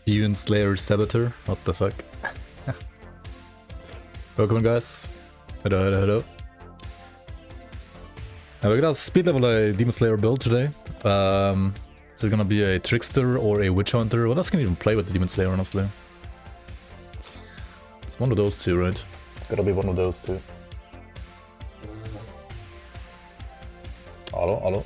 Demonslayer Saboteur? What the fuck? Welcome guys. Hello. Now we're gonna speed level a Demonslayer build today. Is it gonna be a Trickster or a Witch Hunter? What else can even play with the Demonslayer, honestly? It's one of those two, right? Gotta be one of those two. Hello.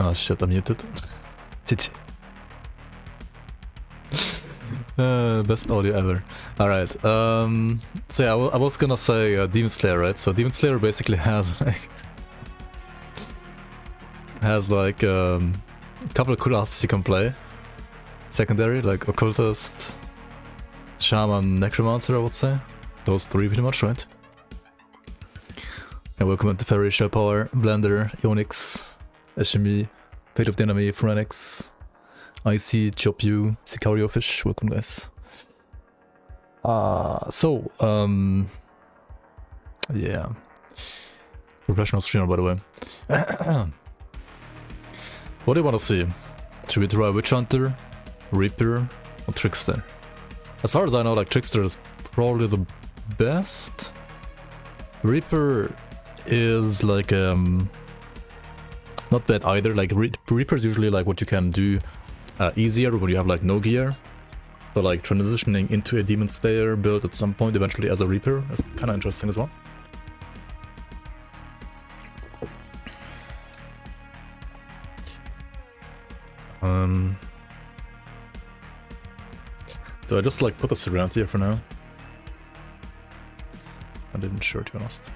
Oh shit, I'm muted. GG. Best audio ever. Alright, so yeah, I was gonna say Demonslayer, right? So Demonslayer basically has like a couple of classes you can play. Secondary, like Occultist, Shaman, Necromancer, I would say. Those three pretty much, right? And welcome to Fairy, Shell Power, Blender, Onyx, SME, Fate of the Enemy, Phrenix, IC, Chopu, Sicario Fish, welcome guys. Yeah. Professional streamer, by the way. What do you want to see? Should we try Witch Hunter, Reaper, or Trickster? As far as I know, like Trickster is probably the best. Reaper is like not bad either. Like Reaper is usually like what you can do easier when you have like no gear. So like transitioning into a Demonslayer build at some point eventually as a Reaper is kind of interesting as well. Do I just like put this around here for now? I didn't sure, to be honest.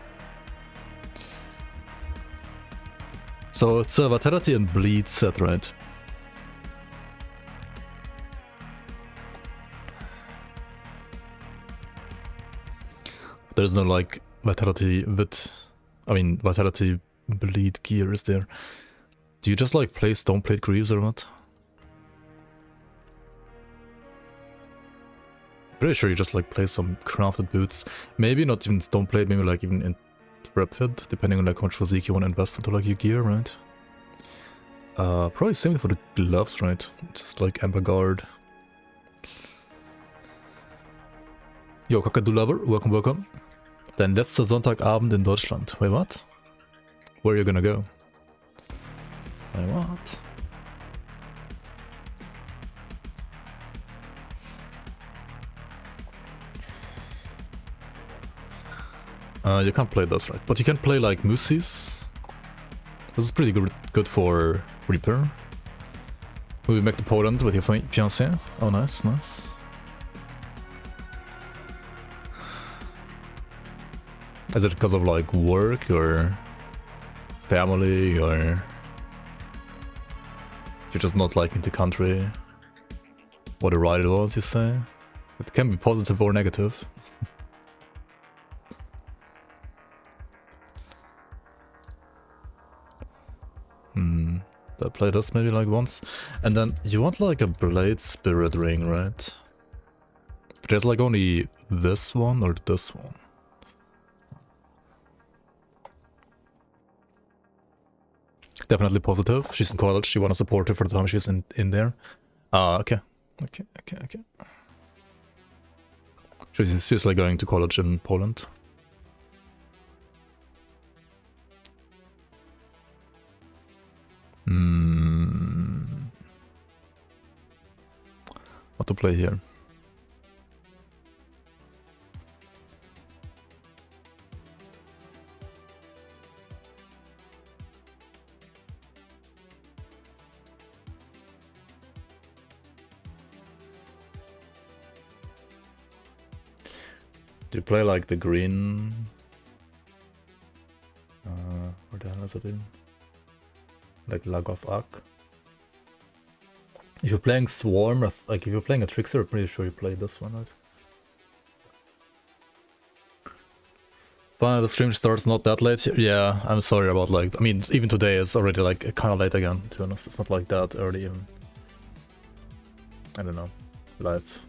So it's a Vitality and Bleed set, right? There's no like Vitality Vitality Bleed gear, is there? Do you just like play Stoneplate Greaves or what? Pretty sure you just like play some crafted boots. Maybe not even Stoneplate, maybe like even Intrepid, depending on like how much physique you want to invest into like your gear, right? Probably same for the gloves, right? Just like Amber Guard. Yo, Kakadu-Lover, welcome, welcome. Dein letzter Sonntagabend in Deutschland. Wait, what? Where are you gonna go? Wait, what? You can't play this, right? But you can play like Musis. This is pretty good for Reaper. Moving back to Poland with your fiancé. Oh, nice, nice. Is it because of like work or family, or you're just not liking the country? What a ride it was, you say? It can be positive or negative. I played this maybe like once. And then you want like a Blade Spirit ring, right? But there's like only this one or this one. Definitely positive. She's in college. You want to support her for the time she's in there. Okay. She's like going to college in Poland. What to play here? Do you play like the green? Where the hell is it in? Like Lag of Ak? If you're playing Swarm, like if you're playing a Trickster, I'm pretty sure you play this one, right? Finally, the stream starts not that late. Yeah, I'm sorry about like, I mean, even today it's already like kind of late again, to be honest. It's not like that early even. I don't know. Life.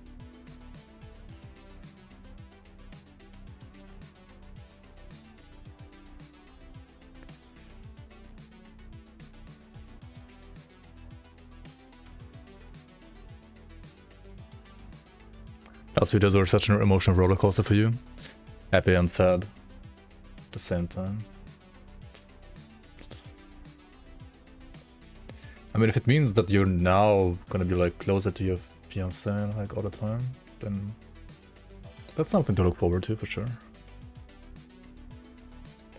Last videos were such an emotional roller coaster for you. Happy and sad at the same time. I mean, if it means that you're now gonna be like closer to your fiancé like all the time, then that's something to look forward to for sure.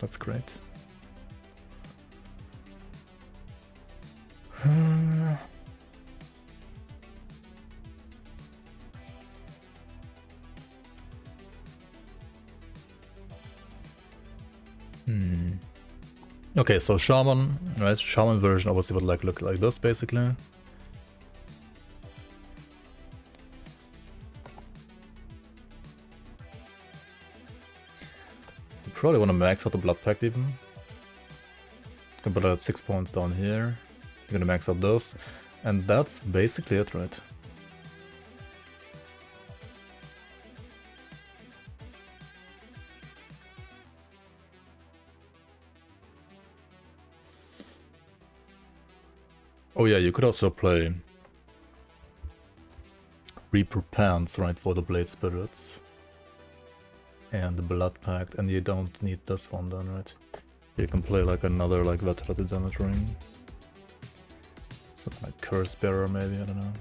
That's great. Okay, so Shaman, right? Shaman version obviously would like look like this basically. You probably want to max out the Blood Pact even. You can put it at 6 points down here. You're gonna max out this, and that's basically it, right? Oh yeah, you could also play Reaper Pants, right, for the Blade Spirits. And the Blood Pact, and you don't need this one then, right? You can play like another like Vitality Damage ring. Something like Curse Bearer maybe, I don't know.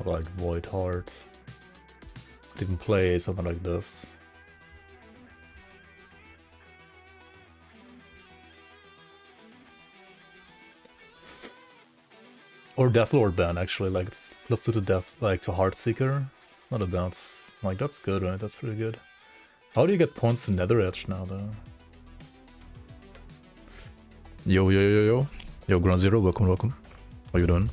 Or like Void Heart. You can play something like this. Or Deathlord ban actually, like it's plus 2 to death, like to Heartseeker. It's not a bounce. Like that's good, right? That's pretty good. How do you get points to Nether Edge now though? Yo. Yo, Ground Zero, welcome. How you doing?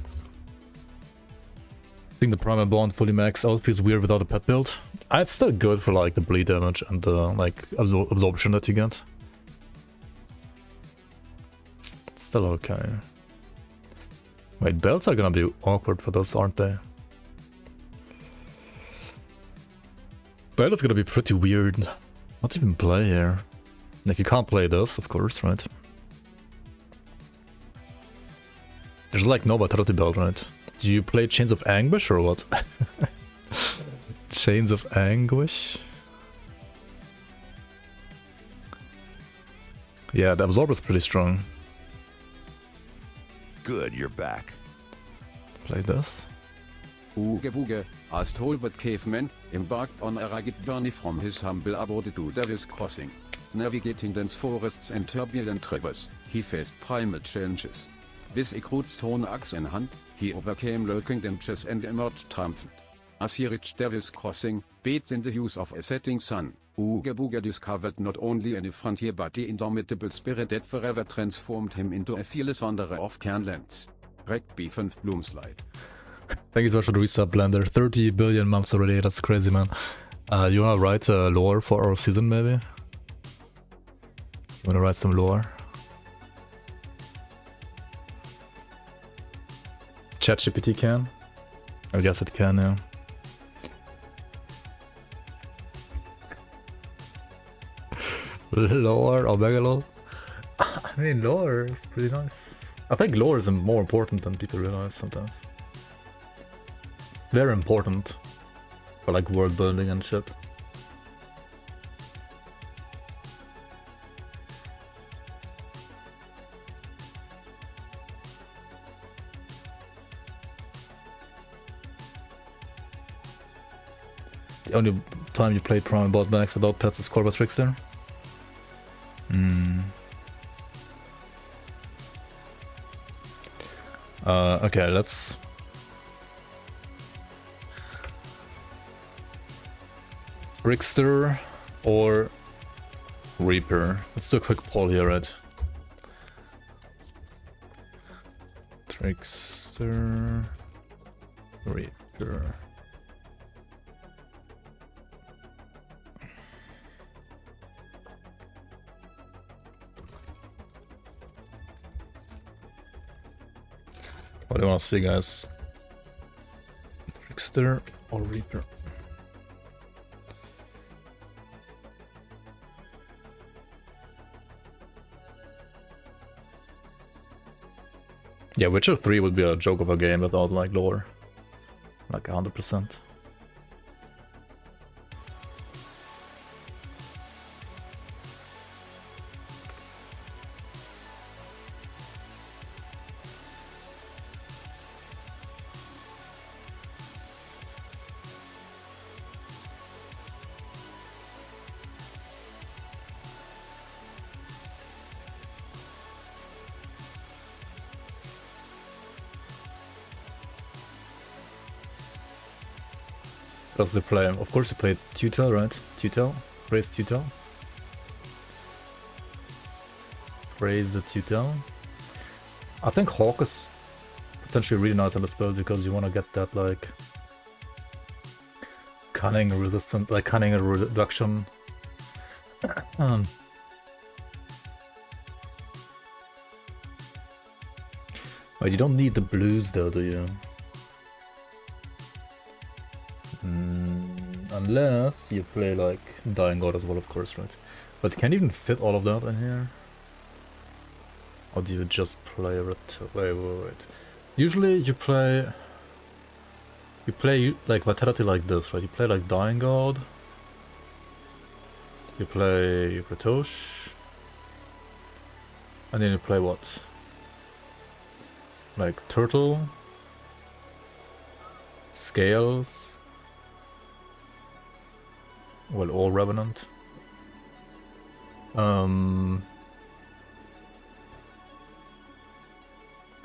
I think the Prime and Bond fully max out feels weird without a pet build. It's still good for like the bleed damage and the like absorption that you get. It's still okay. Wait, belts are gonna be awkward for this, aren't they? Battle is gonna be pretty weird. What to even play here? Like, you can't play this, of course, right? There's like no Vitality build, right? Do you play Chains of Anguish or what? Chains of Anguish? Yeah, the Absorber's pretty strong. Good, you're back. Play this. Ooga booga, a stalwart caveman, embarked on a rugged journey from his humble abode to Devil's Crossing. Navigating dense forests and turbulent rivers, he faced primal challenges. With a crude stone axe in hand, he overcame lurking dangers and emerged triumphant. As he reached Devil's Crossing, bathed in the hues of a setting sun, Ooga booga discovered not only a new frontier but the indomitable spirit that forever transformed him into a fearless wanderer of Kernlands. Rekt B5 Bloomslide. Thank you so much for the resub, Blender. 30 billion months already, that's crazy, man. You wanna write lore for our season, maybe? You wanna write some lore? ChatGPT can? I guess it can, yeah. Lore or Megalol? I mean, lore is pretty nice. I think lore is more important than people realize sometimes. Very important for like world building and shit. The only time you played Prime Bot Max without pets is Corba Trickster. Okay, let's... Trickster or Reaper? Let's do a quick poll here, right? Trickster... Reaper... What do you want to see, guys? Trickster or Reaper? Yeah, Witcher 3 would be a joke of a game without like lore. Like 100%. Does the play? Of course you played Tutel, right? Tutel? Praise Tutel? Praise the Tutel. I think Hawk is potentially really nice on this build because you want to get that like cunning resistant, like cunning reduction. But you don't need the blues though, do you? Unless you play like Dying God as well, of course, right? But can you even fit all of that in here? Or do you just play it? Wait. Usually you play like Vitality like this, right? You play like Dying God. You play Pratosh. And then you play what? Like Turtle. Scales. Well, all Revenant. I mean,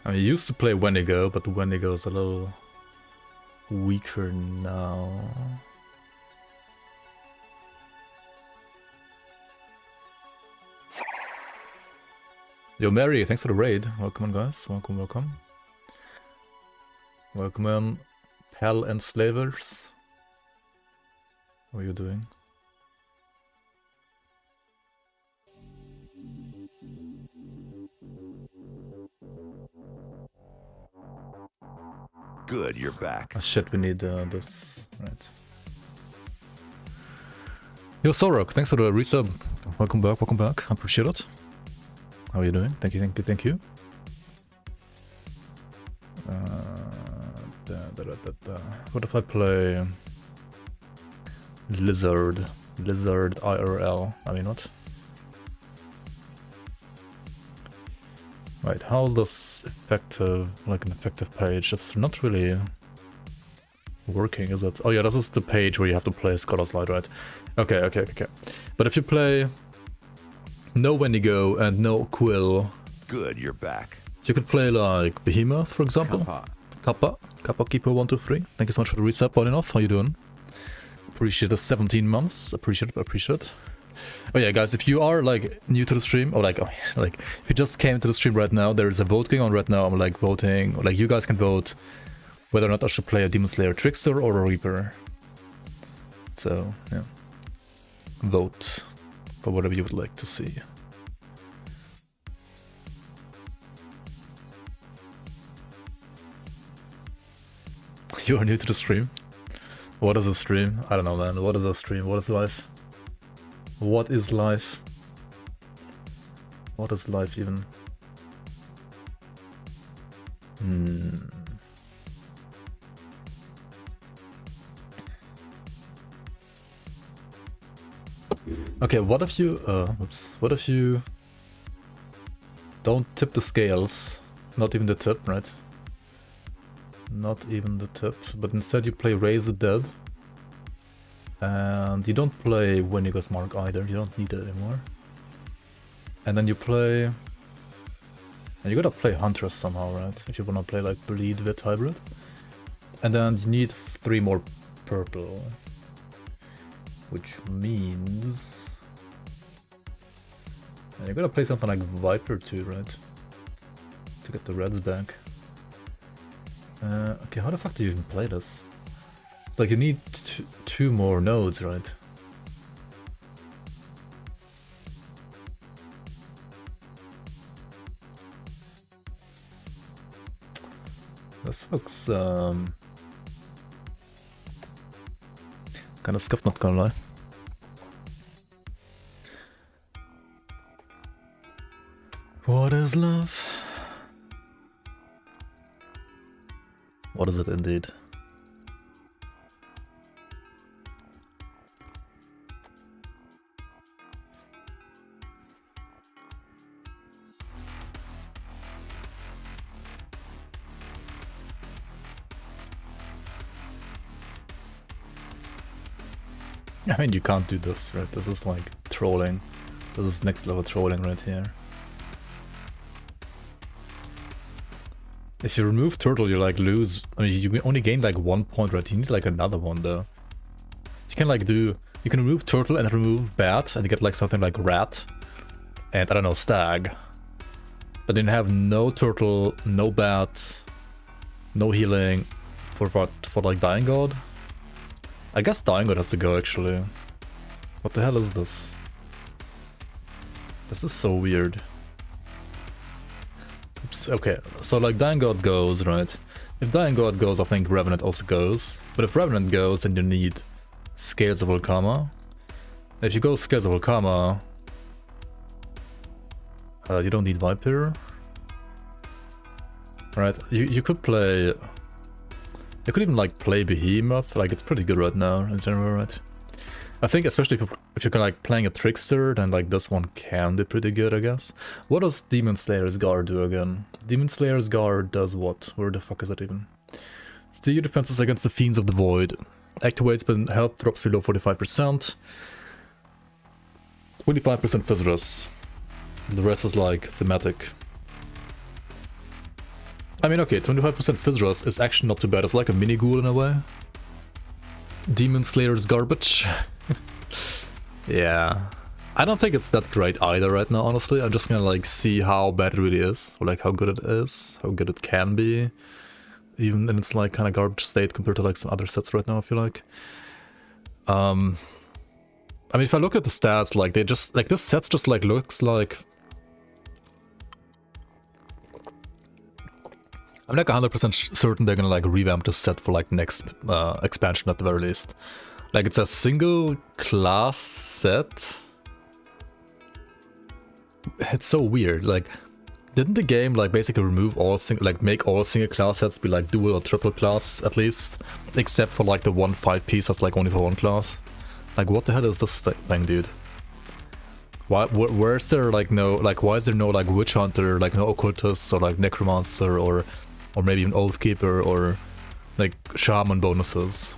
you used to play Wendigo, but Wendigo is a little weaker now. Yo, Mary, thanks for the raid. Welcome on, guys. Welcome. Welcome in, Pal and Slavers. What are you doing? Good, you're back. Oh, shit, we need this. Right. Yo, Sorok, thanks for the resub. Welcome back, welcome back. I appreciate it. How are you doing? Thank you, thank you, thank you. What if I play Lizard IRL? I mean, what? Right, how's this effective, like an effective page? It's not really working, is it? Oh yeah, this is the page where you have to play Scholar's Light, right? Okay. But if you play no Wendigo and no Quill... Good, you're back. You could play like Behemoth, for example. Kappa Keeper 123. Thank you so much for the reset, Body Off. How you doing? Appreciate the 17 months. Appreciate it. Oh yeah, guys, if you are like new to the stream, or like if you just came to the stream right now, there is a vote going on right now. I'm like voting, or like you guys can vote whether or not I should play a Demonslayer Trickster or a Reaper. So yeah, vote for whatever you would like to see. You are new to the stream? What is a stream? I don't know, man. What is a stream? What is life? What is life? What is life even? Okay, what if you... What if you don't tip the scales? Not even the tip, right? Not even the tip, but instead you play Raise the Dead. And you don't play Wendigo's Mark either, you don't need it anymore. And then you play... And you gotta play Huntress somehow, right? If you wanna play like Bleed with Hybrid. And then you need 3 more purple. Which means... And you gotta play something like Viper too, right? To get the reds back. Okay, how the fuck do you even play this? It's like you need 2 more nodes, right? This looks kind of scuffed, not gonna lie. What is love? What is it indeed? I mean, you can't do this, right? This is like trolling. This is next level trolling right here. If you remove turtle, you like lose. I mean, you only gain like 1 point, right? You need like another one though. You can like do. You can remove turtle and remove bat, and you get like something like rat, and I don't know, stag. But then you have no turtle, no bat, no healing for what? For like Dying God. I guess Dying God has to go actually. What the hell is this? This is so weird. Oops, okay, so like Dying God goes, right? If Dying God goes, I think Revenant also goes. But if Revenant goes, then you need Scales of Volcama. If you go Scales of Volcama, you don't need Viper. Right, you could play... You could even like play Behemoth, like it's pretty good right now in general, right? I think especially if you're like playing a Trickster, then like this one can be pretty good, I guess. What does Demonslayer's Guard do again? Demonslayer's Guard does what? Where the fuck is it even? Steal your defenses against the Fiends of the Void. Activates when health drops below 45%. 25% Viscerous. The rest is like thematic. I mean, okay, 25% Viscerous is actually not too bad. It's like a mini ghoul in a way. Demonslayer's garbage. Yeah. I don't think it's that great either right now, honestly. I'm just gonna like see how bad it really is. Or like how good it is. How good it can be. Even in its like kind of garbage state compared to like some other sets right now, I feel like. I mean, if I look at the stats, like they just... Like this set just like looks like... I'm like 100% certain they're gonna like revamp this set for like next expansion at the very least. Like it's a single class set. It's so weird. Like, didn't the game like basically remove all make all single class sets be like dual or triple class at least, except for like the 1 5-piece that's like only for one class? Like, what the hell is this thing, dude? Where's there like no like why is there no like witch hunter, like no occultist or like necromancer or maybe even oath keeper or like shaman bonuses?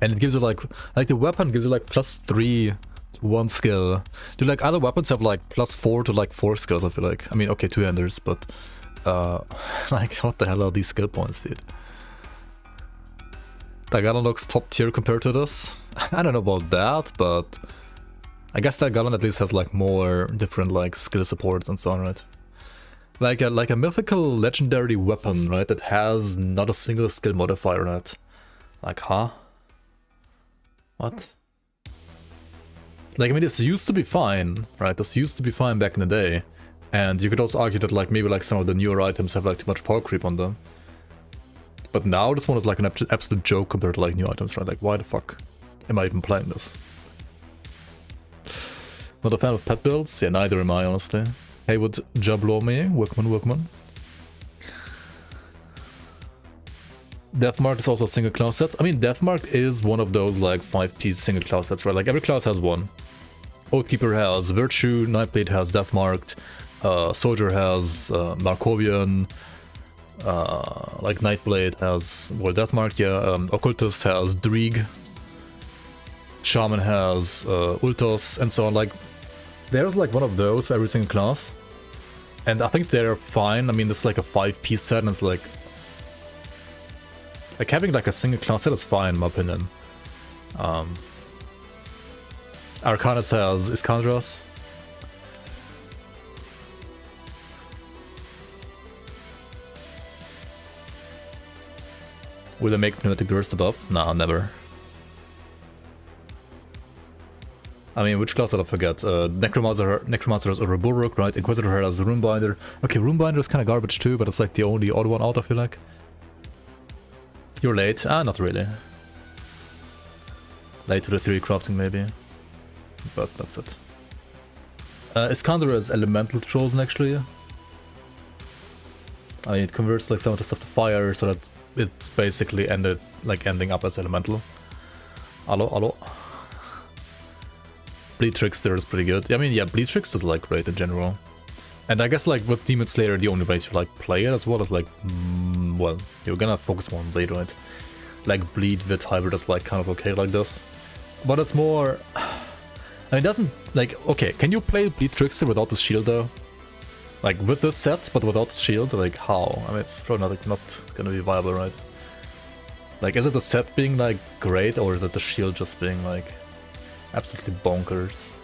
And it gives you like the weapon gives you like +3 to 1 skill. Do like other weapons have like +4 to like 4 skills? I feel like. I mean, okay, 2-handers, but like what the hell are these skill points, dude? Dagallon looks top tier compared to this. I don't know about that, but I guess Dagallon at least has like more different like skill supports and so on, right? Like a mythical legendary weapon, right? That has not a single skill modifier, right? Like, huh? What? Like, I mean, this used to be fine, right? This used to be fine back in the day. And you could also argue that like maybe like some of the newer items have like too much power creep on them. But now this one is like an absolute joke compared to like new items, right? Like, why the fuck am I even playing this? Not a fan of pet builds? Yeah, neither am I, honestly. Hey, would Jablome, Workman. Deathmark is also a single class set. I mean, Deathmark is one of those like 5-piece single class sets, right? Like every class has one. Oathkeeper has Virtue, Nightblade has Deathmarked, Soldier has Markovian, like Nightblade has, well, Deathmarked, yeah, Occultist has Drieg, Shaman has Ultos, and so on. Like, there's like one of those for every single class. And I think they're fine. I mean, it's like a 5-piece set and it's like having like a single class set is fine in my opinion. Arcanus has Iskandras. Will they make Pneumatic Burst above? Nah, never. I mean, which class did I forget? Necromancer has Ouroboros, right? Inquisitor has Runebinder. Okay, Runebinder is kind of garbage too, but it's like the only odd one out, I feel like. You're late. Ah, not really. Late to the 3 crafting maybe. But that's it. Iskander is Elemental Chosen actually. I mean, it converts like some of the stuff to fire so that it's basically ending up as Elemental. Hello. Bleed Trickster is pretty good. I mean, yeah, Bleed Trickster is like great in general. And I guess like with Demonslayer, the only way to like play it as well is like, well, you're gonna focus more on Bleed, right? Like Bleed with Hybrid is like kind of okay like this. But it's more, I mean, it doesn't, like, okay, can you play Bleed Trickster without the shield though? Like with this set, but without the shield, like how? I mean, it's probably not gonna be viable, right? Like, is it the set being like great, or is it the shield just being like absolutely bonkers?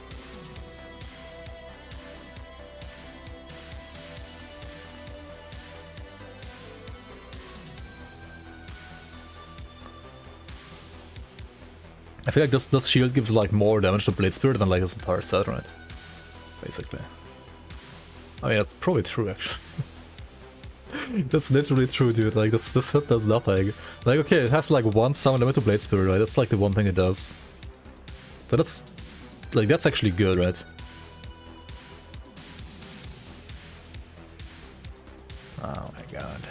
I feel like this shield gives like more damage to Blade Spirit than like this entire set, right? Basically. I mean, that's probably true actually. That's literally true, dude. Like this set does nothing. Like, okay, it has like one summon limit to Blade Spirit, right? That's like the one thing it does. So that's like, that's actually good, right? Oh my god.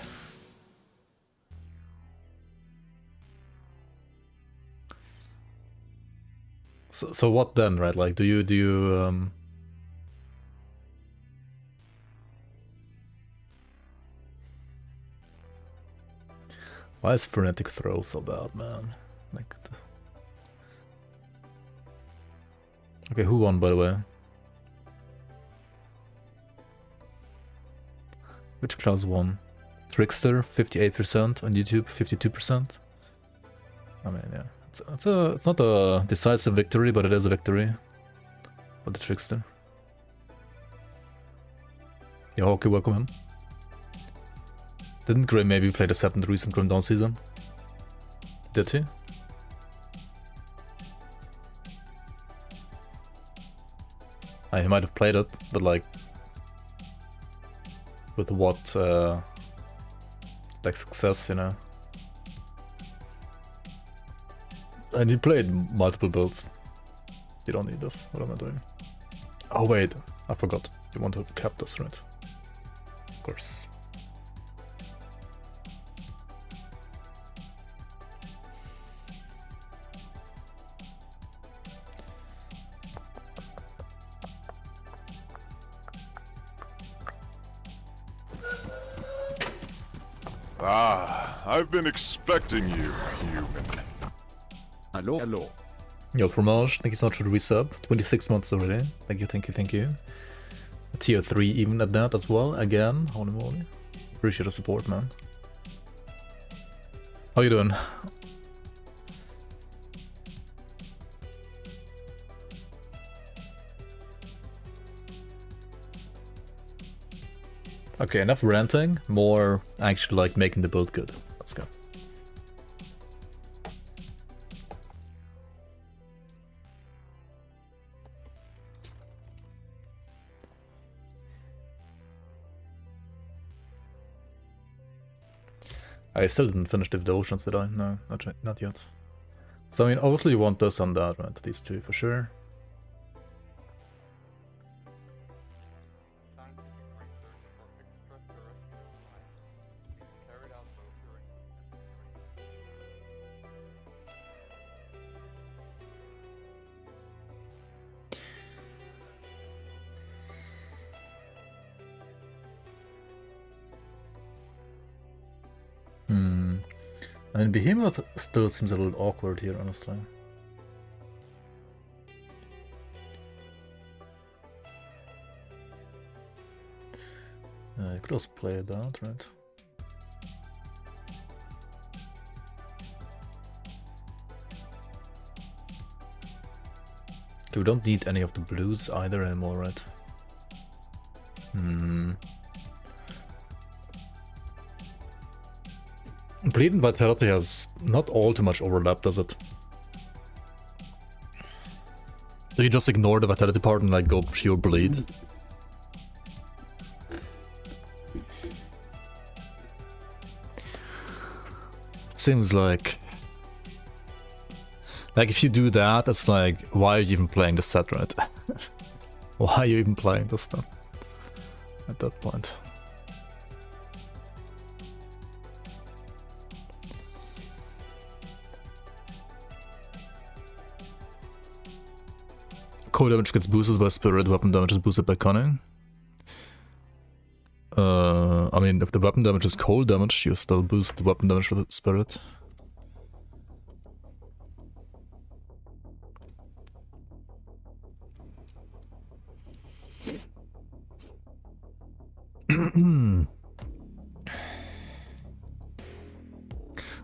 So what then, right? Like, do you why is Frenetic Throw so bad, man? Like, okay, who won, by the way? Which class won? Trickster, 58%, on YouTube, 52%. I mean, yeah. It's not a decisive victory, but it is a victory for the Trickster. Yeah, okay, welcome him. Didn't Grim maybe play the set in the recent Grim Dawn season? Did he? He might have played it, but like, with what like success, you know? And you played multiple builds. You don't need this. What am I doing? Oh wait, I forgot. You want to cap this, right? Of course. Ah, I've been expecting you, human. Hello, hello. Yo, Fromage, thank you so much for the resub. 26 months already. Thank you, thank you, thank you. A tier 3 even at that as well. Again, holy moly. Appreciate the support, man. How you doing? Okay, enough ranting. More actually like making the build good. Let's go. I still didn't finish the devotions, did I? No, not yet. So I mean, obviously you want this and that, right? These two for sure. I mean, Behemoth still seems a little awkward here, honestly. You could also play it out, right? We don't need any of the blues either anymore, right? Bleed and Vitality has not all too much overlap, does it? Do you just ignore the Vitality part and like go pure Bleed? It seems like if you do that, it's like, why are you even playing the set, right? Why are you even playing this then? At that point. Cold damage gets boosted by Spirit, weapon damage is boosted by Cunning. I mean, if the weapon damage is cold damage, you still boost the weapon damage with the Spirit.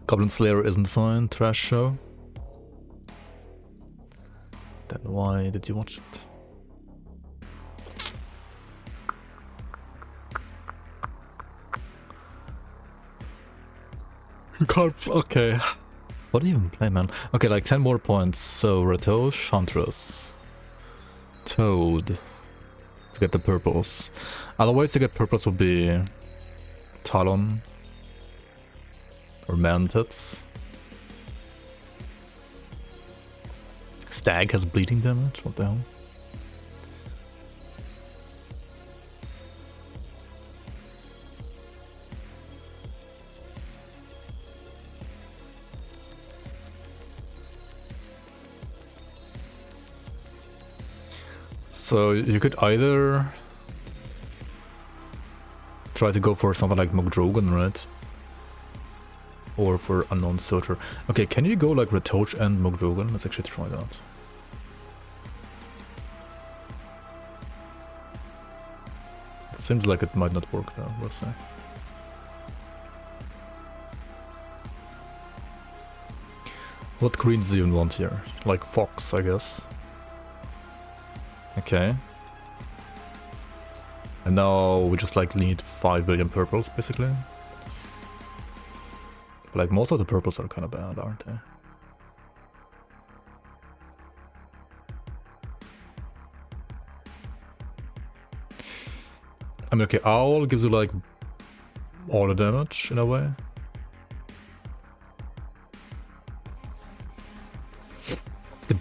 Goblin Slayer isn't fine, trash show. Then why did you watch it? You can't. Okay. What do you even play, man? Okay, like 10 more points. So Ratosh, Huntress, Toad to get the purples. Other ways to get purples would be Talon or Mantids. Stag has bleeding damage? What the hell? So you could either try to go for something like Mogdrogon, right? Or for Unknown Searcher. Okay, can you go like Ratosh and Mogdrogon? Let's actually try that. It seems like it might not work though, we'll see. What greens do you want here? Like Fox, I guess. Okay. And now we just like need 5 billion purples, basically. But like most of the purples are kind of bad, aren't they? I mean, okay, Owl gives you like all the damage in a way.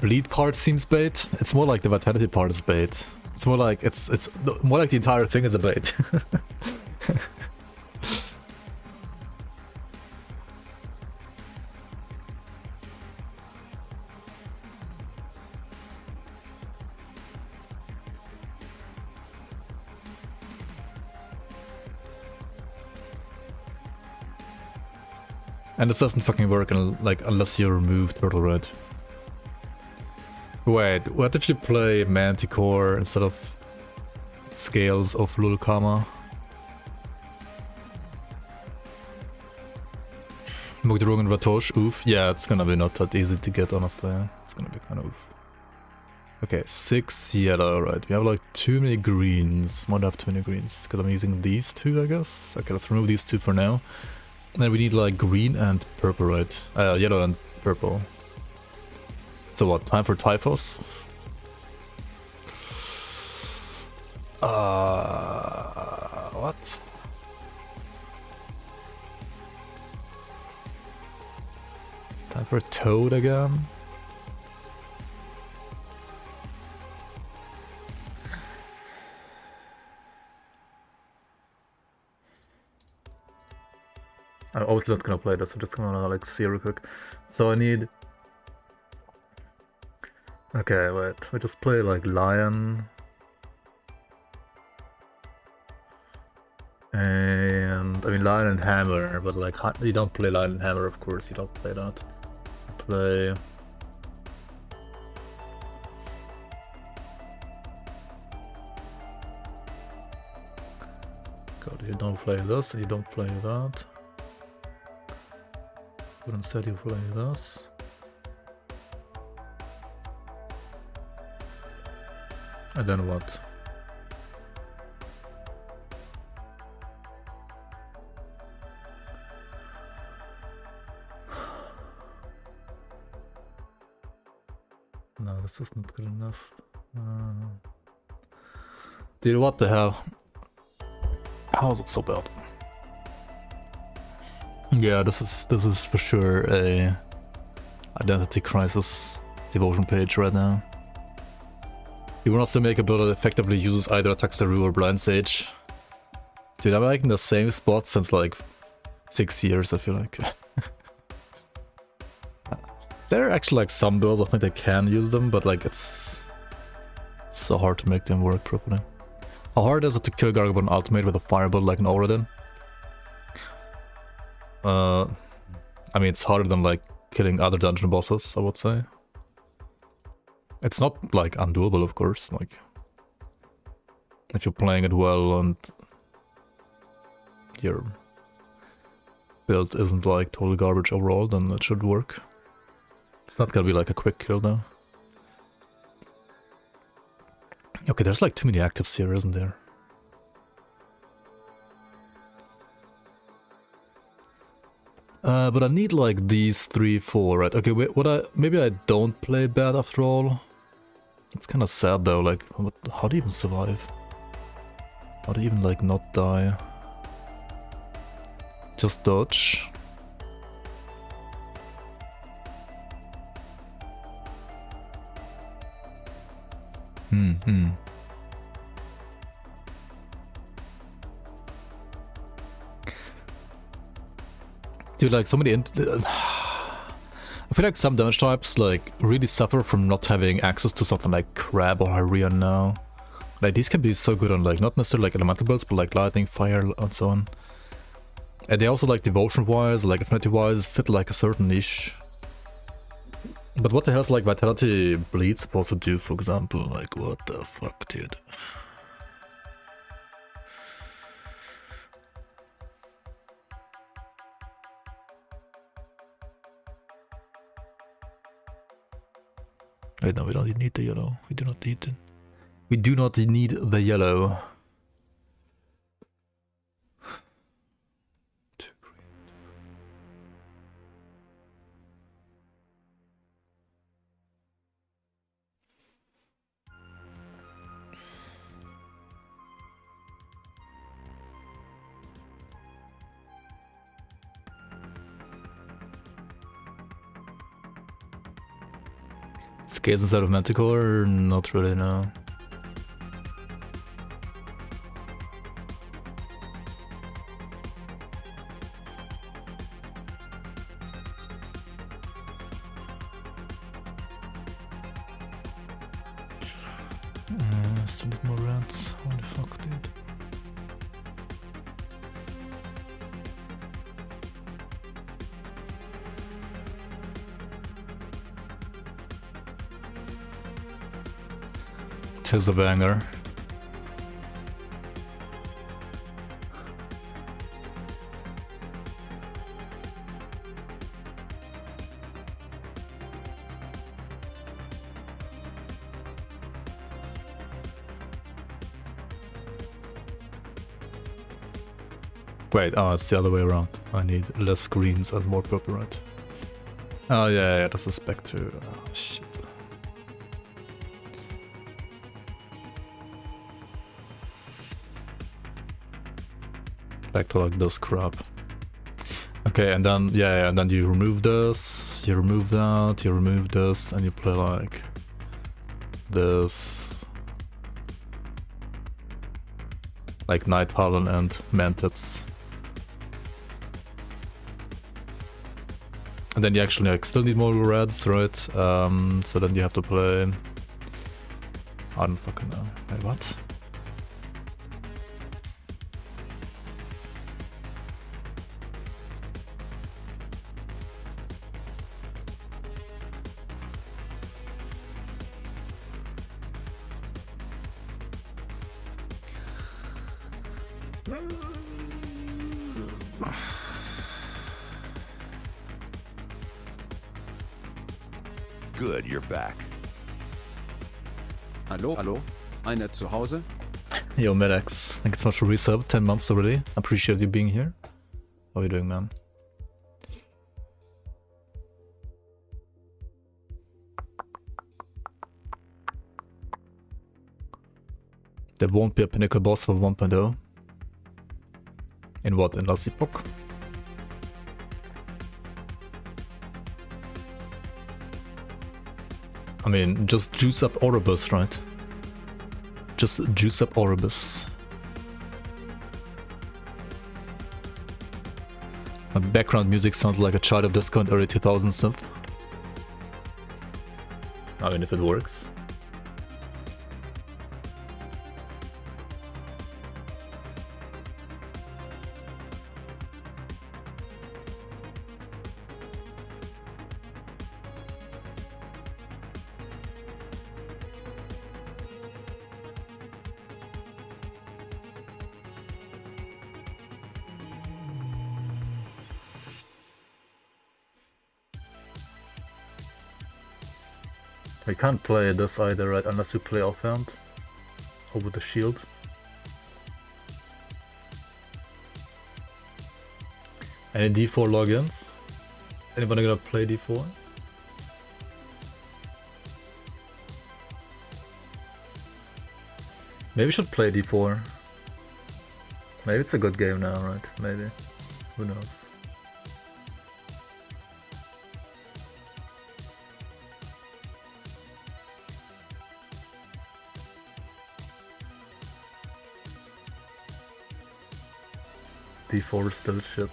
bleed part seems bait. It's more like the vitality part is bait. It's more like it's more like the entire thing is a bait. And this doesn't fucking work unless you remove Turtle Red. Wait, what if you play Manticore instead of Scales of Lulkama? Mugdrungen Vatosh, oof. Yeah, it's gonna be not that easy to get, honestly. It's gonna be kind of oof. Okay, 6 yellow, right. We have like too many greens. Might have too many greens, because I'm using these two, I guess. Okay, let's remove these two for now. And then we need like green and purple, right? Yellow and purple. So what, time for Typhus? What? Time for Toad again? I'm obviously not gonna play this, I'm just gonna like see real quick. So I need... Okay, wait, we just play like Lion. And I mean Lion and Hammer, but like you don't play Lion and Hammer, of course, you don't play that. You play... God, you don't play this and you don't play that. But instead you play this. And then what? No, this is not good enough. Dude, what the hell? How is it so bad? Yeah, this is for sure a identity crisis devotion page right now. You want us to make a build that effectively uses either Attack Saru or Blind Sage. Dude, I'm like in the same spot since like 6 years, I feel like. There are actually like some builds, I think they can use them, but like it's so hard to make them work properly. How hard is it to kill Gargabon Ultimate with a Fireball like an Auradin? I mean, it's harder than like killing other dungeon bosses, I would say. It's not like undoable, of course. Like, if you're playing it well and your build isn't like total garbage overall, then it should work. It's not gonna be like a quick kill though. Okay, there's like too many actives here, isn't there? But I need like these 3, 4, right? Okay, wait, maybe I don't play bad after all. It's kind of sad though, like, how do you even survive? How do you even like not die? Just dodge. Dude, like so many I feel like some damage types like really suffer from not having access to something like Crab or Hyrian now. Like these can be so good on like not necessarily like elemental builds, but like lightning, fire, and so on. And they also like devotion wise, like affinity wise, fit like a certain niche. But what the hell is like Vitality Bleed supposed to do, for example? Like what the fuck, dude? Wait, no, we don't need the yellow. We do not need it. We do not need the yellow. Scales instead of Manticore? Not really, no. Still need more rats. Holy fuck, dude. Tis a banger. Wait, oh, it's the other way around. I need less greens and more purple, right? Oh, yeah, that's a spec too. Oh, shit. Back to like this crap. Okay, and then, yeah, and then you remove this, you remove that, you remove this, and you play like this. Like Night Talon and Mantids. And then you actually like still need more reds, right? So then you have to play... I don't fucking know. Wait, what? Good, you're back. Hallo, hallo? Einer zu Hause? Yo, Medex. Thank you so much for resub. 10 months already. Appreciate you being here. How are you doing, man? There won't be a pinnacle boss for 1.0. In what? In Last Epoch? I mean, just juice up Oribus, right? Just juice up Oribus. My background music sounds like a Child of Disco and early 2000s synth. I mean, if it works. We can't play this either, right? Unless we play offhand. Or with the shield. Any D4 logins? Anybody gonna play D4? Maybe we should play D4. Maybe it's a good game now, right? Maybe. Who knows? D4 is still shit.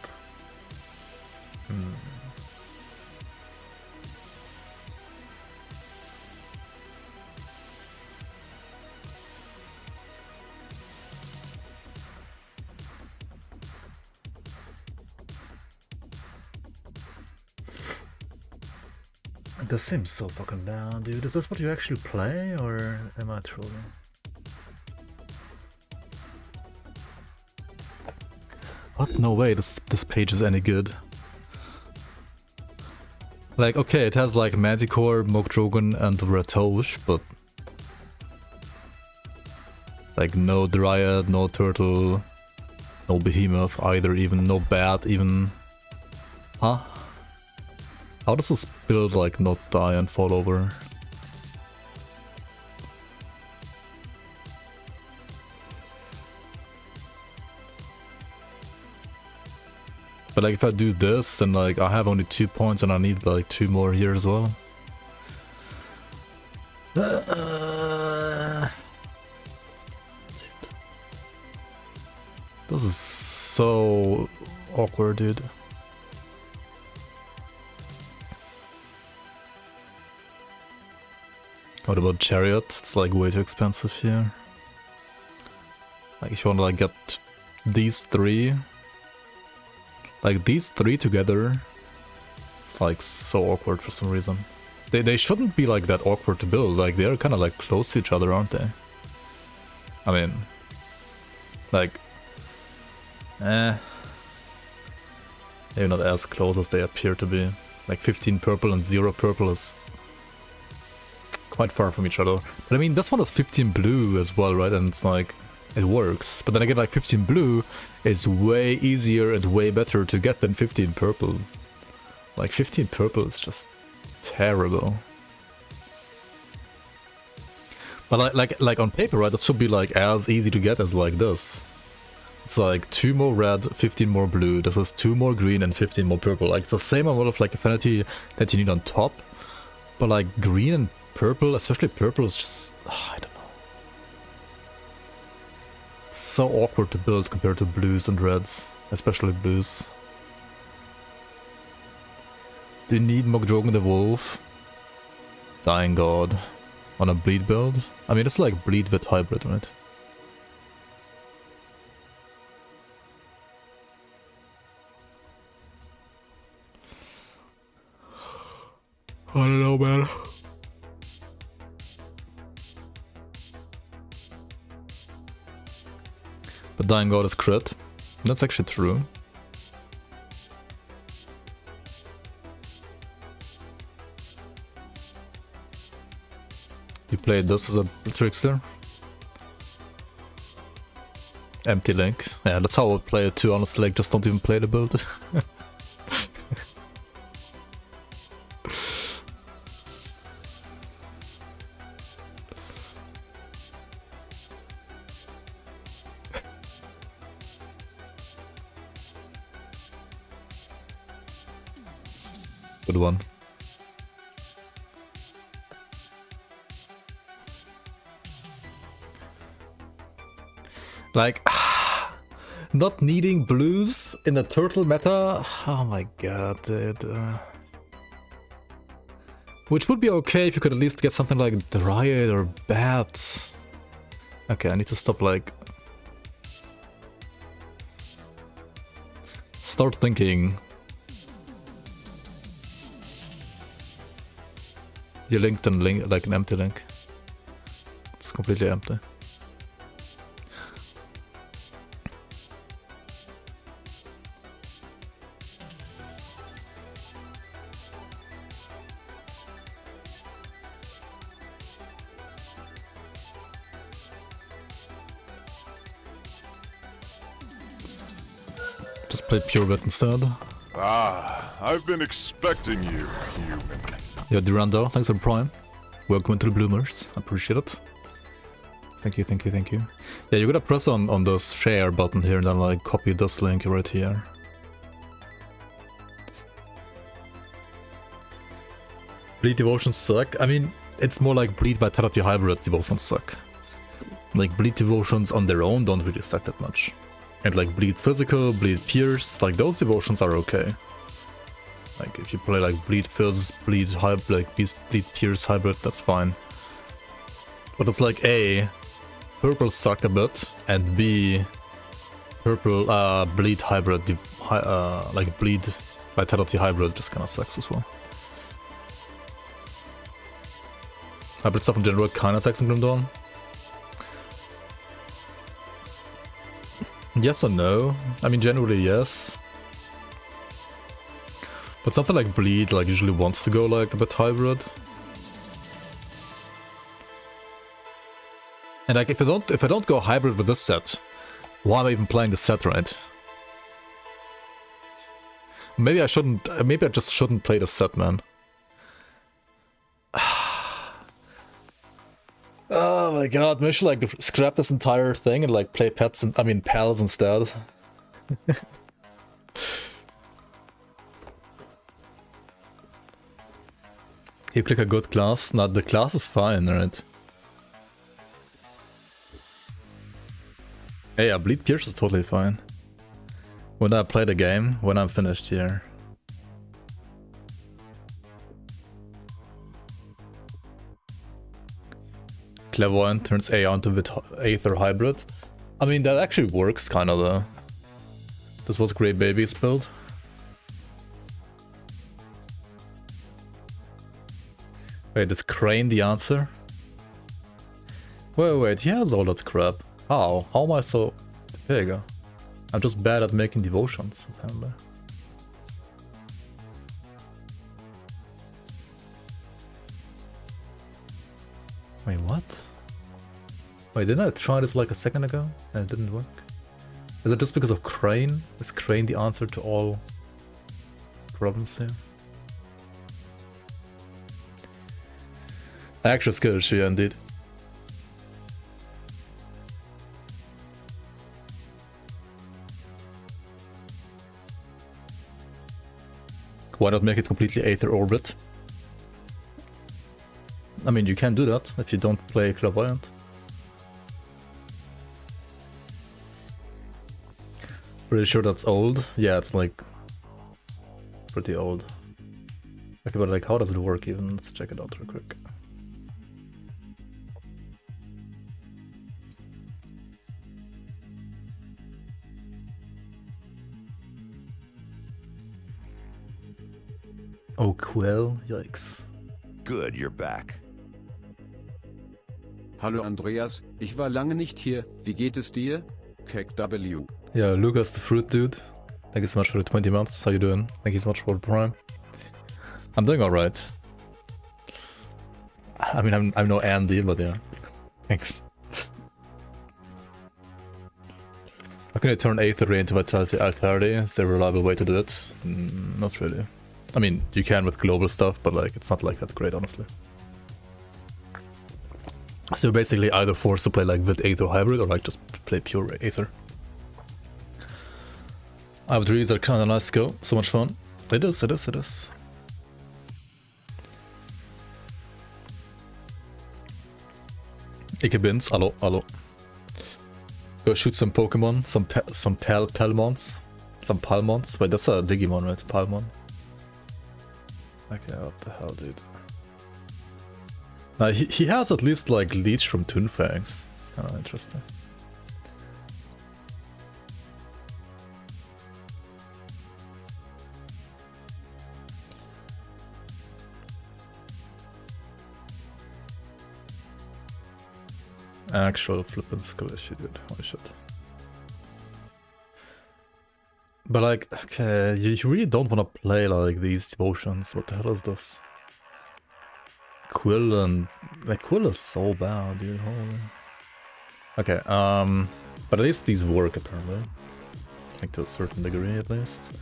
This seems so fucking down, dude. Is this what you actually play, or am I trolling? What? No way this page is any good. Like, okay, it has like Manticore, Mokdrogon, and Ratosh, but... like, no Dryad, no Turtle, no Behemoth either, even no Bat, even... Huh? How does this build, like, not die and fall over? But like if I do this, then like I have only 2 points and I need like 2 more here as well. This is so awkward, dude. What about Chariot? It's like way too expensive here. Like if you want to like get these three, like these three together, it's like so awkward for some reason. They shouldn't be like that awkward to build. Like they're kind of like close to each other, aren't they? I mean, like, maybe not as close as they appear to be. Like 15 purple and 0 purple is quite far from each other. But I mean, this one is 15 blue as well, right? And it's like, it works. But then again, like 15 blue is way easier and way better to get than 15 purple. Like 15 purple is just terrible. But like on paper, right, it should be like as easy to get as like this. It's like 2 more red, 15 more blue. This is 2 more green and 15 more purple. Like it's the same amount of like affinity that you need on top. But like green and purple, especially purple, is just, I don't know. It's so awkward to build compared to blues and reds, especially blues. Do you need Mogdrogen the Wolf? Dying God. On a bleed build? I mean, it's like bleed with hybrid, right? I don't know, man. But Dying God is crit. That's actually true. You played this as a trickster? Empty link. Yeah, that's how I would play it too, honestly. Like, just don't even play the build. Good one. Like, not needing blues in the turtle meta? Oh my god, dude. Which would be okay if you could at least get something like Dryad or Bat. Okay, I need to stop, like... Start thinking. You linked and like an empty link. It's completely empty. Just play pure vet instead. Ah, I've been expecting you, human. Yeah, Durando, thanks for the Prime. Welcome to the Bloomers, appreciate it. Thank you, thank you, thank you. Yeah, you gotta press on this share button here and then like copy this link right here. Bleed devotions suck. I mean, it's more like bleed vitality hybrid devotions suck. Like bleed devotions on their own don't really suck that much. And like bleed physical, bleed pierce, like those devotions are okay. Like if you play like bleed fizz, bleed hybrid, like bleed pierce hybrid, that's fine. But it's like A, purple suck a bit, and B, purple bleed hybrid, like bleed vitality hybrid just kind of sucks as well. Hybrid stuff in general kind of sucks in Grim Dawn. Yes and no. I mean, generally yes. But something like bleed like usually wants to go like a bit hybrid. And like if I don't go hybrid with this set, why am I even playing the set, right? Maybe I shouldn't. Maybe I just shouldn't play the set, man. Oh my god, maybe I should like scrap this entire thing and like play pets and pals instead. You click a good class. Nah, the class is fine, right? Hey, yeah, Bleed Pierce is totally fine. When I play the game, when I'm finished here. Clairvoyant turns A onto Aether Hybrid. I mean, that actually works kinda though. This was Grey Baby's build. Wait, is Crane the answer? Wait, he has all that crap. How? How am I so big? I'm just bad at making devotions, apparently. Wait, what? Wait, didn't I try this like a second ago and it didn't work? Is it just because of Crane? Is Crane the answer to all problems here? Actual skill issue, yeah, indeed. Why not make it completely Aether Orbit? I mean, you can do that if you don't play Clairvoyant. Pretty sure that's old. Yeah, it's like pretty old. Okay, but like, how does it work even? Let's check it out real quick. Oh, Quell? Yikes. Good, you're back. Hallo Andreas, ich war lange nicht hier. Wie geht es dir? Kek W. Yeah, Lucas the Fruit Dude. Thank you so much for the 20 months. How you doing? Thank you so much for the Prime. I'm doing alright. I mean, I'm no Andy, but yeah. Thanks. How can I turn Aether into Vitality Alterity? Is there a reliable way to do it? Not really. I mean, you can with global stuff, but like, it's not like that great, honestly. So you're basically either forced to play like with Aether Hybrid or like just play pure Aether. Trees are kinda nice skill, so much fun. It is. Ikke bins, hello. Go shoot some Pokemon, some Palmons. Some Palmons. Wait, that's a Digimon, right? Palmon. Okay, what the hell, dude? Now, he has at least like Leech from Toonfangs. It's kinda interesting. Actual flippin' skill issue, dude. Holy shit. But like, okay, you really don't want to play like these devotions. What the hell is this? Quill and... like, Quill is so bad, dude. Holy. Okay, but at least these work apparently. Like to a certain degree at least.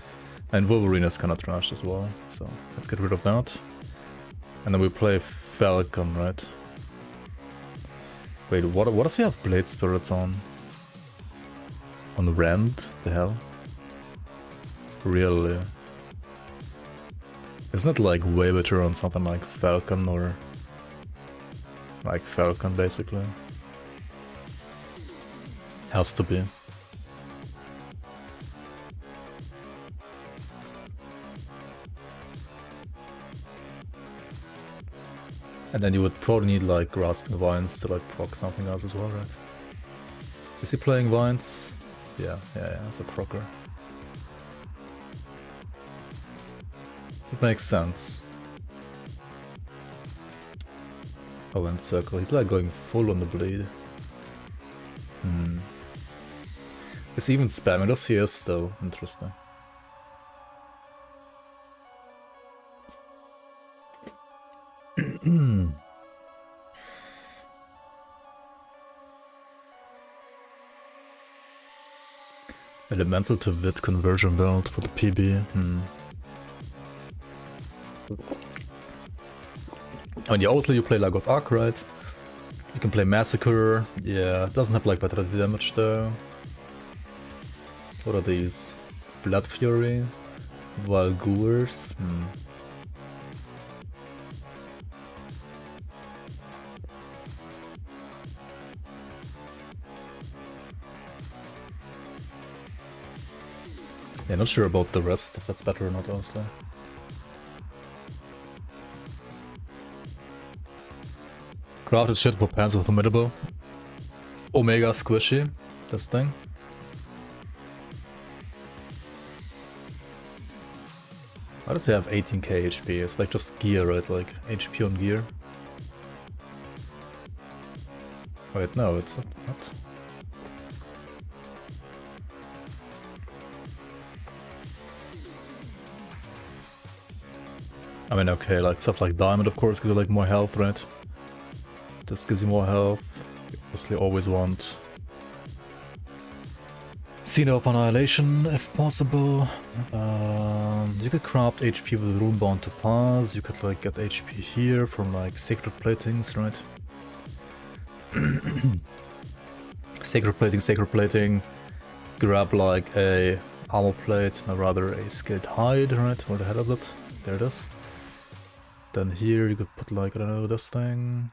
And Wolverine is kind of trash as well, so let's get rid of that. And then we play Falcon, right? Wait, what does he have Blade Spirits on? On Rend? The hell? Really? Isn't it like way better on something like Falcon or... like Falcon basically? Has to be. And then you would probably need like Grasping Vines to like proc something else as well, right? Is he playing Vines? Yeah, it's a procer. It makes sense. Oh, and Circle. He's like going full on the bleed. Is he even spamming us here still? Interesting. Elemental to Vit conversion build for the PB. I mean, obviously you play Lag of Arc, right? You can play Massacre. Yeah, it doesn't have like vitality damage though. What are these? Blood Fury? Valgours? Yeah, not sure about the rest, if that's better or not, honestly. Crafted shit for pants with formidable. Omega squishy, this thing. Why does he have 18k HP? It's like just gear, right? Like HP on gear. Wait, no, it's not. What? I mean, okay, like stuff like diamond, of course, gives you like more health, right? This gives you more health. You obviously always want Scene of Annihilation, if possible. You could craft HP with Runebound Topaz. You could like get HP here from like Sacred Platings, right? Sacred Plating. Grab like a armor plate, or rather a skilled hide, right? Where the hell is it? There it is. Then here you could put like, I don't know, this thing.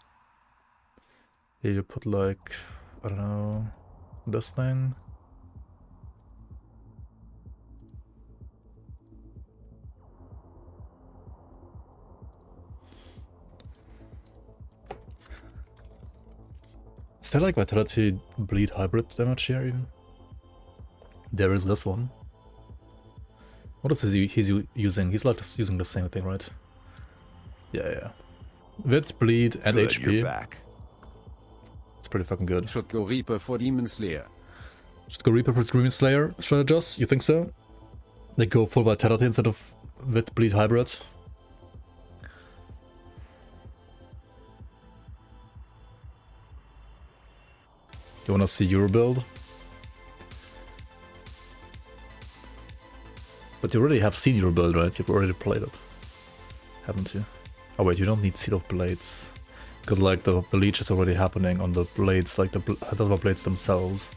Here you put like, I don't know, this thing. Is there like Vitality Bleed Hybrid damage here even? There is this one. What is he's using? He's like just using the same thing, right? Yeah. Wit, Bleed, and Good, HP. you're back. It's pretty fucking good. Should go Reaper for Demonslayer. Should go Reaper for Grimtools, should I just? You think so? They go full Vitality instead of Wit, Bleed, Hybrid? You wanna see your build? But you already have seen your build, right? You've already played it, haven't you? Oh wait, you don't need Seed of Blades. Because like the leech is already happening on the blades, like the blades themselves.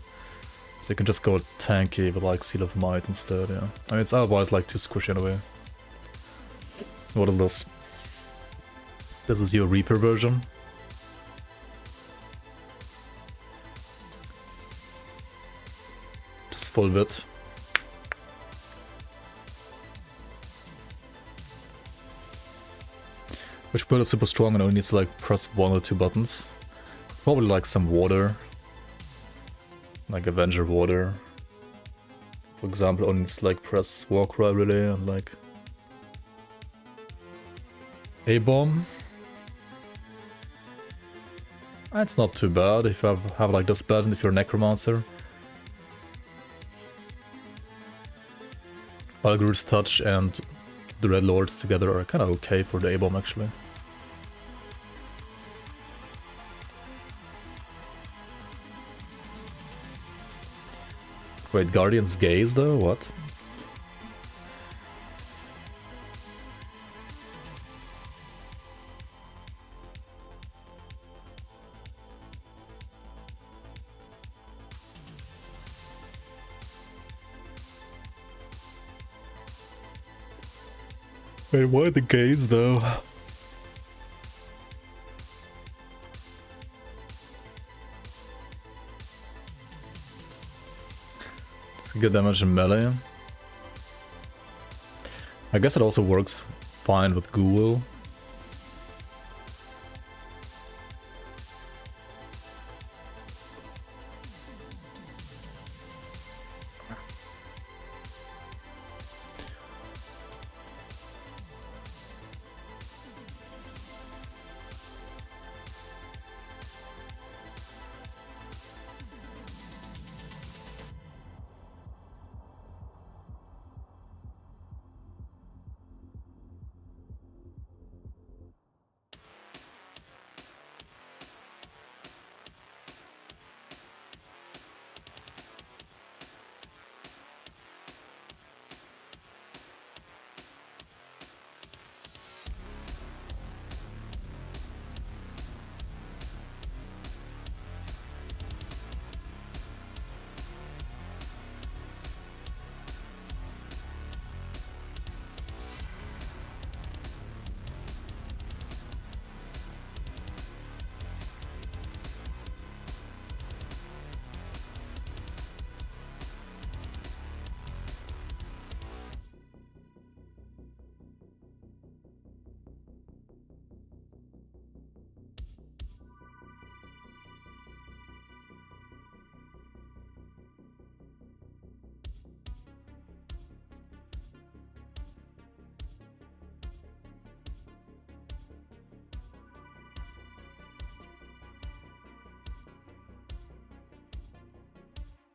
So you can just go tanky with like Seal of Might instead, yeah. I mean, it's otherwise like too squishy anyway. What is this? This is your Reaper version. Just full bit. Which build is super strong and only needs to like press 1 or 2 buttons. Probably like some water. Like Avenger water. For example, only needs to like press Warcry really and like A-bomb. That's not too bad if you have like this bad and if you're a Necromancer. Algor's Touch and the Red Lords together are kind of okay for the A-bomb actually. Wait, Guardian's Gaze though? What? Wait, why the gaze though? It's good damage in melee. I guess it also works fine with Ghoul.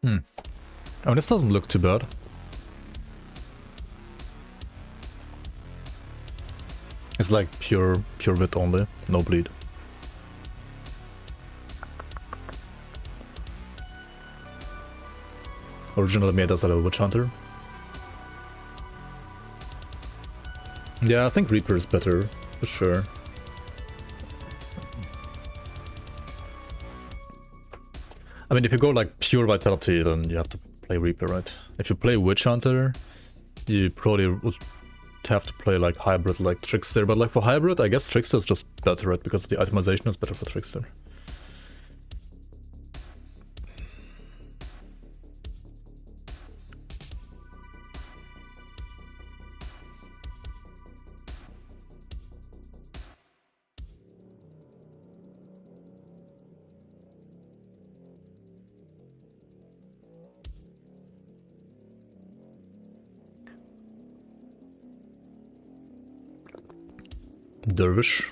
I mean, this doesn't look too bad. It's like pure wit only, no bleed. Originally made as a witch hunter. Yeah, I think Reaper is better, for sure. I mean, if you go like pure vitality, then you have to play Reaper, right? If you play Witch Hunter, you probably would have to play like hybrid, like Trickster. But like for hybrid, I guess Trickster is just better, right? Because the itemization is better for Trickster. Dervish.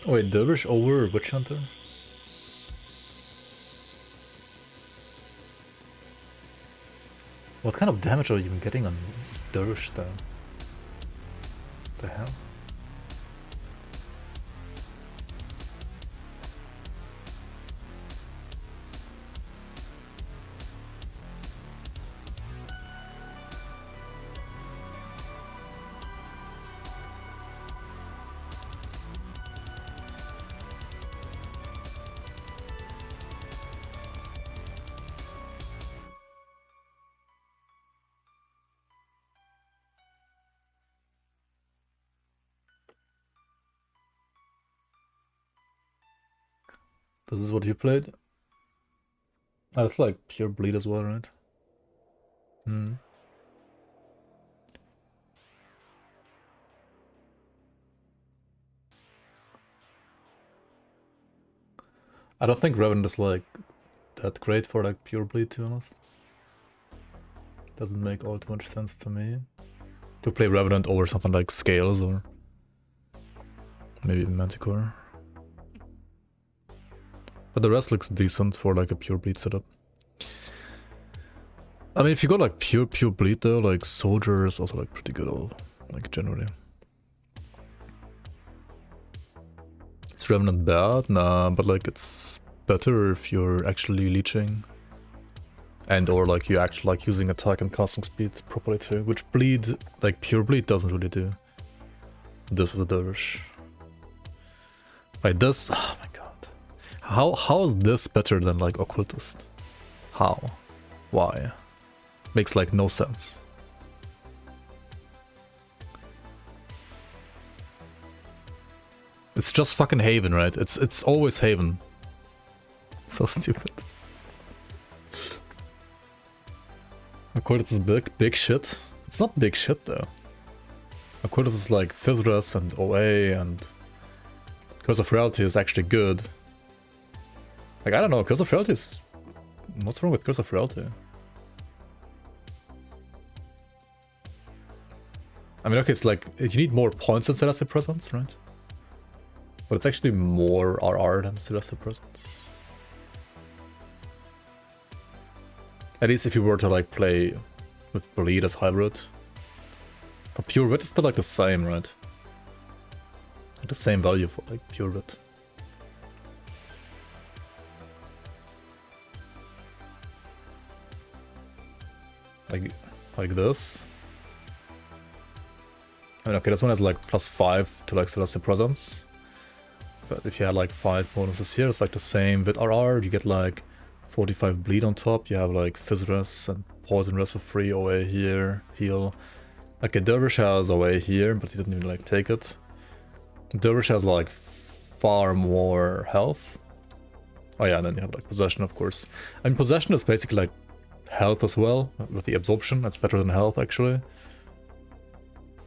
Oh wait, Dervish over Witch Hunter? What kind of damage are you even getting on Dervish though? The hell? This is what you played? Oh, it's like pure bleed as well, right? Hmm. I don't think Revenant is like that great for like pure bleed, to be honest. Doesn't make all too much sense to me. To play Revenant over something like Scales or maybe even Manticore. But the rest looks decent for like a pure bleed setup. I mean, if you go like pure bleed though, like Soldier is also like pretty good, like generally. Is Revenant bad? Nah, but like it's better if you're actually leeching. And or like you actually like using attack and casting speed properly too, which bleed, like pure bleed doesn't really do. This is a Dervish. Like this, oh my god. How is this better than like Occultist? How? Why? Makes like no sense. It's just fucking Haven, right? It's always Haven. So stupid. Occultist is big shit. It's not big shit though. Occultist is like Fizras and OA, and Curse of Reality is actually good. Like, I don't know, Curse of Reality is... What's wrong with Curse of Reality? I mean, okay, it's like, you need more points than Celestial Presence, right? But it's actually more RR than Celestial Presence. At least if you were to like play with Bleed as hybrid. For Pure Wit, it's still like the same, right? Like the same value for like Pure Wit. Like this. I mean, okay, this one has like +5 to like Celestial Presence. But if you had like 5 bonuses here, it's like the same with RR. You get like 45 bleed on top. You have like Fizz Res and Poison Res for free. OA here, heal. Okay, Dervish has OA here, but he didn't even like take it. Dervish has like far more health. Oh yeah, and then you have like Possession, of course. I mean, Possession is basically like health as well, with the absorption. That's better than health, actually.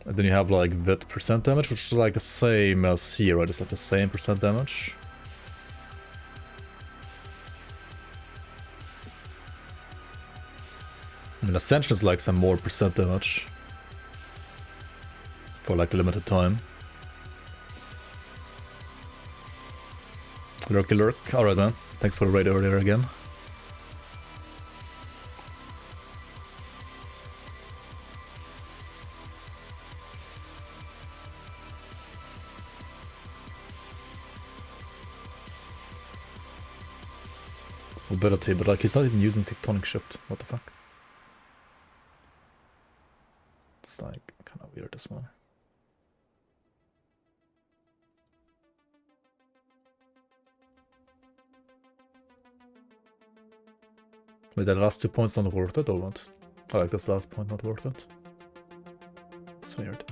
And then you have like wit percent damage, which is like the same as here, right? It's like the same percent damage. I mean, Ascension is like some more percent damage. For like a limited time. Lurky lurk. Alright man. Thanks for the raid earlier again. Mobility, but like he's not even using tectonic shift. What the fuck? It's like kind of weird as well. Wait, the last 2 points not worth it or what? I like this last point not worth it. It's weird.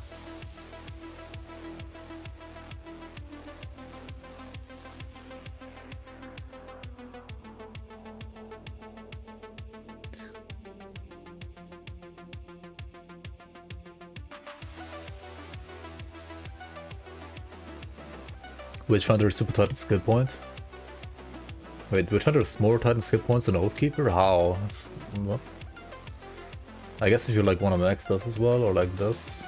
Witchhunter Super Titan skill point. Wait, Witchhunter is more Titan skill points than Oathkeeper? How? That's, what? I guess if you like want to max this as well, or like this.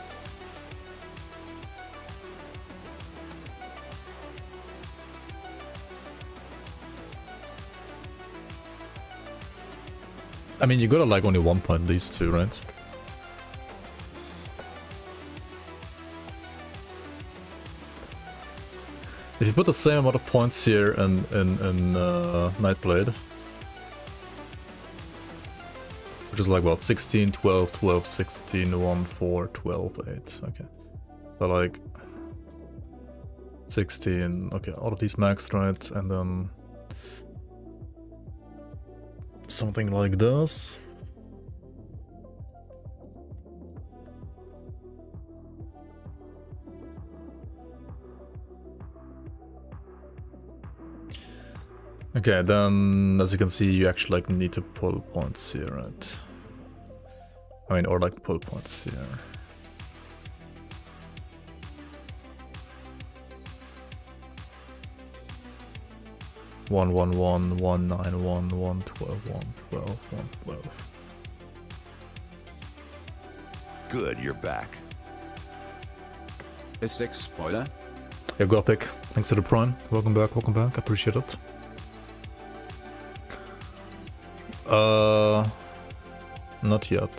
I mean, you gotta like only 1 point these two, right? If you put the same amount of points here in Nightblade, which is like what, 16, 12, 12, 16, 1, 4, 12, 8, okay. So like 16, okay, all of these maxed, right? And then something like this. Okay, then as you can see, you actually like need to pull points here, right? I mean, or like pull points here. One, 1, 1, 1, 9, 1, 1, 12, 1, 12, 1, 12. Good, you're back. A 6 spoiler. Yeah, Gothic, thanks to the Prime. Welcome back, appreciate it. Not yet.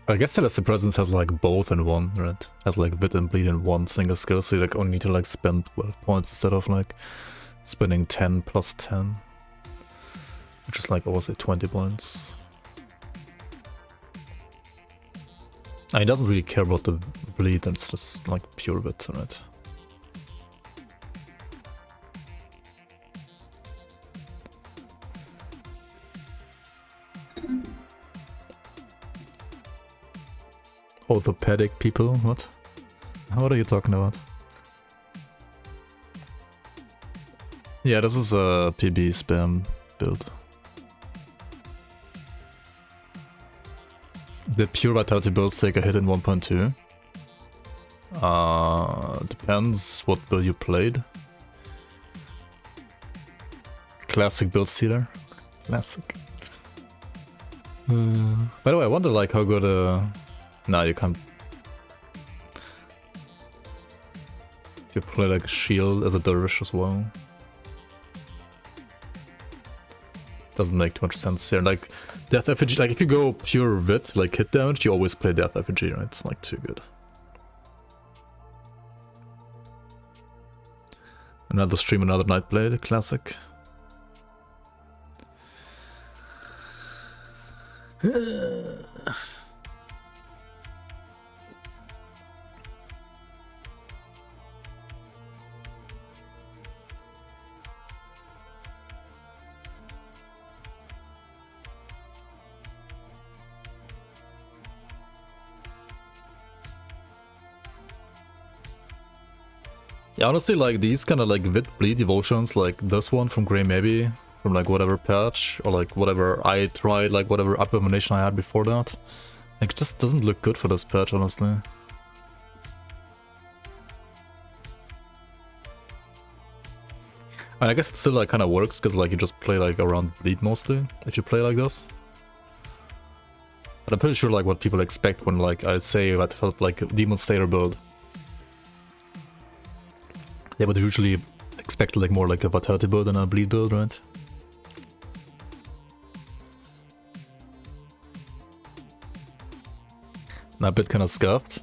I guess Celeste Presence has like both in one, right? Has like Wit and Bleed in one single skill, so you like only need to like spend 12 points instead of like spending 10 plus 10. Which is like, I would say 20 points. He doesn't really care about the Bleed, it's just like pure Wit, right? Orthopedic people? What? What are you talking about? Yeah, this is a PB spam build. The pure vitality builds take a hit in 1.2. Depends what build you played. Classic build stealer. Classic. By the way, I wonder like how good nah, you can't. You play like a shield as a dervish as well. Doesn't make too much sense here. Like death effigy, like if you go pure wit, like hit damage, you always play death effigy, right? It's like too good. Another stream, another Nightblade, classic. Yeah, honestly, like these kind of like wit bleed devotions, like this one from Grey maybe, from like whatever patch, or like whatever I tried, like whatever abomination I had before that. Like it just doesn't look good for this patch, honestly. And I guess it still like kind of works, because like you just play like around bleed mostly, if you play like this. But I'm pretty sure like what people expect when like I say that felt like a Demonslayer build. They would usually expect like more like a Vitality build than a bleed build, right? Nightblade kind of scuffed?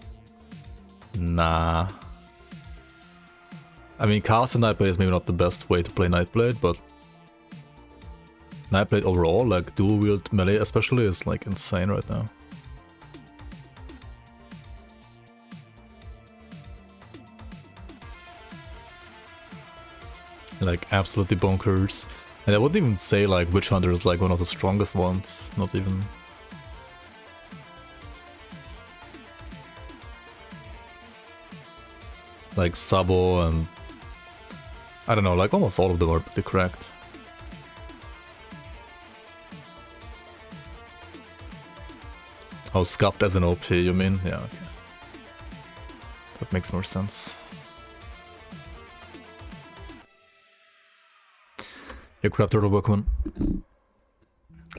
Nah. I mean, cast Nightblade is maybe not the best way to play Nightblade, but Nightblade overall, like dual wield melee especially, is like insane right now. Like absolutely bonkers. And I wouldn't even say like Witch Hunter is like one of the strongest ones, not even. Like Sabo and I don't know, like almost all of them are pretty cracked. Oh, scuffed as an OP, you mean? Yeah, okay. That makes more sense. Yeah, crap turtle Pokemon.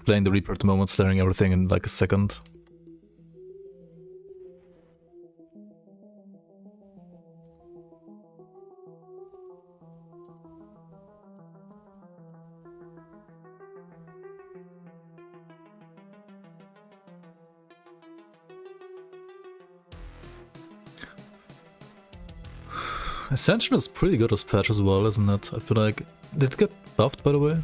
Playing the Reaper at the moment, staring everything in like a second. Ascension is pretty good as patch as well, isn't it? I feel like... Did it get buffed, by the way?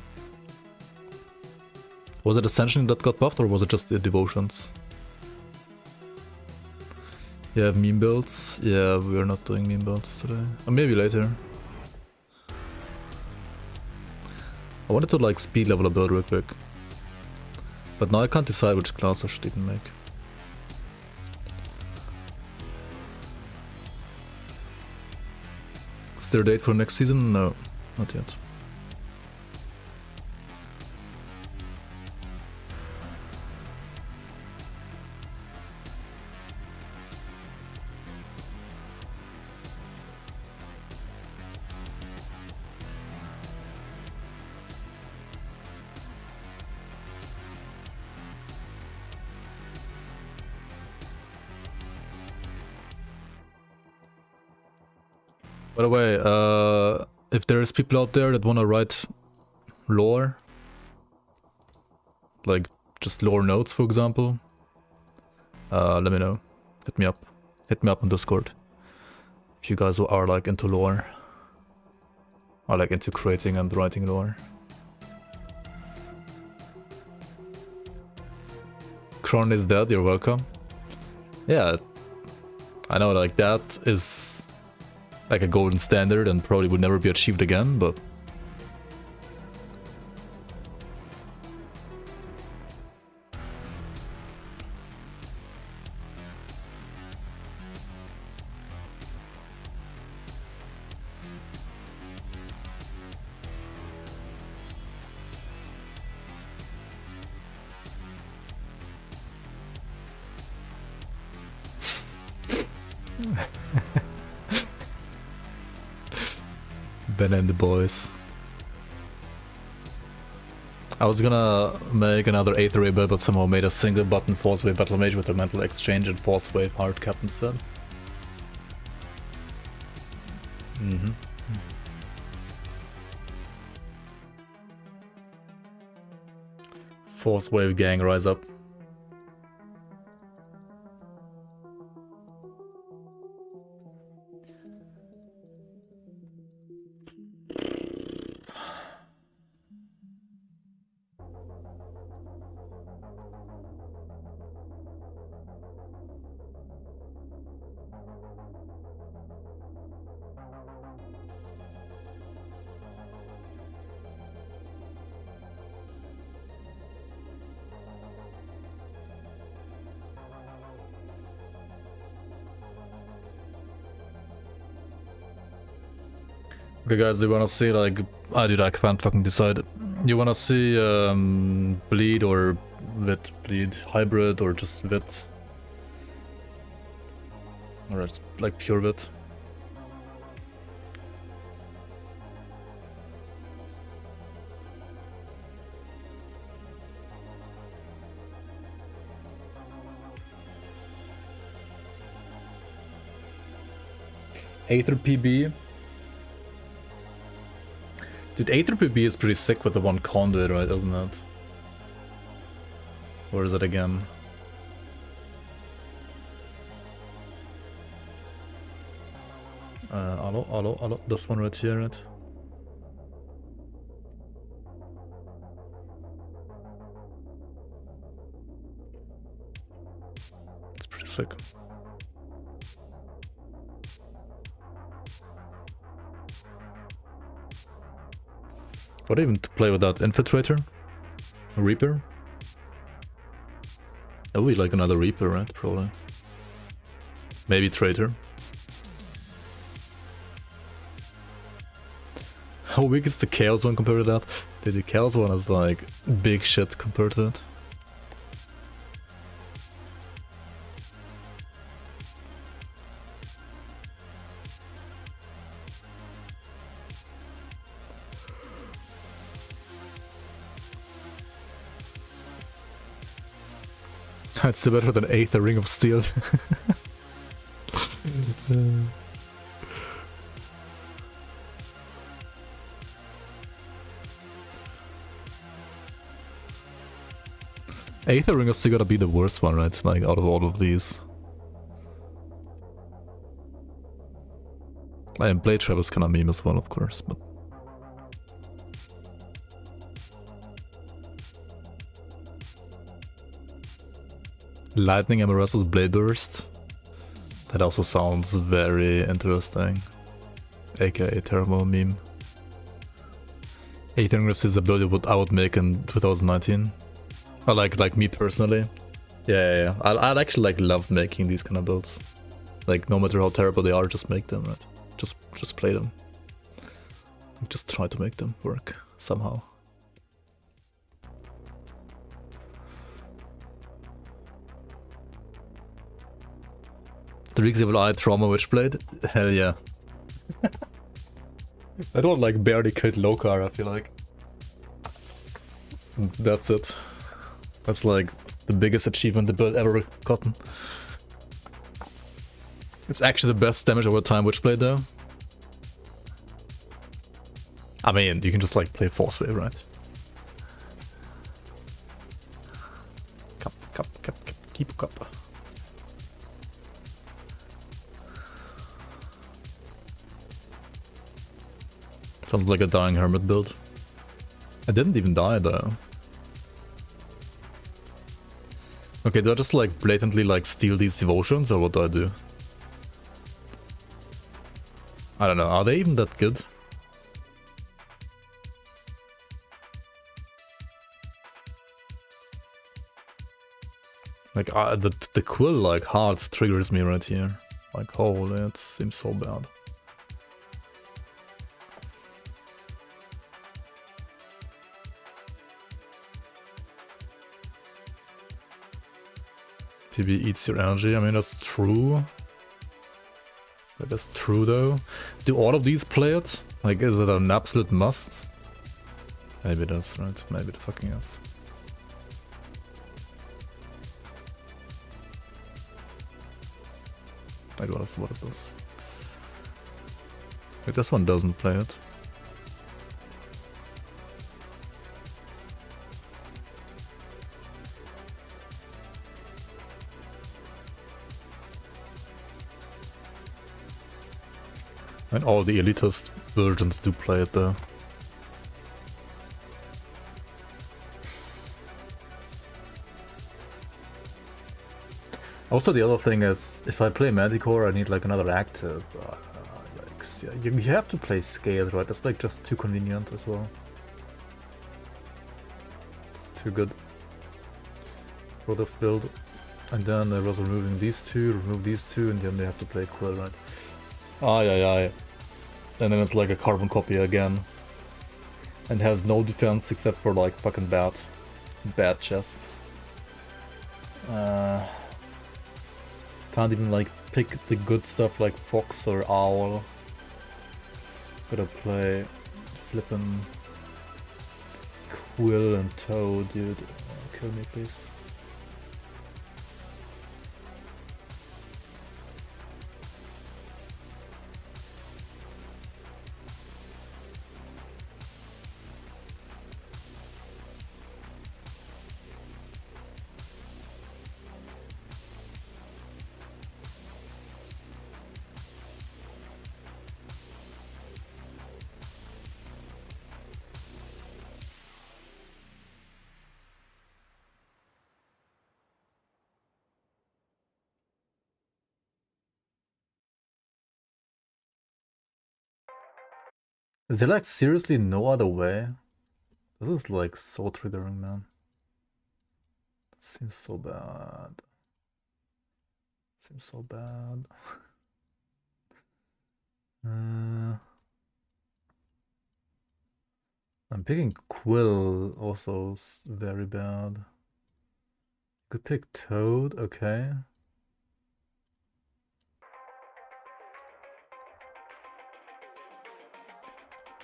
Was it Ascension that got buffed, or was it just the Devotions? Yeah, meme builds. Yeah, we're not doing meme builds today. Or maybe later. I wanted to like speed level a build real quick. But now I can't decide which class I should even make. Is there a date for next season? No, not yet. By the way, if there's people out there that wanna write lore, like just lore notes for example, let me know. Hit me up. Hit me up on Discord. If you guys are like into lore. Or like into creating and writing lore. Kron is dead, you're welcome. Yeah, I know like that is like a golden standard and probably would never be achieved again, but Ben and the boys. I was gonna make another Aether build, but somehow made a single button Force Wave Battle Mage with a Mental Exchange and Force Wave Hard Cap instead. Force Wave Gang, rise up. Okay guys, do you wanna see like... dude, I can't fucking decide. You wanna see bleed or wit bleed hybrid or just wit? Or it's like pure wit? Aether PB. Dude, Aether PB is pretty sick with the one conduit, right, isn't it? Where is it again? Hello, this one right here, right? It's pretty sick. What even to play without Infiltrator? A Reaper? Oh, we like another Reaper, right? Probably. Maybe Traitor. How weak is the Chaos one compared to that? Dude, the Chaos one is like big shit compared to it. It's the better than Aether Ring of Steel. Aether Ring of Steel gotta be the worst one, right? Like, out of all of these. And Blade Trap is kinda meme as well, of course, but... Lightning Amaressa's Blade Burst. That also sounds very interesting. AKA terrible meme. Aether Ring is a build I would make in 2019. Or like me personally. Yeah. I'd actually like love making these kind of builds. Like no matter how terrible they are, just make them, right? Just play them. Just try to make them work somehow. The Reeks Evil Eye Trauma Witchblade? Hell yeah. I don't like barely killed Lokar, I feel like. That's it. That's like the biggest achievement the build ever gotten. It's actually the best damage over time Witchblade though. I mean, you can just like play Force Wave, right? Keep a cup. Sounds like a dying hermit build. I didn't even die though. Okay, do I just like blatantly like steal these devotions or what do I do? I don't know, are they even that good? Like the quill like heart triggers me right here. Like holy, it seems so bad. PB eats your energy, I mean that's true. That is true though. Do all of these play it? Like, is it an absolute must? Maybe it is, right? Maybe it fucking is. Wait, what is this? Wait, this one doesn't play it. And all the elitist versions do play it though. Also, the other thing is, if I play Manticore, I need like another active. Yikes. Yeah, you have to play scaled, right? That's like just too convenient as well. It's too good for this build. And then I was removing these two, remove these two, and then they have to play Quill, right? Aye. And then it's like a carbon copy again. And has no defense except for like fucking bad chest. Can't even like pick the good stuff like Fox or Owl. Gotta play flippin' Quill and Toad, dude. Kill me, please. Is there like seriously no other way? This is like so triggering, man. Seems so bad. Seems so bad. I'm picking Quill, also very bad. Could pick Toad, okay.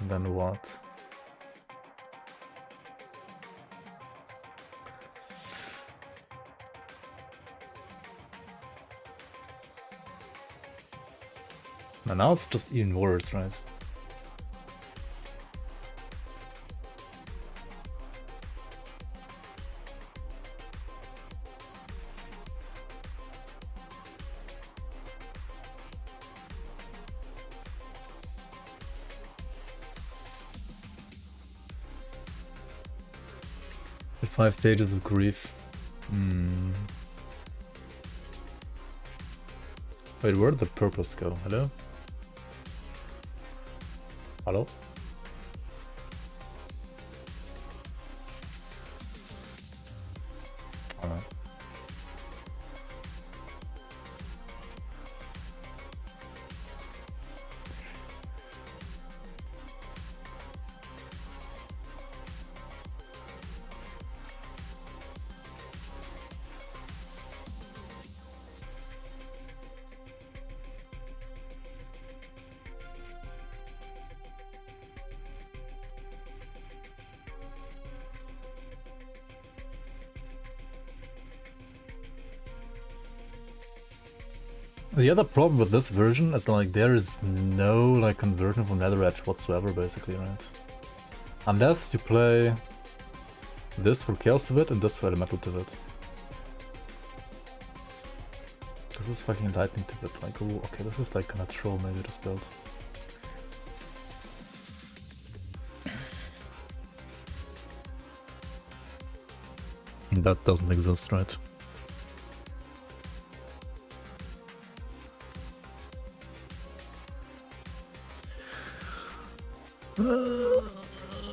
And then what? And now it's just even worse, right? The 5 stages of grief. Wait, where'd the purpose go? Hello? Hello? Alright. The other problem with this version is like there is no like conversion from Nether Edge whatsoever, basically, right? Unless you play this for Chaos Tibet and this for Elemental Tibet. This is fucking Lightning Tibet, like, oh, okay, this is like gonna troll maybe this build. That doesn't exist, right?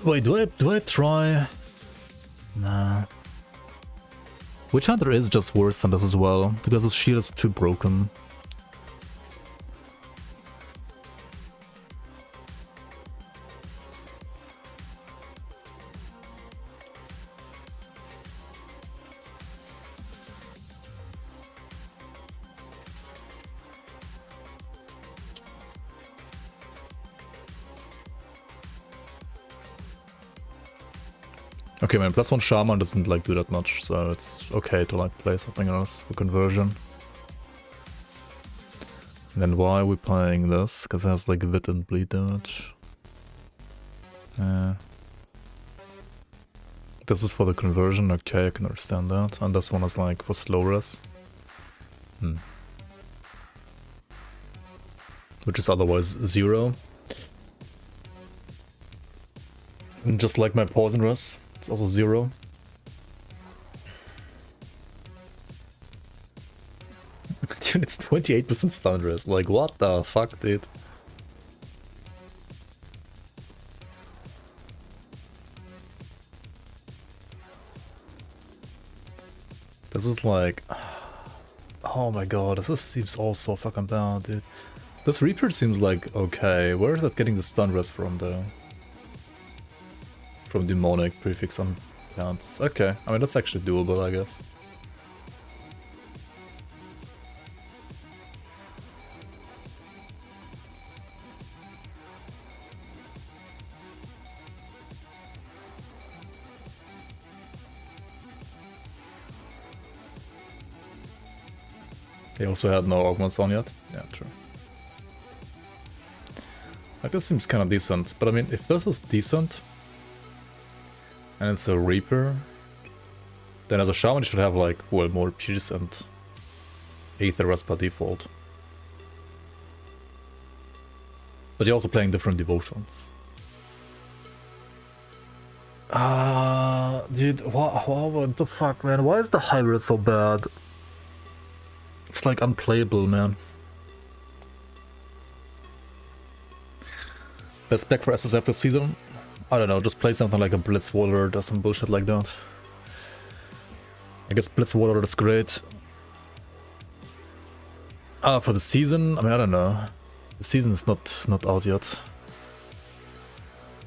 Wait, do I try? Nah. Witch Hunter is just worse than this as well, because his shield is too broken. Okay, my +1 Shaman doesn't like do that much, so it's okay to like play something else for conversion. And then why are we playing this? Because it has like Wit and Bleed damage. This is for the conversion, okay, I can understand that. And this one is like for slow res. Which is otherwise 0. And just like my poison res, it's also 0. Dude, it's 28% stun res. Like, what the fuck, dude? This is like... Oh my god, this seems all so fucking bad, dude. This Reaper seems like okay. Where is that getting the stun res from, though? From demonic prefix on plants. Okay, I mean that's actually doable, I guess. He also had no augments on yet. Yeah, true. Like this seems kind of decent, but I mean if this is decent and it's a Reaper, then as a Shaman you should have like, well, more Pierce and Aether Rest by default. But you're also playing different devotions. Dude, what the fuck, man? Why is the hybrid so bad? It's like unplayable, man. Best spec for SSF this season? I don't know, just play something like a Blitz Warlord or some bullshit like that. I guess Blitz Warlord is great. For the season? I mean, I don't know. The season is not out yet.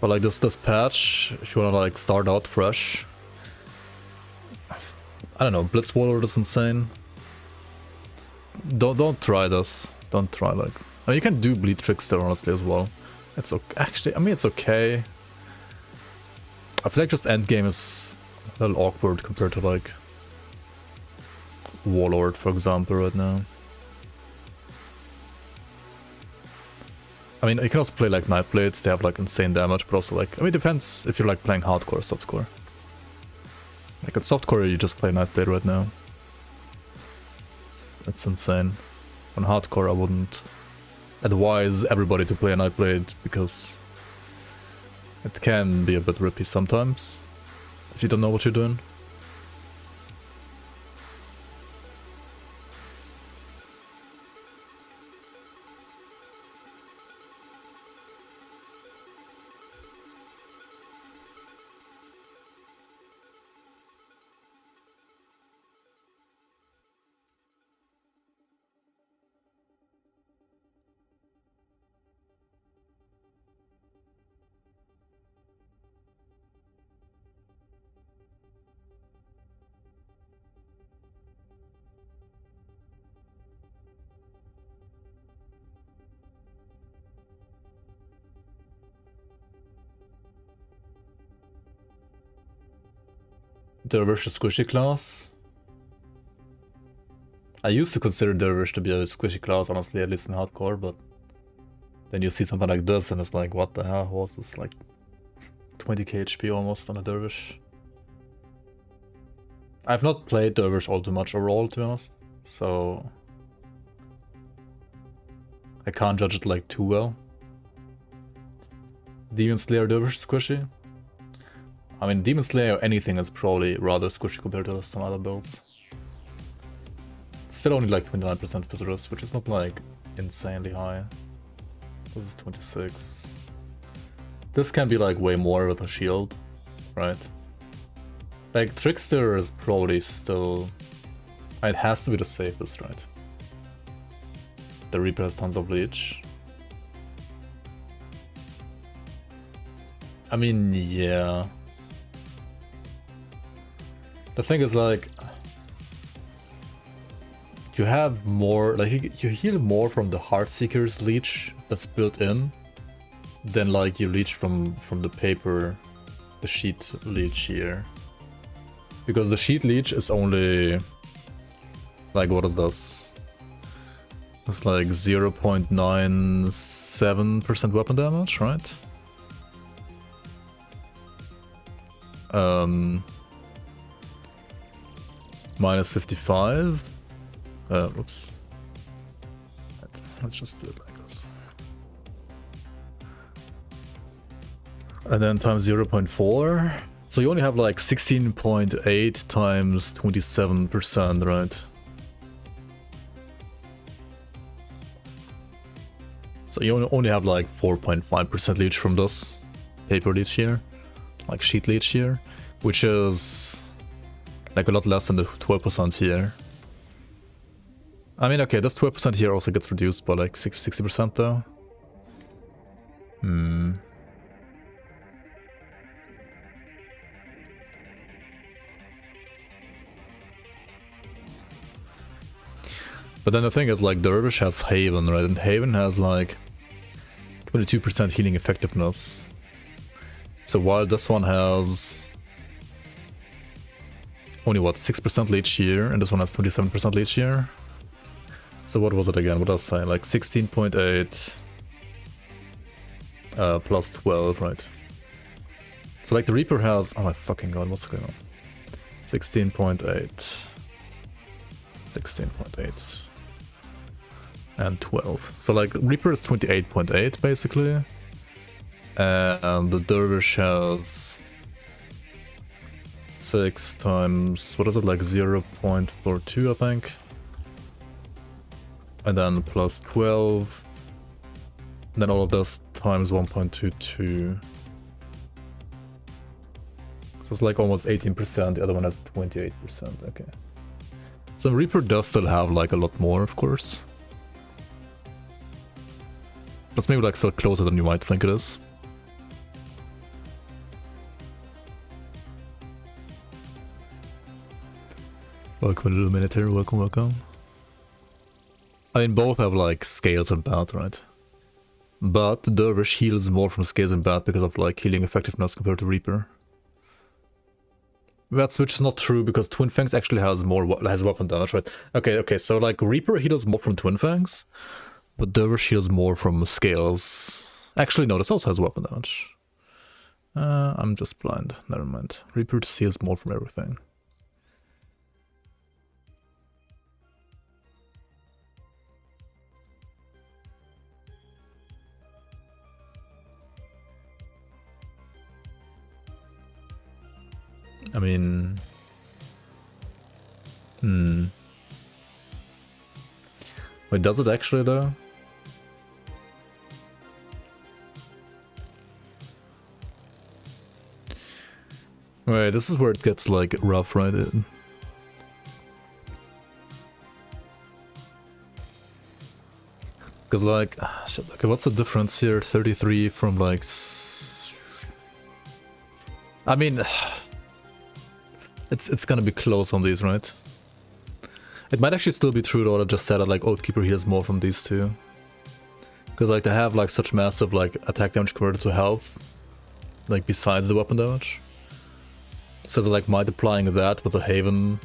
But like this patch, if you wanna like start out fresh. I don't know, Blitz Warlord is insane. Don't try this. Don't try like... I mean, you can do Bleed Trickster honestly as well. It's okay. Actually, I mean, it's okay. I feel like just endgame is a little awkward compared to like Warlord, for example, right now. I mean, you can also play like Nightblades, they have like insane damage, but also like, I mean, it depends if you're like playing hardcore or softcore. Like at softcore, you just play Nightblade right now. It's insane. On hardcore, I wouldn't advise everybody to play a Nightblade because it can be a bit rippy sometimes if you don't know what you're doing. Dervish a squishy class? I used to consider Dervish to be a squishy class, honestly, at least in hardcore, but then you see something like this and it's like, what the hell was this? Like 20k HP almost on a Dervish. I've not played Dervish all too much overall, to be honest, so I can't judge it like too well. Demonslayer Dervish squishy? I mean, Demonslayer or anything is probably rather squishy compared to some other builds. It's still only like 29% Viscerous, which is not like insanely high. This is 26. This can be like way more with a shield, right? Like Trickster is probably still... It has to be the safest, right? The Reaper has tons of leech. I mean, yeah. The thing is, like, you have more, like, you heal more from the Heartseeker's leech that's built in than, like, you leech from the paper the sheet leech here. Because the sheet leech is only... Like, what is this? It's like 0.97% weapon damage, right? Minus 55. Oops. Let's just do it like this. And then times 0.4. So you only have like 16.8 times 27%, right? So you only have like 4.5% leech from this paper leech here, like sheet leech here, which is like a lot less than the 12% here. I mean, okay, this 12% here also gets reduced by like 60% though. But then the thing is, like, Dervish has Haven, right? And Haven has like 22% healing effectiveness. So while this one has only what, 6% leech here, and this one has 27% leech here. So what was it again? What did I say? Like 16.8 plus 12, right? So like the Reaper has, oh my fucking god, what's going on? 16.8, 16.8, and 12. So like Reaper is 28.8 basically, and the Dervish has 6 times, what is it, like 0.42 I think, and then plus 12, and then all of this times 1.22. So it's like almost 18%, the other one has 28%, okay. So Reaper does still have like a lot more, of course. But maybe like still closer than you might think it is. Welcome Illuminator, welcome, welcome. I mean, both have like scales and bat, right? But Dervish heals more from scales and bat because of like healing effectiveness compared to Reaper. That's which is not true because Twin Fangs actually has weapon damage, right? Okay, so like Reaper heals more from Twin Fangs, but Dervish heals more from scales. Actually, no, this also has weapon damage. I'm just blind. Never mind. Reaper heals more from everything. I mean... Wait, does it actually though? Wait, this is where it gets like rough, right? Because like, shit, okay, what's the difference here? 33 from like... I mean... It's gonna be close on these, right? It might actually still be true though, I just said that like Oathkeeper heals more from these two. Because like they have like such massive like attack damage converted to health, like besides the weapon damage. So that like multiplying that with the Haven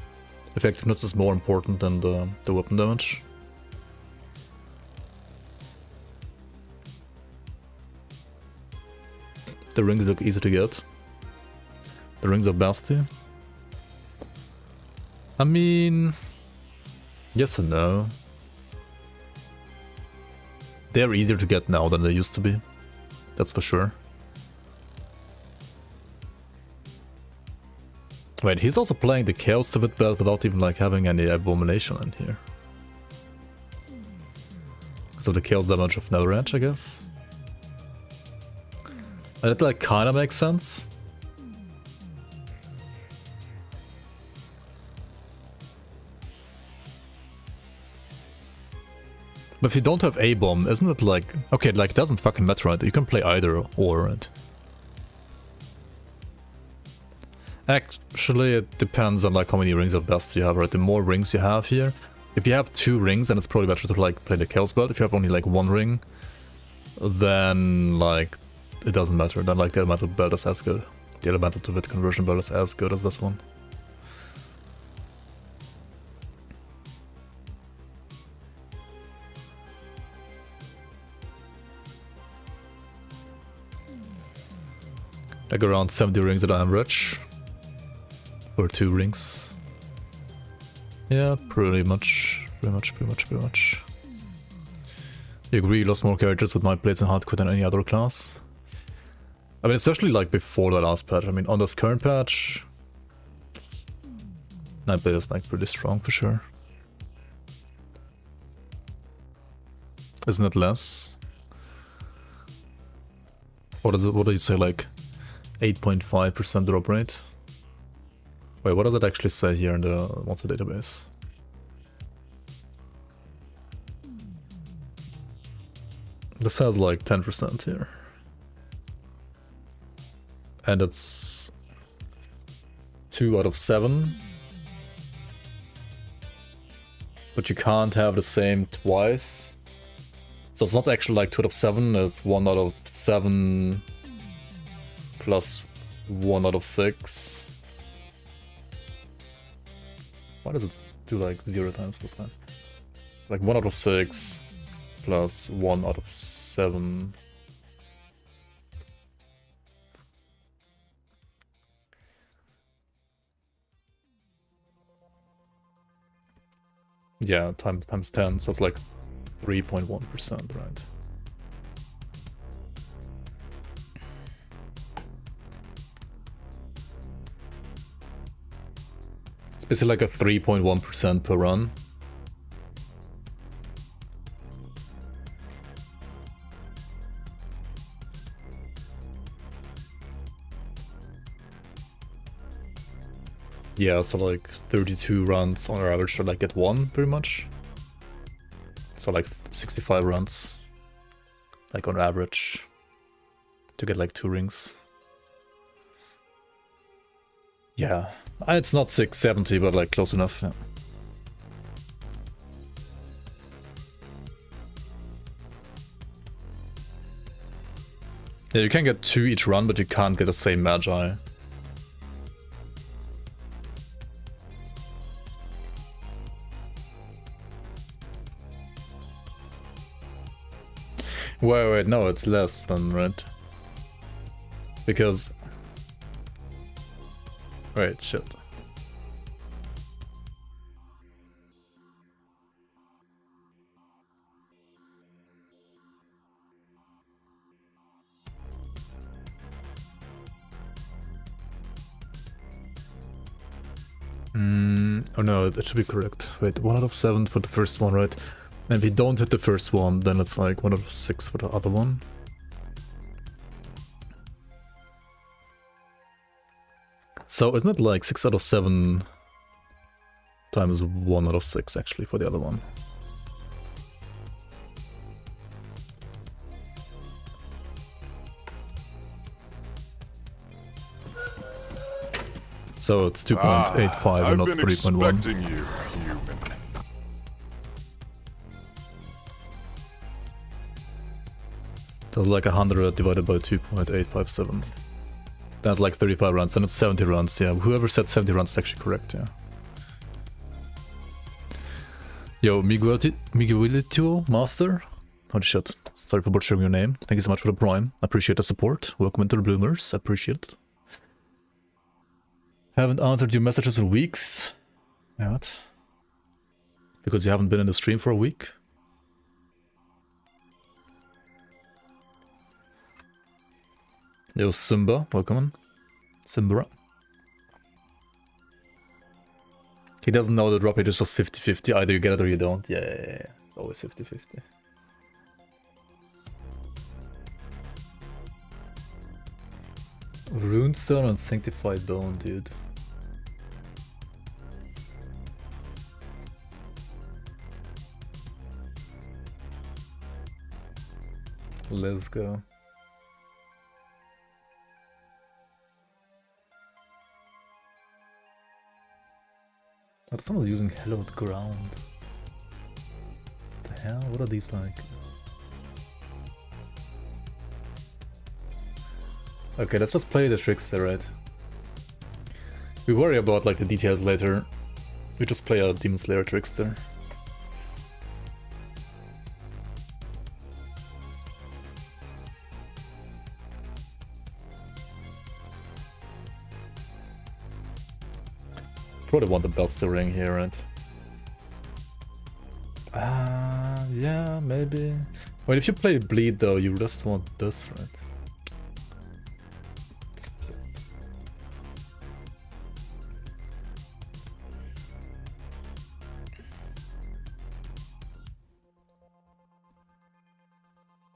effectiveness is more important than the weapon damage. The rings look easy to get. The rings of Basti. I mean, yes and no. They're easier to get now than they used to be. That's for sure. Wait, he's also playing the Chaos Civet belt without even like having any Abomination in here. So the Chaos damage of Nether Edge, I guess. And it like kinda makes sense. But if you don't have A-bomb, isn't it like... Okay, like it doesn't fucking matter, right? You can play either or, right? Actually, it depends on like how many rings of best you have, right? The more rings you have here... If you have 2 rings, then it's probably better to like play the Chaos belt. If you have only like 1 ring, then like... It doesn't matter. Then like the Elemental belt is as good. the elemental to wit conversion build is as good as this one. Like around 70 rings at average. For 2 rings. Yeah, pretty much. You agree, lost more characters with Night Blades and Hardcore than any other class? I mean, especially like before the last patch. I mean, on this current patch, Night Blade is like pretty strong for sure. Isn't it less? What is it? What do you say, like 8.5% drop rate? Wait, what does it actually say here in the monster database? This has like 10% here. And it's 2 out of 7. But you can't have the same twice. So it's not actually like 2 out of 7, it's 1 out of 7 plus 1 out of 6. Why does it do like 0 times this time? Like 1 out of 6 plus 1 out of 7. Yeah, times 10, so it's like 3.1%, right? It's basically like a 3.1% per run. Yeah, so like 32 runs on average to like get 1 pretty much. So like 65 runs, like on average, to get like 2 rings. Yeah, it's not 670, but like close enough. Yeah. Yeah, you can get 2 each run, but you can't get the same Magi. Wait, no, it's less than, right? Because... Wait, shit. Oh no, it should be correct. Wait, 1 out of 7 for the first one, right? And if you don't hit the first one, then it's like 1 out of 6 for the other one. So isn't it like 6 out of 7 times 1 out of 6 actually for the other one? So it's 2.85 and not 3.1. I've been expecting you, human. That's like 100 divided by 2.857. That's like 35 runs, and it's 70 runs, yeah. Whoever said 70 runs is actually correct, yeah. Yo, Miguelito Master? Holy shit. Sorry for butchering your name. Thank you so much for the prime. Appreciate the support. Welcome into the Bloomers. Appreciate it. Haven't answered your messages in weeks. Yeah, what? Because you haven't been in the stream for a week? Yo, Simba, welcome on. Simba. He doesn't know the drop rate is just 50-50. Either you get it or you don't. Yeah. It's always 50-50. Runestone and Sanctified Bone, dude. Let's go. But someone's using hallowed ground. What the hell? What are these like? Okay, let's just play the Trickster, right? We worry about like the details later. We just play a Demonslayer Trickster. Probably want the best ring here, right? Yeah, maybe. Well, if you play Bleed though, you just want this, right?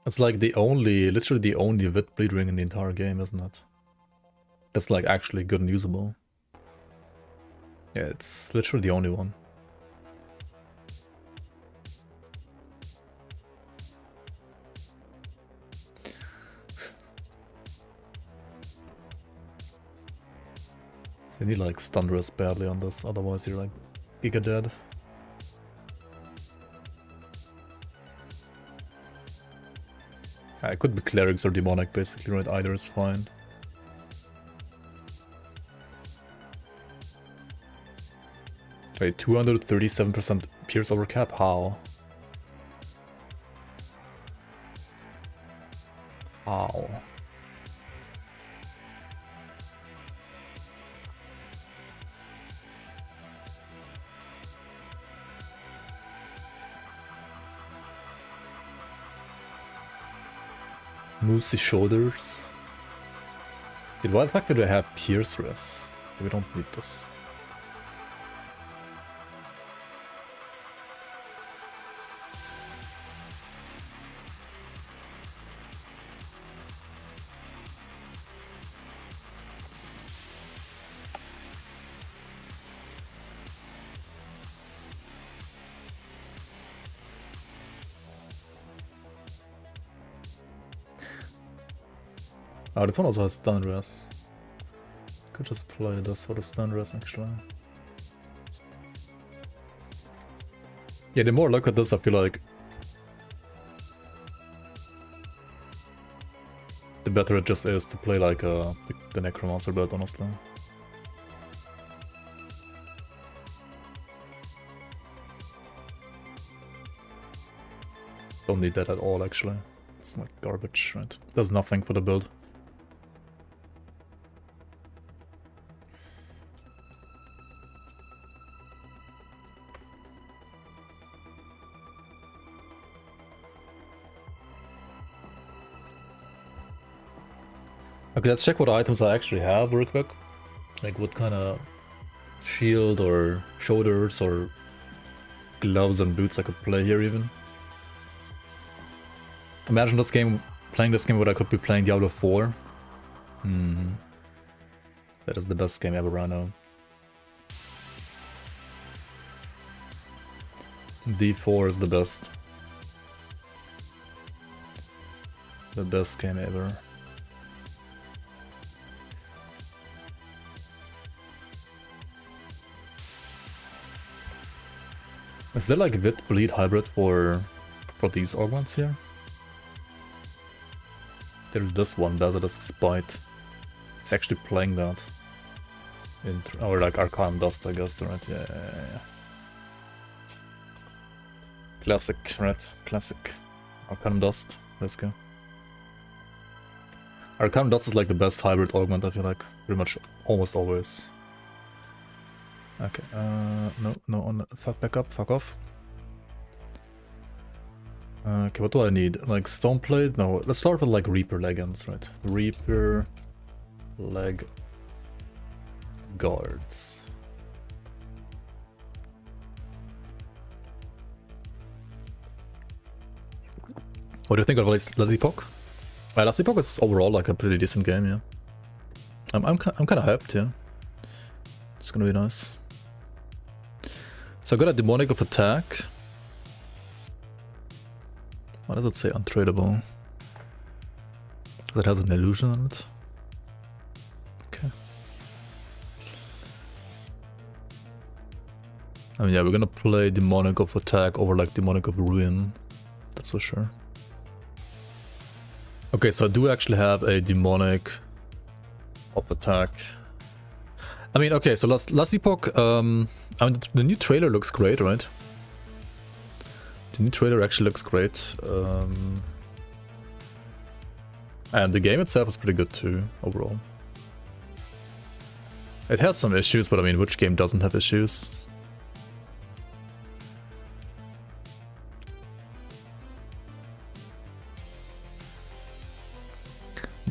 It's like the only, literally the only Wit Bleed ring in the entire game, isn't it? That's like actually good and usable. Yeah, it's literally the only one. You need like stun rest badly on this, otherwise you're like giga dead. It could be clerics or demonic basically, right? Either is fine. Wait, 237% pierce over cap? How? How? Moosey shoulders. Dude, why the fuck do I have pierce rest? We don't need this. Oh, this one also has stun res. Could just play this for the stun res actually. Yeah, the more I look at this, I feel like the better it just is to play like the Necromancer build, honestly. Don't need that at all actually. It's like garbage, right? Does nothing for the build. Okay, let's check what items I actually have real quick. Like what kind of shield or shoulders or gloves and boots I could play here even. Imagine this game, playing this game, what I could be playing Diablo 4. That is the best game ever right now. D4 is the best. The best game ever. Is there like a Wit Bleed hybrid for these augments here? There's this one, Basilisk's Bite. It's actually playing that. Or like Arcane Dust, I guess, right? Yeah. Classic, right? Classic. Arcane Dust. Let's go. Arcane Dust is like the best hybrid augment, I feel like. Pretty much almost always. Okay, no, fuck back up, fuck off. Okay, what do I need? Like stone plate? No, let's start with like Reaper leggings, right? Reaper leg guards. What do you think of Lazy Poke? Lazy Poke is overall like a pretty decent game, yeah. I'm kind of hyped, yeah. It's gonna be nice. So I got a Demonic of Attack. Why does it say untradeable? Because it has an illusion on it. Okay. I mean, yeah, we're gonna play Demonic of Attack over like Demonic of Ruin. That's for sure. Okay, so I do actually have a Demonic of attack. I mean, okay, so last epoch, I mean, the new trailer looks great, right? The new trailer actually looks great. And the game itself is pretty good too, overall. It has some issues, but I mean, which game doesn't have issues?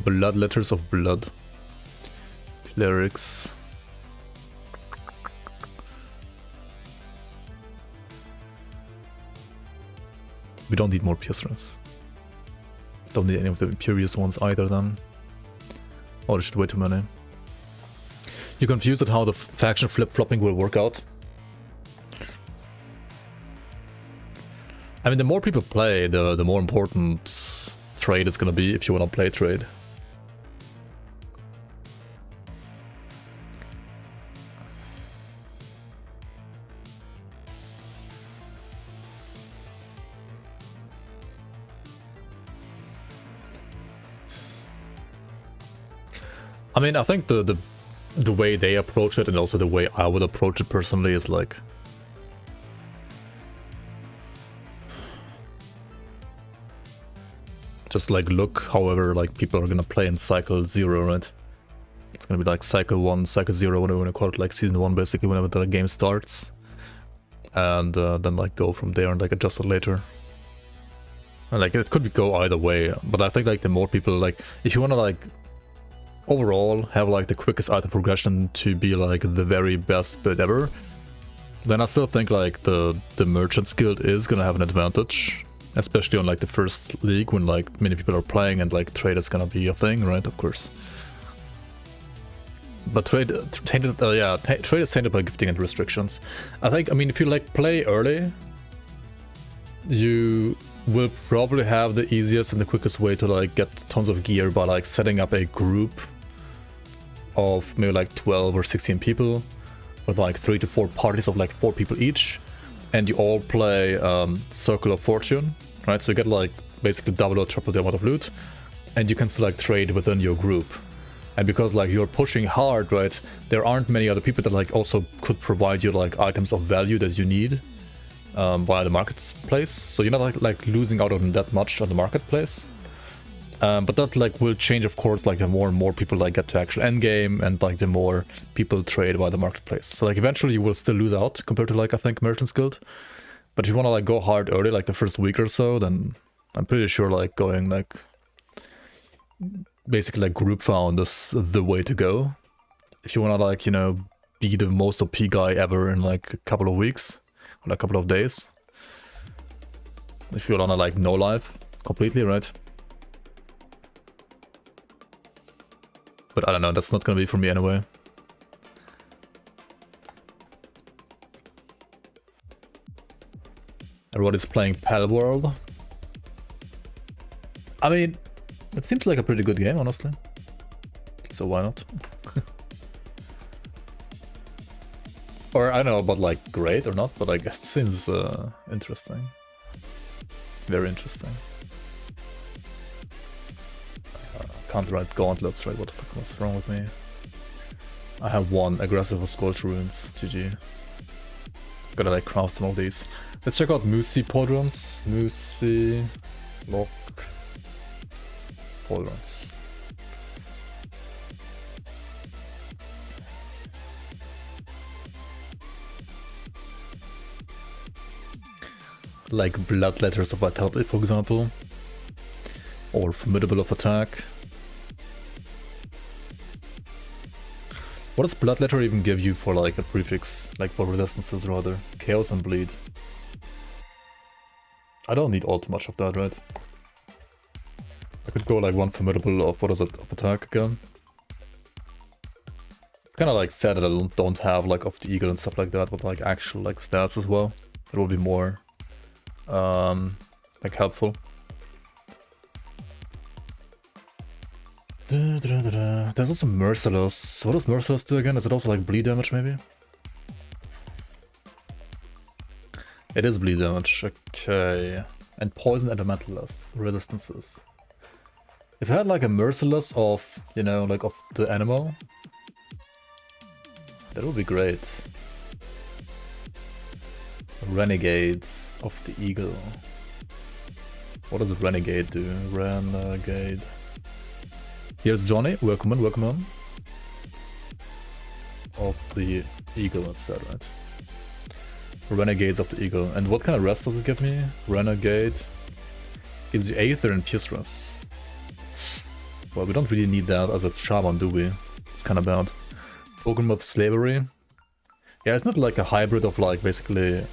Blood letters of blood. Clerics. We don't need more piercers. Don't need any of the imperious ones either then. Oh, there's way too many. You're confused at how the faction flip-flopping will work out? I mean, the more people play, the more important trade it's gonna be if you wanna play trade. I mean, I think the way they approach it and also the way I would approach it personally is like... just like look however like people are gonna play in cycle 0, right? It's gonna be like cycle 1, cycle 0, whatever you wanna call it, like season 1 basically, whenever the game starts. And then like go from there and like adjust it later. And like it could go either way, but I think like the more people like, if you wanna like overall have like the quickest item progression to be like the very best build ever, then I still think like the Merchant's Guild is gonna have an advantage, especially on like the first league when like many people are playing and like trade is gonna be a thing, right? Of course. But trade is tainted by gifting and restrictions. I think, I mean, if you like play early, you will probably have the easiest and the quickest way to like get tons of gear by like setting up a group of maybe like 12 or 16 people with like 3 to 4 parties of like 4 people each, and you all play Circle of Fortune, right? So you get like basically double or triple the amount of loot, and you can still like trade within your group. And because like you're pushing hard, right, there aren't many other people that like also could provide you like items of value that you need via the marketplace. So you're not like losing out on that much on the marketplace. But that like will change, of course, like the more and more people like get to actual endgame, and like the more people trade by the marketplace. So like eventually you will still lose out compared to like I think Merchant's Guild. But if you want to like go hard early, like the first week or so, then I'm pretty sure like going like basically like group found is the way to go. If you want to like, you know, be the most OP guy ever in like a couple of weeks or like a couple of days. If you want to like no life completely, right? But I don't know, that's not gonna be for me anyway. Everybody's playing Pal World. I mean, it seems like a pretty good game, honestly. So why not? Or I don't know about like great or not, but like it seems interesting. Very interesting. Can't write gauntlets, right? What the fuck was wrong with me? I have one aggressive for Scourge Runes. GG. Gotta like craft some of these. Let's check out Moosey Podrons. Moosey Lock Podrons. Like Blood Letters of Vitality, for example. Or Formidable of Attack. What does Blood Letter even give you for like a prefix? Like for resistances rather? Chaos and Bleed. I don't need all too much of that, right? I could go like one Formidable of, what is it, of Attack again? It's kind of like sad that I don't have like of the Eagle and stuff like that, but like actual like stats as well. It will be more like helpful. There's also Merciless. What does Merciless do again? Is it also like bleed damage maybe? It is bleed damage, okay. And poison elemental resistances. If I had like a merciless of, you know, like of the animal, that would be great. Renegades of the eagle. What does a renegade do? Renegade. Here's Johnny. Welcome on, welcome on. Of the eagle, that's that, right? Renegades of the eagle. And what kind of rest does it give me? Renegade. Gives you Aether and Pierce Rest. Well, we don't really need that as a shaman, do we? It's kind of bad. Pokemon of Slavery. Yeah, it's not like a hybrid of like basically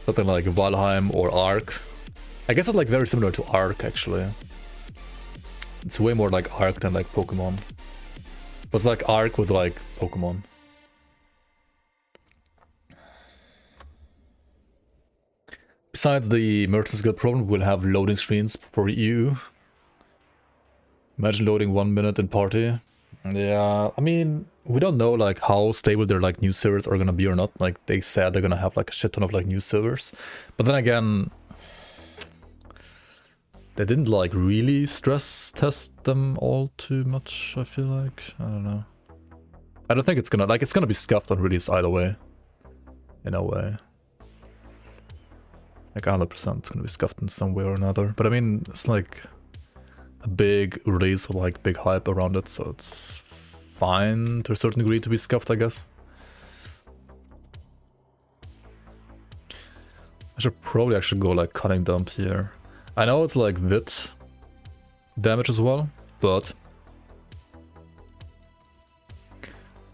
something like Valheim or Ark. I guess it's like very similar to Ark actually. It's way more like Ark than like Pokemon. But it's like Ark with like Pokemon. Besides the merchant skill problem, we'll have loading screens for you. Imagine loading 1 minute in party. Yeah, I mean, we don't know like how stable their like new servers are gonna be or not. Like they said they're gonna have like a shit ton of like new servers. But then again, they didn't like really stress test them all too much, I feel like. I don't know. I don't think it's gonna be scuffed on release either way. In a way. Like 100% it's gonna be scuffed in some way or another. But I mean, it's like a big release with like big hype around it, so it's fine to a certain degree to be scuffed, I guess. I should probably actually go like cutting dump here. I know it's like Vit damage as well, but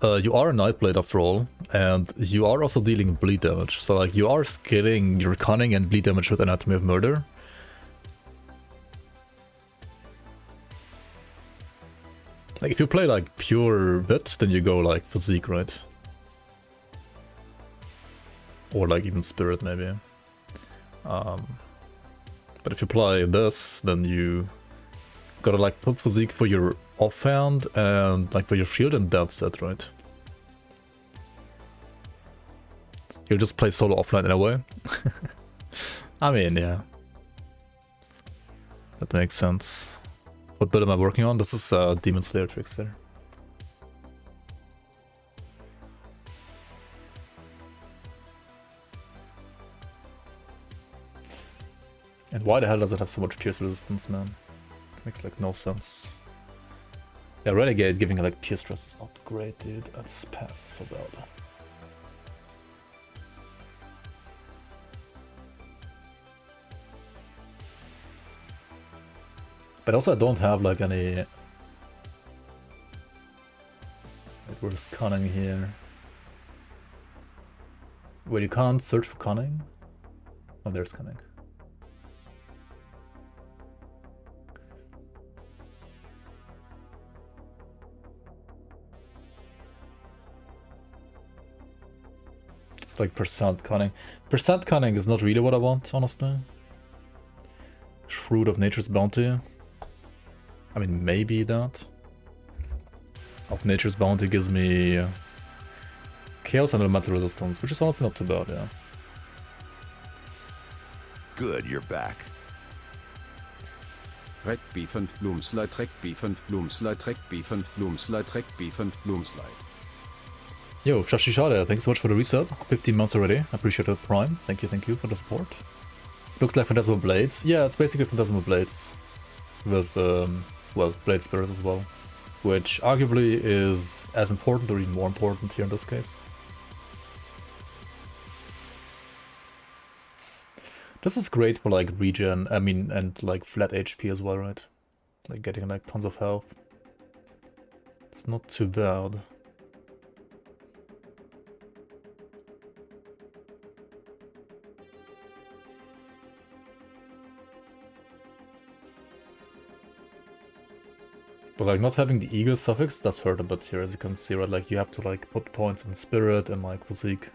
you are a Nightblade after all, and you are also dealing bleed damage. So like you are scaling your cunning and bleed damage with Anatomy of Murder. Like if you play like pure Vit, then you go like Physique, right? Or like even Spirit maybe. But if you play this, then you gotta like put Physique for your offhand and like for your shield, and that's it, right? You'll just play solo offline in a way. I mean, yeah. That makes sense. What build am I working on? This is Demonslayer Trickster. And why the hell does it have so much pierce resistance, man? Makes like no sense. Yeah, Renegade giving like pierce stress is not great, dude. That's so bad. But also I don't have like any... Like, where's cunning here? Wait, you can't search for cunning? Oh, there's cunning. It's like percent cunning. Percent cunning is not really what I want, honestly. Shrewd of Nature's Bounty. I mean, maybe that. Of Nature's Bounty gives me Chaos and Elemental Resistance, which is honestly not too bad, yeah. Good, you're back. Rec B5 Bloomslide, Rec B5 Bloomslide, Rec B5 Bloomslide, Rec B5 Bloomslide. Yo, Shashishada, thanks so much for the resub. 15 months already. I appreciate it, Prime. Thank you for the support. Looks like Phantasmal Blades. Yeah, it's basically Phantasmal Blades. With, well, Blade Spirits as well. Which arguably is as important or even more important here in this case. This is great for like regen, I mean, and like flat HP as well, right? Like getting like tons of health. It's not too bad. But like not having the eagle suffix does hurt a bit here, as you can see, right? Like you have to like put points in spirit and like physique.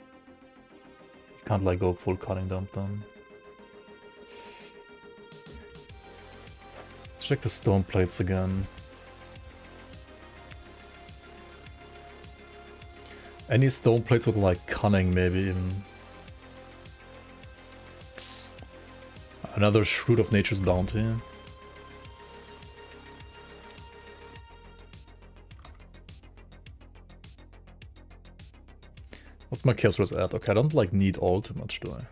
You can't like go full cutting dump then. Let's check the stone plates again. Any stone plates with like cunning maybe even. Another Shrewd of Nature's Bounty. What's my chaos res at? Okay, I don't like need all too much, do I?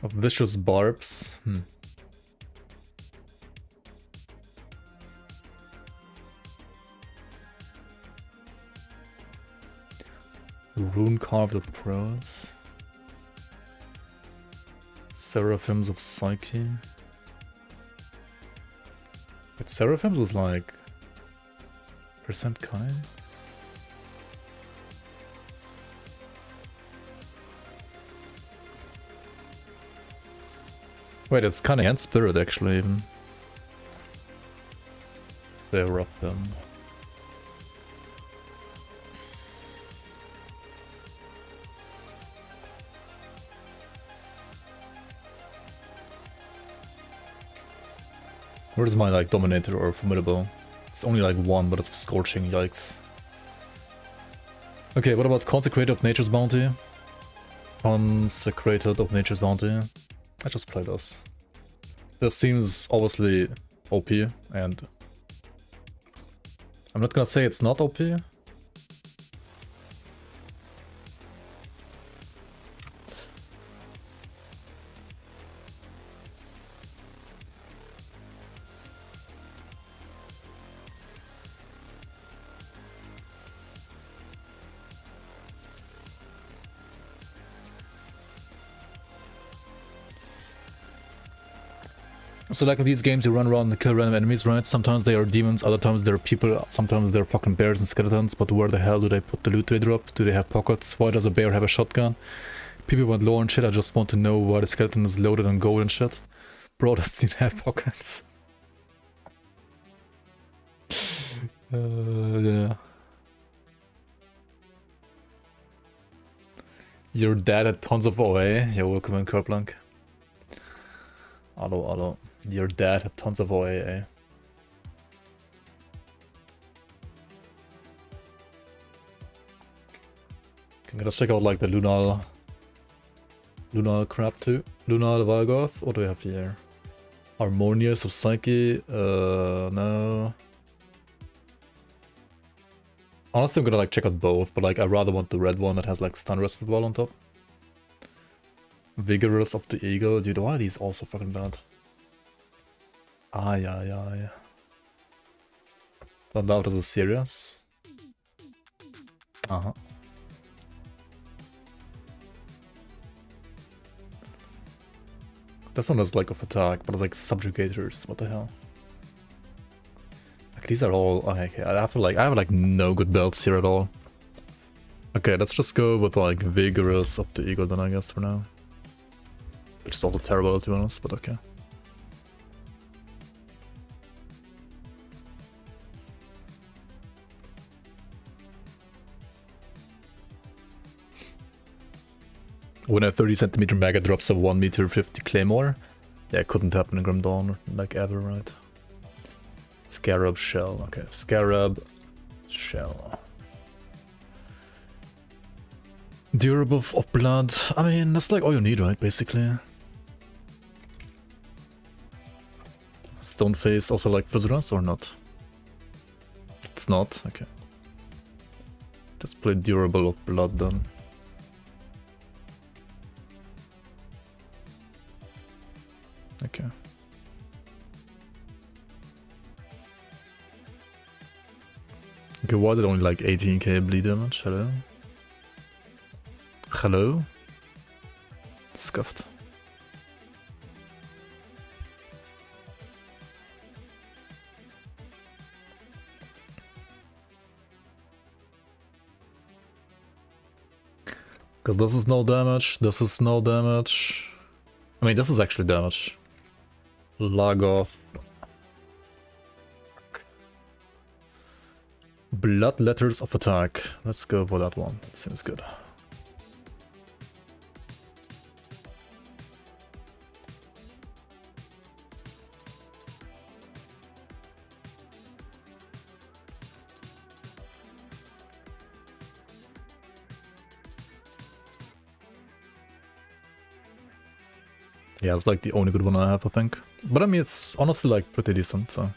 Of vicious barbs. Rune carved of prose. Seraphims of Psyche. But Seraphims is like percent kind. Wait, it's kind of and spirit actually even. Seraphim. Where's my like dominator or formidable? It's only like one, but it's scorching, yikes. Okay, what about consecrated of nature's bounty? Consecrated of nature's bounty. I just play this. This seems obviously OP, and I'm not gonna say it's not OP. So like in these games you run around and kill random enemies, right? Sometimes they are demons, other times they're people, sometimes they're fucking bears and skeletons, but where the hell do they put the loot they drop? Do they have pockets? Why does a bear have a shotgun? People went low on shit, I just want to know why the skeleton is loaded on gold and shit. Bro, does it have pockets? Yeah. Your dad had tons of OA. You're welcome in, Kerplunk. Hello. Your dad had tons of OA. Can I check out like the Lunar crap too? Lunar Valgoth? What do we have here? Harmonious of Psyche? No. Honestly, I'm gonna like check out both, but like I rather want the red one that has like stun rest as well on top. Vigorous of the Eagle. Dude, why are these also fucking bad? Ay. That out as a serious. This one is like of attack, but it's like subjugators. What the hell? Like these are all okay. I have like no good belts here at all. Okay, let's just go with like Vigorous of the Eagle then, I guess, for now. Which is also terrible to be honest, but okay. When a 30cm maggot drops a 1m50 claymore, yeah, it couldn't happen in Grim Dawn, like ever, right? Scarab shell, okay, Scarab shell. Durable of blood, I mean, that's like all you need, right, basically. Stone face also like Fizzuras or not? It's not, okay. Just play Durable of blood then. Okay. Okay, why is it only like 18k bleed damage? Hello? Hello? Scuffed. Because this is no damage, this is no damage. I mean, this is actually damage. Lagoth. Blood letters of attack. Let's go for that one. That seems good. Yeah, it's like the only good one I have, I think. But I mean, it's honestly like pretty decent, so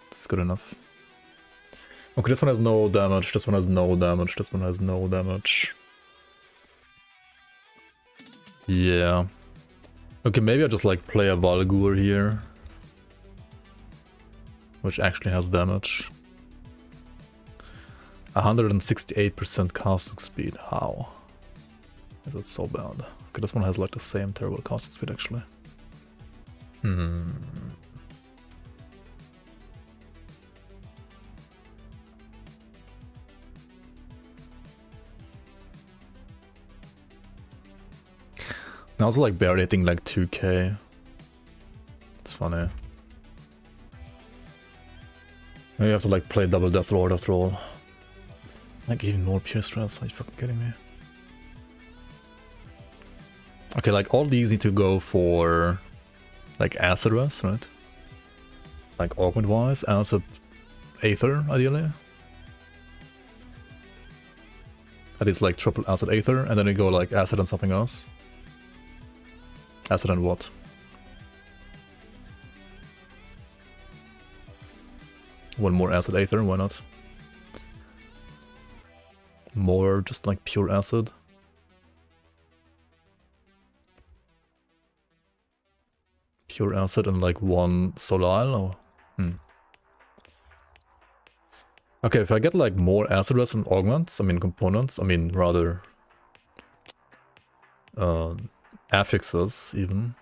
it's good enough. Okay, this one has no damage, this one has no damage, this one has no damage. Yeah. Okay, maybe I just like play a Valgur here. Which actually has damage. 168% casting speed, how? Is that so bad? Okay, this one has like the same terrible casting speed actually. Now also like barely hitting like 2k. It's funny. Maybe you have to like play double Death Lord after all. It's like even more pure stress, are you fucking kidding me? Okay, like all these need to go for like acid rest, right? Like augment wise, acid aether ideally. That is like triple acid aether, and then you go like acid and something else. Acid and what? One more acid aether, why not? More just like pure acid. Pure acid and like one solile or Okay, if I get like more acid rest and augments, I mean components, I mean rather affixes even.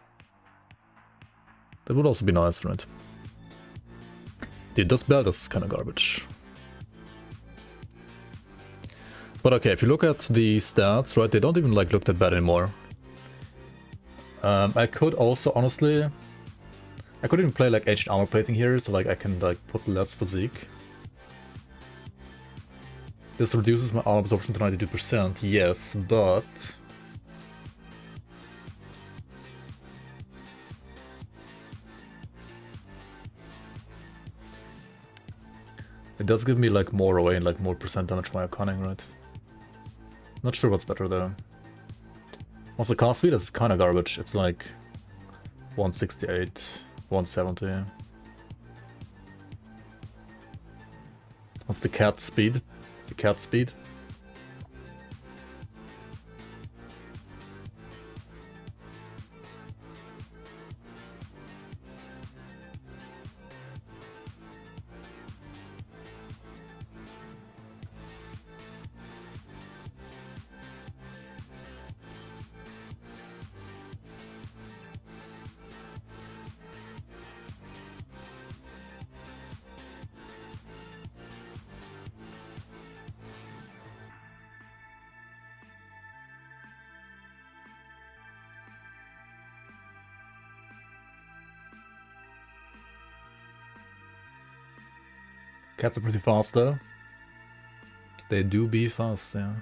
That would also be nice, right? Dude, this belt is kind of garbage. But okay, if you look at the stats, right, they don't even like look that bad anymore. I could also, honestly, I could even play like ancient armor plating here, so like I can like put less physique. This reduces my armor absorption to 92%, yes, but it does give me like more away and like more percent damage by conning, right? Not sure what's better there. Also, cast speed is kind of garbage. It's like 168, 170. What's the cat speed? The cat speed? Cats are pretty fast though. They do be fast, yeah.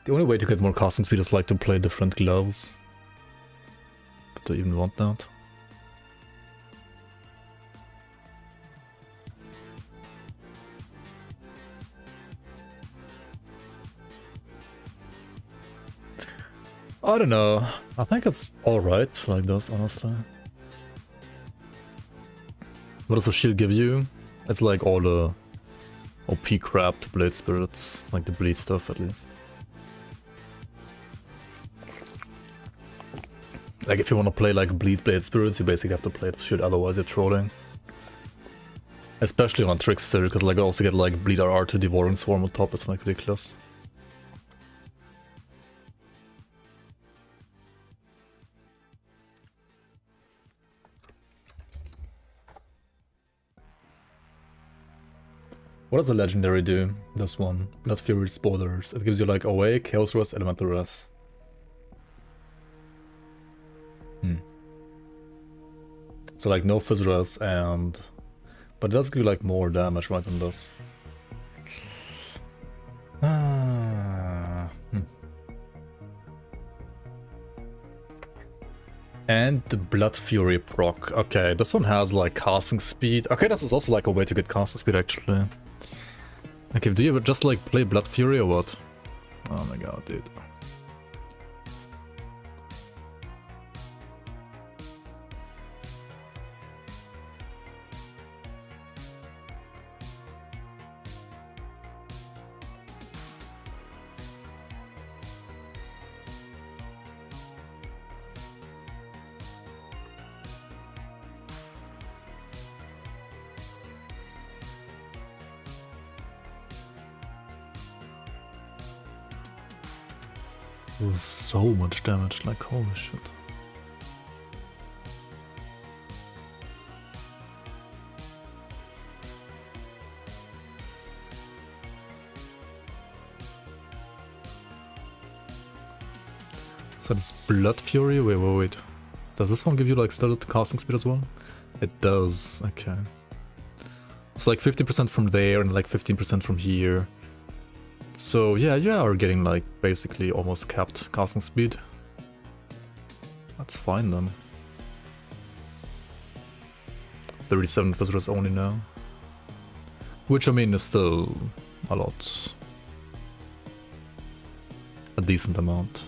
The only way to get more casting speed is like to play different gloves. But do I even want that? I don't know. I think it's alright like this, honestly. What does the shield give you? It's like all the OP crap to Blade Spirits, like the bleed stuff at least. Like if you want to play like bleed Blade Spirits, you basically have to play this shit, otherwise you're trolling. Especially on Trickster, because like I also get like Bleed RR to Devouring Swarm on top, it's like ridiculous. What does the legendary do? This one. Blood Fury Spoilers. It gives you like Awake, Chaos Rest, Elemental Rest. So like no Fizz Rest and... But it does give you like more damage right than this. And the Blood Fury proc. Okay, this one has like casting speed. Okay, this is also like a way to get casting speed actually. Okay, do you ever just like play Blood Fury or what? Oh my god, dude. So much damage, like holy shit. So this Blood Fury, wait. Does this one give you like started casting speed as well? It does, okay. It's like 15% from there and like 15% from here. So yeah, you are getting like basically almost capped casting speed. That's fine then. 37 visitors only now. Which I mean is still a lot. A decent amount.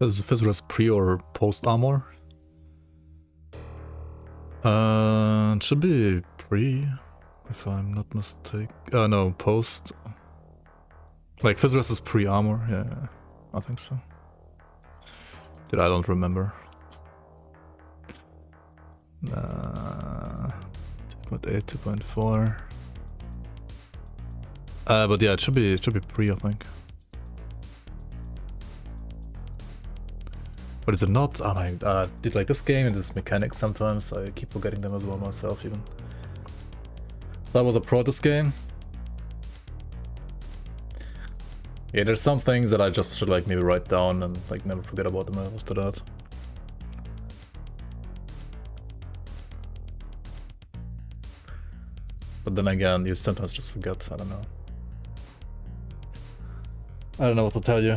Is Fizz pre or post armor? It should be pre, if I'm not mistaken. No, post. Like Fizz is pre armor, yeah, I think so. Dude, I don't remember. 2.8, 2.4. But yeah, it should be pre, I think. But is it not? Oh my, did like this game and this mechanics sometimes, I keep forgetting them as well myself even. So I was a pro at this game. Yeah, there's some things that I just should like maybe write down and like never forget about them after that. But then again, you sometimes just forget, I don't know. I don't know what to tell you.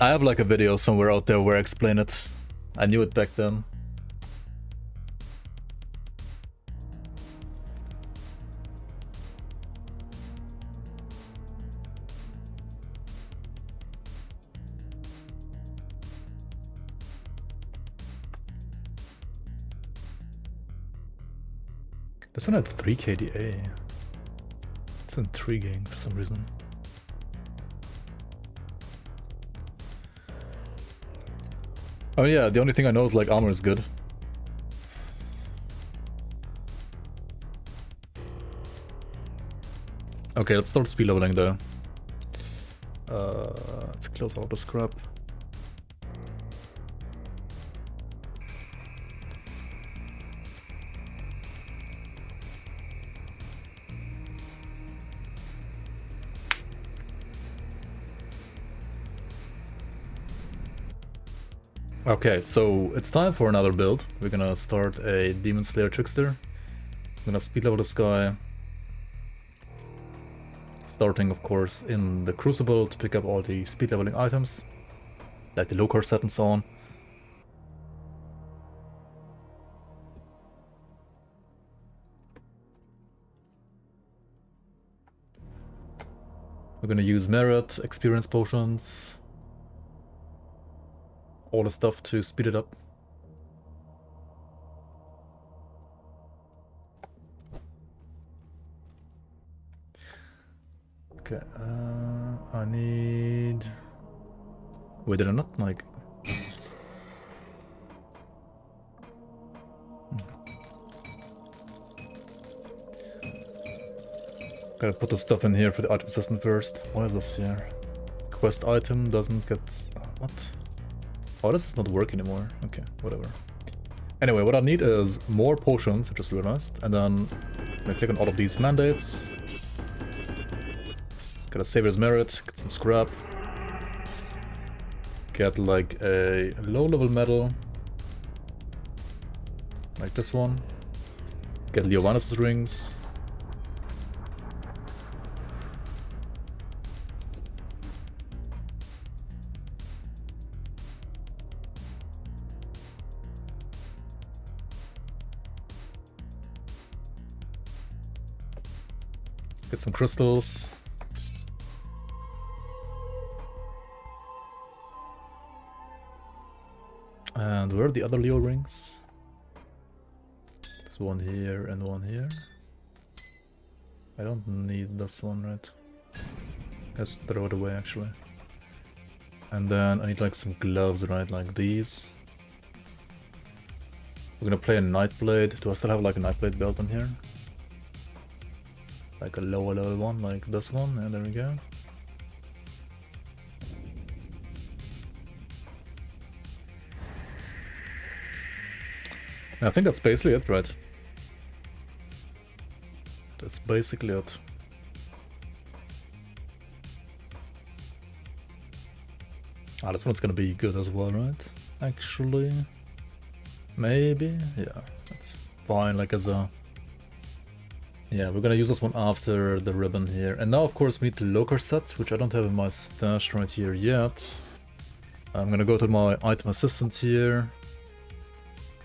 I have like a video somewhere out there where I explain it. I knew it back then. This one had 3 KDA. It's intriguing for some reason. Oh yeah, the only thing I know is like armor is good. Okay, let's start speed leveling though. Let's close all the scrap. Okay, so it's time for another build. We're gonna start a Demonslayer Trickster. I'm gonna speed level this guy. Starting, of course, in the Crucible to pick up all the speed leveling items, like the Locor set and so on. We're gonna use merit, experience potions, all the stuff to speed it up. Okay, I need... Wait, did I not like... Gotta put the stuff in here for the item system first. What is this here? Quest item doesn't get... what? Oh, this is not working anymore. Okay, whatever. Anyway, what I need is more potions, I just realized. And then I'm gonna click on all of these mandates. Get a Savior's Merit, get some scrap. Get like a low-level medal. Like this one. Get Leovanus' rings. Get some crystals. And where are the other Leo rings? There's one here and one here. I don't need this one, right? Let's throw it away actually. And then I need like some gloves, right? Like these. We're gonna play a Nightblade. Do I still have like a Nightblade belt in here? Like a lower level one, like this one, and there we go. And I think that's basically it, right? That's basically it. Ah, this one's gonna be good as well, right? Actually, maybe, yeah, that's fine. Like as a, yeah, we're gonna use this one after the ribbon here. And now, of course, we need the Loker set, which I don't have in my stash right here yet. I'm gonna go to my item assistant here,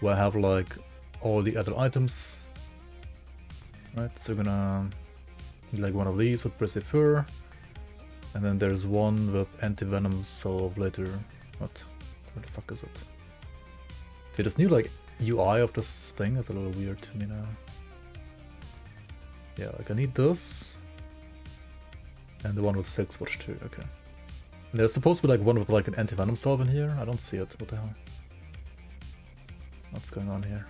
where I have like all the other items. Right, so we're gonna need like one of these with Brissy Fur. And then there's one with anti-venom salve later. What? Where the fuck is it? They just need like UI of this thing. It's a little weird to me now. Yeah, like I need this. And the one with 6 watch too, okay. And there's supposed to be like one with like an anti-venom salve in here. I don't see it, what the hell? What's going on here?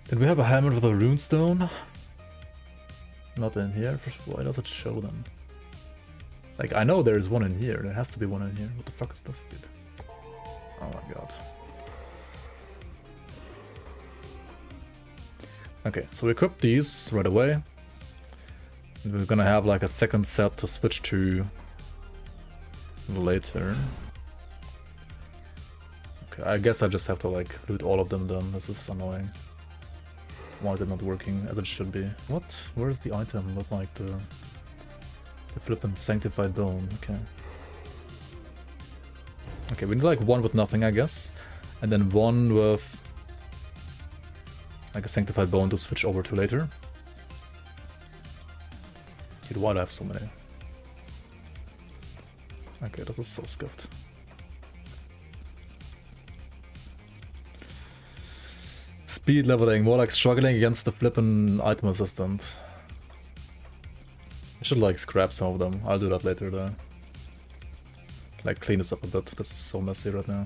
Did we have a hammer with a runestone? Not in here. Why does it show them? Like, I know there's one in here. There has to be one in here. What the fuck is this, dude? Oh my god. Okay, so we equip these right away. And we're gonna have like a second set to switch to later. Okay, I guess I just have to like loot all of them then. This is annoying. Why is it not working as it should be? What? Where's the item with like the flippin' sanctified bone? Okay. Okay, we need like one with nothing, I guess. And then one with like a sanctified bone to switch over to later. Dude, why do I have so many? Okay, this is so scuffed. Speed leveling, more like struggling against the flippin' item assistant. I should like scrap some of them. I'll do that later though. Like clean this up a bit. This is so messy right now.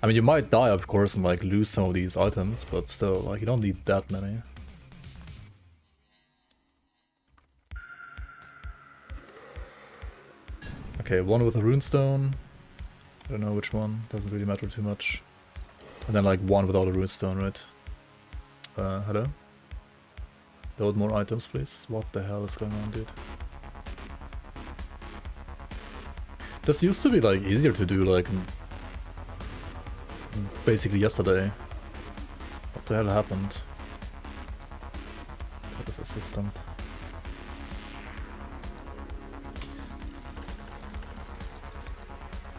I mean, you might die of course and like lose some of these items, but still, like you don't need that many. Okay, one with a runestone. I don't know which one, doesn't really matter too much. And then like one without a runestone, right? Hello? Load more items, please. What the hell is going on, dude? This used to be like easier to do like basically yesterday. What the hell happened? What is assistant?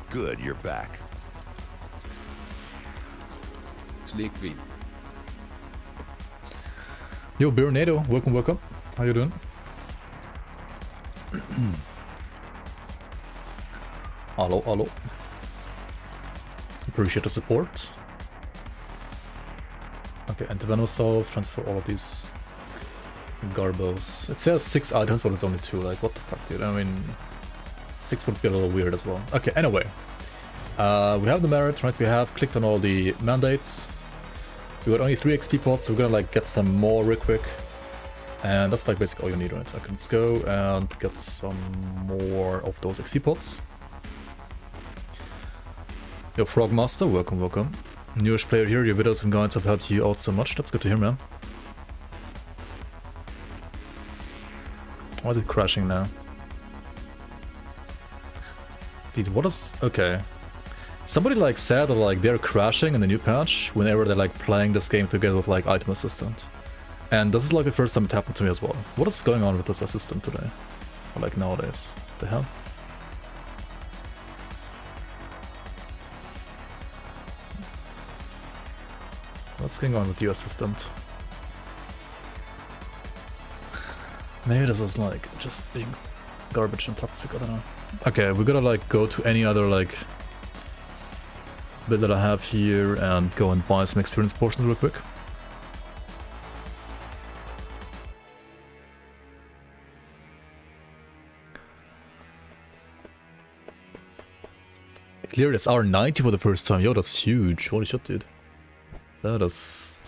Good, you're back. Sleek Queen. Yo, Bernado, welcome. How you doing? Hello. Appreciate the support. Okay, anti-venom salve, transfer all of these garbos. It says 6 items, but it's only 2. Like, what the fuck, dude? I mean, 6 would be a little weird as well. Okay, anyway. We have the merit, right? We have clicked on all the mandates. We got only 3 XP pots, so we're gonna like get some more real quick. And that's like basically all you need, right? Okay, let's go and get some more of those XP pots. Yo, Frogmaster, welcome, welcome. Newish player here, your videos and guides have helped you out so much. That's good to hear, man. Why is it crashing now? Dude, what is... okay. Somebody like said that like they're crashing in the new patch whenever they're like playing this game together with like Item Assistant. And this is like the first time it happened to me as well. What is going on with this assistant today? Or like nowadays? What the hell? What's going on with your assistant? Maybe this is like just being garbage and toxic, I don't know. Okay, we gotta like go to any other like bit that I have here and go and buy some experience portions real quick. Clear this R90 for the first time. Yo, that's huge. Holy shit, dude. That is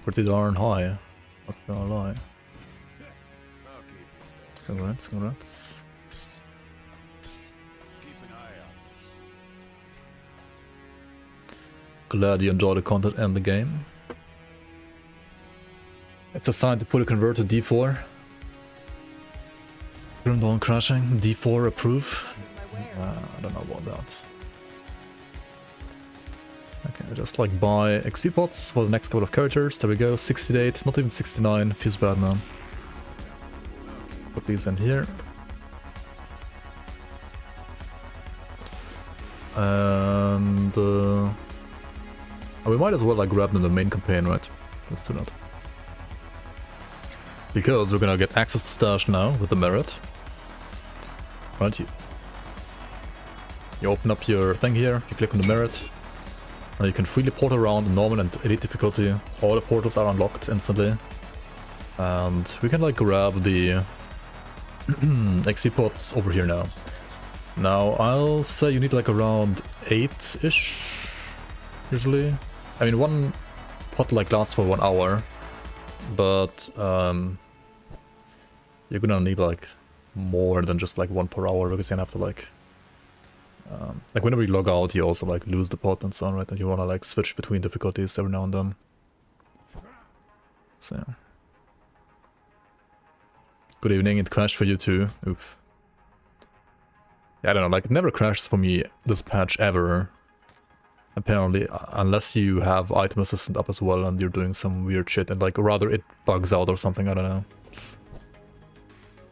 pretty darn high. Not gonna lie. Congrats, congrats. Glad you enjoy the content and the game. It's a sign to fully convert to D4. Grimtools crashing. D4 approve. I don't know about that. Okay, just like buy XP pots for the next couple of characters. There we go, 68, not even 69. Feels bad, man. Put these in here. And we might as well like grab them in the main campaign, right? Let's do that. Because we're gonna get access to stash now with the merit. Right, you open up your thing here, you click on the merit. Now you can freely port around the normal and elite difficulty. All the portals are unlocked instantly. And we can like grab the XP pots over here now. Now I'll say you need like around 8-ish, usually. I mean, one pot like lasts for 1 hour, but you're gonna need like more than just like 1 per hour, because you're gonna have to like whenever you log out, you also like lose the pot and so on, right? And you wanna like switch between difficulties every now and then. So yeah. Good evening, it crashed for you too. Oof. Yeah, I don't know, like it never crashes for me this patch ever. Apparently, unless you have Item Assistant up as well and you're doing some weird shit and like rather it bugs out or something, I don't know.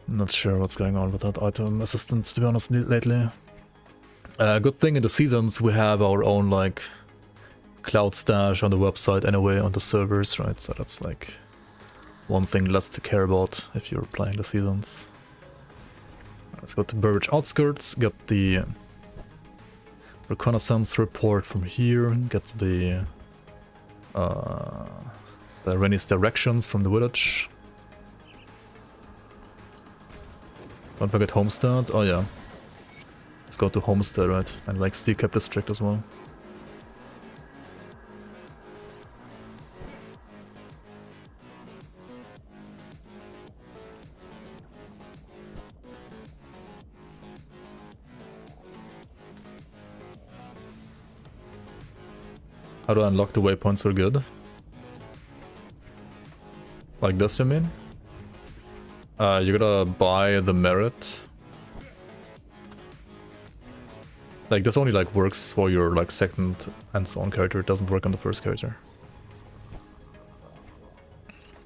Not sure what's going on with that Item Assistant, to be honest, lately. Good thing in the seasons we have our own like cloud stash on the website anyway, on the servers, right? So that's like one thing less to care about if you're playing the seasons. Let's go to Burbage Outskirts, get the reconnaissance report from here, get the Rennie's directions from the village. Don't forget Homestead. Oh yeah. Let's go to Homestead, right? And like Steel Cap District as well. How do I unlock the waypoints for good? Like this, you mean? You gotta buy the merit. Like this only like works for your like second and so on character, it doesn't work on the first character.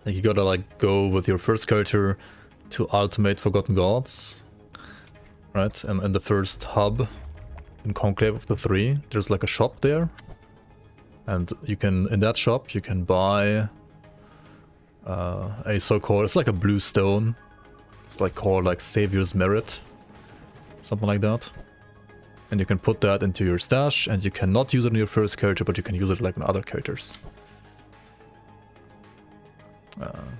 Like you gotta like go with your first character to Ultimate Forgotten Gods, right? And in the first hub in Conclave of the 3, there's like a shop there. And you can, in that shop, you can buy a so-called, it's like a blue stone. It's like called like Savior's Merit, something like that. And you can put that into your stash, and you cannot use it on your first character, but you can use it like on other characters.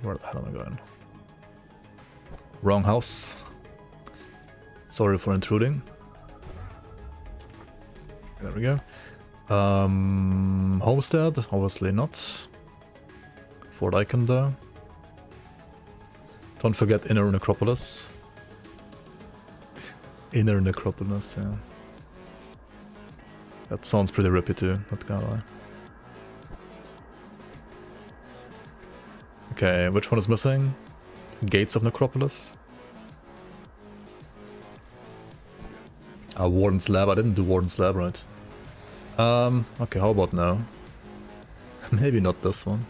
Where the hell am I going? Wrong house. Sorry for intruding. There we go. Homestead, obviously not. Fort Icon though. Don't forget Inner Necropolis. Inner Necropolis, yeah. That sounds pretty rippy too, not gonna lie. Okay, which one is missing? Gates of Necropolis. Warden's Lab. I didn't do Warden's Lab, right? Okay, how about now? Maybe not this one.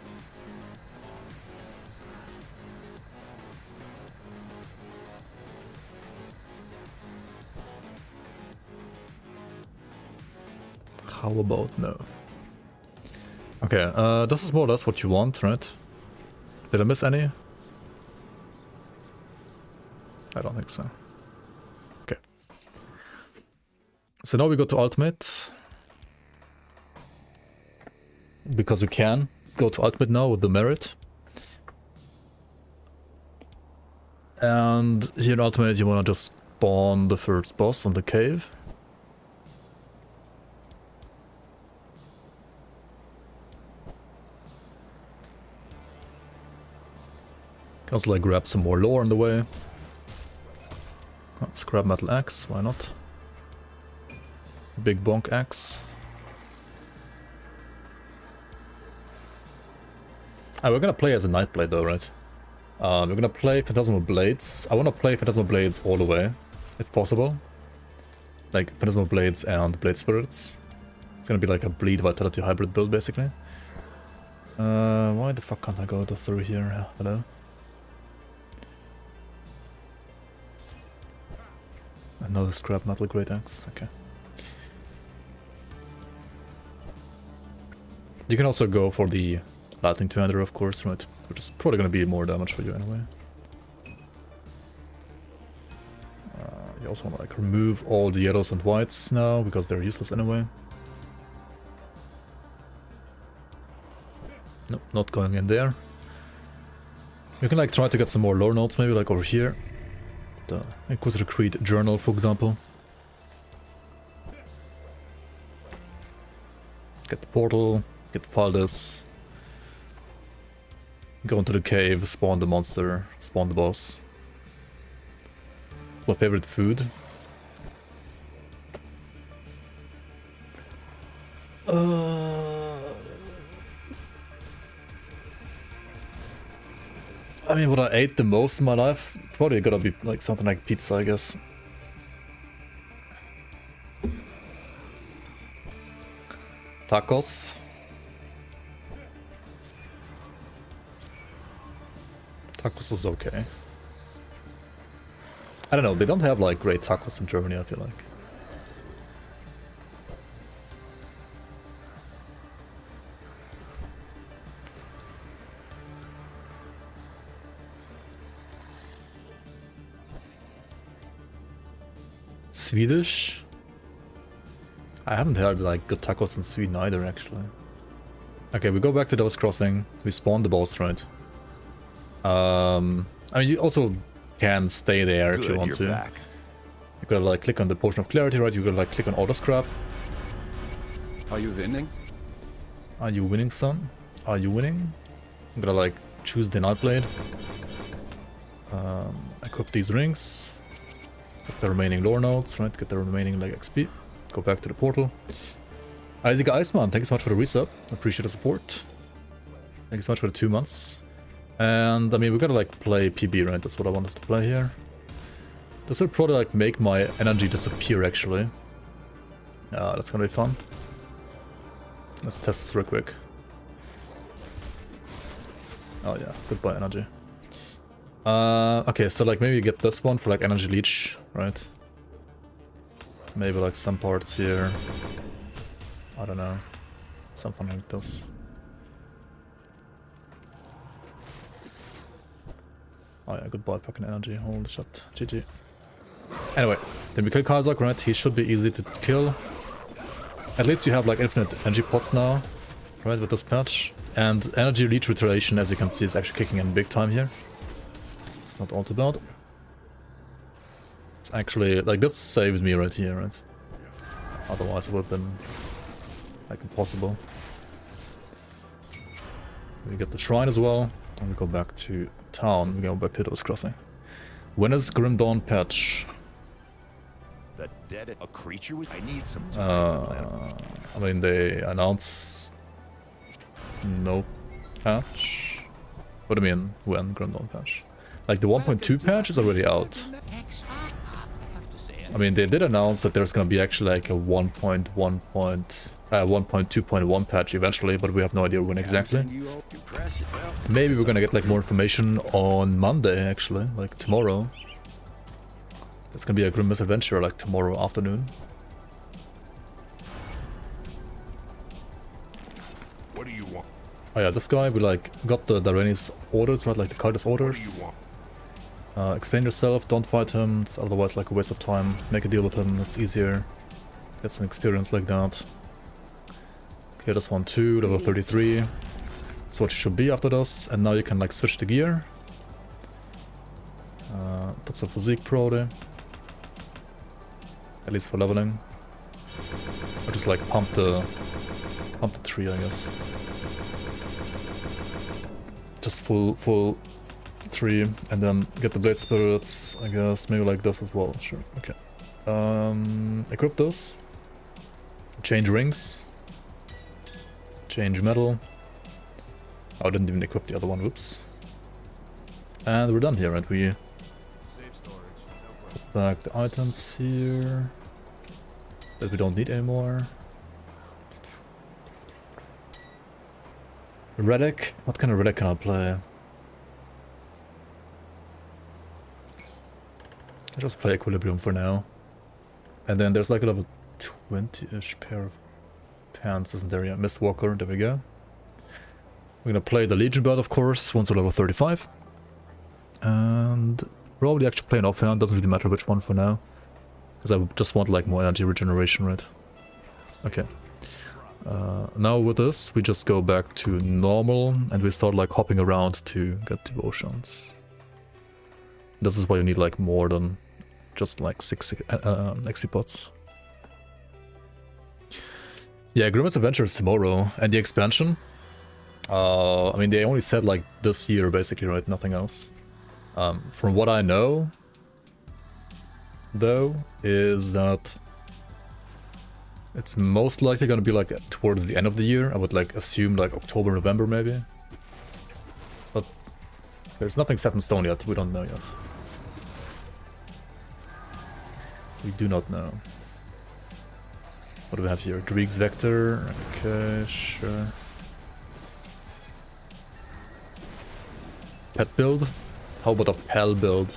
How about no? Okay, this is more or less what you want, right? Did I miss any? I don't think so. Okay. So now we go to Ultimate. Because we can go to Ultimate now with the Merit. And here in Ultimate you wanna just spawn the first boss on the cave. Can also like grab some more lore on the way. Oh, scrap metal axe, why not? Big bonk axe. We're gonna play as a Nightblade though, right? We're gonna play Phantasmal Blades. I wanna play Phantasmal Blades all the way, if possible. Like Phantasmal Blades and Blade Spirits. It's gonna be like a Bleed Vitality hybrid build basically. Why the fuck can't I go through here? Hello? Another scrap metal great axe, okay. You can also go for the Lightning Two-hander, of course, right? Which is probably gonna be more damage for you anyway. You also wanna like remove all the yellows and whites now, because they're useless anyway. Nope, not going in there. You can like try to get some more lore nodes maybe, like over here. The Inquisitor Creed Journal, for example. Get the portal, get the Faldas. Go into the cave, spawn the monster, spawn the boss. My favorite food. I mean, what I ate the most in my life, probably gotta be like something like pizza, I guess. Tacos. Tacos is okay. I don't know, they don't have like great tacos in Germany, I feel like. Swedish? I haven't had like good tacos in Sweden either, actually. Okay, we go back to Devil's Crossing. We spawn the boss, right? I mean, you also can stay there if you want to. Back. You gotta like click on the Potion of Clarity, right? You gotta like click on Auto Scrap. Are you winning? Are you winning, son? Are you winning? I'm gonna like choose the Nightblade. Equip these rings. Get the remaining lore nodes, right? Get the remaining like XP. Go back to the portal. Isaac Iceman, thank you so much for the resub. Appreciate the support. Thank you so much for the 2 months. And I mean, we gotta like play PB, right? That's what I wanted to play here. This will probably like make my energy disappear actually. That's gonna be fun. Let's test this real quick. Oh yeah, goodbye energy. Okay, so like maybe you get this one for like energy leech, right? Maybe like some parts here. I don't know. Something like this. Oh yeah, goodbye fucking energy. Holy shit. GG. Anyway, then we kill Kazak, right? He should be easy to kill. At least you have like infinite energy pots now, right, with this patch. And energy leech reiteration, as you can see, is actually kicking in big time here. It's not all too bad. It's actually, like, this saves me right here, right? Otherwise it would have been, like, impossible. We get the shrine as well, and we go back to town. We go back to those crossing. When is Grim Dawn patch? The dead a creature with. I need some time. I mean, they announced no patch. What do you mean, when Grim Dawn patch? Like the 1.2 patch is already out. I mean, they did announce that there's gonna be actually like a 1.2.1 patch eventually, but we have no idea when exactly. Maybe we're gonna get like more information on Monday actually, like tomorrow. It's gonna be a Grim Misadventure like tomorrow afternoon. What do you want? Oh yeah, this guy, we like got the Dareni's orders, right? Like the Kaida's orders. Explain yourself, don't fight him, it's otherwise like a waste of time. Make a deal with him, it's easier. Get some experience like that. Okay, this one too, level 33. That's what you should be after this. And now you can like switch the gear. Put some physique pro there. At least for leveling. Or just like pump the tree, I guess. Just full tree, and then get the blade spirits, I guess, maybe like this as well, sure, okay. Equip this. Change rings. Change metal. Oh, I didn't even equip the other one, whoops. And we're done here, and we put back the items here that we don't need anymore. Relic? What kind of relic can I play? I just play Equilibrium for now. And then there's like a level 20-ish pair of pants, isn't there? Yeah, Mistwalker, there we go. We're gonna play the Legion Bird, of course, once we're level 35. And probably actually play an offhand, doesn't really matter which one for now. Because I just want like more energy regeneration, right? Okay. Now with this, we just go back to normal and we start like hopping around to get devotions. This is why you need like more than just like 6 XP pots. Yeah, Grimace Adventure is tomorrow, and the expansion. I mean, they only said like this year basically, right? Nothing else. From what I know, though, is that it's most likely gonna be like towards the end of the year. I would like assume like October, November maybe. But there's nothing set in stone yet. We don't know yet. We do not know. What do we have here? Dreeg's Vector. Okay, sure. Pet build? How about a Pal build?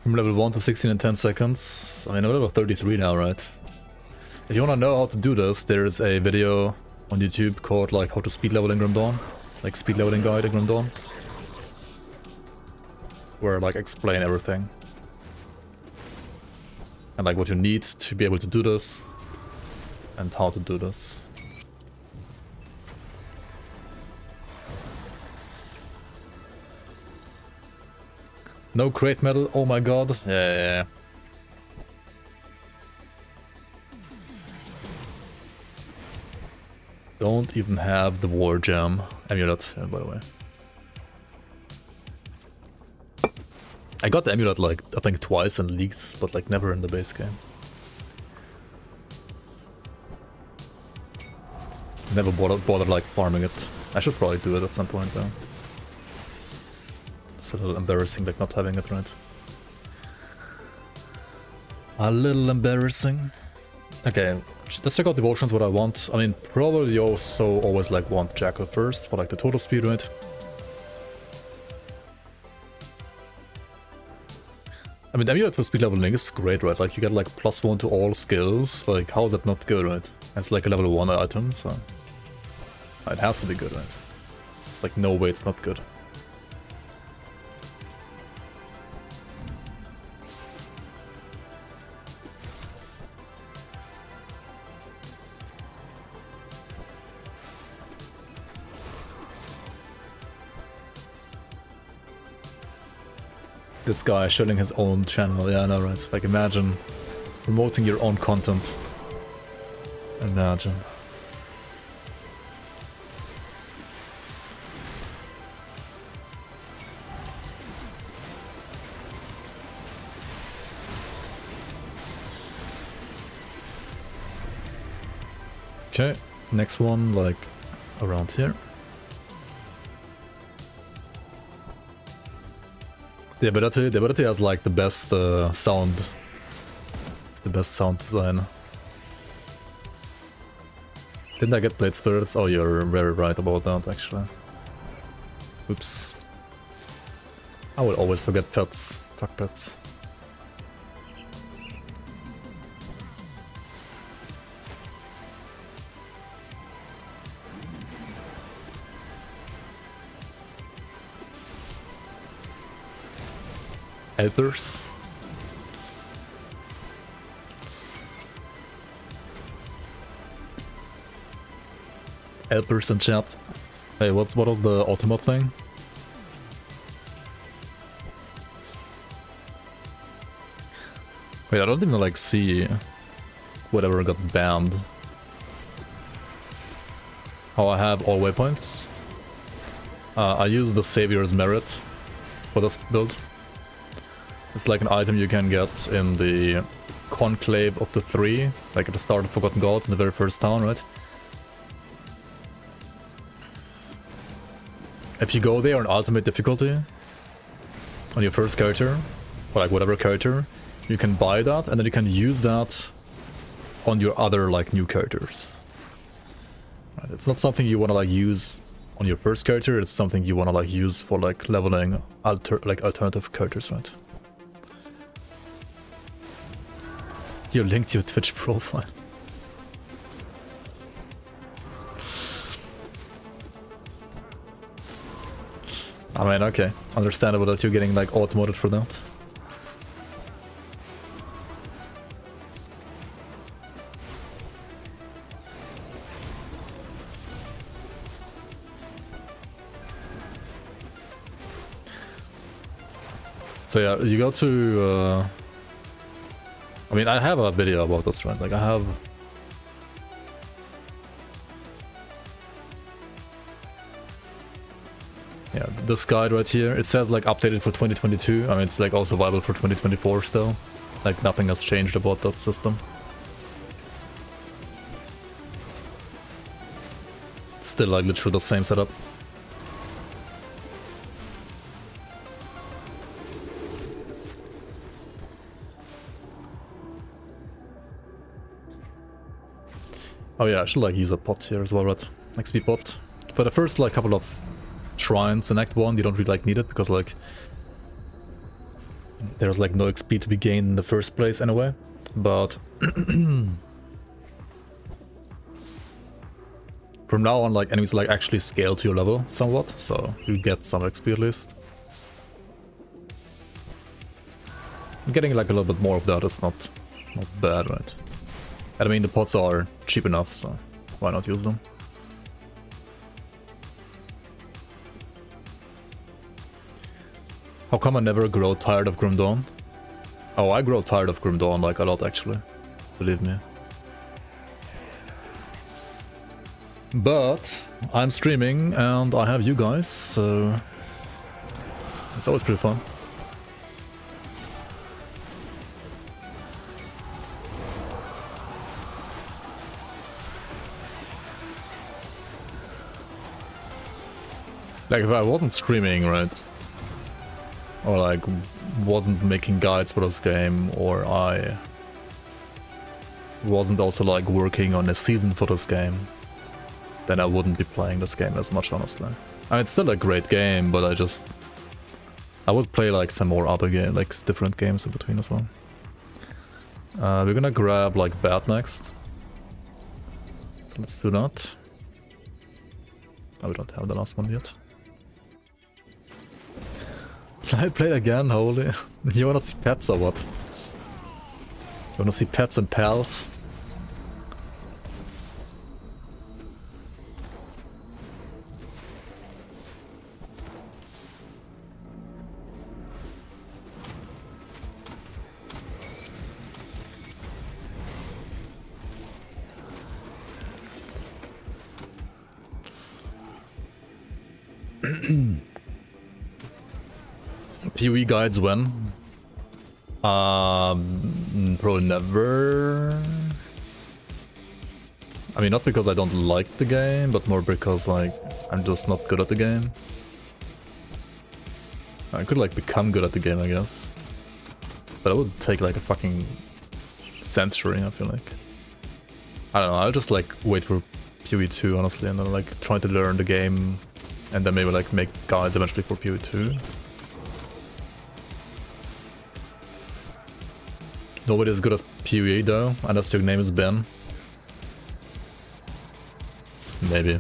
From level 1 to 16 in 10 seconds. I mean, I'm level 33 now, right? If you wanna know how to do this, there's a video on YouTube called like how to speed level in Grim Dawn, like speed leveling guide in Grim Dawn, where I like explain everything and like what you need to be able to do this and how to do this. No crate metal, oh my god. Yeah. Don't even have the War Gem amulet, by the way. I got the amulet like, I think twice in leagues, but like never in the base game. Never bothered like farming it. I should probably do it at some point though. It's a little embarrassing like not having it, right? A little embarrassing. Okay, let's check out devotions, what I want. I mean, probably also always like want Jackal first for like the total speed, right? I mean, the amulet for speed leveling is great, right? Like you get like +1 to all skills. Like how is that not good, right? It's like a level 1 item, so it has to be good, right? It's like no way it's not good. This guy showing his own channel, yeah, I know, right? Like, imagine promoting your own content. Imagine. Okay, next one, like, around here. The ability has like the best sound design. Didn't I get Blade Spirits? Oh, you're very right about that, actually. Oops. I will always forget pets. Fuck pets. Helpers. Helpers in chat. Hey, what was the ultimate thing? Wait, I don't even like see whatever got banned. Oh, I have all waypoints. I use the Savior's Merit for this build. It's like an item you can get in the Conclave of the Three, like at the start of Forgotten Gods in the very first town, right? If you go there on ultimate difficulty, on your first character, or like whatever character, you can buy that, and then you can use that on your other like new characters. Right, it's not something you want to like use on your first character, it's something you want to like use for like leveling alternative characters, right? You linked your Twitch profile. I mean, okay, understandable that you're getting like automated for that. So yeah, you go to I mean, I have a video about this, right? Like, I have... Yeah, this guide right here, it says, like, updated for 2022. I mean, it's, like, also viable for 2024 still. Like, nothing has changed about that system. It's still, like, literally the same setup. Oh yeah, I should like use a pot here as well, right? XP pot. For the first like couple of shrines in Act 1, you don't really like need it because like there's like no XP to be gained in the first place anyway. But from now on, like enemies like actually scale to your level somewhat, so you get some XP at least. Getting like a little bit more of that is not bad, right? I mean, the pots are cheap enough, so why not use them? How come I never grow tired of Grim Dawn? Oh, I grow tired of Grim Dawn like a lot, actually. Believe me. But I'm streaming and I have you guys, so it's always pretty fun. Like, if I wasn't streaming, right, or like wasn't making guides for this game, or I wasn't also like working on a season for this game, then I wouldn't be playing this game as much, honestly. I mean, it's still a great game, but I would play like some more other game, like different games in between as well. We're gonna grab like Bat next. So let's do that. Oh, we don't have the last one yet. I played again, holy. You wanna see pets or what? You wanna see pets and pals? PoE guides when? Probably never. I mean, not because I don't like the game, but more because, like, I'm just not good at the game. I could, like, become good at the game, I guess. But it would take, like, a fucking century, I feel like. I don't know, I'll just, like, wait for PoE 2, honestly, and then, like, try to learn the game, and then maybe, like, make guides eventually for PoE 2. Nobody as good as PoE, though, unless your name is Ben. Maybe.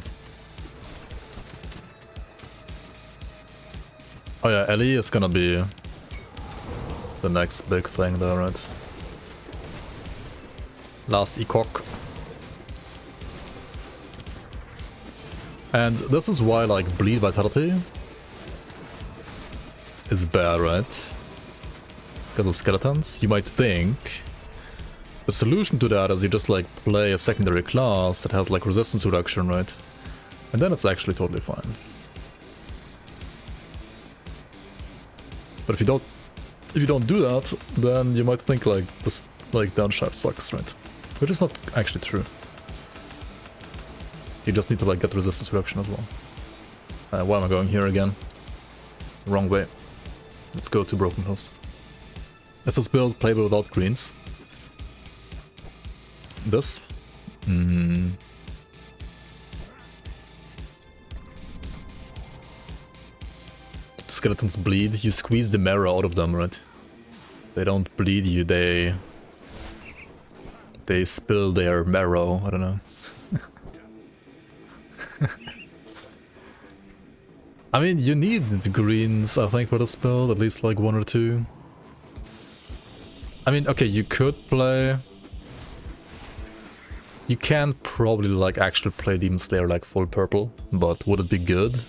Oh yeah, Ellie is gonna be the next big thing though, right? Last ecoc. And this is why, like, bleed vitality is bad, right? Because of skeletons. You might think the solution to that is you just, like, play a secondary class that has, like, resistance reduction, right? And then it's actually totally fine. But if you don't do that, then you might think, like, this, like, downshift sucks, right? Which is not actually true. You just need to, like, get resistance reduction as well. Why am I going here again? Wrong way. Let's go to Broken Hills. Is this build playable without greens? This? Skeletons bleed. You squeeze the marrow out of them, right? They don't bleed you, they spill their marrow. I don't know. I mean, you need greens, I think, for this build. At least, like, 1 or 2. I mean, okay, you could play... You can probably, like, actually play Demonslayer, like, full purple, but would it be good?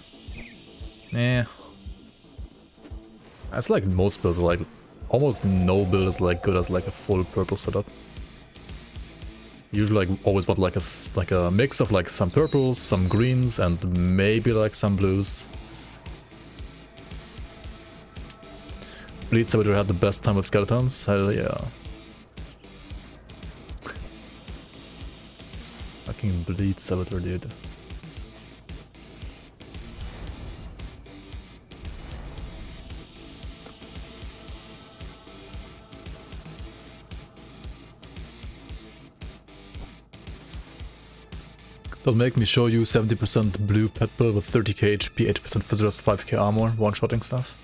Eh. It's like most builds are, like, almost no build is, like, good as, like, a full purple setup. Usually, like, always want, like, a mix of, like, some purples, some greens, and maybe, like, some blues. Bleed Saboteur had the best time with skeletons? Hell yeah. Fucking Bleed Saboteur, dude. Don't make me show you 70% blue pet bull with 30k HP, 80% Physics, 5k armor, one-shotting stuff.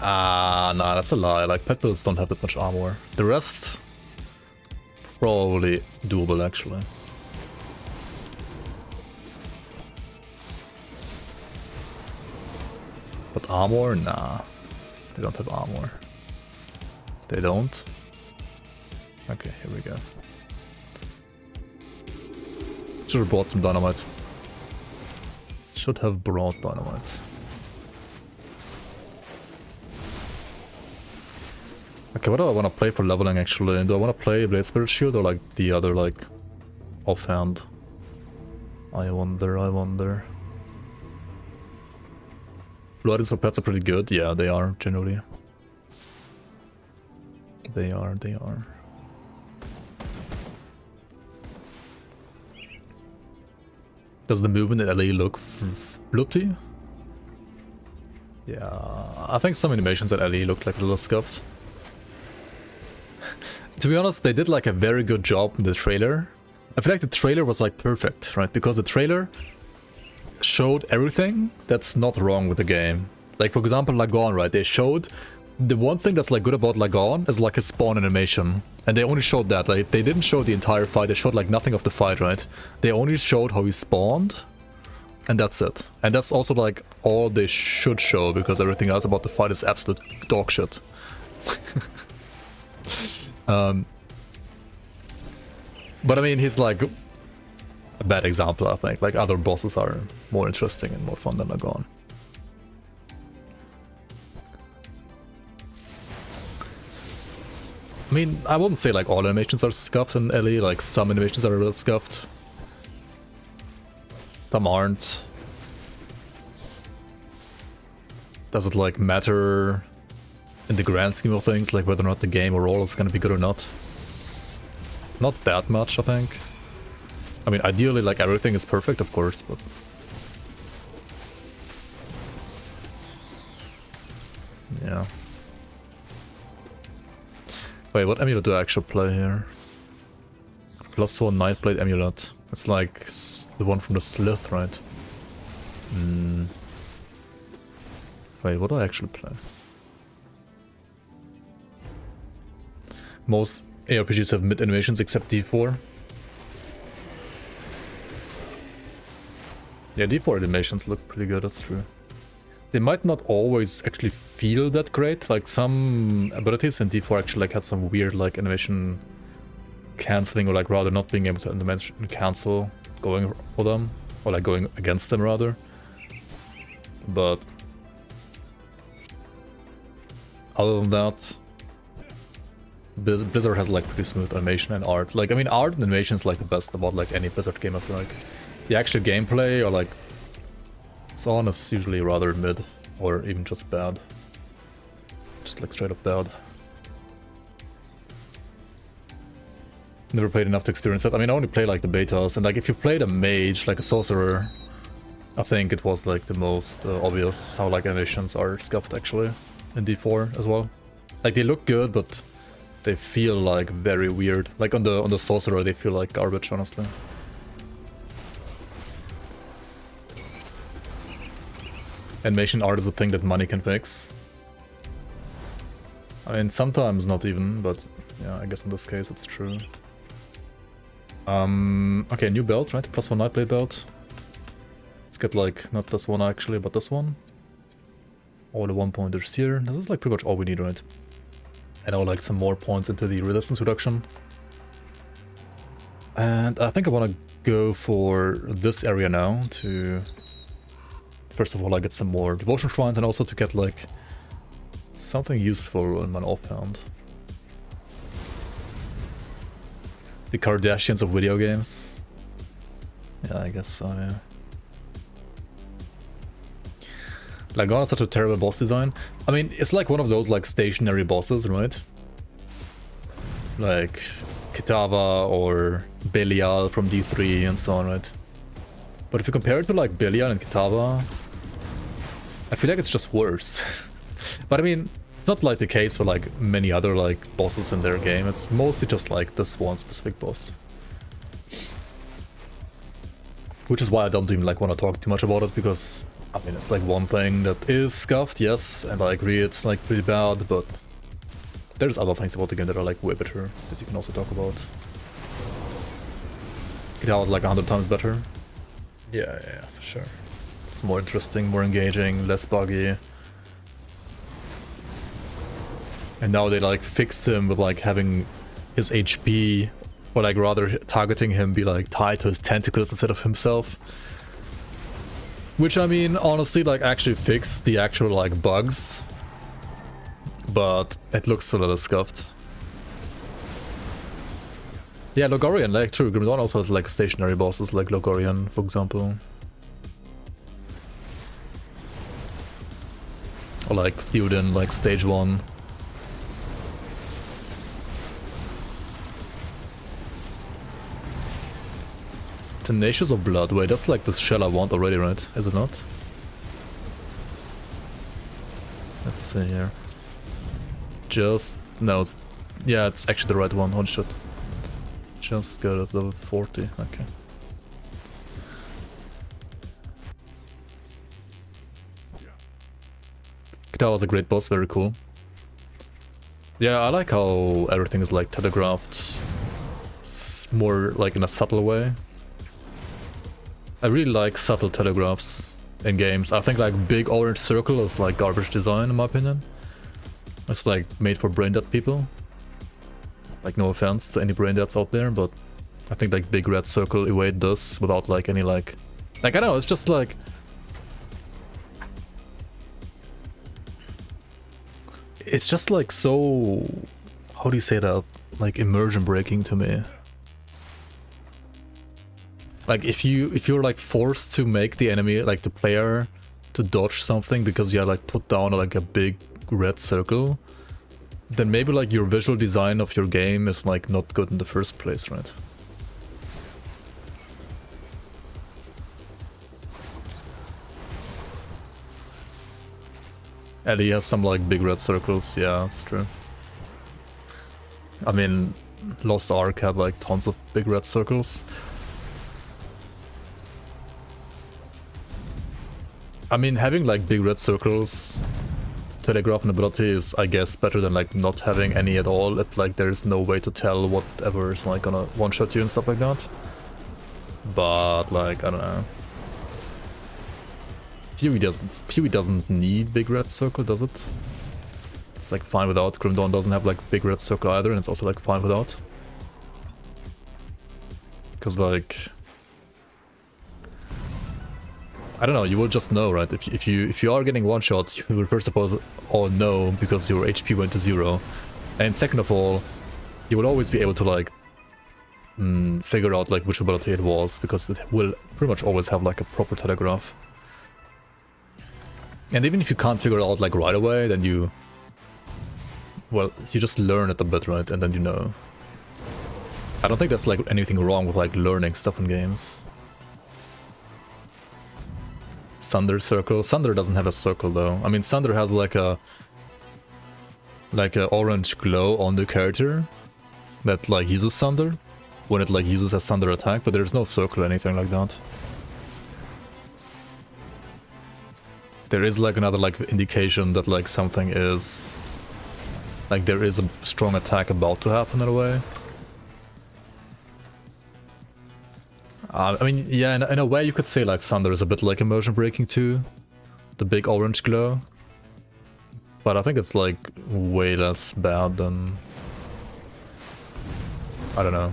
Ah, nah, that's a lie. Like, pet builds don't have that much armor. The rest, probably doable, actually. But armor? Nah. They don't have armor. They don't? Okay, here we go. Should have brought some dynamite. Should have brought dynamite. Okay, what do I want to play for leveling actually? Do I want to play Blade Spirit Shield or like the other, like, offhand? I wonder. Bloodies for pets are pretty good. Yeah, they are, generally. They are. Does the movement in LA look bloody? Yeah, I think some animations at LA look like a little scuffed. To be honest, they did like a very good job in the trailer. I feel like the trailer was like perfect, right? Because the trailer showed everything that's not wrong with the game. Like, for example, Lagon, right? They showed the one thing that's like good about Lagon is like a spawn animation. And they only showed that, like, they didn't show the entire fight, they showed like nothing of the fight, right? They only showed how he spawned, and that's it. And that's also like all they should show, because everything else about the fight is absolute dog shit. But I mean, he's like a bad example, I think. Like, other bosses are more interesting and more fun than Lagon. I mean, I wouldn't say like all animations are scuffed in LE, like some animations are a little scuffed. Some aren't. does it like matter in the grand scheme of things, like whether or not the game overall is gonna be good or not? Not that much, I think. I mean, ideally, like everything is perfect, of course, but yeah. Wait, what amulet do I actually play here? +1 Nightblade amulet. It's like the one from the Slith, right? Wait, what do I actually play? Most ARPGs have mid animations except D4. Yeah, D4 animations look pretty good, that's true. They might not always actually feel that great, like some abilities in D4 actually like had some weird like animation cancelling, or like rather not being able to animation cancel going for them, or like going against them rather. But other than that, Blizzard has like pretty smooth animation and art. Like, I mean, art and animation is like the best about like any Blizzard game, I feel like. The actual gameplay or like so on is usually rather mid, or even just bad. Just like straight up bad. Never played enough to experience that. I mean, I only play like the betas, and like if you played a mage, like a sorcerer, I think it was like the most obvious how like animations are scuffed actually in D4 as well. Like they look good, but they feel like very weird. Like on the sorcerer, they feel like garbage, honestly. Animation art is a thing that money can fix. I mean, sometimes not even, but yeah, I guess in this case it's true. Okay, new belt, right? +1 Nightblade belt. Let's get like, not this one actually, but this one. All the 1 pointers here. This is like pretty much all we need, right? And I'll like some more points into the resistance reduction. And I think I want to go for this area now to... First of all, I get some more devotion shrines, and also to get like something useful in my offhand. The Kardashians of video games. Yeah, I guess so, yeah. Lagon is such a terrible boss design. I mean, it's like one of those like stationary bosses, right? Like Kitava or Belial from D3 and so on, right? But if you compare it to like Belial and Kitava, I feel like it's just worse. But I mean, it's not like the case for like many other like bosses in their game. It's mostly just like this one specific boss. Which is why I don't even like want to talk too much about it, because I mean, it's like one thing that is scuffed, yes, and I agree it's like pretty bad, but there's other things about the game that are like way better that you can also talk about. Kitava is like 100 times better. Yeah, for sure. It's more interesting, more engaging, less buggy. And now they like fixed him with like having his HP, or like rather targeting him be like tied to his tentacles instead of himself. Which I mean, honestly, like actually fixed the actual like bugs. But it looks a little scuffed. Yeah, Logorian, like true, Grim also has like stationary bosses like Logorian, for example. Or like Theoden, like stage 1. Tenacious of Blood, wait, that's like the shell I want already, right? Is it not? Let's see here. Just... no, it's... yeah, it's actually the right one, holy shit. Just got it, level 40, okay. That was a great boss, very cool. Yeah, I like how everything is like telegraphed. It's more like in a subtle way. I really like subtle telegraphs in games. I think like big orange circle is like garbage design in my opinion. It's like made for brain dead people. Like no offense to any brain deads out there, but I think like big red circle evade this without like any like I don't know, it's just like it's just like so, how do you say that, like immersion breaking to me. Like if you're like forced to make the enemy, like the player, to dodge something because you like put down like a big red circle, then maybe like your visual design of your game is like not good in the first place, right? Ellie has some like big red circles, yeah, that's true. I mean, Lost Ark had like tons of big red circles. I mean, having like big red circles, telegraph an ability is, I guess, better than like not having any at all if like there's no way to tell whatever is like gonna one-shot you and stuff like that. But like, I don't know. PoE doesn't need big red circle, does it? It's like fine without. Grim Dawn doesn't have like big red circle either, and it's also like fine without. Cause like, I don't know, you will just know, right? If you are getting one shot, you will first of all know because your HP went to 0, and second of all, you will always be able to like figure out like which ability it was, because it will pretty much always have like a proper telegraph. And even if you can't figure it out like right away, then you just learn it a bit, right? And then you know. I don't think there's like anything wrong with like learning stuff in games. Sunder circle. Sunder doesn't have a circle though. I mean, Sunder has like a orange glow on the character that like uses Sunder when it like uses a Sunder attack, but there's no circle or anything like that. There is like another like indication that like something is like there is a strong attack about to happen in a way. I mean, yeah, in a way you could say like Sunder is a bit like immersion breaking too, the big orange glow. But I think it's like way less bad than, I don't know,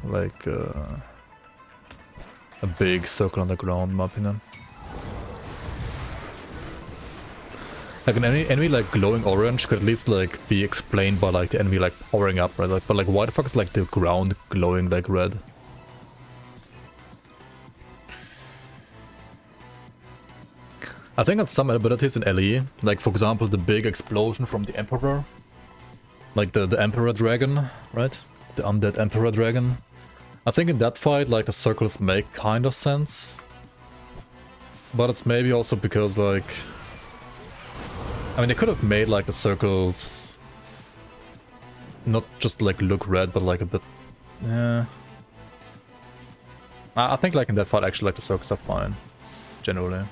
like a big circle on the ground, in my opinion. Like an enemy like glowing orange could at least like be explained by like the enemy like powering up, right? Like, but like why the fuck is like the ground glowing like red? I think on some abilities in LE, like for example the big explosion from the Emperor, like the Emperor Dragon, right? The undead Emperor Dragon. I think in that fight like the circles make kind of sense. But it's maybe also because like, I mean they could have made like the circles not just like look red but like a bit, yeah. I think like in that fight actually like the circles are fine, generally.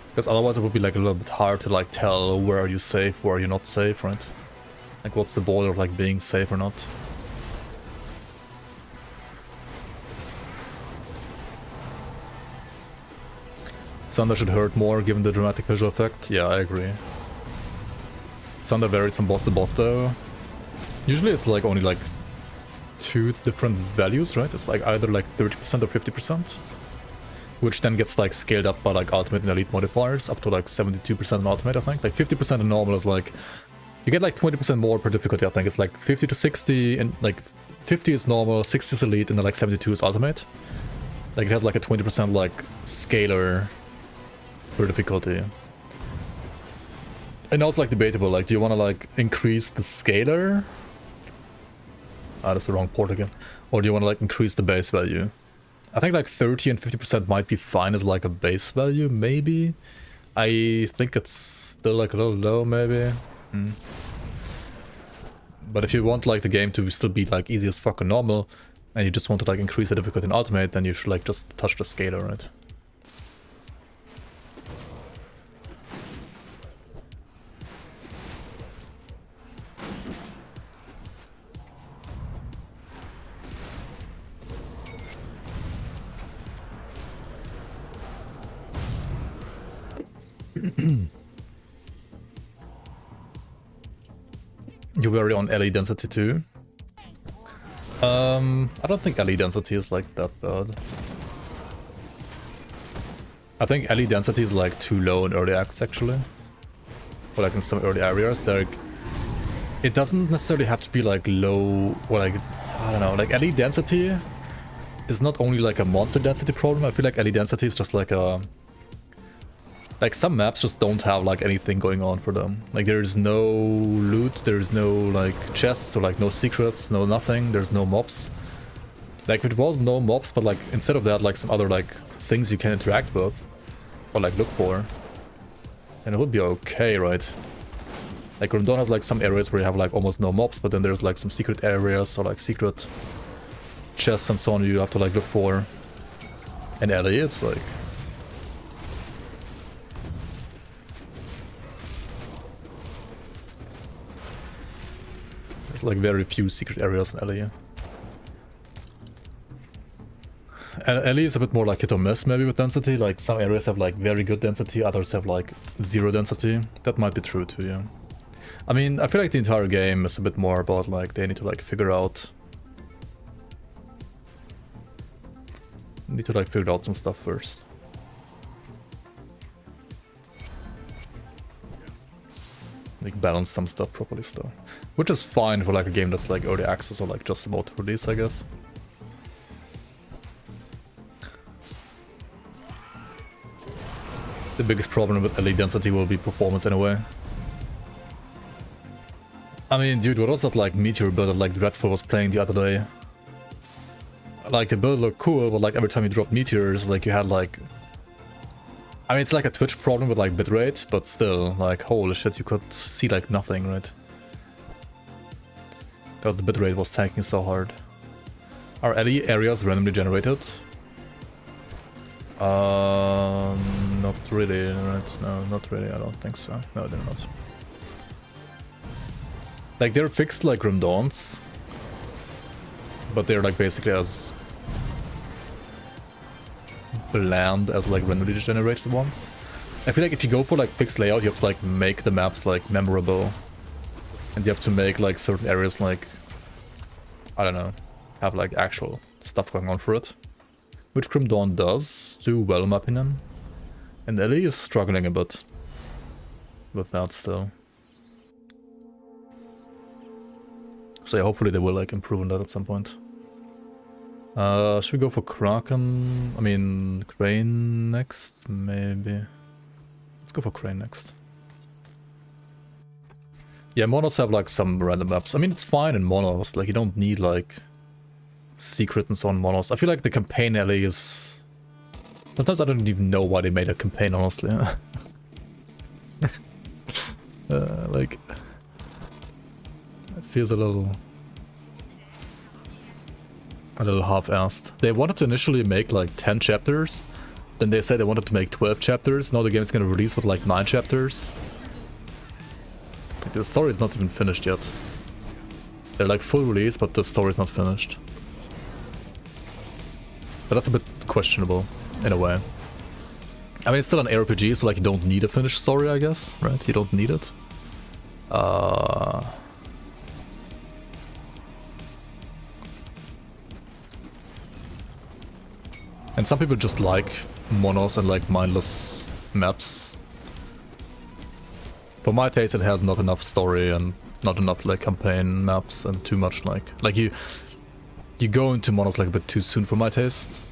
Because otherwise it would be like a little bit hard to like tell where are you safe, where are you not safe, right? Like what's the border of like being safe or not? Sunder should hurt more given the dramatic visual effect. Yeah, I agree. Sunder varies from boss to boss though. Usually it's like only like 2 different values, right? It's like either like 30% or 50%. Which then gets like scaled up by like ultimate and elite modifiers up to like 72% in ultimate, I think. Like 50% in normal is like, you get like 20% more per difficulty, I think. It's like 50 to 60 and like 50 is normal, 60 is elite, and then like 72 is ultimate. Like it has like a 20% like scalar per difficulty. And also like debatable, like do you want to like increase the scalar? Ah, that's the wrong port again. Or do you want to like increase the base value? I think like 30 and 50% might be fine as like a base value, maybe. I think it's still like a little low, maybe. But if you want like the game to still be like easy as fucking normal, and you just want to like increase the difficulty in ultimate, then you should like just touch the scalar, right? You were on LE density too? I don't think LE density is like that bad. I think LE density is like too low in early acts actually. Or like in some early areas, like it doesn't necessarily have to be like low or like, I don't know, like LE density is not only like a monster density problem. I feel like LE density is just like a... Like some maps just don't have like anything going on for them. Like there is no loot, there is no like chests or like no secrets, no nothing, there's no mobs. Like if it was no mobs, but like instead of that like some other like things you can interact with or like look for, then it would be okay, right? Like Grimdawn has like some areas where you have like almost no mobs, but then there's like some secret areas or like secret chests and so on you have to like look for. And LE it's like... There's like very few secret areas in LE. And LE is a bit more like hit or miss maybe with density. Like some areas have like very good density, others have like 0 density. That might be true too, yeah. I mean, I feel like the entire game is a bit more about like they need to like figure out... Need to like figure out some stuff first. Like balance some stuff properly still. Which is fine for like a game that's like early access or like just about to release, I guess. The biggest problem with LE density will be performance anyway. I mean, dude, what was that like meteor build that like Dreadful was playing the other day? Like the build looked cool, but like every time you dropped meteors, like you had like... I mean, it's like a Twitch problem with like bitrate, but still, like, holy shit, you could see like nothing, right? Because the bitrate was tanking so hard. Are LE areas randomly generated? Not really, right? No, not really, I don't think so. No, they're not. Like, they're fixed like Grimdawns, but they're like basically as bland as like randomly generated ones. I feel like if you go for like fixed layout, you have to like make the maps like memorable, and you have to make like certain areas like, I don't know, have like actual stuff going on for it, which Grimdawn does do well in my opinion, and LE is struggling a bit with that still. So yeah, hopefully they will like improve on that at some point. Should we go for Kraken? I mean, Crane next, maybe. Let's go for Crane next. Yeah, Monos have like some random maps. I mean, it's fine in Monos. Like, you don't need like secret and so on Monos. I feel like the campaign LE is... Sometimes I don't even know why they made a campaign, honestly. Like... It feels a little half-assed. They wanted to initially make like 10 chapters, then they said they wanted to make 12 chapters. Now the game is gonna release with like 9 chapters. Like, the story is not even finished yet. They're like full release, but the story is not finished. But that's a bit questionable, in a way. I mean, it's still an RPG, so like you don't need a finished story, I guess, right? You don't need it. And some people just like monos and like mindless maps. For my taste, it has not enough story and not enough like campaign maps and too much like you go into monos like a bit too soon for my taste.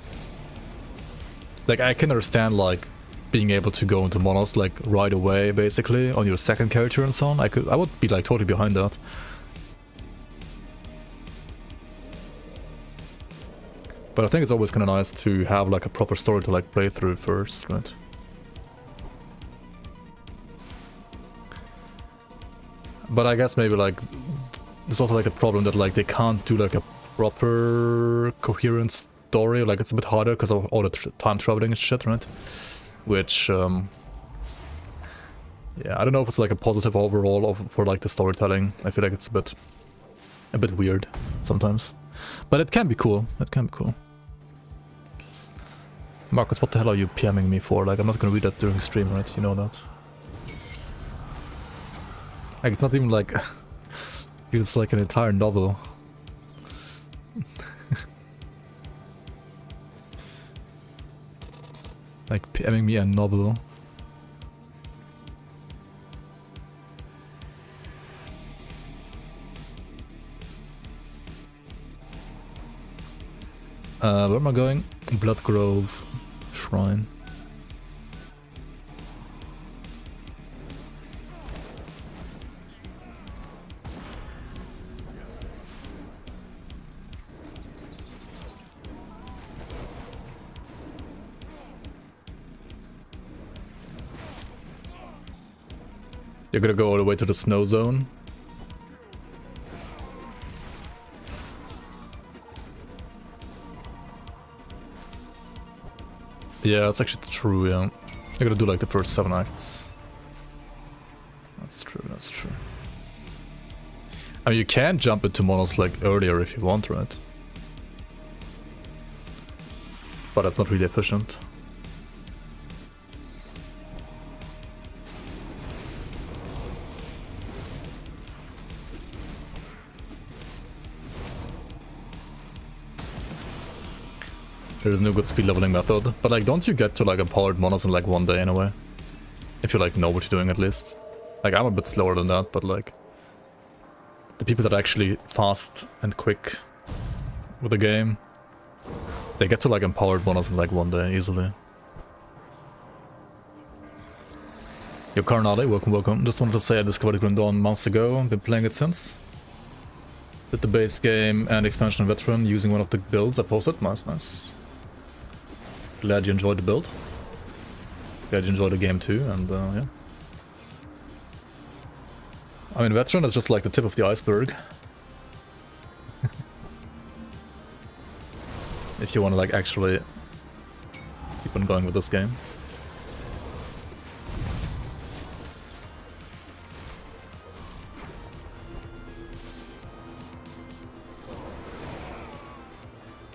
Like I can understand like being able to go into monos like right away basically on your second character and so on. I would be like totally behind that. But I think it's always kind of nice to have like a proper story to like play through first, right? But I guess maybe like there's also like a problem that like they can't do like a proper coherent story. Like it's a bit harder because of all the time traveling and shit, right? Which yeah, I don't know if it's like a positive overall for like the storytelling. I feel like it's a bit weird sometimes. But it can be cool. It can be cool. Marcus, what the hell are you PMing me for? Like, I'm not gonna read that during stream, right? You know that. Like, it's not even like... Dude, it's like an entire novel. Like, PMing me a novel. Where am I going? Blood Grove Shrine. You're gonna go all the way to the snow zone. Yeah, that's actually true, yeah. You're gonna do like the first 7 acts. That's true, that's true. I mean, you can jump into monos like earlier if you want, right? But that's not really efficient. There's no good speed leveling method, but like, don't you get to like empowered monos in like 1 day anyway? If you like know what you're doing at least. Like, I'm a bit slower than that, but like, the people that are actually fast and quick with the game, they get to like empowered monos in like 1 day easily. Yo, Carnali, welcome, welcome. Just wanted to say I discovered Grim Dawn months ago, been playing it since. Did the base game and expansion veteran using one of the builds I posted. Nice, nice. Glad you enjoyed the build. Glad you enjoyed the game too, and yeah. I mean, veteran is just like the tip of the iceberg. If you want to like actually keep on going with this game.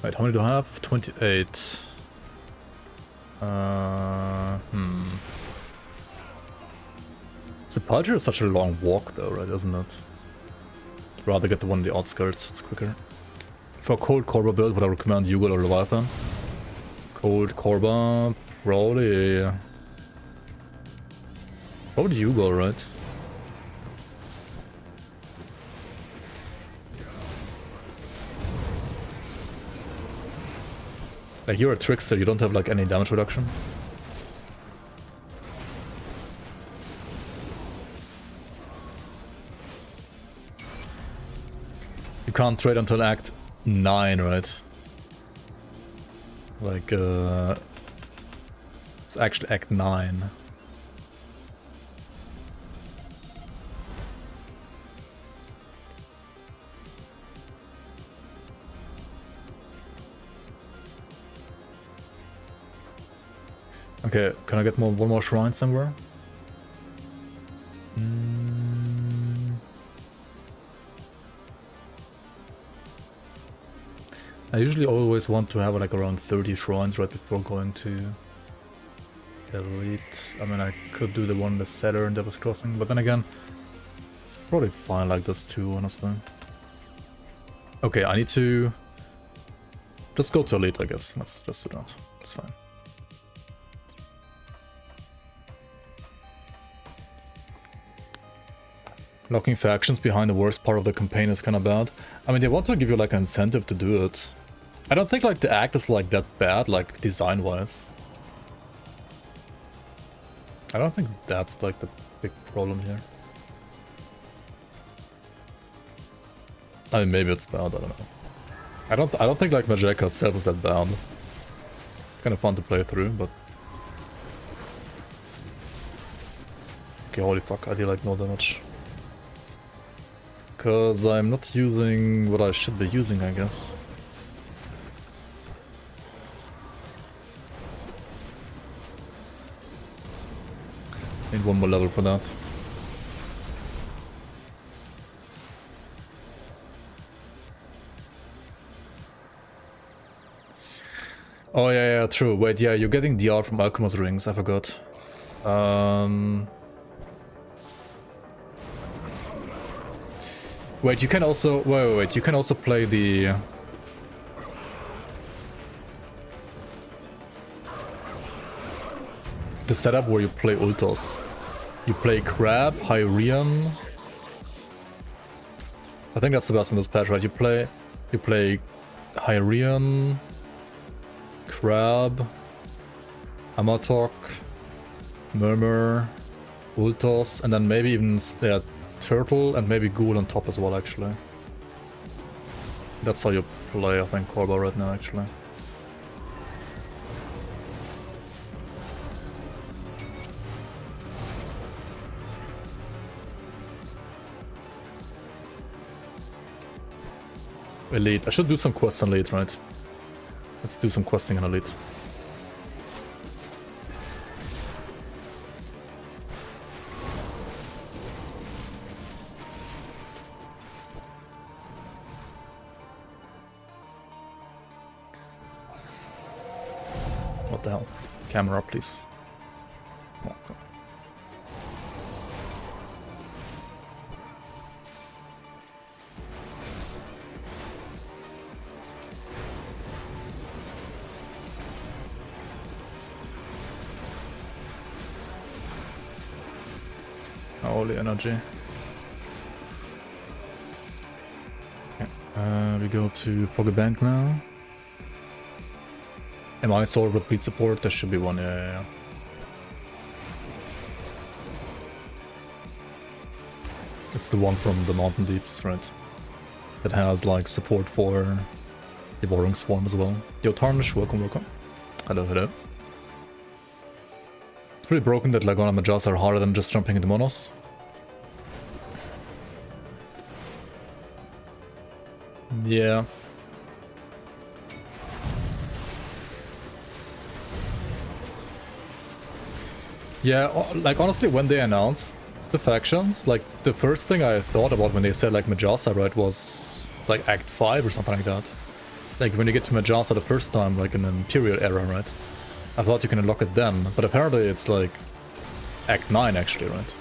Right, how many do I have? 28. Sepulcher is such a long walk though, right, isn't it? I'd rather get the one in the outskirts, it's quicker. For a cold Korba build, would I recommend Yugal or Leviathan? Cold Korba, probably... Probably Yugal, right? Like, you're a trickster, you don't have like any damage reduction. You can't trade until Act 9, right? Like, it's actually Act 9. Okay, can I get one more shrine somewhere? I usually always want to have like around 30 shrines right before going to Elite. I mean, I could do the one in the Cellar in Devil's Crossing, but then again, it's probably fine like this too, honestly. Okay, I need to just go to Elite, I guess. Let's just do that. It's fine. Locking factions behind the worst part of the campaign is kind of bad. I mean, they want to give you like an incentive to do it. I don't think like the act is like that bad, like design-wise. I don't think that's like the big problem here. I mean, maybe it's bad, I don't know. I don't think like Magicka itself is that bad. It's kind of fun to play through, but... Okay, holy fuck, I do like no damage. Because I'm not using what I should be using, I guess. Need one more level for that. Oh yeah, true. Wait, yeah, you're getting DR from Alchemist Rings, I forgot. Wait, you can also... Wait, you can also play the... The setup where you play Ultos. You play Crab, Hyrian... I think that's the best in this patch, right? You play Hyrian, Crab, Amatok, Murmur, Ultos, and then maybe even Turtle and maybe Ghoul on top as well, actually. That's how you play, I think, Korba right now, actually. Elite. I should do some quests on Elite, right? Let's do some questing on Elite. What the hell? Camera, please. Oh, God. Holy energy. Okay. We go to Pokebank now. Am I sword with beat support? There should be one, yeah. It's the one from the Mountain Deeps, right? That has like support for Devouring Swarm as well. Yo, Tarnish, welcome. Hello. It's pretty broken that Laguna and Majasa are harder than just jumping into Monos. Yeah. Yeah, like honestly, when they announced the factions, like the first thing I thought about when they said like Majasa, right, was like Act 5 or something like that. Like when you get to Majasa the first time, like in the Imperial era, right? I thought you can unlock it then, but apparently it's like Act 9 actually, right?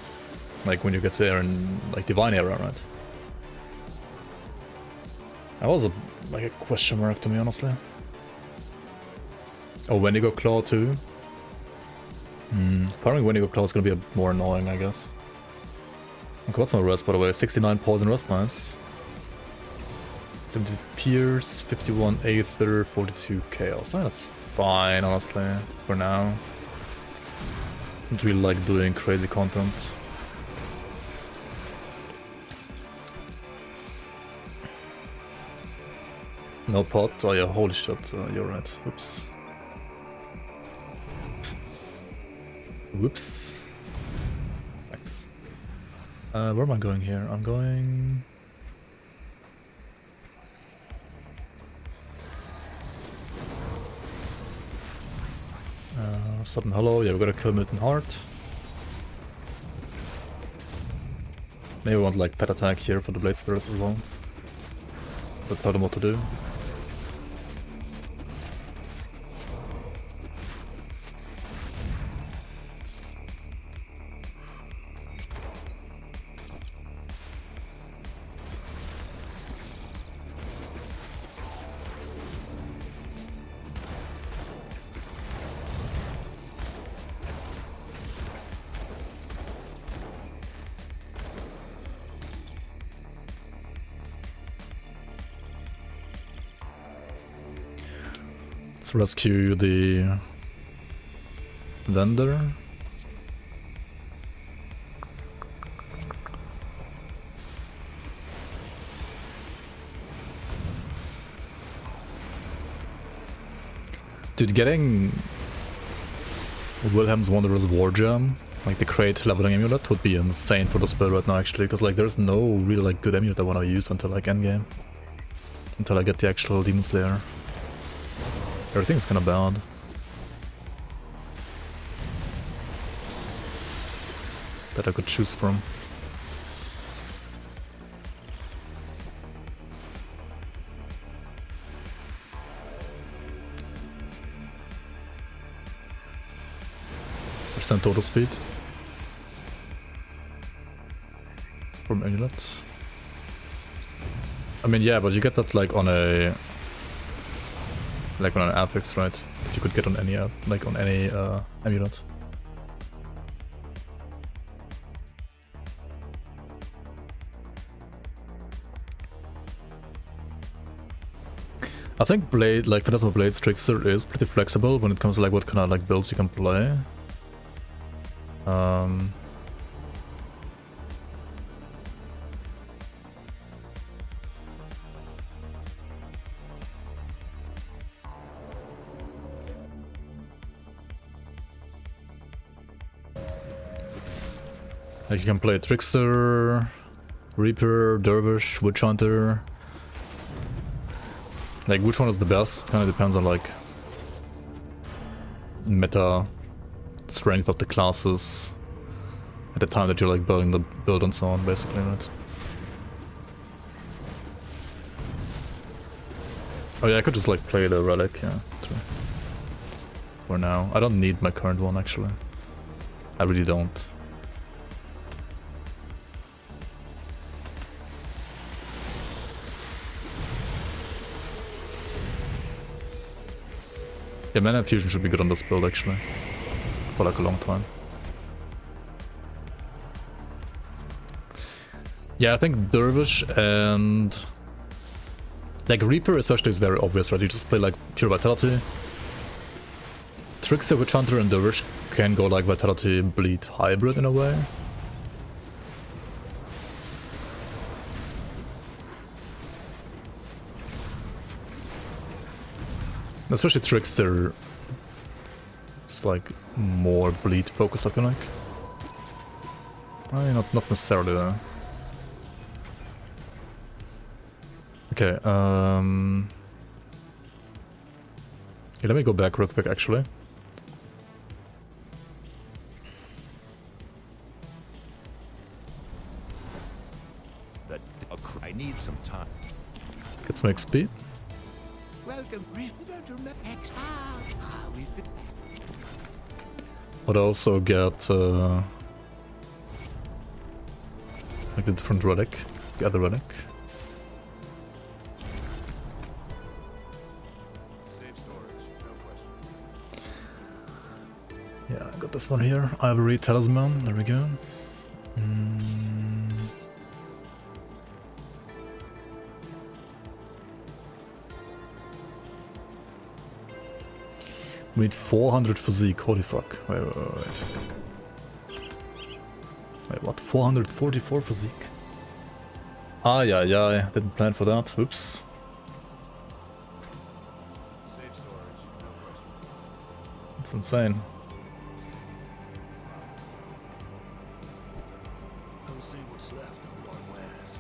Like when you get there in like Divine era, right? That was like a question mark to me, honestly. Oh, Wendigo Claw too? Apparently Wendigo Claw is gonna be a more annoying, I guess. Okay, what's my rest, by the way? 69 poison rest, nice. 70 Pierce, 51 Aether, 42 Chaos. That's fine, honestly, for now. Don't really like doing crazy content. No pot? Oh yeah, holy shit, you're right. Oops. Whoops. Thanks. Where am I going here? I'm going... Sudden Hollow. Yeah, we're gonna kill Mutant Heart. Maybe we want like pet attack here for the Blade Spirits as well. But tell them what to do. Let's rescue the vendor. Dude, getting Wilhelm's Wondrous War Gem, like the crate leveling amulet, would be insane for the spell right now actually, because like there's no really like good amulet I want to use until like endgame. Until I get the actual Demonslayer. Everything's kinda bad. That I could choose from. Percent total speed. From amulet. I mean, yeah, but you get that like on a... like on an affix, right? That you could get on any, like on any amulet. I think Blade, like Phantasmal Blade's Trickster is pretty flexible when it comes to like what kind of like builds you can play. Like you can play Trickster, Reaper, Dervish, Witch Hunter. Like which one is the best kind of depends on like meta strength of the classes at the time that you're like building the build and so on, basically, right? Oh yeah, I could just like play the relic, yeah. True. For now. I don't need my current one actually. I really don't. Yeah, Mana Fusion should be good on this build actually. For like a long time. Yeah, I think Dervish and... like Reaper especially is very obvious, right? You just play like pure Vitality. Trickster, Witch Hunter and Dervish can go like Vitality Bleed hybrid in a way. Especially Trickster, it's like more bleed focus, I feel like. Not necessarily though. Okay, yeah, let me go back real quick actually. I need some time. Get some XP. Welcome. But also get like the different relic, the other relic. Save storage, no question. Yeah, I got this one here. Ivory Talisman, there we go. We need 400 physique, holy fuck. Wait. Wait, what? 444 physique? Yeah, didn't plan for that, oops. Save storage, no question. That's insane. Come see what's left of one wares.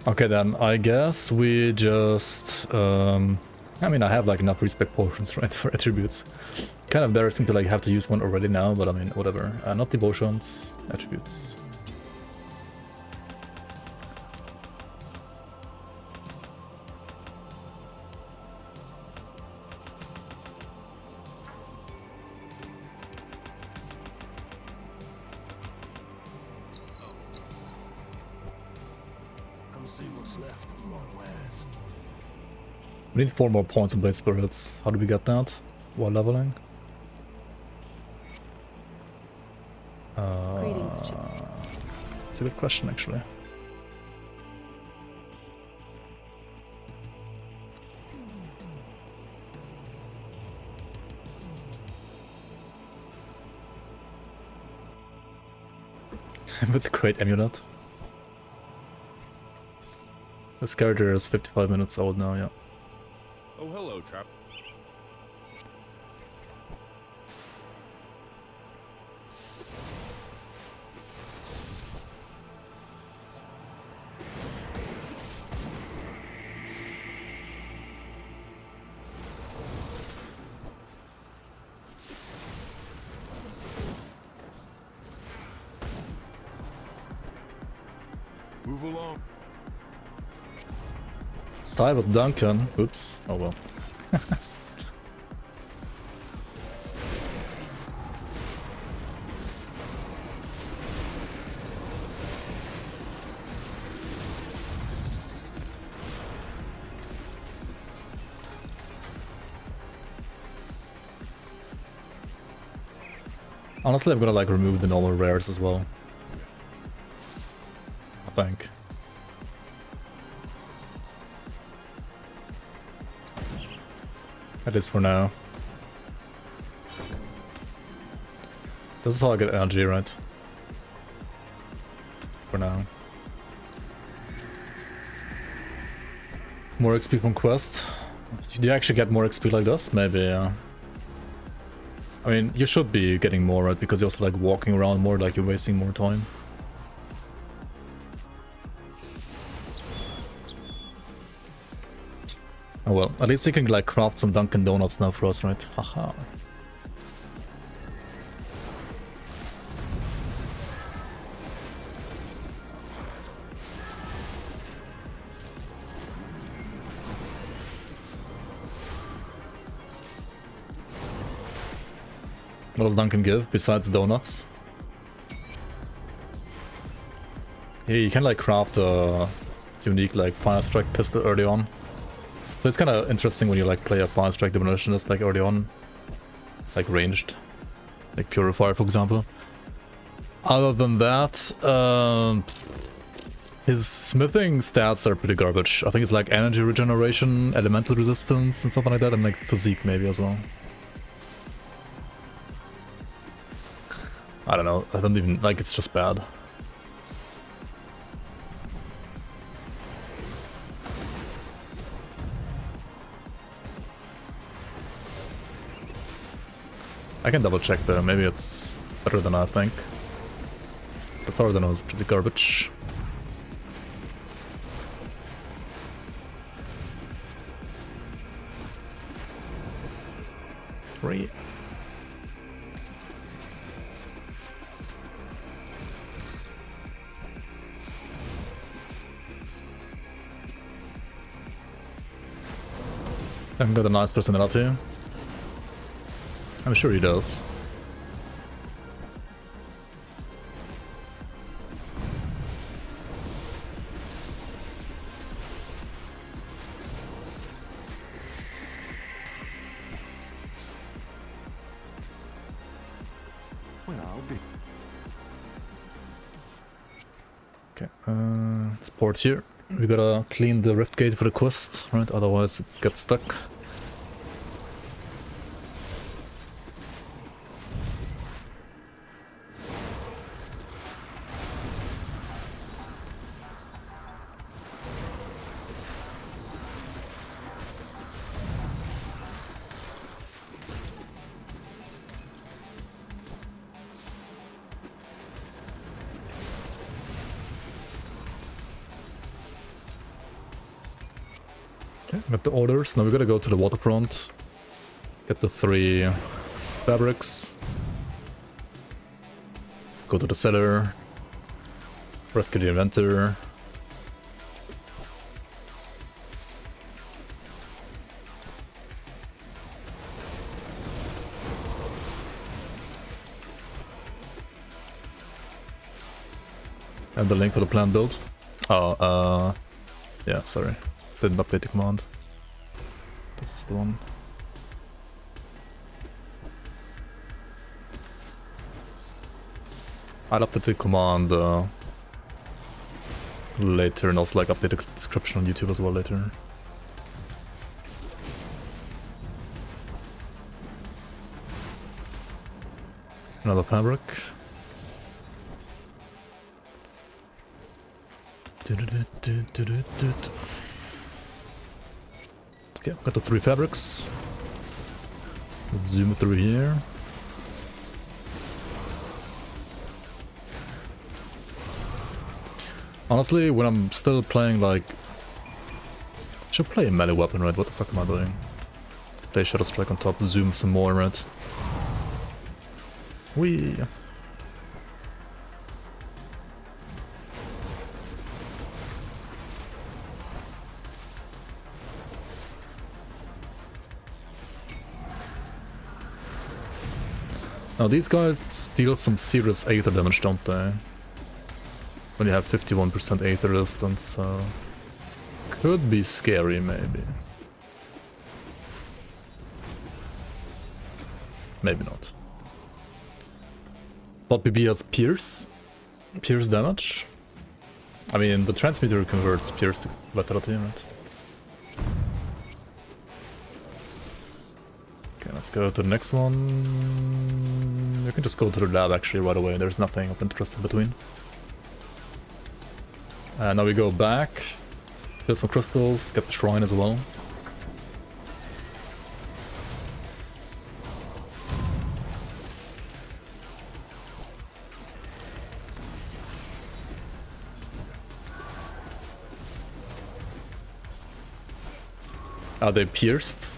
Okay then, I guess we just... I mean, I have like enough respect potions, right, for attributes. Kind of embarrassing to like have to use one already now, but I mean, whatever. Not devotions, attributes. See what's left of one wares. We need 4 more points in Blade Spirits. How do we get that? While leveling? Greetings, Chip. It's a good question, actually. With the great amulet. This character is 55 minutes old now, yeah. Oh, hello, Trap. Move along. Tie with Duncan. Oops. Oh well. Honestly, I'm gonna like remove the normal rares as well. I think. At least for now. This is how I get energy, right? For now. More XP from quest. Do you actually get more XP like this? Maybe, yeah. I mean, you should be getting more, right? Because you're also like walking around more, like you're wasting more time. Oh well, at least you can like craft some Dunkin' Donuts now for us, right? Haha. What does Duncan give besides donuts? Yeah, you can like craft a unique like fire strike pistol early on. So it's kind of interesting when you like play a fire strike demolitionist like early on, like ranged, like purifier for example. Other than that, his smithing stats are pretty garbage. I think it's like energy regeneration, elemental resistance and something like that, and like physique maybe as well. I don't know, I don't even, like, it's just bad. I can double check there, maybe it's better than I think. As far as I know, it's pretty garbage. Great. I've got a nice personality. I'm sure he does. Well, I'll be. Okay, let's port here. We gotta clean the rift gate for the quest, right? Otherwise it gets stuck. Got the orders, now we gotta go to the waterfront, get the 3 fabrics, go to the cellar, rescue the inventor. And the link for the plan build. Oh, yeah, sorry. Didn't update the command. This is the one. I'll update the command later and also like update the description on YouTube as well later. Another fabric. Okay, got the 3 fabrics. Let's zoom through here. Honestly, when I'm still playing like... I should play a melee weapon, right? What the fuck am I doing? Play Shadow Strike on top, zoom some more, right? Whee! Now these guys deal some serious Aether damage, don't they? When you have 51% Aether resistance, so... Could be scary, maybe. Maybe not. But BB has Pierce. Pierce damage. I mean, the transmitter converts Pierce to Vitality, right? Okay, let's go to the next one. You can just go to the lab actually right away, there's nothing of interest in between. Now we go back, get some crystals, get the shrine as well. Are they pierced?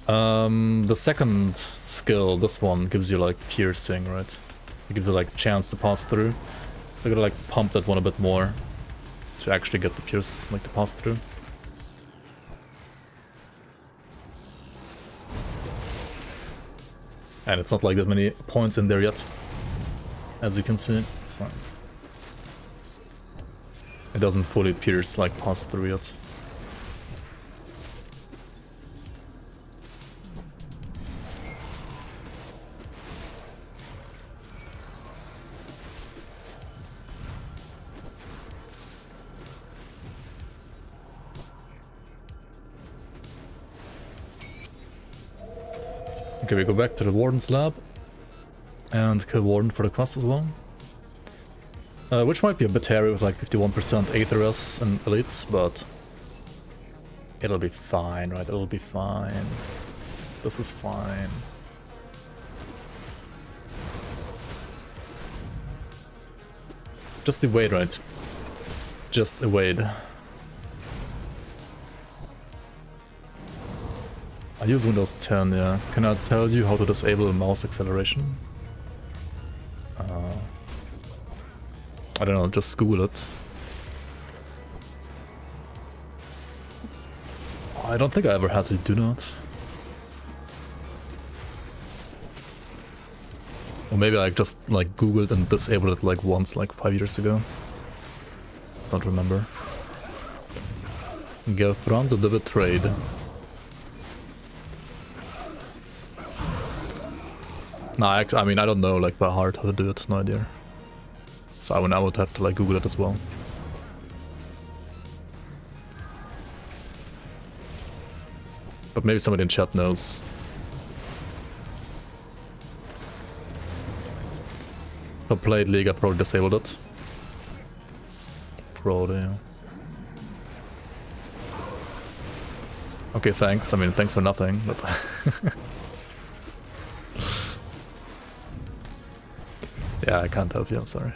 The second skill, this one, gives you like piercing, right? It gives you like chance to pass through. So I gotta like pump that one a bit more to actually get the pierce, like to pass through. And it's not like that many points in there yet, as you can see. So it doesn't fully pierce, like pass through yet. Okay, we go back to the Warden's lab and kill Warden for the quest as well. Which might be a bit hairy with like 51% Aetherus and Elites, but it'll be fine, right? It'll be fine. This is fine. Just evade, right? Just evade. I use Windows 10, yeah. Can I tell you how to disable mouse acceleration? I don't know, just Google it. I don't think I ever had to do that. Or maybe I just like Googled and disabled it like once, like 5 years ago. Don't remember. Get from the betrayed. No, I mean, I don't know, like, by heart how to do it, no idea. So I would have to, like, Google it as well. But maybe somebody in chat knows. If I played League, I probably disabled it. Probably, yeah. Okay, thanks. I mean, thanks for nothing, but... Yeah, I can't help you, I'm sorry.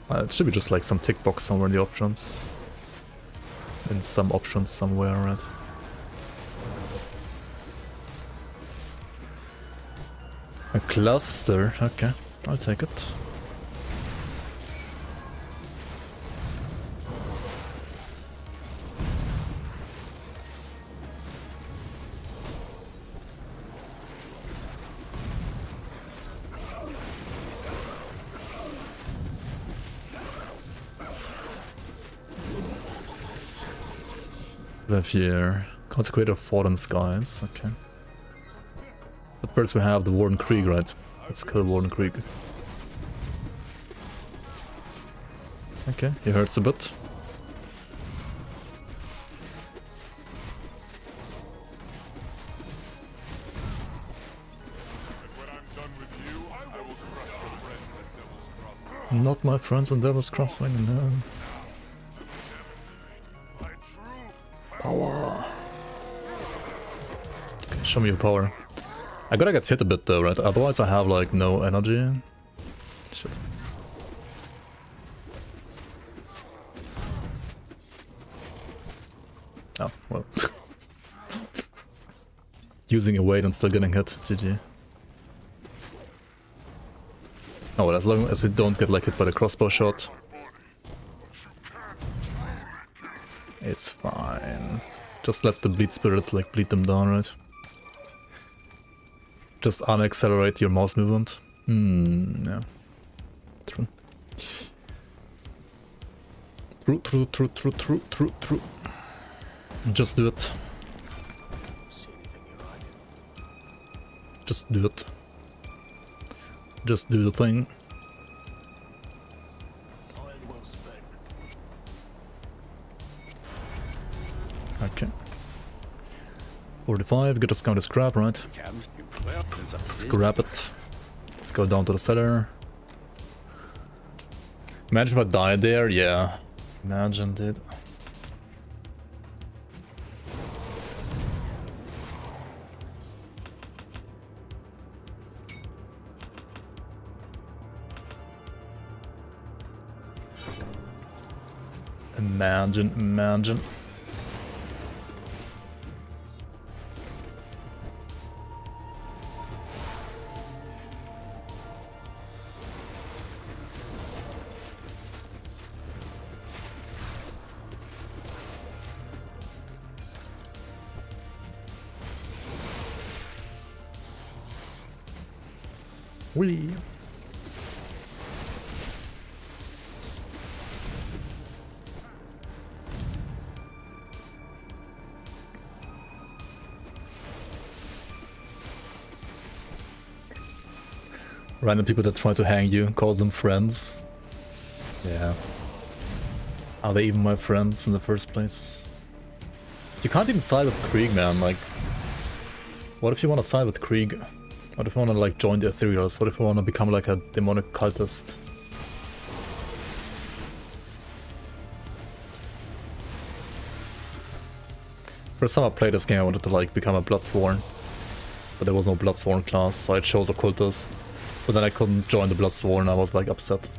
It should be just like some tick box somewhere in the options. In some options somewhere, right? A cluster, okay, I'll take it. We have here Consecrator of Fallen Skies, okay. But first we have the Warden Krieg, right? Let's kill Warden Krieg. Okay, he hurts a bit. Not my friends on Devil's Crossing, no. Power. Okay, show me your power. I gotta get hit a bit though, right? Otherwise I have like no energy. Shit. Oh, well. Using a weight and still getting hit. GG. Oh well, as long as we don't get like hit by the crossbow shot. It's fine. Just let the bleed spirits like bleed them down, right? just unaccelerate your mouse movement. Yeah. True. True. Just do it. Just do it. Just do the thing. Okay. 45, get us going to scrap, right? Scrap it. Let's go down to the cellar. Imagine if I died there, yeah. Imagine, dude. Imagine. Whee! Random people that try to hang you, call them friends. Yeah. Are they even my friends in the first place? You can't even side with Krieg, man. Like, what if you want to side with Krieg? What if you want to like join the Ethereals? What if you want to become like a demonic cultist? First time I played this game I wanted to like become a Bloodsworn. But there was no Bloodsworn class, so I chose Occultist. But then I couldn't join the Bloodsworn, I was like upset.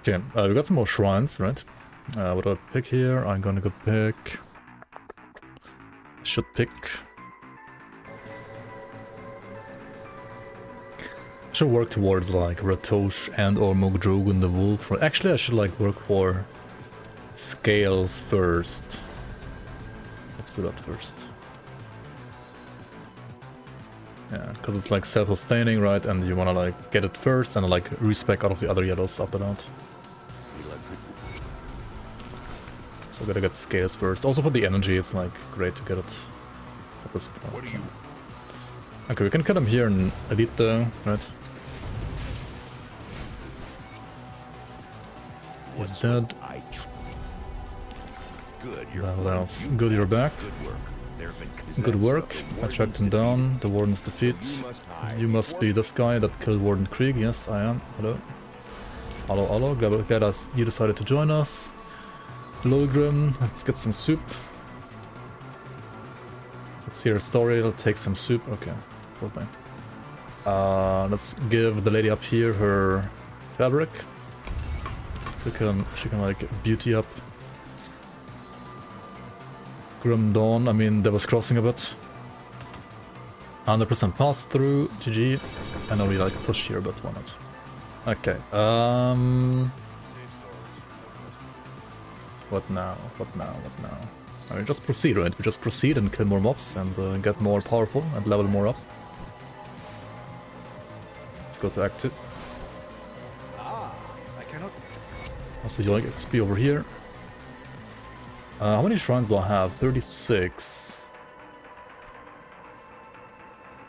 Okay, we got some more shrines, right? What do I pick here? I'm gonna go pick... I should pick... I should work towards like Ratosh and or Mogdrogun the Wolf. Actually, I should like work for Scales first. Let's do that first. Yeah, because it's like self-sustaining, right? And you wanna like get it first and like respec out of the other yellows after that. So I gotta get Scales first. Also for the energy, it's like great to get it at this point. Yeah. Okay, we can cut him here in Elite though, right? He's dead. What else? Good, you're back. Good work. I tracked him down. The Warden's defeat. You must be this guy that killed Warden Krieg. Yes, I am. Hello. Hello. Glad you decided to join us. Hello, Grim. Let's get some soup. Let's hear a story. It'll take some soup. Okay. Cool thing. Let's give the lady up here her fabric. So she can like beauty up. Grim Dawn, I mean, there was crossing a bit. 100% pass through, GG. I know we like push here, but why not? Okay, what now? I mean, just proceed, right? We just proceed and kill more mobs and get more powerful and level more up. Let's go to Act 2. Also, you like XP over here. How many shrines do I have? 36.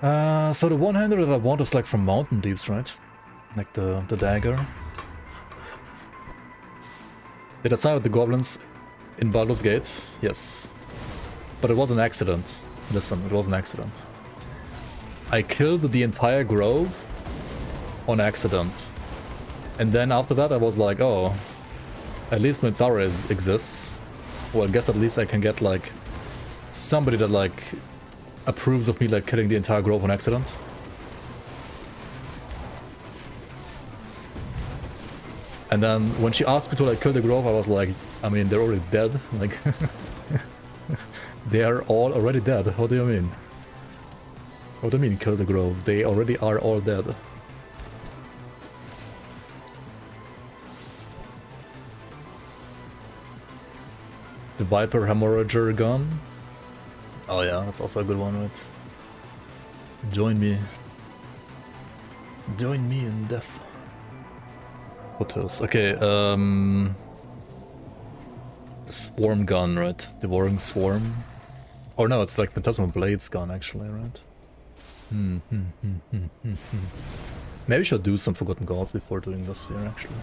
So the one-hander that I want is like from Mountain Deeps, right? Like the dagger. Did I side with the goblins in Baldur's Gate? Yes. But it was an accident. Listen, it was an accident. I killed the entire grove on accident. And then after that I was like, oh, at least Minthara exists. Well, I guess at least I can get like somebody that like approves of me like killing the entire grove on accident. And then when she asked me to like kill the grove, I was like, I mean, they're already dead. Like, they are all already dead. What do you mean? What do you mean kill the grove? They already are all dead. The Viper Hemorrhager gun. Oh yeah, that's also a good one, right? Join me. Join me in death. What else? Okay, the Swarm gun, right? Devouring Swarm. Or no, it's like Phantasmal Blades gun, actually, right? Maybe I should do some Forgotten Gods before doing this here, actually.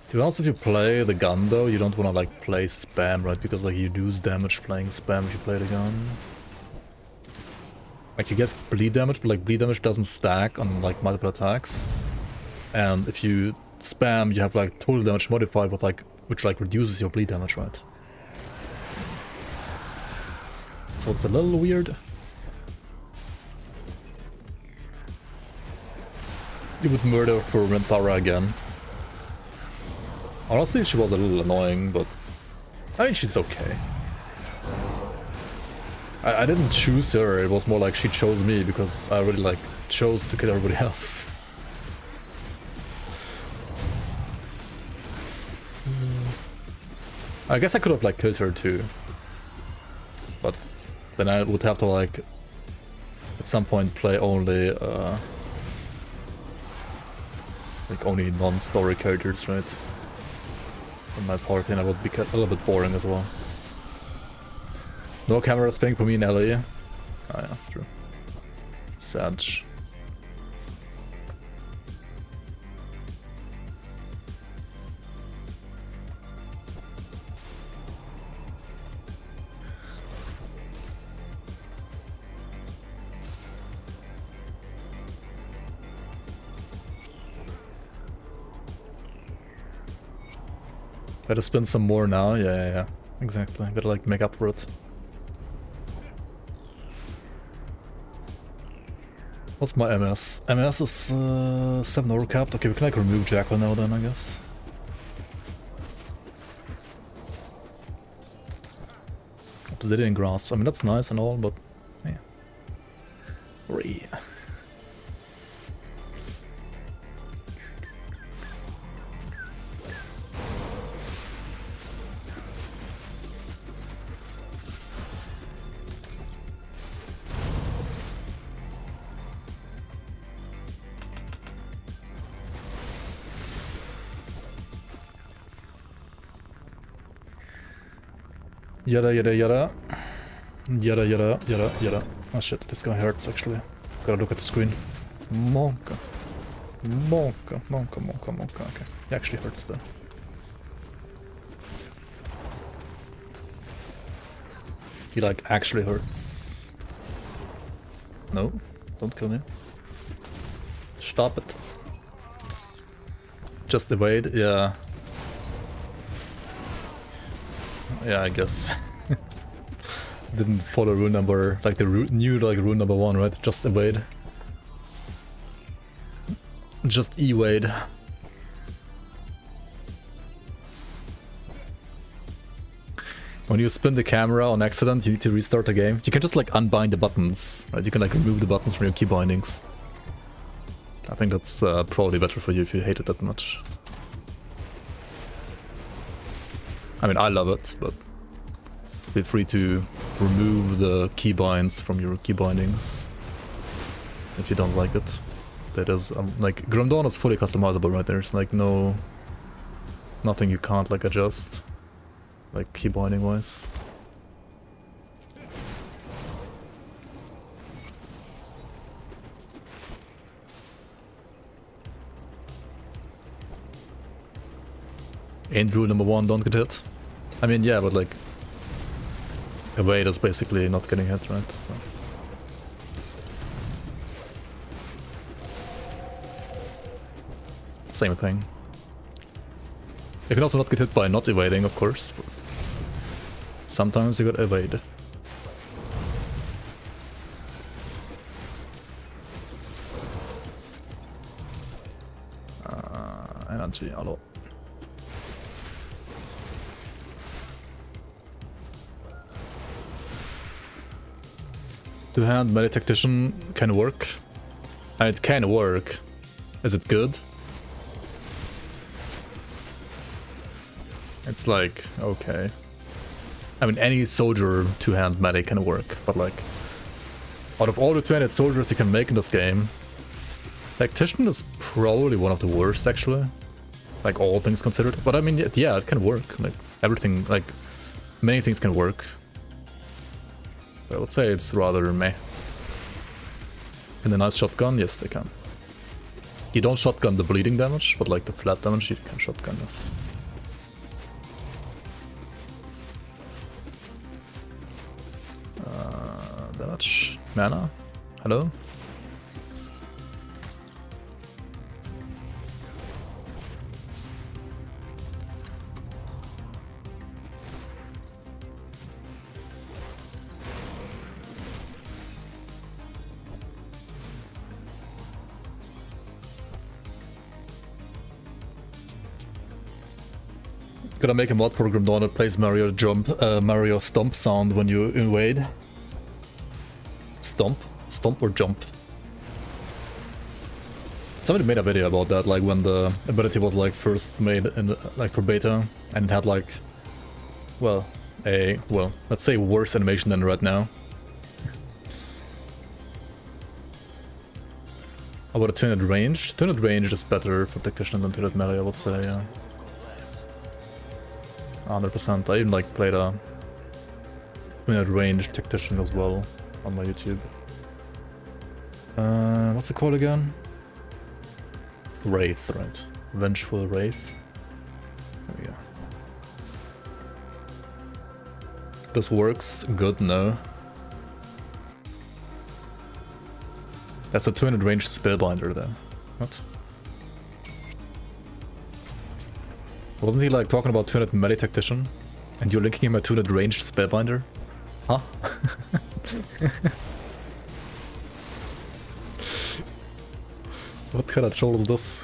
To be honest, if you play the gun though, you don't want to like play spam, right? Because like you lose damage playing spam if you play the gun. Like you get bleed damage, but like bleed damage doesn't stack on like multiple attacks. And if you spam, you have like total damage modified with like, which like reduces your bleed damage, right? So it's a little weird. You would murder for Minthara again. Honestly, she was a little annoying, but I mean, she's okay. I didn't choose her, it was more like she chose me because I really like chose to kill everybody else. I guess I could have like killed her too. But then I would have to like at some point play only like only non-story characters, right? In my party, and I would be a little bit boring as well. No camera spinning for me in LA. Oh yeah, true. Sad. Better spin some more now. Yeah. Exactly. Better like make up for it. What's my MS? MS is 7 overcapped. Okay, we can like remove Jackal now then, I guess. Obsidian Grasp. I mean, that's nice and all, but yeah. 3. Yada. Oh shit, this guy hurts actually. Gotta look at the screen. Monka. Okay, he actually hurts though. He like actually hurts. No, don't kill me. Stop it. Just evade, yeah. Yeah, I guess. Didn't follow rule number, like the new like rule number 1, right? Just evade. Just evade. When you spin the camera on accident, you need to restart the game. You can just like unbind the buttons, right? You can like remove the buttons from your key bindings. I think that's probably better for you if you hate it that much. I mean, I love it, but feel free to remove the keybinds from your key bindings if you don't like it. That is, like, Grim Dawn is fully customizable, right? There's like nothing you can't like adjust, like key binding wise. Ain't rule number 1, don't get hit. I mean, yeah, but like, evade is basically not getting hit, right? So. same thing. You can also not get hit by not evading, of course. But sometimes you gotta evade. Energy, hello. Two-hand melee tactician can work. And it can work. Is it good? It's like, okay. I mean, any soldier two-hand melee can work, but like, out of all the 200 soldiers you can make in this game, tactician is probably one of the worst, actually. Like, all things considered. But I mean, yeah, it can work. Like, everything, like, many things can work. But I would say it's rather meh. Can a nice shotgun? Yes, they can. You don't shotgun the bleeding damage, but like the flat damage you can shotgun, yes. Damage. Mana. Hello? Gotta make a mod program down that plays Mario stomp sound when you invade. Stomp? Stomp or jump? Somebody made a video about that, like when the ability was like first made in like for beta, and it had like, well, let's say worse animation than right now. How about a 200 range? 200 range is better for tactician than 200 melee, I would say, yeah. 100%. I even like played a 200 range tactician as well on my YouTube. What's it called again? Wraith, right? Vengeful Wraith. There we go. This works? Good, no. That's a 200 range spellbinder though. What? Wasn't he like talking about 200 melee tactician? And you're linking him a 200 ranged spellbinder? Huh? What kind of troll is this?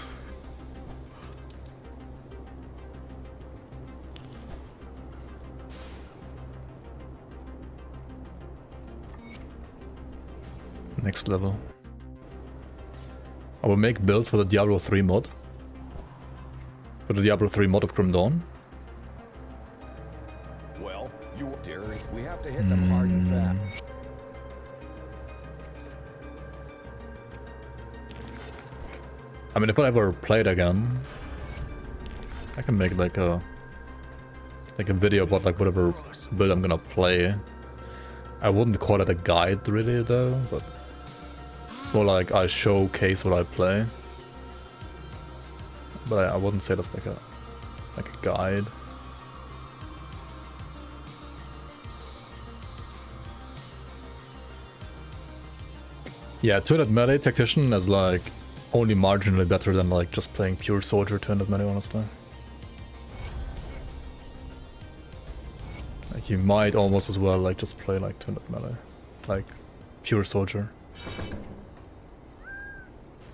Next level. I will make builds for the Diablo 3 mod. For the Diablo 3 mod of Grim Dawn. Well, you Derek, we have to hit them hard and fast. I mean, if I ever play it again, I can make like a video about like whatever build I'm gonna play. I wouldn't call it a guide really though, but it's more like I showcase what I play. But I wouldn't say that's like a guide. Yeah, 200 melee tactician is like only marginally better than like just playing pure soldier 200 melee, honestly. Like you might almost as well like just play like 200 melee, like pure soldier.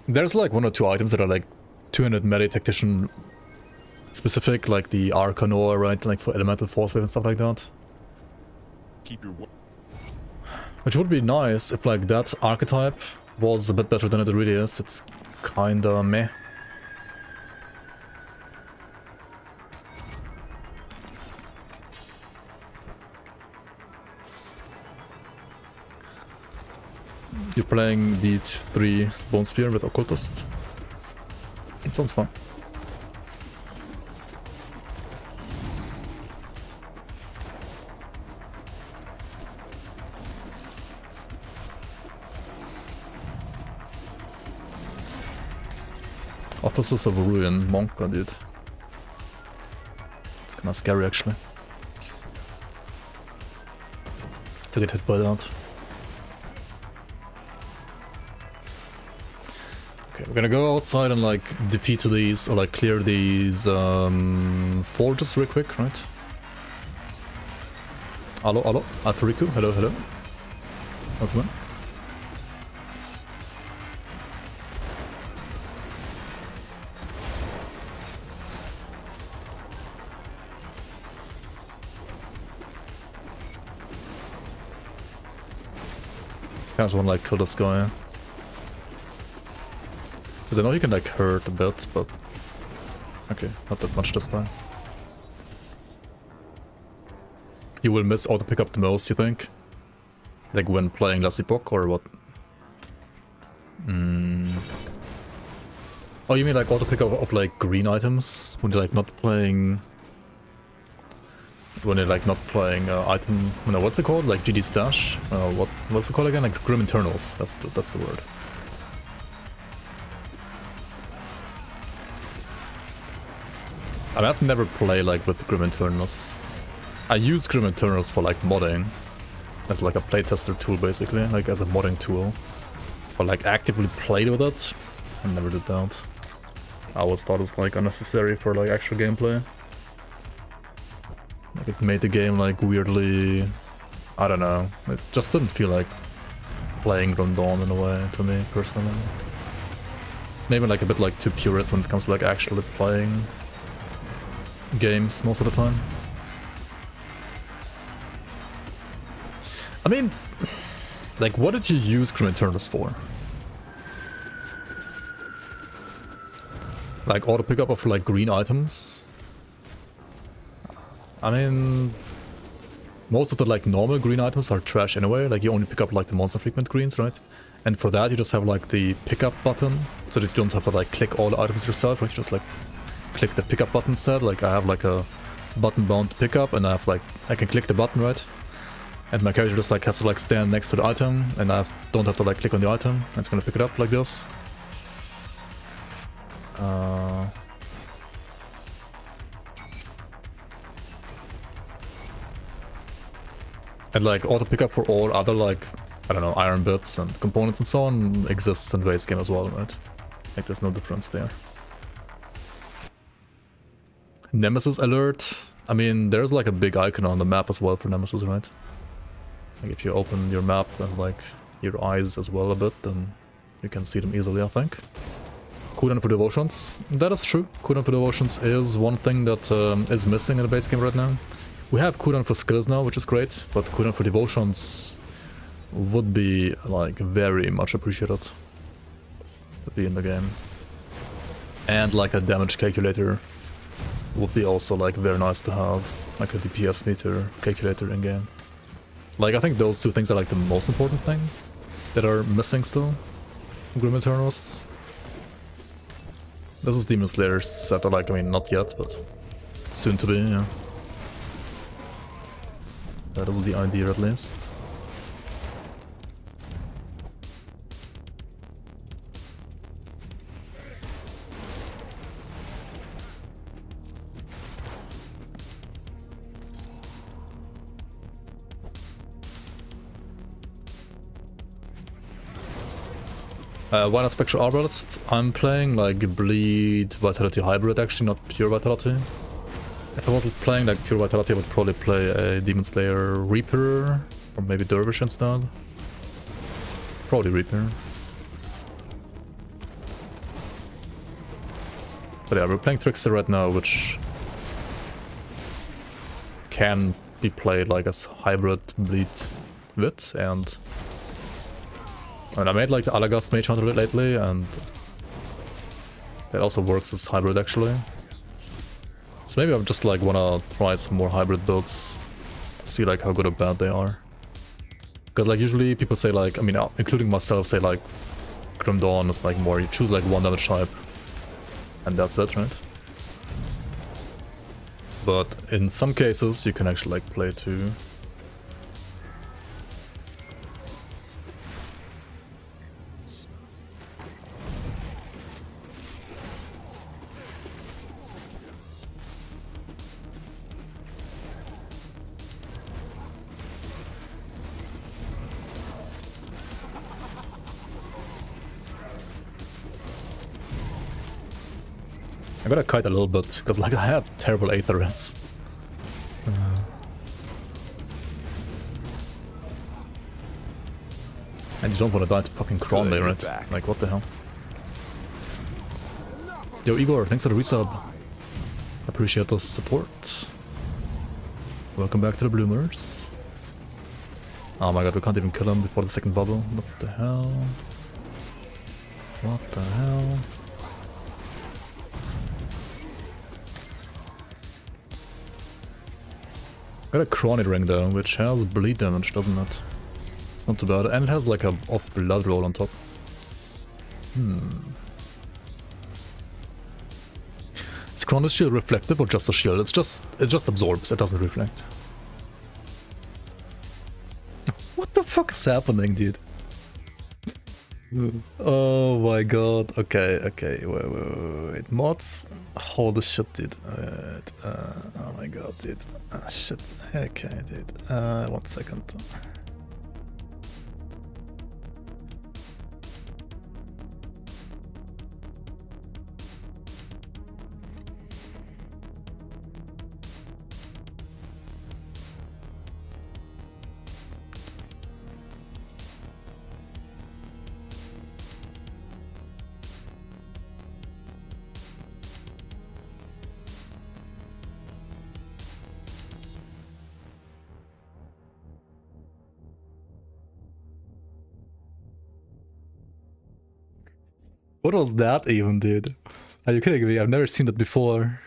There's like one or two items that are like 200 melee tactician specific, like the Arcanor, right? Like for elemental force wave and stuff like that. Keep your Which would be nice if like that archetype was a bit better than it really is. It's kinda meh. You're playing the 3 Bone Spear with Occultist. It sounds fun. Officers of Ruin, Monka, dude. It's kinda scary actually. To get hit by that. Okay, We're gonna go outside and like defeat these or like clear these forges real quick, right? Hello, hello, Alfariku, hello, hello. Welcome. I just wanna like kill this guy. Because I know he can like hurt a bit, but... Okay, not that much this time. He will miss auto pick up the most, you think? Like when playing last epoch or what? Oh, you mean like auto pick up of like green items? When you're like not playing... When you're like not playing item... No, what's it called? Like GD stash? What's it called again? Like Grim Internals, that's the word. I mean, I've never played like with Grim Internals. I use Grim Internals for like modding. As like a playtester tool basically, like as a modding tool. But like actively played with it, I never did that. I always thought it was like unnecessary for like actual gameplay. Like it made the game like weirdly... I don't know. It just didn't feel like playing Grim Dawn in a way to me personally. Maybe like a bit like too purist when it comes to like actually playing games most of the time. I mean, like what did you use Grim Eternals for? Like auto pickup of like green items? I mean, most of the like normal green items are trash anyway, like you only pick up like the monster frequent greens, right? And for that you just have like the pickup button, so that you don't have to like click all the items yourself, right? You just like click the pickup button instead. Like I have like a button bound pickup and I have like, I can click the button, right? And my character just like has to like stand next to the item and don't have to like click on the item. It's gonna pick it up like this. And like auto pickup for all other like, I don't know, iron bits and components and so on exists in the base game as well, right? Like there's no difference there. Nemesis alert. I mean, there's like a big icon on the map as well for Nemesis, right? Like if you open your map and like your eyes as well a bit, then you can see them easily, I think. Cooldown for devotions. That is true. Cooldown for devotions is one thing that is missing in the base game right now. We have cooldown for skills now, which is great, but cooldown for devotions would be like very much appreciated to be in the game. And like a damage calculator would be also like very nice to have, like a DPS meter calculator in game. Like I think those two things are like the most important thing that are missing still in Grim Eternals. This is Demonslayer's set, like, I mean, not yet, but soon to be, yeah. That is the idea at least. Why not Spectral Arbalist? I'm playing like Bleed Vitality Hybrid actually, not Pure Vitality. If I wasn't playing like Pure Vitality, I would probably play a Demonslayer Reaper, or maybe Dervish instead. Probably Reaper. But yeah, we're playing Trickster right now, which can be played like as hybrid Bleed Wit, and I made like the Alagast Mage Hunter lately, and that also works as hybrid actually. So maybe I just like wanna try some more hybrid builds, see like how good or bad they are. Because like usually people say like, I mean, including myself, say like Grim Dawn is like more, you choose like one damage type and that's it, right? But in some cases you can actually like play two. I gotta kite a little bit, because like I have terrible Aetheress. And you don't want to die to fucking Kron there, right? Like, what the hell? Yo, Igor, thanks for the resub. Appreciate the support. Welcome back to the Bloomers. Oh my god, we can't even kill him before the second bubble. What the hell? What the hell? Got a Chronic ring though, which has bleed damage, doesn't it? It's not too bad, and it has like a off blood roll on top. Is Chronos shield reflective or just a shield? It just absorbs, it doesn't reflect. What the fuck is happening, dude? Oh my god. Okay, wait. Mods? Holy shit, dude. Wait, oh my god, dude. Ah, shit. Okay, dude. 1 second. What was that even, dude? Are you kidding me? I've never seen that before.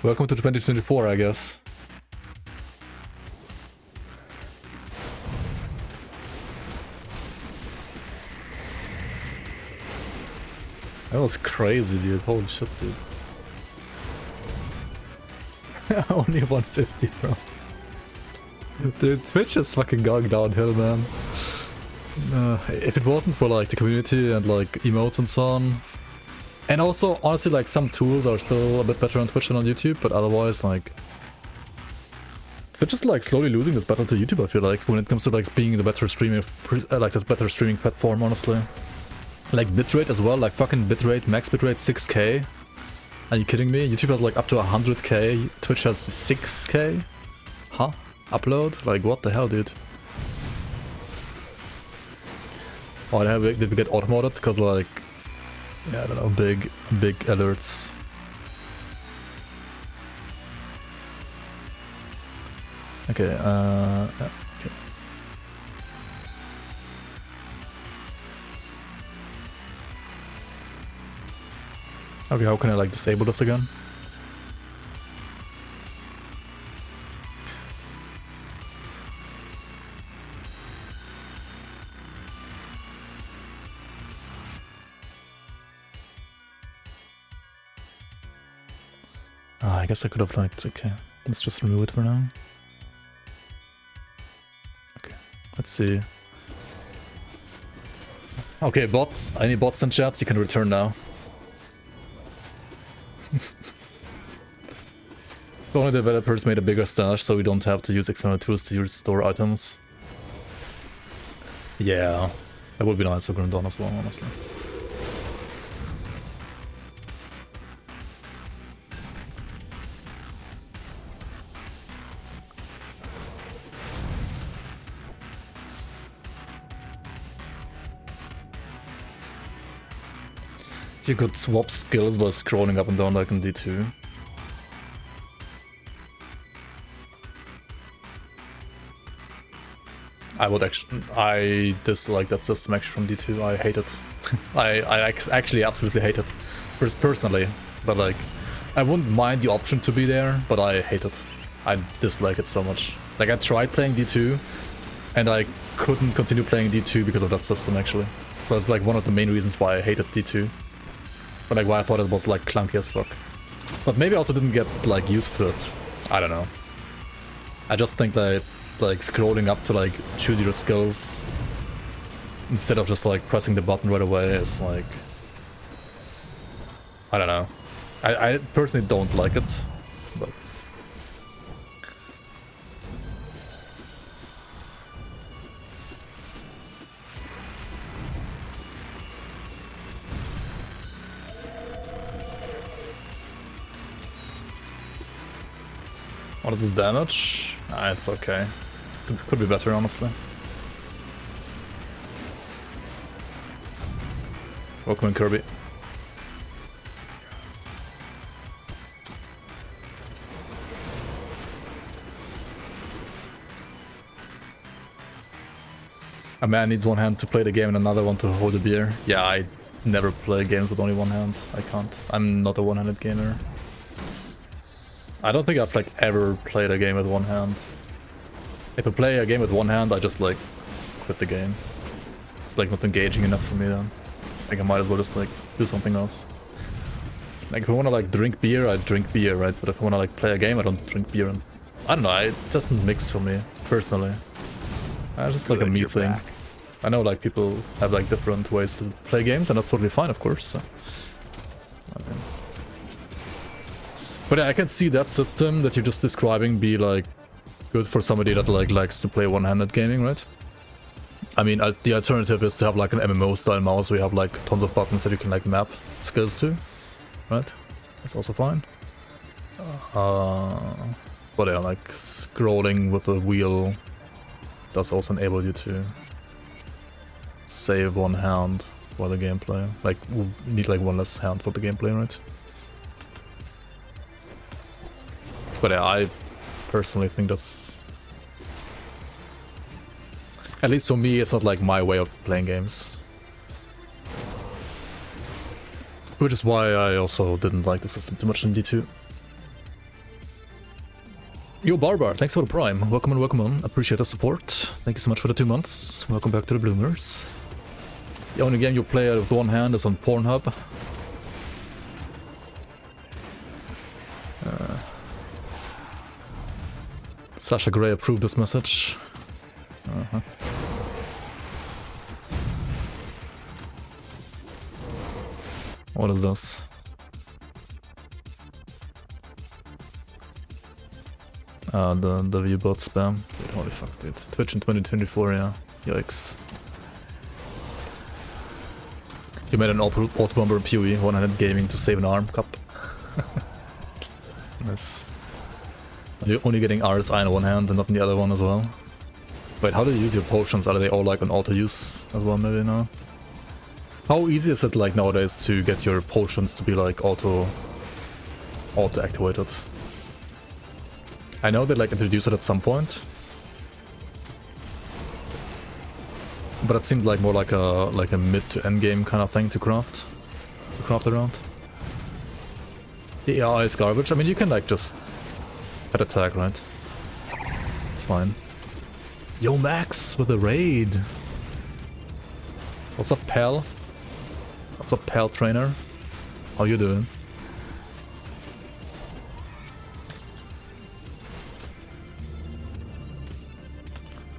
Welcome to 2024, I guess. That was crazy, dude. Holy shit, dude. Only 150, bro. Dude, Twitch is fucking going downhill, man. If it wasn't for like the community and like emotes and so on. And also, honestly, like some tools are still a bit better on Twitch than on YouTube, but otherwise, like... Twitch is like slowly losing this battle to YouTube, I feel like, when it comes to like being the better streaming, like this better streaming platform, honestly. Like bitrate as well, like fucking bitrate, max bitrate 6K. Are you kidding me? YouTube has like up to 100K, Twitch has 6K? Huh? Upload? Like, what the hell, dude? Oh, did we get automated? Because, like, yeah, I don't know, big alerts. Okay, yeah, okay. Okay, how can I, like, disable this again? I guess I could have liked, okay, let's just remove it for now. Okay, let's see. Okay, bots, any bots in chat, you can return now. If only developers made a bigger stash so we don't have to use external tools to restore items. Yeah, that would be nice for Grimtools as well, honestly. You could swap skills by scrolling up and down like in D2. I dislike that system actually from D2. I hate it. I actually absolutely hate it. Personally, but like, I wouldn't mind the option to be there, but I hate it. I dislike it so much. Like, I tried playing D2, and I couldn't continue playing D2 because of that system actually. So it's like one of the main reasons why I hated D2. But like, why I thought it was like clunky as fuck. But maybe I also didn't get like used to it. I don't know. I just think that like scrolling up to like choose your skills instead of just like pressing the button right away is like, I don't know. I personally don't like it, but... What is this damage? Ah, it's okay. Could be better, honestly. Welcome in, Kirby. A man needs one hand to play the game and another one to hold the beer. Yeah, I never play games with only one hand. I can't. I'm not a one-handed gamer. I don't think I've like ever played a game with one hand. If I play a game with one hand, I just like quit the game. It's like not engaging enough for me then. I think I might as well just like do something else. Like if I wanna like drink beer, I drink beer, right? But if I wanna like play a game, I don't drink beer. And I don't know, it doesn't mix for me, personally. It's just like a me thing. Back. I know like people have like different ways to play games and that's totally fine, of course. So. Okay. But yeah, I can see that system that you're just describing be like good for somebody that like likes to play one-handed gaming, right? I mean, the alternative is to have like an MMO style mouse where you have like tons of buttons that you can like map skills to, right? That's also fine. But yeah, like scrolling with a wheel does also enable you to save one hand for the gameplay. Like, you need like one less hand for the gameplay, right? But yeah, I personally think that's... At least for me, it's not like my way of playing games. Which is why I also didn't like the system too much in D2. Yo, Barbar, thanks for the Prime. Welcome and welcome on. Appreciate the support. Thank you so much for the 2 months. Welcome back to the Bloomers. The only game you play with one hand is on Pornhub. Sasha Gray approved this message. What is this? The viewbot spam. Wait, holy fuck, dude. Twitch in 2024, yeah. Yikes. You made an auto bomber PoE, one-handed gaming to save an arm cup. Nice. You're only getting RSI in one hand and not in the other one as well. Wait, how do you use your potions? Are they all like on auto use as well, maybe now? How easy is it like nowadays to get your potions to be like auto activated? I know they like introduced it at some point, but it seemed like more like a mid to end game kind of thing to craft around. The AI is garbage. I mean, you can like just pet attack, right? It's fine. Yo, Max with a raid. What's up, pal? What's up, pal trainer? How you doing?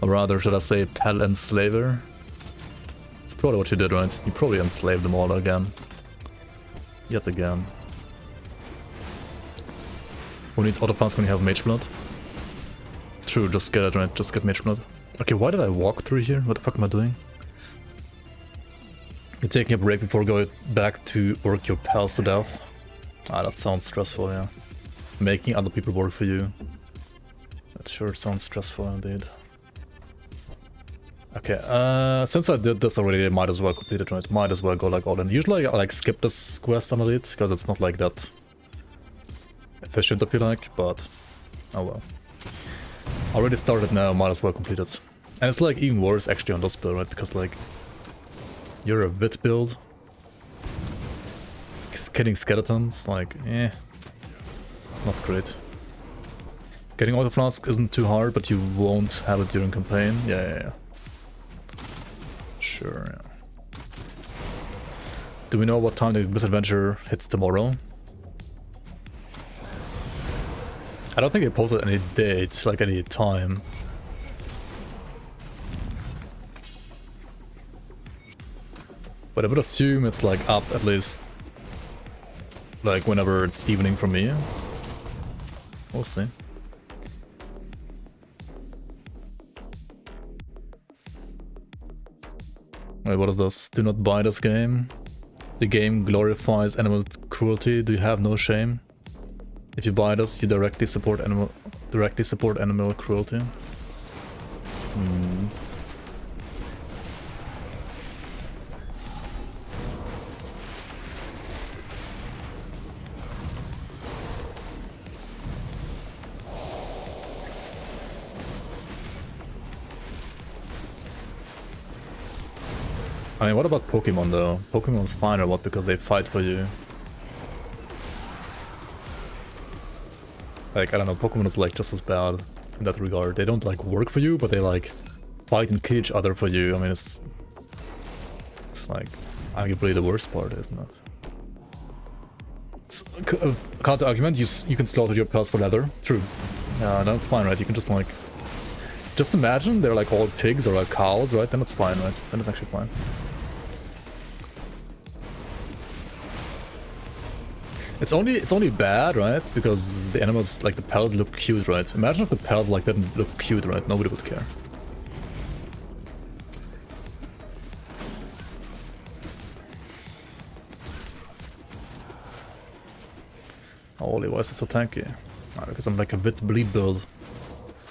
Or rather, should I say pal enslaver? It's probably what you did, right? You probably enslaved them all again. Yet again. Who needs autopass when you have mage blood? True, just get it, right? Just get mage blood. Okay, why did I walk through here? What the fuck am I doing? You're taking a break before going back to work your pals to death. Ah, that sounds stressful, yeah. Making other people work for you. That sure sounds stressful indeed. Okay, since I did this already, I might as well complete it, right? Might as well go like all in. Usually I like skip this quest underneath, because it's not like that efficient, I feel like, but oh well. Already started now, might as well complete it. And it's like even worse actually on this build, right? Because like, you're a bit build. Getting skeletons, like, it's not great. Getting auto flask isn't too hard, but you won't have it during campaign. Yeah. Sure, yeah. Do we know what time the misadventure hits tomorrow? I don't think they posted any date, like any time. But I would assume it's like up at least like whenever it's evening for me. We'll see. Wait, what is this? Do not buy this game. The game glorifies animal cruelty. Do you have no shame? If you buy this, you directly support directly support animal cruelty. Hmm. I mean, what about Pokemon though? Pokemon's fine or what, because they fight for you. Like, I don't know, Pokemon is like just as bad in that regard. They don't like work for you, but they like fight and kill each other for you. I mean, it's like arguably the worst part, isn't it? It's a counter argument, you can slaughter your pals for leather. True. No, it's fine, right? You can just like... Just imagine they're like all pigs or like cows, right? Then it's fine, right? Then it's actually fine. It's only bad, right? Because the animals, like the pals, look cute, right? Imagine if the pals like didn't look cute, right? Nobody would care. Holy, why is it so tanky? Because I'm like a bit bleed build.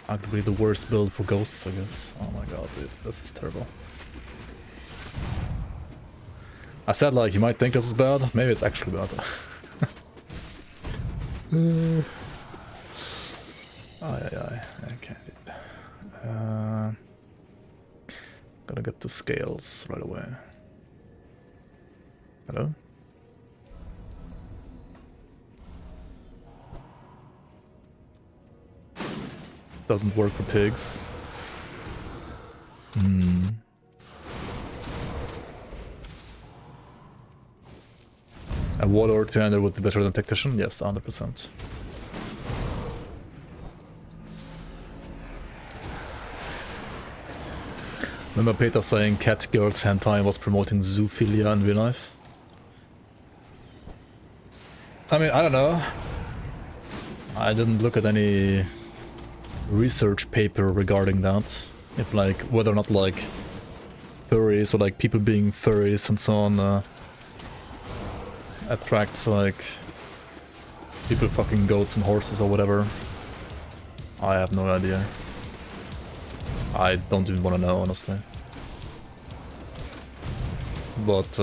Arguably the worst build for ghosts, I guess. Oh my god, dude, this is terrible. I said like, you might think this is bad. Maybe it's actually bad. Okay. Gotta get the scales right away. Hello? Doesn't work for pigs. A warlord commander would be better than tactician? Yes, 100%. Remember Peter saying cat girls hentai was promoting zoophilia in real life? I mean, I don't know. I didn't look at any research paper regarding that. If like, whether or not like furries or like people being furries and so on attracts like people fucking goats and horses or whatever. I have no idea. I don't even want to know, honestly. But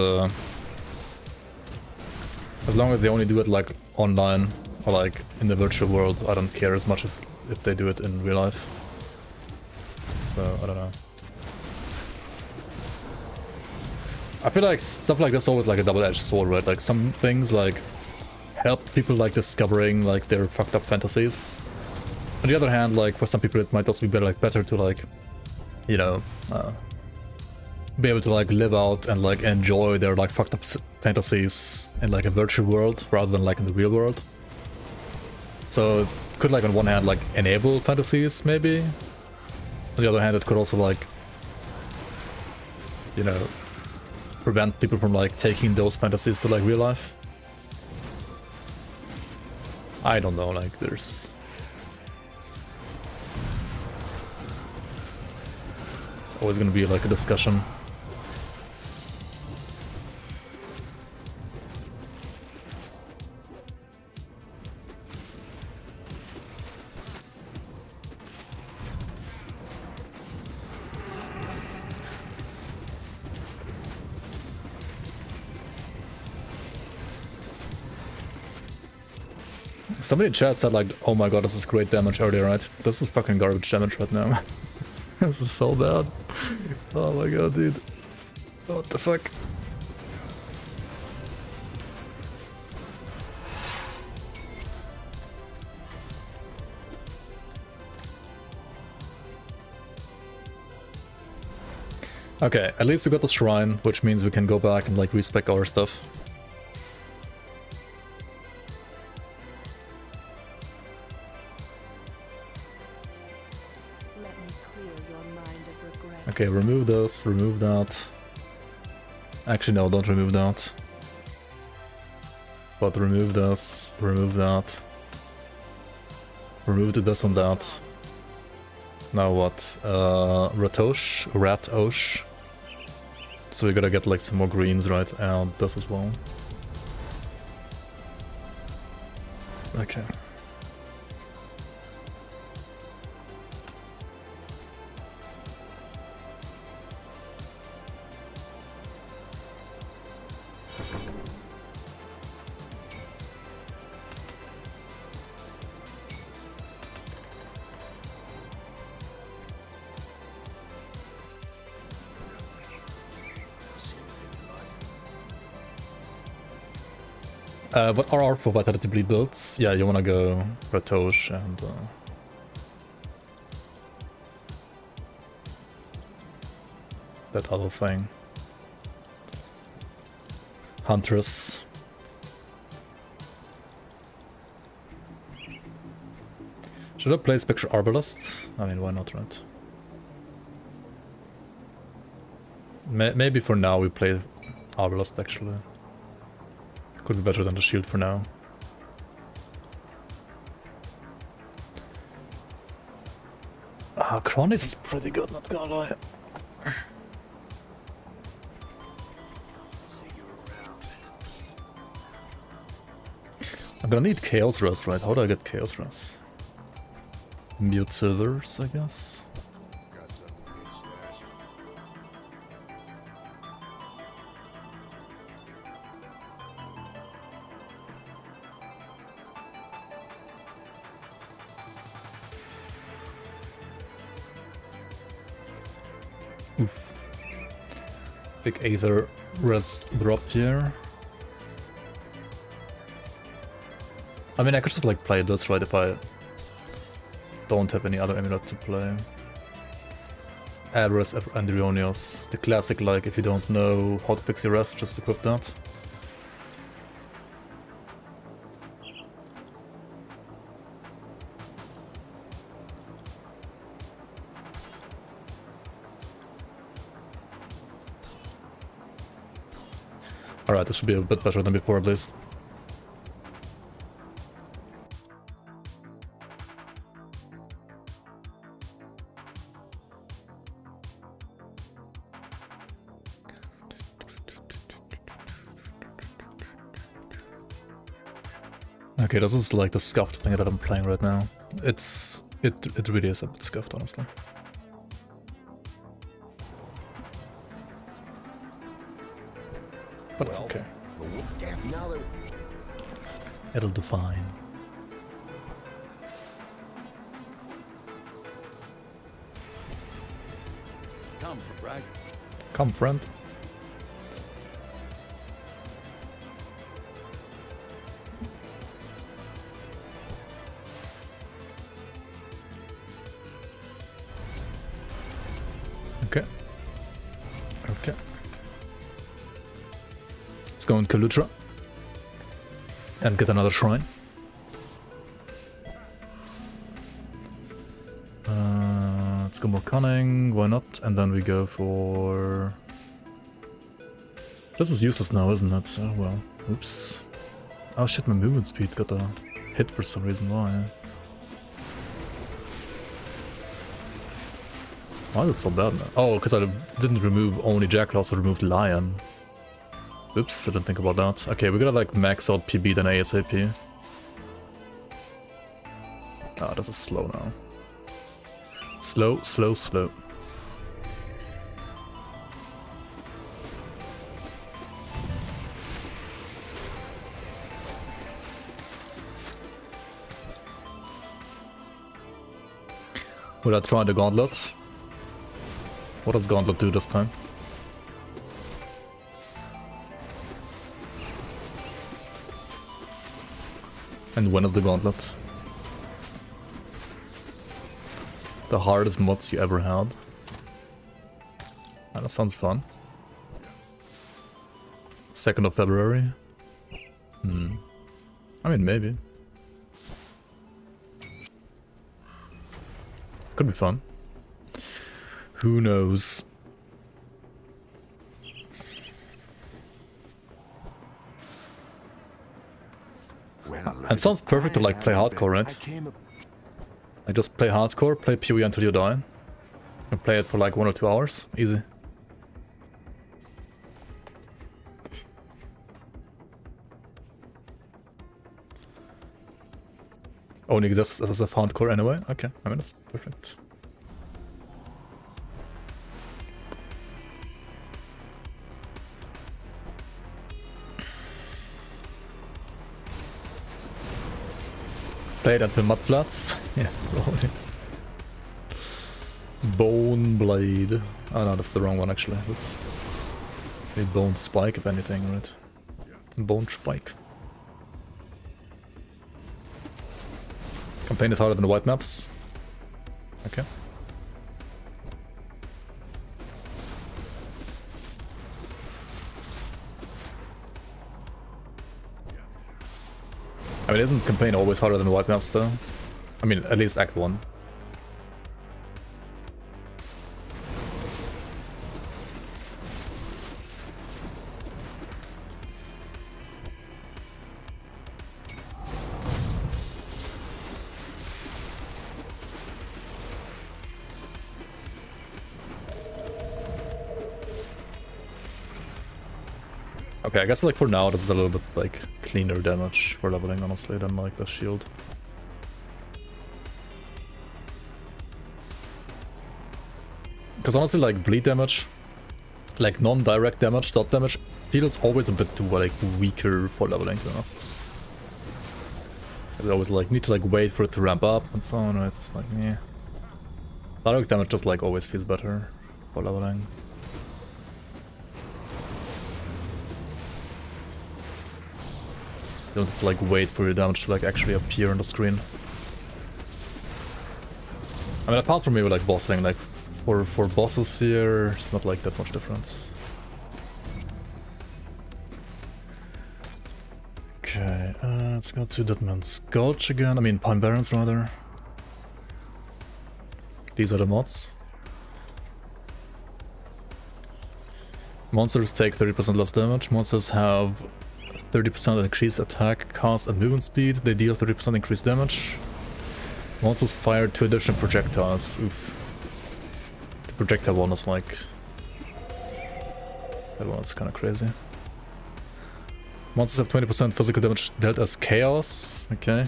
as long as they only do it like online or like in the virtual world, I don't care as much as if they do it in real life. So, I don't know. I feel like stuff like that's always like a double-edged sword, right? Like some things like help people like discovering like their fucked up fantasies. On the other hand, like for some people it might also be better to like, you know, be able to like live out and like enjoy their like fucked up fantasies in like a virtual world rather than like in the real world. So it could like on one hand like enable fantasies maybe. On the other hand, it could also like, you know, prevent people from like taking those fantasies to like real life. I don't know, like it's always gonna be like a discussion. Somebody in chat said like, oh my god, this is great damage earlier, right? This is fucking garbage damage right now. This is so bad. Oh my god, dude. What the fuck? Okay, at least we got the shrine, which means we can go back and like respec our stuff. Okay, remove this, remove that. Actually, no, don't remove that. But remove this, remove that. Remove this and that. Now what? Ratosh. So we gotta get like some more greens, right? And this as well. Okay. What are our for Vitality Bleed builds? Yeah, you wanna go Ratosh and that other thing. Huntress. Should I play Spectre Arbalest? I mean, why not, right? Maybe for now we play Arbalest, actually. Could be better than the shield for now. Chronis is pretty good, not gonna lie. I'm gonna need Chaos Rust, right? How do I get Chaos Rust? Mute Silvers, I guess. Oof. Big Aether Rest drop here. I mean, I could just like play this, right, if I don't have any other amulet to play. Address Andrionios. The classic, like, if you don't know how to fix your rest, just equip that. Alright, this should be a bit better than before at least. Okay, this is like the scuffed thing that I'm playing right now. It really is a bit scuffed, honestly. But it's okay. It'll do fine. Come, Bragg. Come, friend. Okay. Okay. Let's go in Kalutra and get another shrine. Let's go more cunning, why not? And then we go for... This is useless now, isn't it? Oh well. Oops. Oh shit, my movement speed got a hit for some reason. Why? Why is it so bad now? Oh, because I didn't remove only Jackal, I removed Lion. Oops, I didn't think about that. Okay, we gotta like max out PB then ASAP. Ah, this is slow now. Slow, slow, slow. Will I try the gauntlet? What does gauntlet do this time? And when is the gauntlet? The hardest mods you ever had. Ah, that sounds fun. 2nd of February. I mean, maybe. Could be fun. Who knows? It sounds perfect to like play hardcore, right? Like just play hardcore, play PoE until you die. And play it for like 1 or 2 hours. Easy. Only exists as a hardcore anyway. Okay, I mean that's perfect. Played until mudflats. Yeah, probably. Bone Blade. Oh no, that's the wrong one actually. Oops. Maybe Bone Spike if anything, right? Bone Spike. Campaign is harder than the white maps. Okay. I mean, isn't campaign always harder than the white maps though? I mean, at least Act 1. Okay, I guess like for now this is a little bit like cleaner damage for leveling honestly than like the shield. Because honestly like bleed damage, like non-direct damage, dot damage, feels always a bit too like weaker for leveling to be honest. I always like need to like wait for it to ramp up and so on, right? It's like yeah. Direct damage just like always feels better for leveling. You don't have to like wait for your damage to like actually appear on the screen. I mean, apart from maybe like bossing, like for bosses here, it's not like that much difference. Okay, let's go to Deadman's Gulch again. I mean, Pine Barrens rather. These are the mods. Monsters take 30% less damage. Monsters have 30% increased attack, cast, and movement speed. They deal 30% increased damage. Monsters fire 2 additional projectiles. Oof. The projectile one is like... that one's kinda crazy. Monsters have 20% physical damage dealt as chaos. Okay.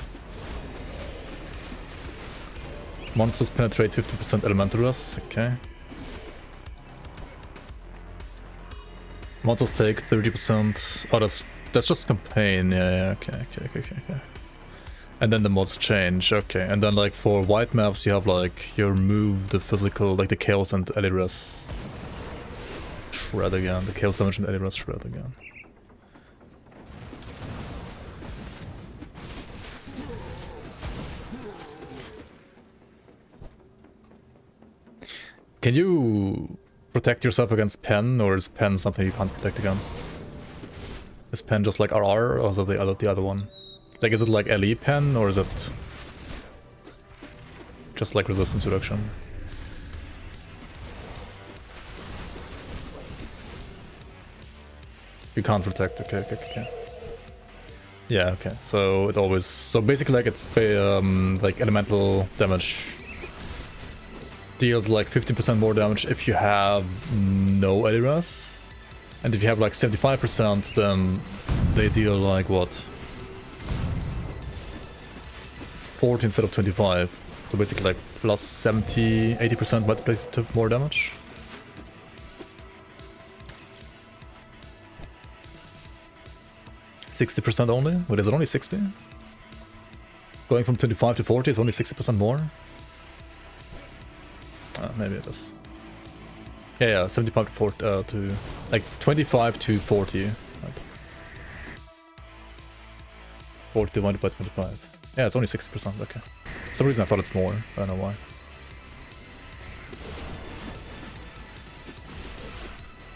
Monsters penetrate 50% elemental res. Okay. Monsters take 30%... oh, that's just campaign. Yeah, okay. And then the mods change. Okay, and then like for white maps you have like you remove the physical, like the chaos and Eliras shred again. The chaos damage and Eliras shred again. Can you protect yourself against pen, or is pen something you can't protect against? Is pen just like RR, or is it the other one? Like, is it like LE pen, or is it just like resistance reduction? You can't protect. Okay. Yeah, okay. So it always, so basically like it's like elemental damage deals like 15% more damage if you have no Eliras. And if you have like 75%, then they deal like what? 40 instead of 25. So basically like plus 70, 80% multiplicative more damage. %60 only? Wait, is it only 60? Going from 25 to 40 is only 60% more? Maybe it is. Yeah, 75 to 40, to like 25 to 40, right? 40 divided by 25. Yeah, it's only 60%, okay. For some reason I thought it's more, I don't know why.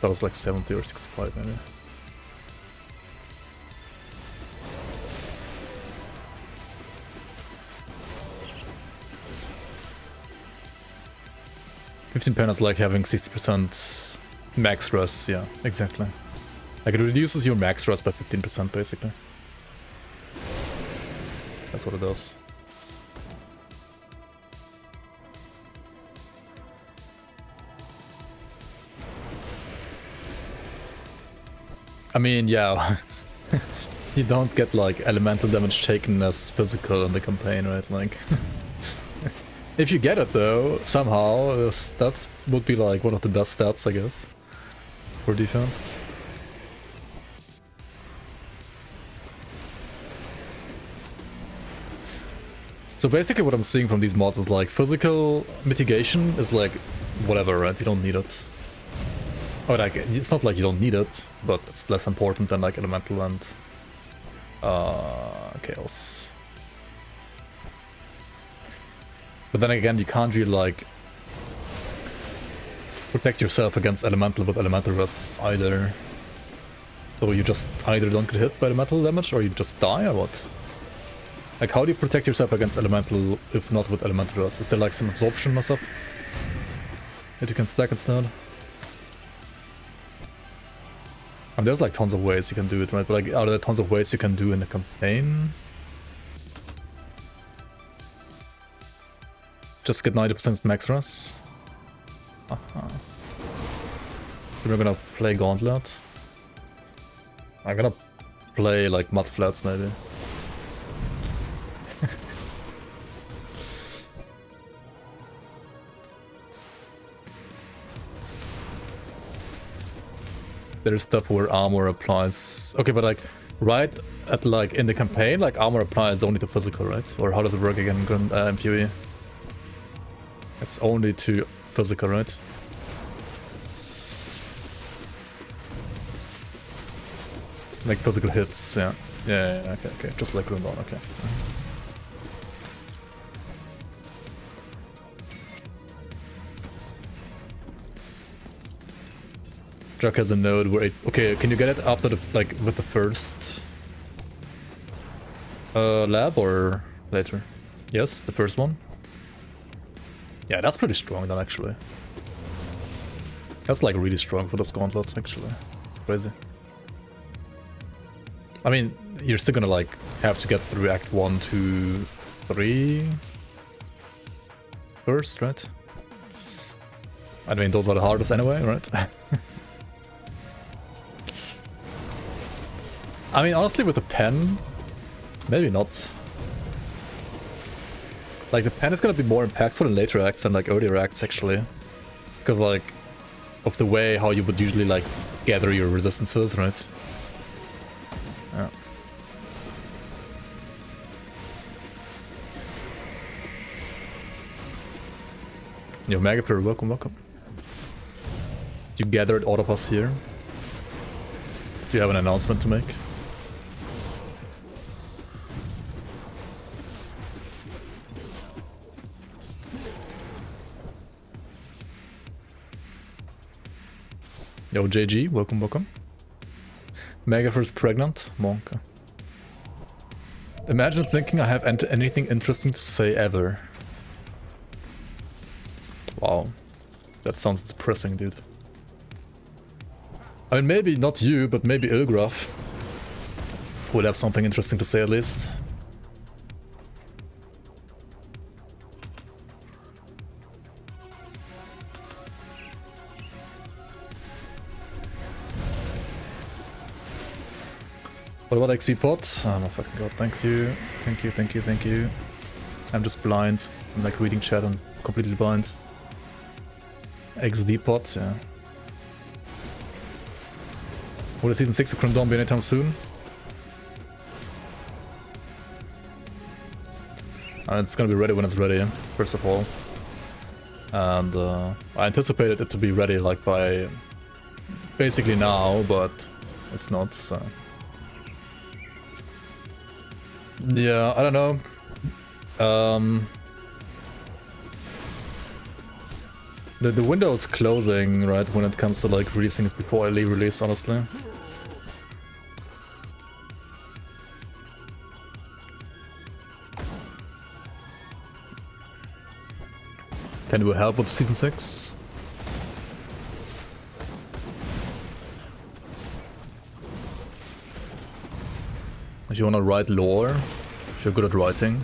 That was like 70 or 65 maybe. pen is like having 60% max res, yeah, exactly. Like it reduces your max res by 15% basically. That's what it does. I mean, yeah, you don't get like elemental damage taken as physical in the campaign, right? Like, if you get it though, somehow, that would be like one of the best stats, I guess, for defense. So basically what I'm seeing from these mods is like physical mitigation is like whatever, right? You don't need it. Oh, like, it's not like you don't need it, but it's less important than like elemental and chaos. But then again, you can't really like protect yourself against elemental with elemental rest either. So you just either don't get hit by elemental damage or you just die or what? Like how do you protect yourself against elemental if not with elemental rest? Is there like some absorption or something that you can stack instead? And there's like tons of ways you can do it, right? But like are there tons of ways you can do in the campaign? Just get 90% max rest. We're gonna play Gauntlet. I'm gonna play like Mud Flats maybe. There's stuff where armor applies. Okay, but like right at like in the campaign, like armor applies only to physical, right? Or how does it work again in MPE? It's only to physical, right? Like physical hits, yeah. Yeah, okay. Just like Grimtools, okay. Jack has a node where it... Okay, can you get it after the... like, with the first... lab or later? Yes, the first one. Yeah, that's pretty strong then, actually. That's like really strong for this gauntlet, actually. It's crazy. I mean, you're still gonna like have to get through Act 1, 2, 3 first, right? I mean, those are the hardest anyway, right? I mean, honestly, with a pen, maybe not. Like, the pen is gonna be more impactful in later acts than like earlier acts, actually. Because, like, of the way how you would usually, like, gather your resistances, right? Yeah. Yo, Magapur, welcome. You gathered all of us here. Do you have an announcement to make? Yo, JG, welcome. Megafir's pregnant? Monka. Imagine thinking I have anything interesting to say ever. Wow. That sounds depressing, dude. I mean, maybe not you, but maybe Ilgraf would have something interesting to say at least. What about XP pot? Oh my fucking god, thank you. I'm just blind. I'm like reading chat and completely blind. XD pot, yeah. Will the season 6 of Grimtools be anytime soon? It's gonna be ready when it's ready, first of all. And I anticipated it to be ready like by basically now, but it's not, so... Yeah, I don't know. The window is closing, right, when it comes to like releasing it before early release, honestly. Can we help with season 6? If you wanna write lore, if you're good at writing.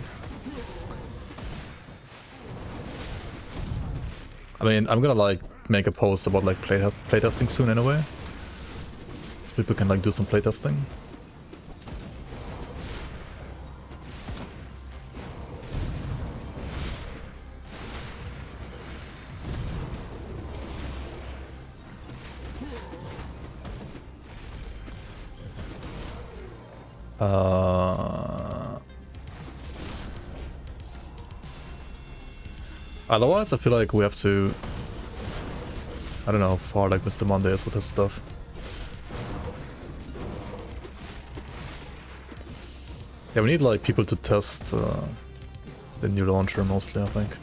I mean, I'm gonna like make a post about like playtesting soon anyway. So people can like do some playtesting. Otherwise, I feel like we have to... I don't know how far like Mr. Monday is with his stuff. Yeah, we need like people to test the new launcher mostly, I think.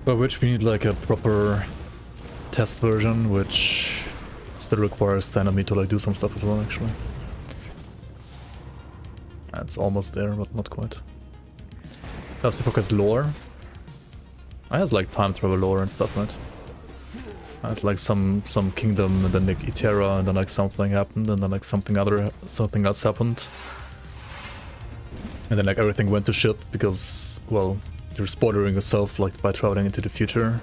For which we need like a proper test version, which still requires the enemy to like do some stuff as well, actually. It's almost there, but not quite. Does it focus lore? It has like time travel lore and stuff, right? It's like some kingdom, and then like Itera, and then like something happened, and then like something else happened. And then like everything went to shit because, well, you're spoiling yourself like by traveling into the future.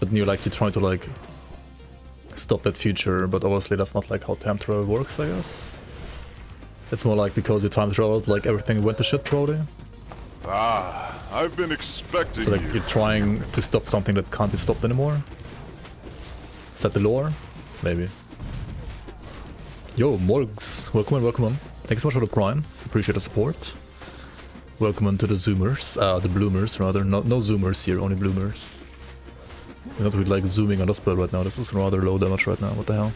But you're trying to like stop that future, but obviously that's not like how time travel works, I guess. It's more like because you time traveled, like everything went to shit probably. Ah, I've been expecting So like you. you're trying to stop something that can't be stopped anymore. Is that the lore? Maybe. Yo, Morgs, welcome on, welcome on. Thanks so much for the prime. Appreciate the support. Welcome on to the zoomers, the bloomers rather. No zoomers here, only bloomers. We're not really like zooming on the spell right now. This is rather low damage right now. What the hell?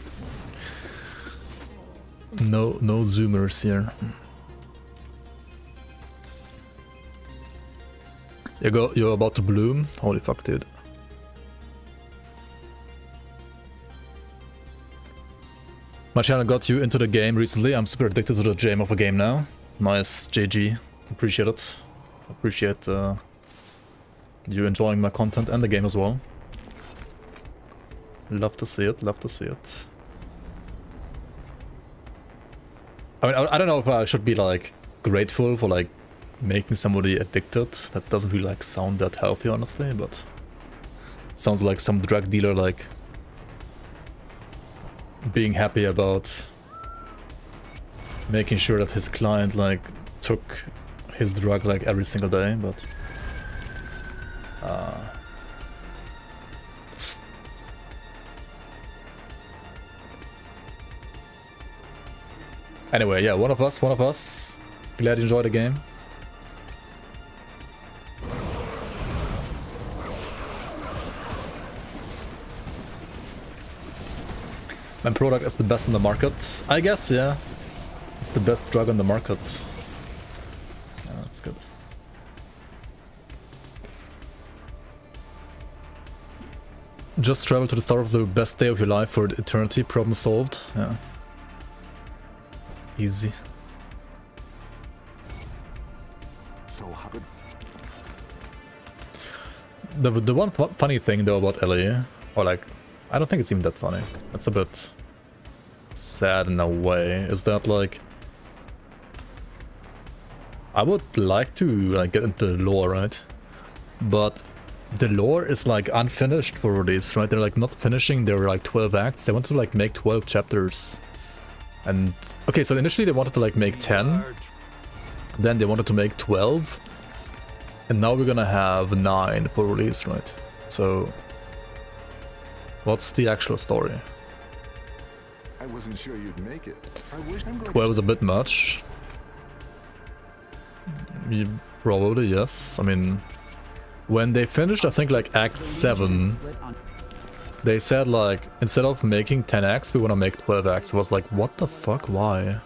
No zoomers here. You're about to bloom? Holy fuck, dude. My channel got you into the game recently. I'm super addicted to the game of a game now. Nice, JG. Appreciate it. Appreciate you enjoying my content and the game as well. Love to see it, love to see it. I mean, I don't know if I should be like grateful for like making somebody addicted. That doesn't really like sound that healthy, honestly, but it sounds like some drug dealer like being happy about making sure that his client like took his drug like every single day, but anyway, yeah, one of us. Glad you enjoyed the game. My product is the best on the market. I guess, yeah. It's the best drug on the market. Yeah, that's good. Just travel to the start of the best day of your life for eternity. Problem solved. Yeah. Easy. So how good. The one funny thing though about LA, or like, I don't think it's even that funny. It's a bit sad in a way. Is that like, I would like to like get into the lore, right? But the lore is like unfinished for release, right? They're like not finishing their like 12 acts. They want to like make 12 chapters. And okay, so initially they wanted to like make 10, then they wanted to make 12, and now we're gonna have 9 for release, right? So what's the actual story? I wasn't sure you'd make it. I wish I'm going 12 is a bit much. Probably, yes. I mean, when they finished, I think like Act 7, they said like, instead of making 10 acts, we want to make 12 acts. I was like, what the fuck, why?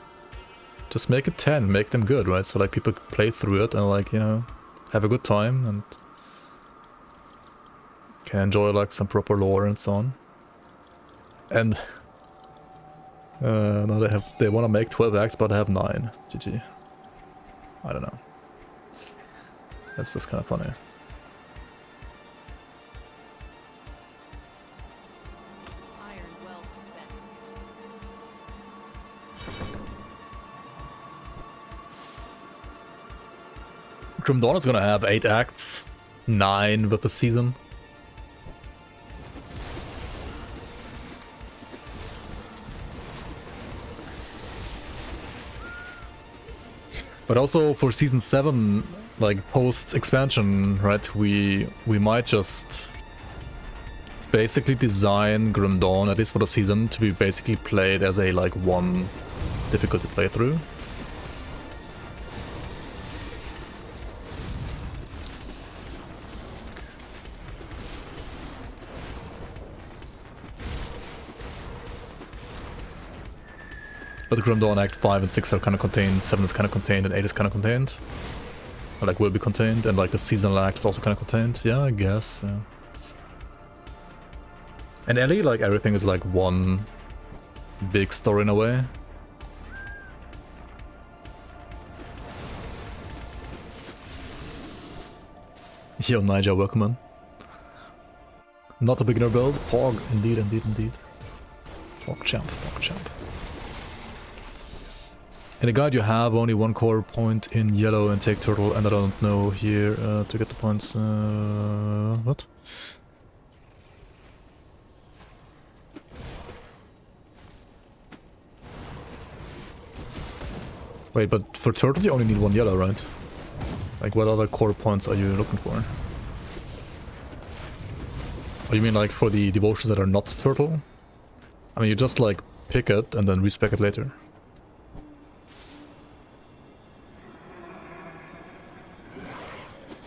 Just make it 10, make them good, right? So like people play through it and like, you know, have a good time and can enjoy like some proper lore and so on. And now they want to make 12 acts, but they have 9. GG. I don't know. That's just kind of funny. Grim Dawn is gonna have 8 acts, 9 with the season. But also for season 7, like post expansion, right? We might just basically design Grim Dawn, at least for the season, to be basically played as a like 1 difficulty playthrough. But Grim Dawn Act 5 and 6 are kind of contained, 7 is kind of contained, and 8 is kind of contained. like will be contained, and like the seasonal act is also kind of contained. Yeah, I guess. Yeah. And Ellie, like everything is like one big story in a way. Yo, Nigel, welcome in. Not a beginner build. Pog, indeed, indeed, indeed. Pog champ, Pog champ. In the guide you have only one core point in yellow and take turtle, and I don't know here to get the points. What? Wait, but for turtle you only need one yellow, right? Like, what other core points are you looking for? Oh, you mean like for the devotions that are not turtle? I mean, you just like pick it and then respec it later.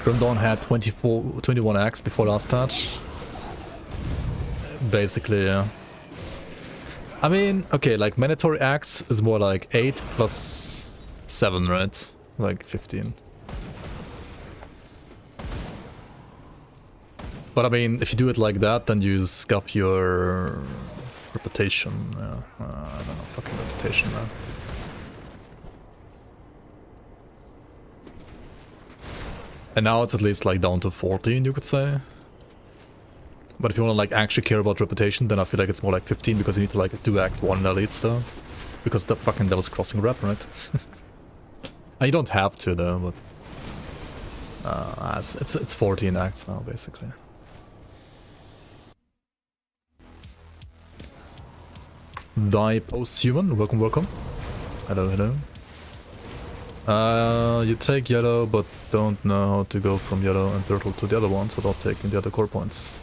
Grim Dawn had 21 acts before last patch. Basically, yeah. I mean, okay, like mandatory acts is more like 8 plus 7, right? Like 15. But I mean, if you do it like that, then you scuff your reputation. Yeah, I don't know, fucking reputation, man. And now it's at least like down to 14, you could say. But if you want to like actually care about reputation, then I feel like it's more like 15 because you need to like do Act 1 in Elite stuff. Because the fucking Devil's Crossing rep, right? And you don't have to though, but it's 14 acts now basically. Die post-human, welcome, welcome. Hello, hello. You take yellow, but don't know how to go from yellow and turtle to the other ones without taking the other core points.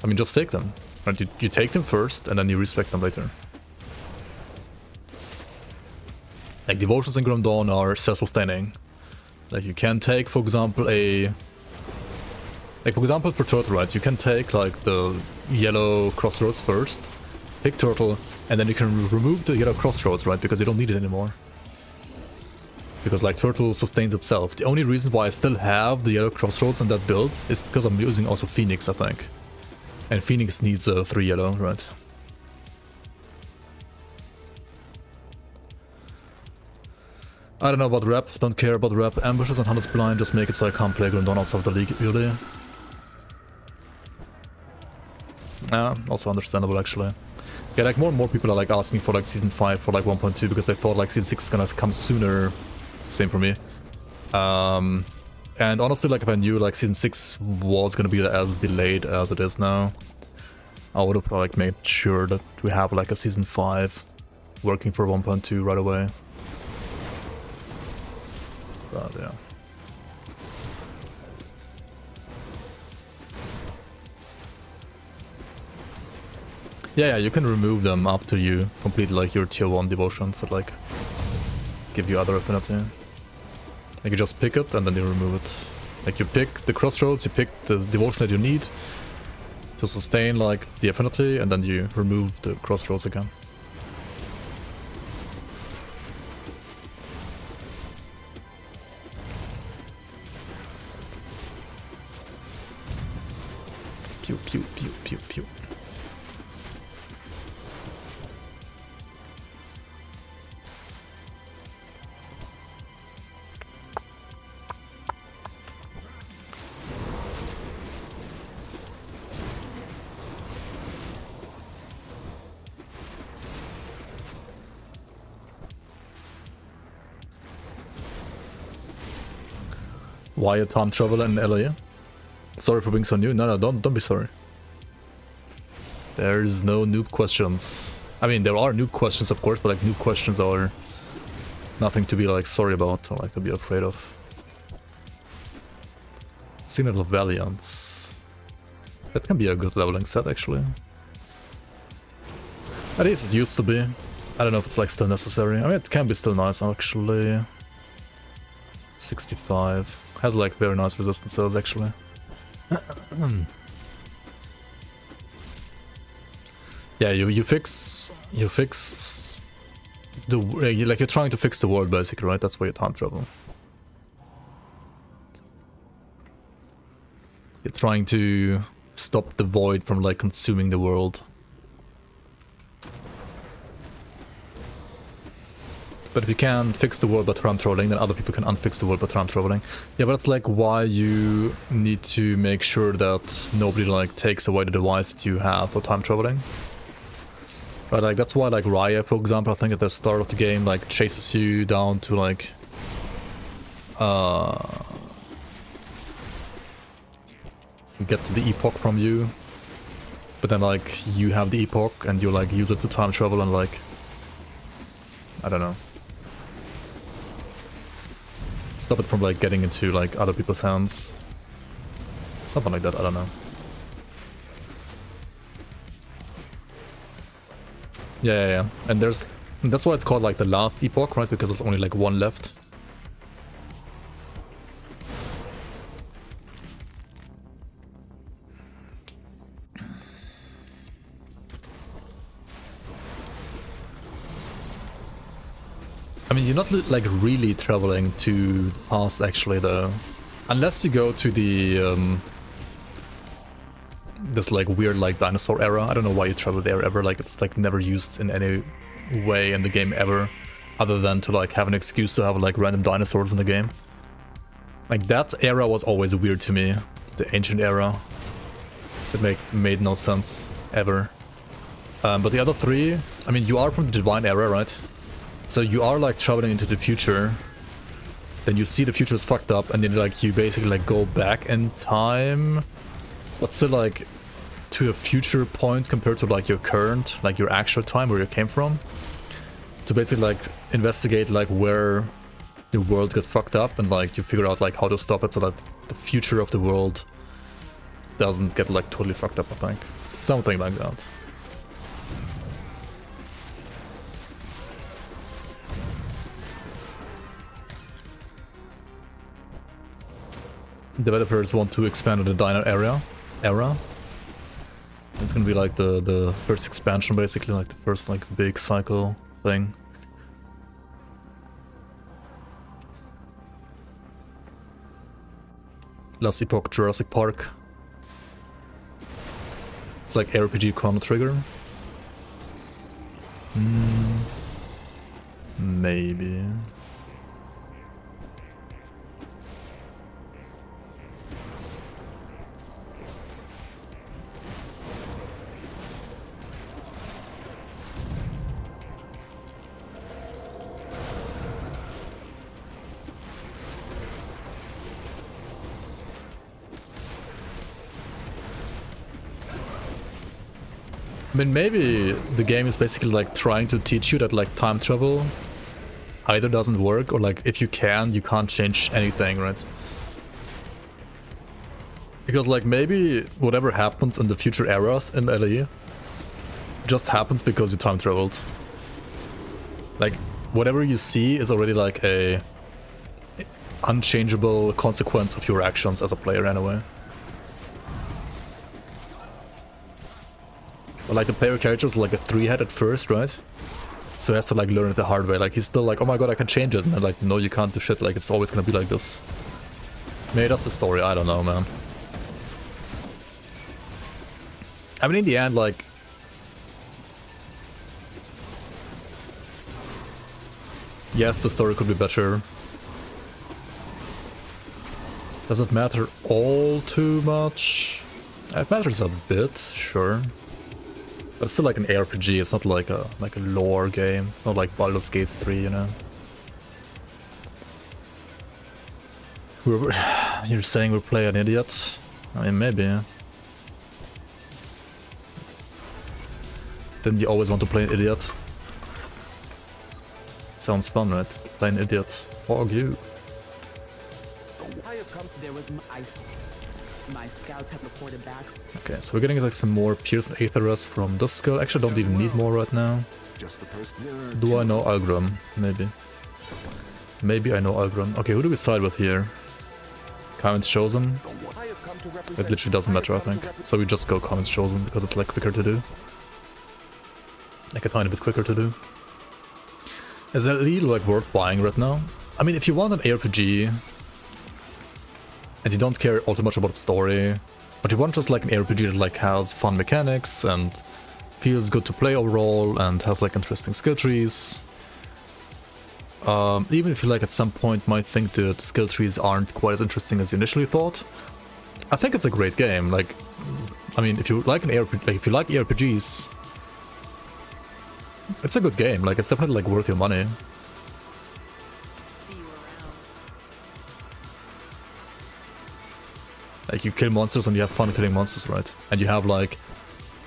I mean, just take them. Right? You take them first, and then you respect them later. Like, devotions in Grim Dawn are self-sustaining. Like, you can take, for example, like, for example, for turtle, right? You can take, like, the yellow crossroads first, pick turtle, and then you can remove the yellow crossroads, right? Because you don't need it anymore. Because like turtle sustains itself. The only reason why I still have the yellow crossroads in that build is because I'm using also Phoenix, I think. And Phoenix needs 3 yellow, right? I don't know about rep, don't care about rep. Ambushes and Hunter's Blind, just make it so I can't play Grim Dawn outside of the league, really. Yeah, also understandable actually. Yeah, like more and more people are like asking for like Season 5 for like 1.2 because they thought like Season 6 is gonna come sooner. Same for me. And honestly, like if I knew like Season 6 was gonna be as delayed as it is now, I would have like made sure that we have like a Season 5 working for 1.2 right away. But yeah. Yeah, you can remove them after you complete like your tier 1 devotions that like give you other affinity. Like you just pick it and then you remove it. Like you pick the crossroads, you pick the devotion that you need to sustain like the affinity, and then you remove the crossroads again. Pew pew pew pew pew. Why a time traveler in LA? Sorry for being so new. No, don't be sorry. There's no noob questions. I mean, there are noob questions, of course, but like noob questions are nothing to be like sorry about or like to be afraid of. Signal of Valiance. That can be a good leveling set, actually. At least it used to be. I don't know if it's like still necessary. I mean, it can be still nice, actually. 65. Has like very nice resistance cells, actually. Yeah, you fix the like you're trying to fix the world basically, right? That's why you time travel. You're trying to stop the void from like consuming the world. But if you can fix the world by time traveling, then other people can unfix the world by time traveling. Yeah, but that's like why you need to make sure that nobody like takes away the device that you have for time traveling. Right, like that's why like Raya, for example, I think at the start of the game like chases you down to like get to the epoch from you. But then like you have the epoch and you like use it to time travel and like I don't know. Stop it from like getting into like other people's hands. Something like that, I don't know. Yeah. And that's why it's called like the last epoch, right? Because there's only like one left. I mean, you're not like really traveling to the past actually though. Unless you go to the this like weird like dinosaur era. I don't know why you travel there ever, like it's like never used in any way in the game ever. Other than to like have an excuse to have like random dinosaurs in the game. Like that era was always weird to me. The ancient era. It made no sense ever. But the other three, I mean you are from the divine era, right? So you are like traveling into the future, then you see the future is fucked up, and then like you basically like go back in time, but still like to a future point compared to like your current, like your actual time where you came from, to basically like investigate like where the world got fucked up and like you figure out like how to stop it so that the future of the world doesn't get like totally fucked up, I think. Something like that. Developers want to expand on the dino era. It's gonna be like the first expansion, basically, like the first like big cycle thing. Last Epoch Jurassic Park. It's like RPG Chrono Trigger. Maybe. I mean, maybe the game is basically like trying to teach you that like time travel either doesn't work or like if you can't change anything, right? Because like maybe whatever happens in the future eras in LE just happens because you time traveled. Like whatever you see is already like a unchangeable consequence of your actions as a player anyway. But like the player character is like a 3-head at first, right? So he has to like learn it the hard way. Like he's still like, oh my god, I can change it. And like, no, you can't do shit. Like it's always gonna be like this. Maybe that's the story. I don't know, man. I mean, in the end, like, yes, the story could be better. Does it matter all too much? It matters a bit, sure. But it's still like an ARPG, it's not like a lore game. It's not like Baldur's Gate 3, you know. You're saying we play an idiot? I mean, maybe. Didn't you always want to play an idiot? Sounds fun, right? Play an idiot. Fog you. There was my scouts have reported back. Okay, so we're getting like some more Pierce and Aetherus from Duskull. Actually, I don't even need more right now. Do I know Algrim? Maybe. Maybe I know Algrim. Okay, who do we side with here? Comments Chosen? It literally doesn't matter, I think. So we just go Comments Chosen because it's like quicker to do. Like a tiny bit quicker to do. Is that really like worth buying right now? I mean, if you want an ARPG and you don't care all too much about the story, but you want just like an RPG that like has fun mechanics and feels good to play overall and has like interesting skill trees. Even if you like at some point might think that skill trees aren't quite as interesting as you initially thought, I think it's a great game. Like, I mean, if you like if you like ARPGs, it's a good game. Like, it's definitely like worth your money. Like, you kill monsters and you have fun killing monsters, right? And you have like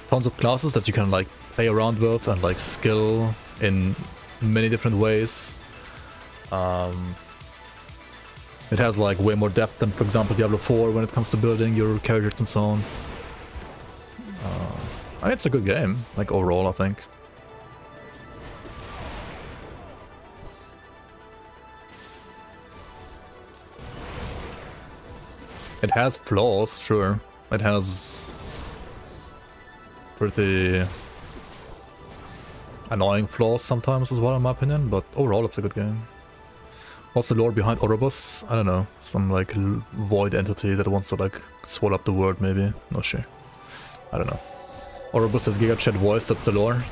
tons of classes that you can like play around with and like skill in many different ways. It has like way more depth than, for example, Diablo 4 when it comes to building your characters and so on. I mean, it's a good game, like overall, I think. It has flaws, sure. It has pretty annoying flaws sometimes as well, in my opinion, but overall it's a good game. What's the lore behind Ouroboros? I don't know. Some like void entity that wants to like swallow up the world, maybe. Not sure. I don't know. Ouroboros has Giga Chat voice, that's the lore.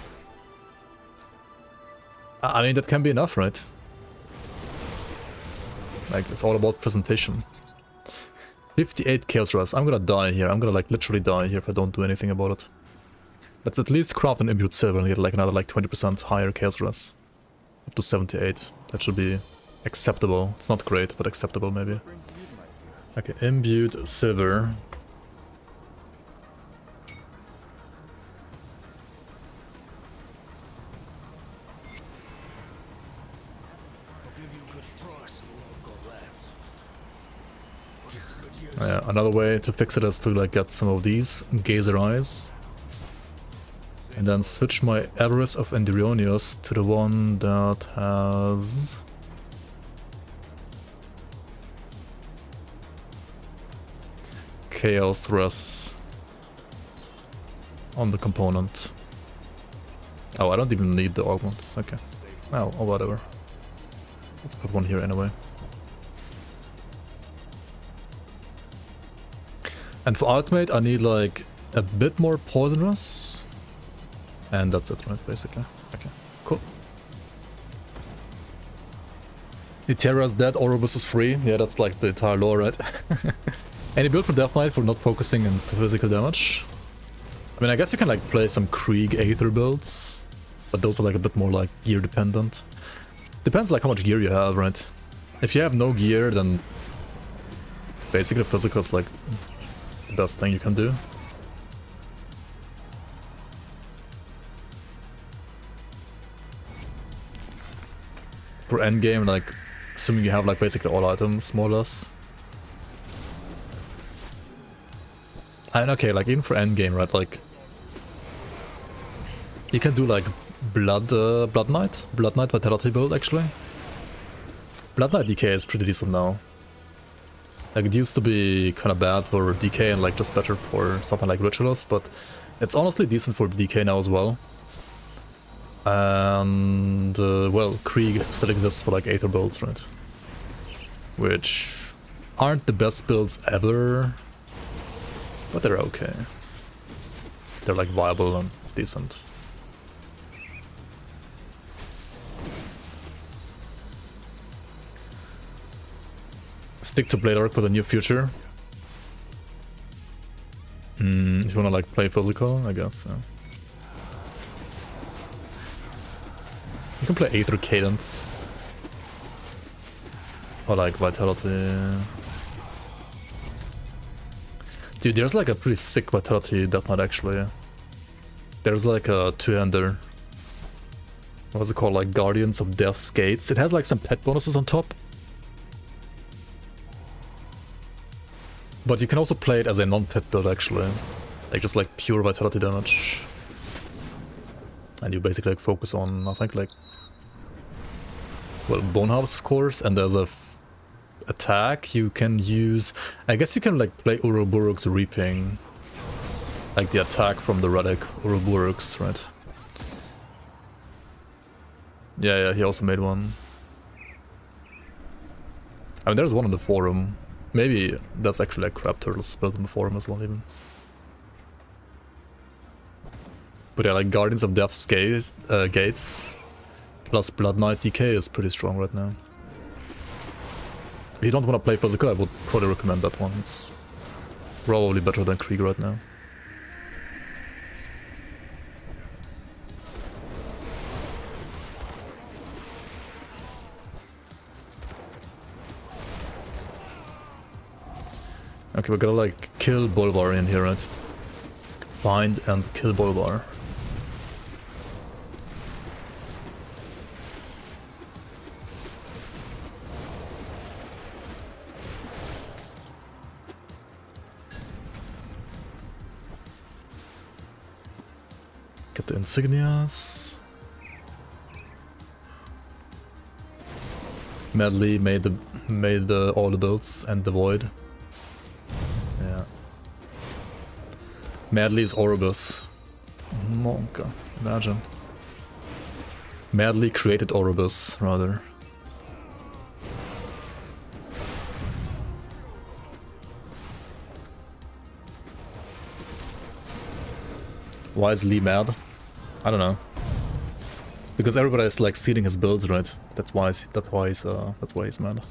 I mean, that can be enough, right? Like, it's all about presentation. 58 Chaos Rush. I'm gonna die here. I'm gonna like literally die here if I don't do anything about it. Let's at least craft an imbued silver and get like another like 20% higher Chaos Rush. Up to 78. That should be acceptable. It's not great, but acceptable maybe. Okay, imbued silver. Yeah, another way to fix it is to like get some of these Gazer Eyes. And then switch my Avarice of Enduronius to the one that has... Chaos Rush on the component. Oh, I don't even need the augments. Okay. Oh, or whatever. Let's put one here anyway. And for ultimate, I need like a bit more poisonous. And that's it, right, basically. Okay, cool. Eterra's dead, Ouroboros is free. Yeah, that's like the entire lore, right? Any build for Death Knight for not focusing on physical damage? I mean, I guess you can like play some Krieg Aether builds, but those are like a bit more like gear dependent. Depends like how much gear you have, right? If you have no gear, then basically physical is like the best thing you can do. For endgame, like, assuming you have like basically all items, more or less. And okay, like even for endgame, right, like you can do like Blood Knight Vitality build actually. Blood Knight DK is pretty decent now. Like, it used to be kind of bad for DK and like just better for something like Ritualist, but it's honestly decent for DK now as well. And well, Krieg still exists for like Aether builds, right? Which aren't the best builds ever, but they're okay. They're like viable and decent. Stick to Blade Arc for the near future. If you wanna like play physical, I guess, yeah. You can play Aether Cadence. Or like Vitality. Dude, there's like a pretty sick Vitality Death Knight actually. There's like a two-hander. What was it called? Like Guardians of Death's Gates. It has like some pet bonuses on top. But you can also play it as a non-pet build actually. Like just like pure Vitality damage. And you basically like focus on, I think, like, well, Bone Harvest of course, and there's a attack you can use. I guess you can like play Ouroboros Reaping, like the attack from the relic Ouroboros, right? Yeah, he also made one. I mean, there's one on the forum. Maybe that's actually like Crab Turtles built before him as well even. But yeah, like Guardians of Death's Gates plus Blood Knight DK is pretty strong right now. If you don't want to play physical, I would probably recommend that one. It's probably better than Krieg right now. Okay, we gotta like kill Bolvar in here, right? Find and kill Bolvar. Get the insignias. Medley made all the builds and the void. Yeah. Madly is Oribus. Monka, imagine. Madly created Oribus, rather. Why is Lee mad? I don't know. Because everybody is like stealing his builds, right? That's why he's mad.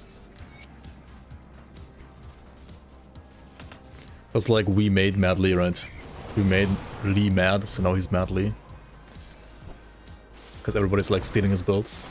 It's like we made Madly, right? We made Lee mad, so now he's Madly. Because everybody's like stealing his builds.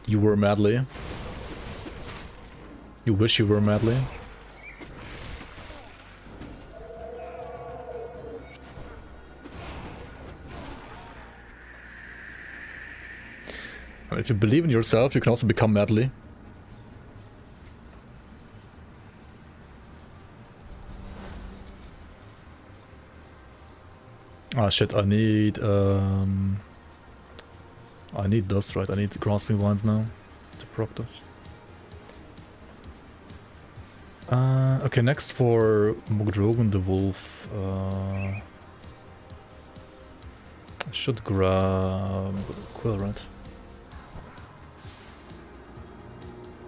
You were Madly. You wish you were Madly. And if you believe in yourself, you can also become Madly. Ah shit, I need dust, right? I need grasping vines now to proc this. Okay, next for Mogdrogan the Wolf. I should grab Quill, right?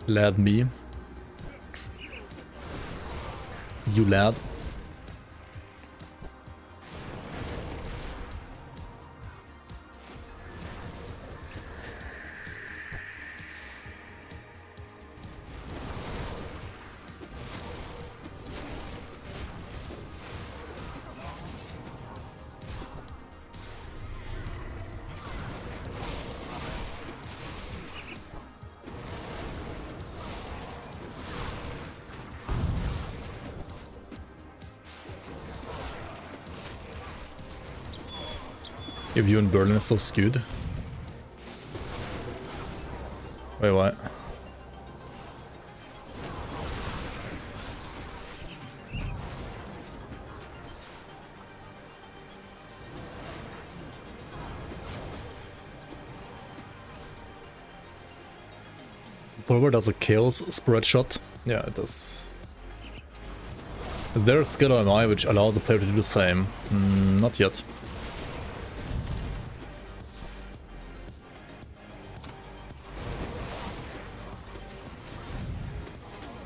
Lad me. You lad. If you in Berlin is so skewed. Wait, what? Forward does a chaos spread shot. Yeah, it does. Is there a skill on MI which allows the player to do the same? Not yet.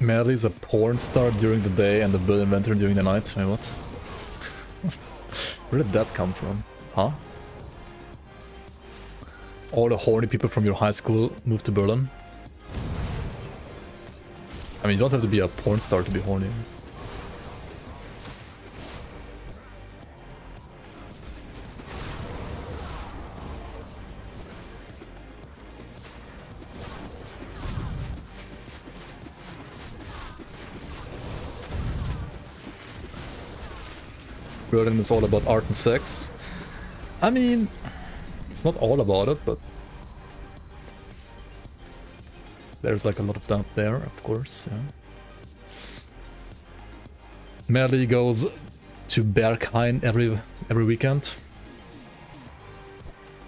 Madly is a porn star during the day and a build inventor during the night. Wait, what? Where did that come from? Huh? All the horny people from your high school moved to Berlin? I mean, you don't have to be a porn star to be horny. Berlin is all about art and sex. I mean, it's not all about it, but there's like a lot of that there, of course, yeah. Madly goes to Berghain every weekend.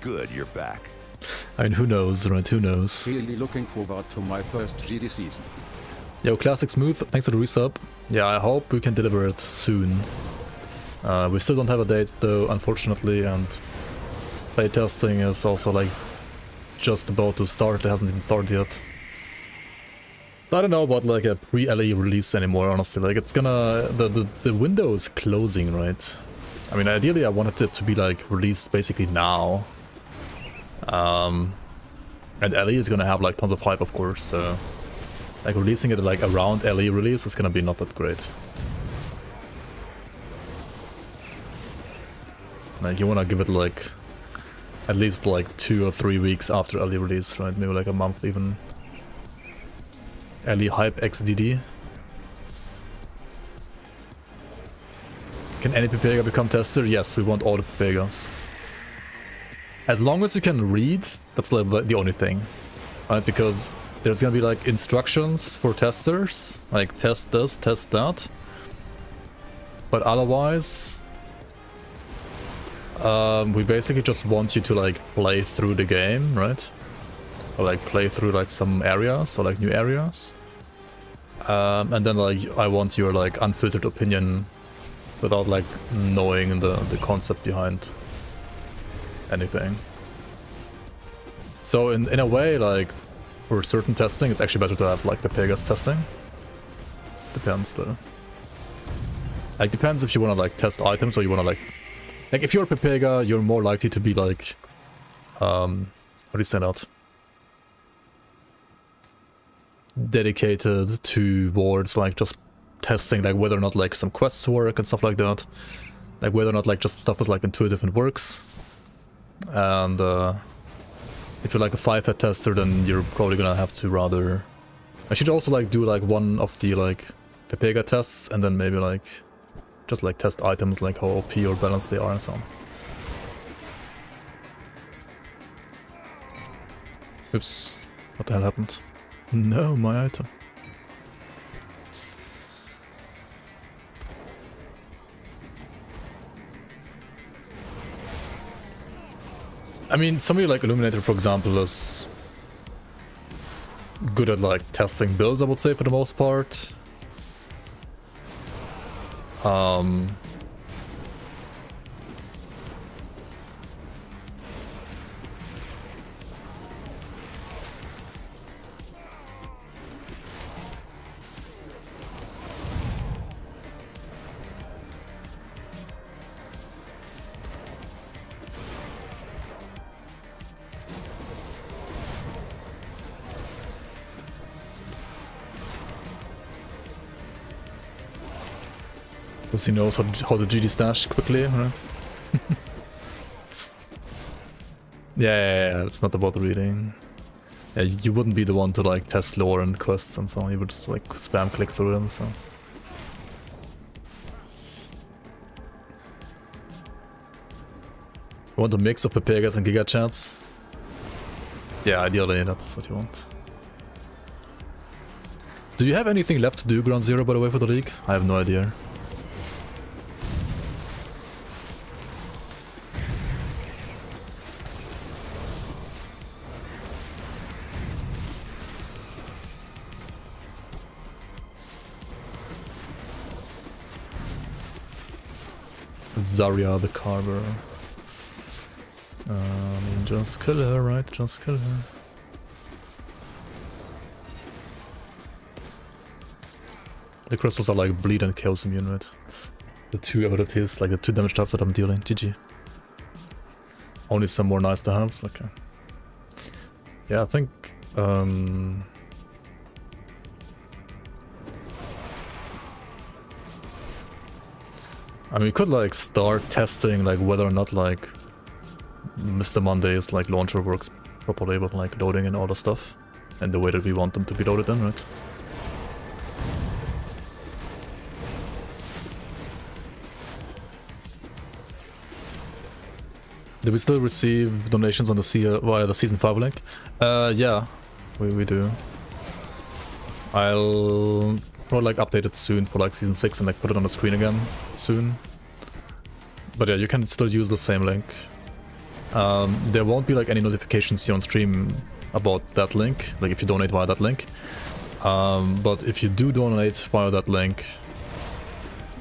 Good, you're back. I mean, who knows, right? Who knows? Really looking forward to my first GD season. Yo, Classic Smooth, thanks for the resub. Yeah, I hope we can deliver it soon. We still don't have a date though, unfortunately, and playtesting is also like just about to start. It hasn't even started yet. I don't know about like a pre-LE release anymore, honestly. Like it's gonna... the window is closing, right? I mean, ideally I wanted it to be like released basically now. And LE is gonna have like tons of hype, of course, so like releasing it like around LE release is gonna be not that great. Like you wanna give it like at least like 2 or 3 weeks after LE release, right? Maybe like a month even. LE hype XDD. Can any Pepega become tester? Yes, we want all the Pepegas. As long as you can read, that's like the only thing, right? Because there's gonna be like instructions for testers, like test this, test that. But otherwise, we basically just want you to like play through the game, right? Or like play through like some areas or like new areas. And then like I want your like unfiltered opinion without like knowing the concept behind anything. So in a way, like for certain testing, it's actually better to have like Pepegas testing. Depends though. Like depends if you want to like test items or you want to like if you're a Pepega, you're more likely to be like how do you say that? Dedicated towards like just testing like whether or not like some quests work and stuff like that. Like whether or not like just stuff is like intuitive and works. And if you're like a 5-head tester, then you're probably gonna have to rather... I should also like do like one of the like Pepega tests and then maybe like just like test items like how OP or balanced they are and so on. Oops, what the hell happened? No, my item. I mean, somebody like Illuminator, for example, is good at like testing builds, I would say, for the most part. Because he knows how to GD stash quickly, right? yeah, it's not about reading. Yeah, you wouldn't be the one to like test lore and quests and so on, you would just like spam click through them, so... You want a mix of Pepegas and Giga Chats? Yeah, ideally that's what you want. Do you have anything left to do, Ground Zero, by the way, for the league? I have no idea. Zarya the Carver. Just kill her, right? Just kill her. The crystals are like bleed and chaos immune, right? The 2 abilities, like the 2 damage types that I'm dealing. GG. Only some more nice to haves? Okay. Yeah, I think... I mean, we could like start testing like whether or not like Mr. Monday's like launcher works properly with like loading and all the stuff and the way that we want them to be loaded in, right? Did we still receive donations on the via the Season 5 link? Yeah, we do. I'll probably like update it soon for like Season 6 and like put it on the screen again soon. But yeah, you can still use the same link. There won't be like any notifications here on stream about that link, like if you donate via that link. But if you do donate via that link,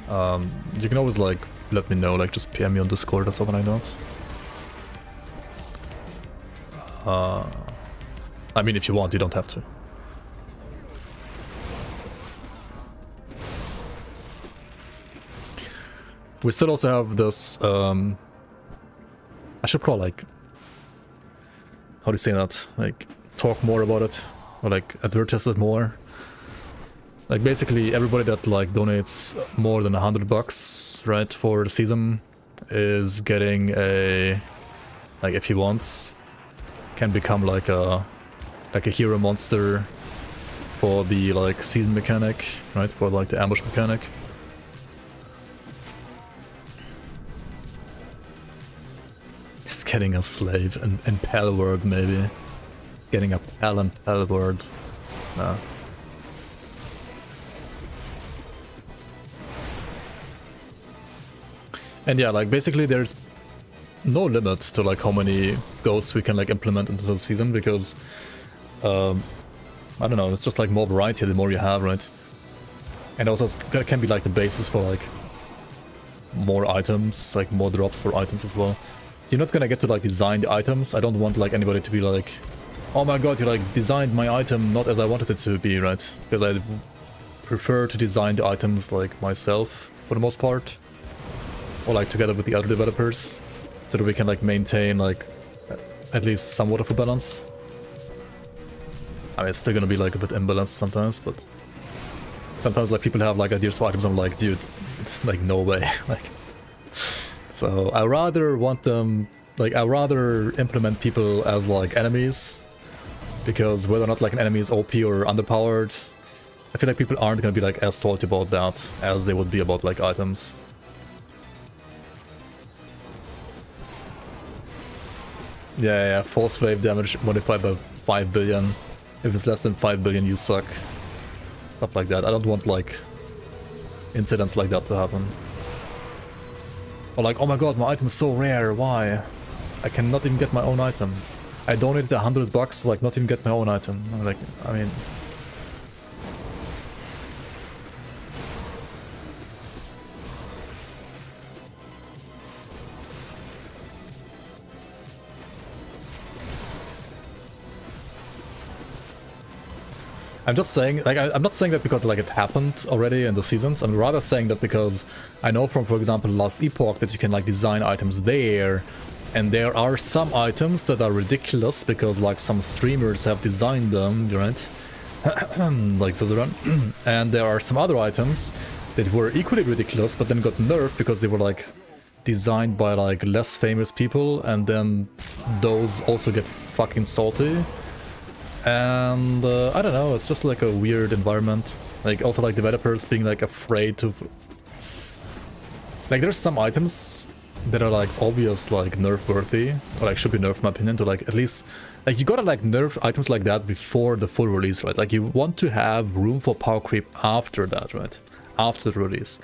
you can always like let me know, like just PM me on Discord or something like that. I mean, if you want, you don't have to. We still also have this, I should probably like, how do you say that? Like, talk more about it, or like advertise it more. Like basically everybody that like donates more than $100, right, for the season is getting a, like if he wants, can become like a hero monster for the like season mechanic, right, for like the ambush mechanic. He's getting a slave in Pal World, maybe. He's getting a Pal and Pal World. No. And yeah, like basically there's no limit to like how many ghosts we can like implement into the season, because I don't know, it's just like more variety the more you have, right? And also it can be like the basis for like more items, like more drops for items as well. You're not gonna get to like design the items. I don't want like anybody to be like, oh my god, you like designed my item not as I wanted it to be, right? Because I prefer to design the items like myself for the most part, or like together with the other developers, so that we can like maintain like at least somewhat of a balance. I mean, it's still gonna be like a bit imbalanced sometimes, but sometimes like people have like ideas for items. I'm like, dude, it's like no way. Like, so I rather want them, like I rather implement people as like enemies, because whether or not like an enemy is OP or underpowered, I feel like people aren't gonna be like as salty about that as they would be about like items. Yeah, force wave damage modified by 5 billion. If it's less than 5 billion, you suck. Stuff like that. I don't want like incidents like that to happen. Or like, oh my god, my item is so rare, why? I cannot even get my own item. I donated $100 to like not even get my own item. I'm like, I mean... I'm just saying, like, I'm not saying that because like it happened already in the seasons. I'm rather saying that because I know from, for example, Last Epoch that you can like design items there, and there are some items that are ridiculous because like some streamers have designed them, right? Like Scissoran. And there are some other items that were equally ridiculous but then got nerfed because they were like designed by like less famous people, and then those also get fucking salty. And I don't know, it's just like a weird environment. Like also like developers being like afraid to... Like there's some items that are like obvious like nerf worthy, or like should be nerfed in my opinion, to like at least... Like you gotta like nerf items like that before the full release, right? Like you want to have room for power creep after that, right? After the release.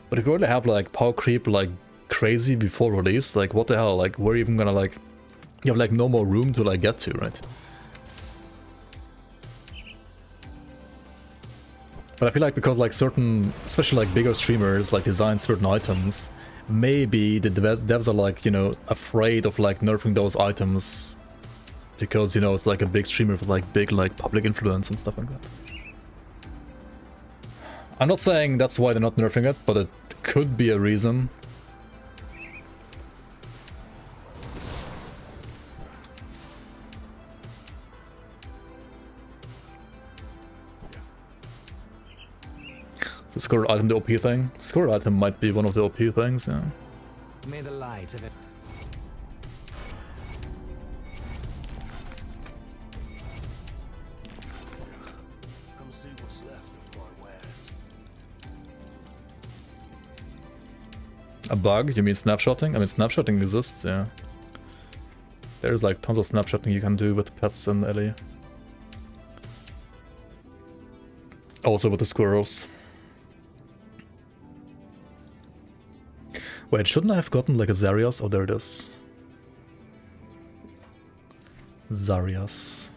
But if you already have like power creep like crazy before release, like what the hell, like we're even gonna like... You have like no more room to like get to, right? But I feel like because like certain, especially like bigger streamers like design certain items, maybe the devs are like, you know, afraid of like nerfing those items because, you know, it's like a big streamer with like big like public influence and stuff like that. I'm not saying that's why they're not nerfing it, but it could be a reason. The scored item, the OP thing. Scored item might be one of the OP things, yeah. May the light of it. Come see what's left of my wares. A bug? You mean snapshotting? I mean, snapshotting exists, yeah. There's like tons of snapshotting you can do with pets in Ellie. Also with the squirrels. Wait, shouldn't I have gotten like a Zarias? Oh, there it is. Zarias.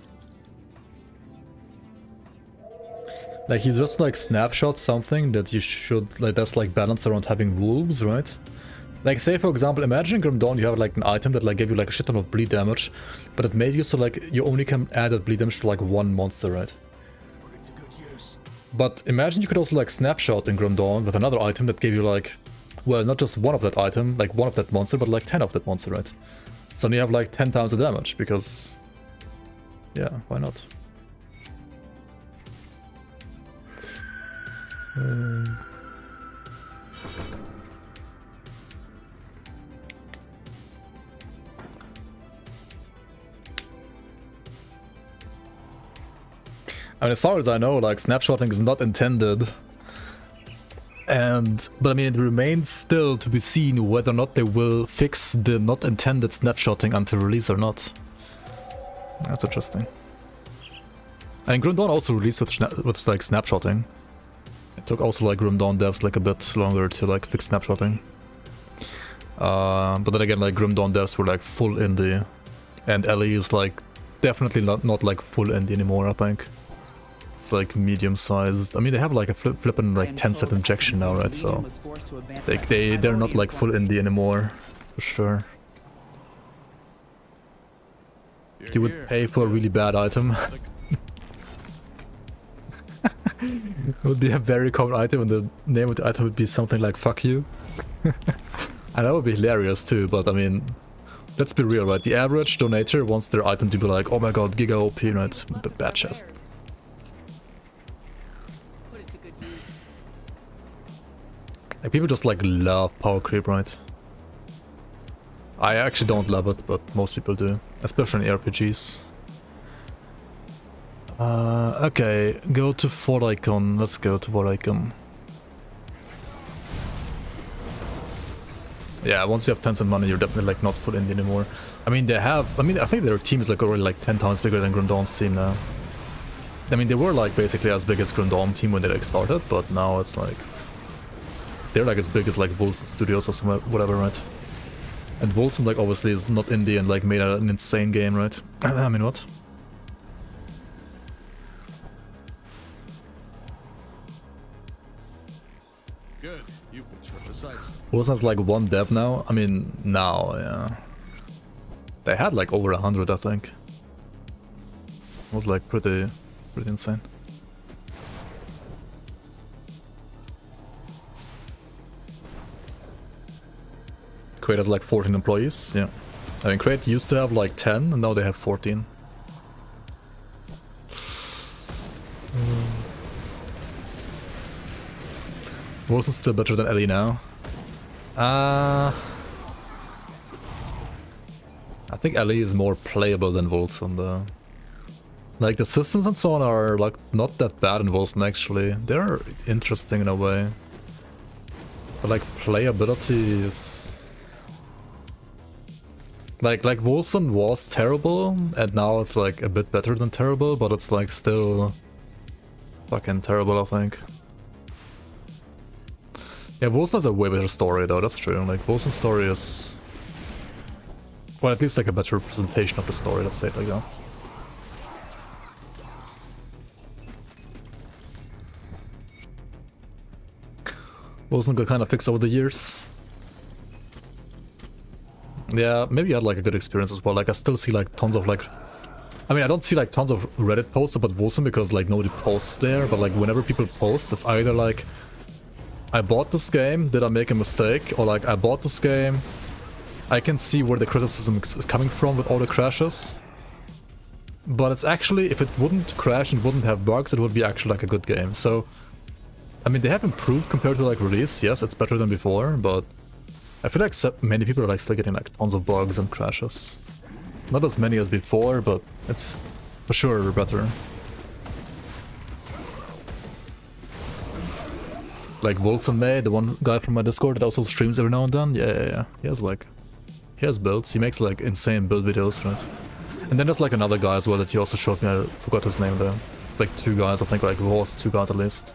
Like he just like snapshots something that you should like, that's like balanced around having wolves, right? Like say for example, imagine in Grim Dawn you have like an item that like gave you like a shit ton of bleed damage, but it made you so like you only can add that bleed damage to like one monster, right? But imagine you could also like snapshot in Grim Dawn with another item that gave you like, well, not just one of that item, like one of that monster, but like 10 of that monster, right? So then you have like 10 times the damage, because... yeah, why not? I mean, as far as I know, like, snapshotting is not intended. But I mean, it remains still to be seen whether or not they will fix the not intended snapshotting until release or not. That's interesting. And Grim Dawn also released with like snapshotting. It took also like Grim Dawn devs like a bit longer to like fix snapshotting. But then again, like Grim Dawn devs were like full indie, and Ellie is like definitely not like full indie anymore, I think. It's like medium sized. I mean, they have like a flippin' like 10-set injection now, right? So like they're not like full indie anymore, for sure. You would pay for a really bad item. It would be a very common item, and the name of the item would be something like "fuck you." And that would be hilarious too. But I mean, let's be real, right? The average donator wants their item to be like, "Oh my god, Giga OP," right? But bad chest. Like, people just like love power creep, right? I actually don't love it, but most people do, especially in RPGs. Okay, go to Fort Icon. Let's go to Fort Icon. Yeah, once you have tons of money, you're definitely like not full indie anymore. I mean, they have. I mean, I think their team is like already like 10 times bigger than Grim Dawn's team now. I mean, they were like basically as big as Grim Dawn team when they like started, but now it's like they're like as big as like Wolson Studios or somewhere, whatever, right? And Wolson like obviously is not indie and like made an insane game, right? I mean, what? Good. You precise. Wolson's like one dev now. I mean, now, yeah. They had like over 100, I think. It was like pretty insane. Crate has like 14 employees, yeah. I mean, Crate used to have like 10, and now they have 14. Wolson's still better than Ellie now. I think Ellie is more playable than Wolson, though. Like, the systems and so on are like not that bad in Wolson, actually. They're interesting in a way. But like, playability is... Like Wolson was terrible, and now it's like a bit better than terrible, but it's like still fucking terrible, I think. Yeah, Wolson has a way better story though, that's true. Like, Wolson's story is... well, at least like a better representation of the story, let's say it like that. Wolson got kind of fixed over the years. Yeah, maybe you had like a good experience as well. Like, I still see like tons of like... I mean, I don't see like tons of Reddit posts about Wolson because like nobody posts there, but like whenever people post, it's either like, I bought this game, did I make a mistake? Or like, I bought this game, I can see where the criticism is coming from with all the crashes. But it's actually, if it wouldn't crash and wouldn't have bugs, it would be actually like a good game. So, I mean, they have improved compared to like release, yes, it's better than before, but I feel like many people are like still getting like tons of bugs and crashes. Not as many as before, but it's for sure better. Like Wolson May, the one guy from my Discord that also streams every now and then, yeah. He has builds, he makes like insane build videos, right? And then there's like another guy as well that he also showed me, I forgot his name there. Like 2 guys, I think, like was 2 guys at least.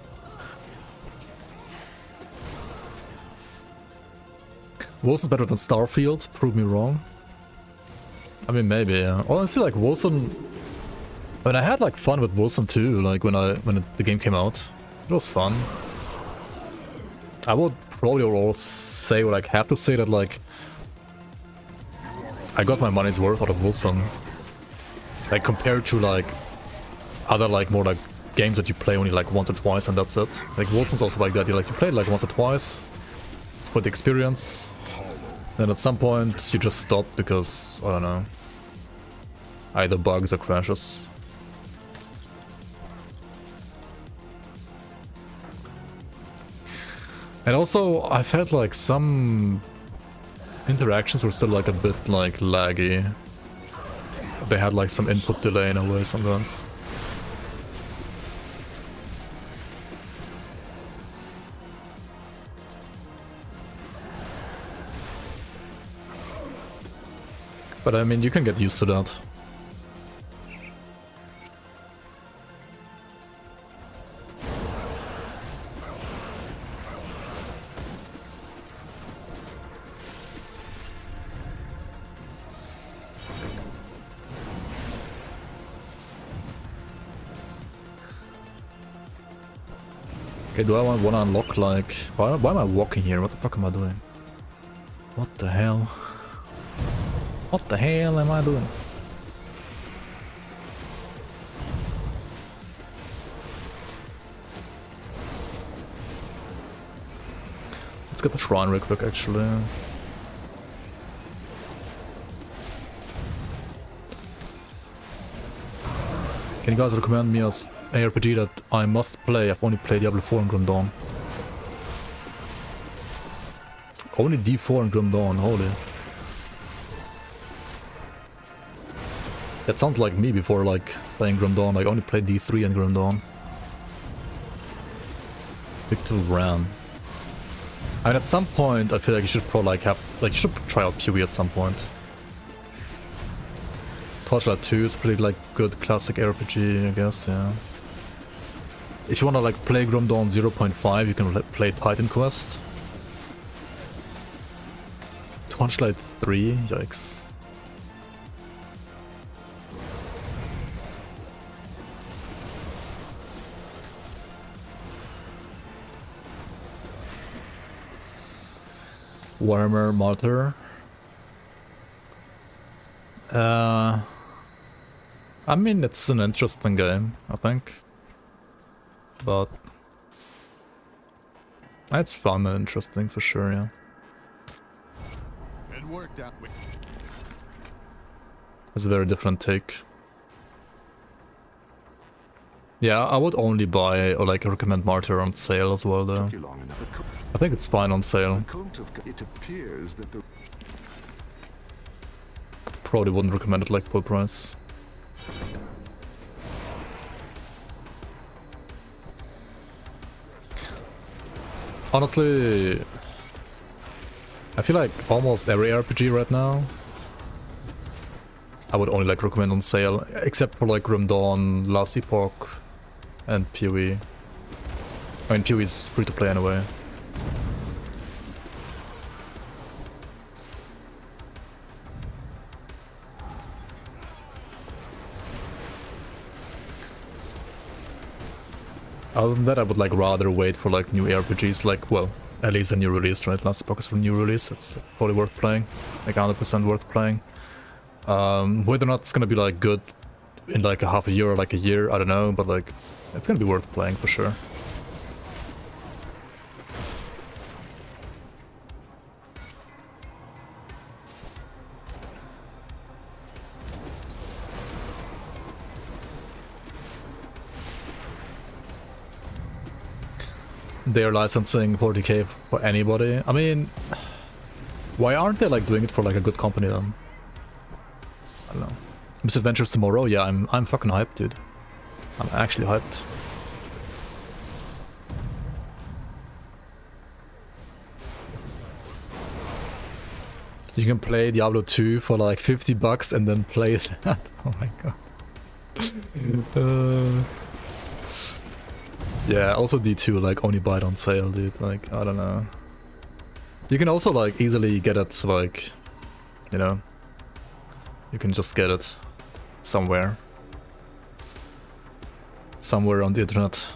Wilson's better than Starfield, prove me wrong. I mean, maybe, yeah. Honestly, like, Wilson... I mean, I had, like, fun with Wilson too, like, when the game came out. It was fun. I would probably all say, like, have to say that, like... I got my money's worth out of Wilson. Like, compared to, like, other, like, more, like, games that you play only, like, once or twice and that's it. Like, Wilson's also like that. You play it, like, once or twice for the experience. Then at some point, you just stop because, I don't know, either bugs or crashes. And also, I felt like some interactions were still like a bit like laggy. They had like some input delay in a way sometimes. But I mean, you can get used to that. Okay, do I want to unlock like... Why am I walking here? What the fuck am I doing? What the hell? What the hell am I doing? Let's get the shrine real quick, actually. Can you guys recommend me as ARPG that I must play? I've only played Diablo 4 and Grim Dawn. Only D4 and Grim Dawn, holy. That sounds like me before, like, playing Grim Dawn. I only played D3 and Grim Dawn. Victor Ran. I mean, at some point, I feel like you should probably, like, you should try out PoE at some point. Torchlight 2 is pretty, like, good classic RPG, I guess, yeah. If you wanna, like, play Grim Dawn 0.5, you can play Titan Quest. Torchlight 3, yikes. Warhammer Martyr. I mean, it's an interesting game, I think. But it's fun and interesting for sure, yeah. It worked out. It's a very different take. Yeah, I would only buy or like recommend Martyr on sale as well though. I think it's fine on sale. It appears that the Probably wouldn't recommend it like full price. Honestly, I feel like almost every RPG right now I would only like recommend on sale, except for like Grim Dawn, Last Epoch, and PoE. I mean, PoE is free to play anyway. Other than that, I would like rather wait for like new RPGs, like, well, at least a new release, right? Last Epoch is for new release, it's probably worth playing, like 100% worth playing. Whether or not it's gonna be like good in like a half a year or like a year, I don't know, but like, it's gonna be worth playing for sure. They're licensing 40k for anybody. I mean, why aren't they like doing it for like a good company then? I don't know. Misadventures Tomorrow? Yeah, I'm fucking hyped, dude. I'm actually hyped. You can play Diablo 2 for like 50 bucks and then play that. Oh my god. Yeah, also D2, like, only buy it on sale, dude. Like, I don't know. You can also like easily get it like, you know, you can just get it somewhere on the internet.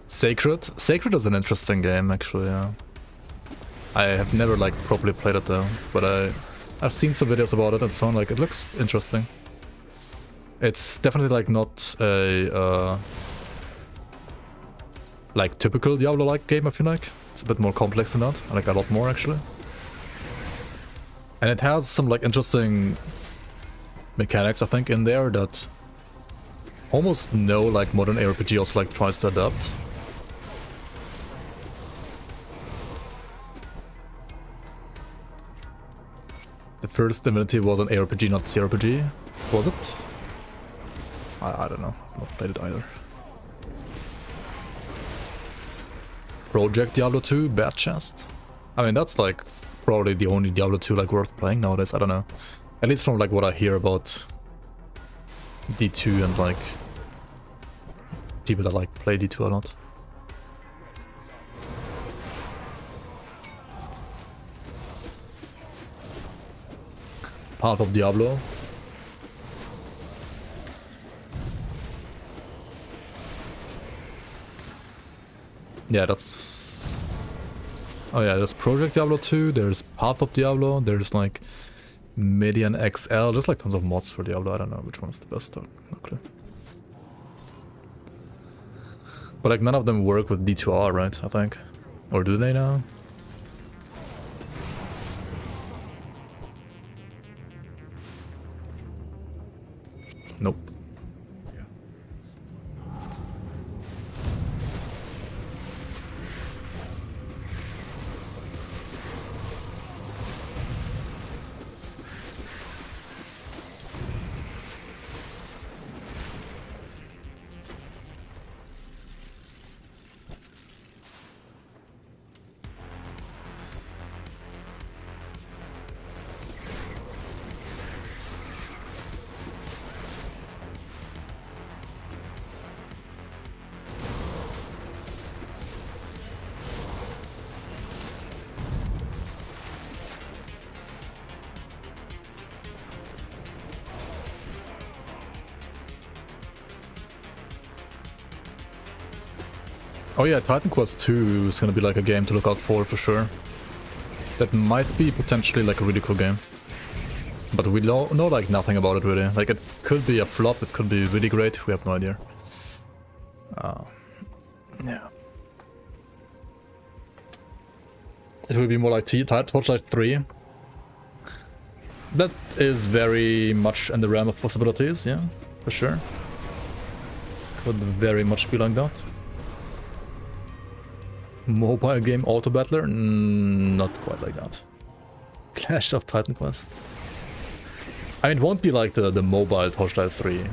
Sacred is an interesting game actually. Yeah. I have never like properly played it though, but I've seen some videos about it and so on. Like it looks interesting. It's definitely like not a like typical Diablo-like game, I feel like. It's a bit more complex than that. I like a lot more actually. And it has some like interesting mechanics, I think, in there that almost no like modern ARPG also like tries to adapt. The first Divinity was an ARPG, not CRPG. Was it? I don't know. I've not played it either. Project Diablo 2, Bad Chest. I mean, that's like probably the only Diablo 2 like worth playing nowadays. I don't know. At least from like what I hear about D2 and like people that like play D2 a lot. Path of Diablo. Yeah, that's... Oh yeah, there's Project Diablo 2, there's Path of Diablo, there's like Median XL, there's like tons of mods for Diablo, I don't know which one's the best though, no clue. But like none of them work with D2R, right, I think? Or do they now? Nope. Oh yeah, Titan Quest 2 is gonna be like a game to look out for sure. That might be potentially like a really cool game. But we know like nothing about it really. Like it could be a flop, it could be really great, we have no idea. Yeah. It will be more like Torchlight 3. That is very much in the realm of possibilities, yeah, for sure. Could very much be like that. Mobile game auto battler? Not quite like that. Clash of Titan Quest. I mean, it won't be like the mobile Torchlight 3, right?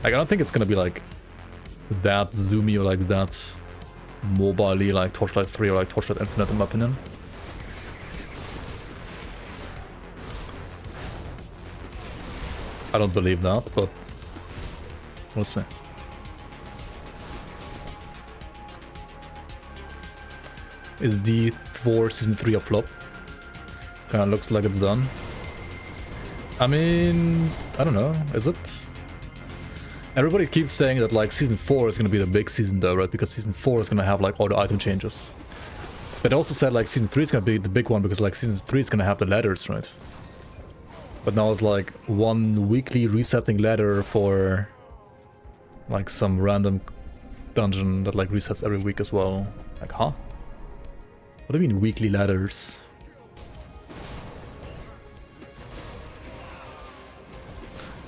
Like, I don't think it's gonna be like that zoomy or like that mobile-y like Torchlight 3 or like Torchlight Infinite in my opinion. I don't believe that, but we'll see. Is D4 Season 3 a flop? Kinda looks like it's done. I mean, I don't know, is it? Everybody keeps saying that like Season 4 is gonna be the big season though, right? Because Season 4 is gonna have like all the item changes. But they also said like Season 3 is gonna be the big one because like Season 3 is gonna have the ladders, right? But now it's like one weekly resetting ladder for like some random dungeon that like resets every week as well. Like, huh? What do you mean weekly ladders?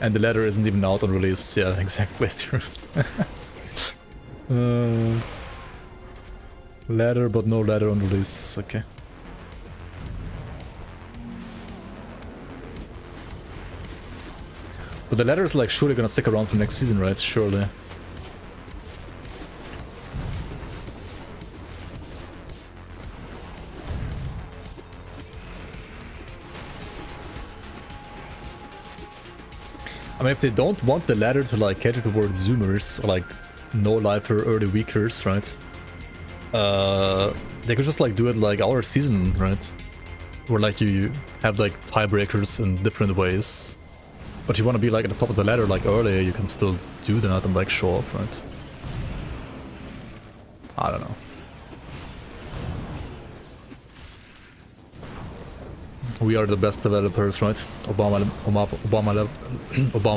And the ladder isn't even out on release. Yeah, exactly. True. Ladder, but no ladder on release. Okay. But the ladder is like surely gonna stick around for next season, right? Surely. I mean, if they don't want the ladder to like cater towards zoomers, or like no lifer early weakers, right? They could just like do it like our season, right? Where like you have like tiebreakers in different ways. But you want to be like at the top of the ladder like earlier, you can still do that and like show off, right? I don't know. We are the best developers, right? Obama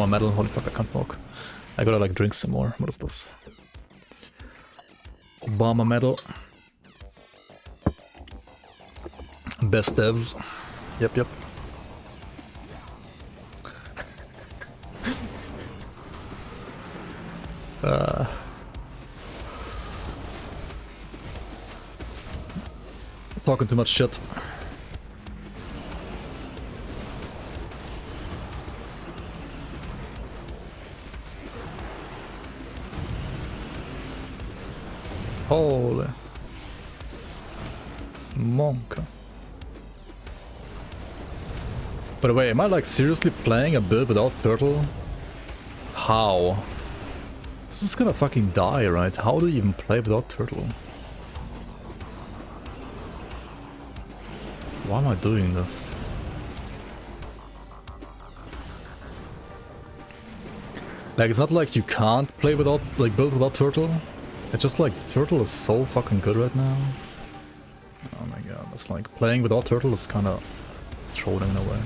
medal. Holy fuck, I can't talk. I gotta like drink some more. What is this? Obama medal. Best devs. Yep. Talking too much shit. Holy monk. By the way, am I like seriously playing a build without turtle? How? This is gonna fucking die, right? How do you even play without turtle? Why am I doing this? Like, it's not like you can't play without, like, builds without turtle. It's just like, turtle is so fucking good right now. Oh my god, it's like, playing without turtle is kinda throwing in a way.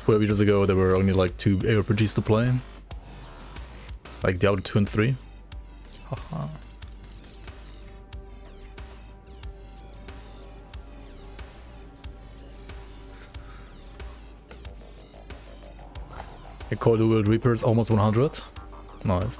Years ago, there were only like 2 ARPGs to play. Like Diablo 2 and 3. Haha. A Call Dual Reapers almost 100. Nice.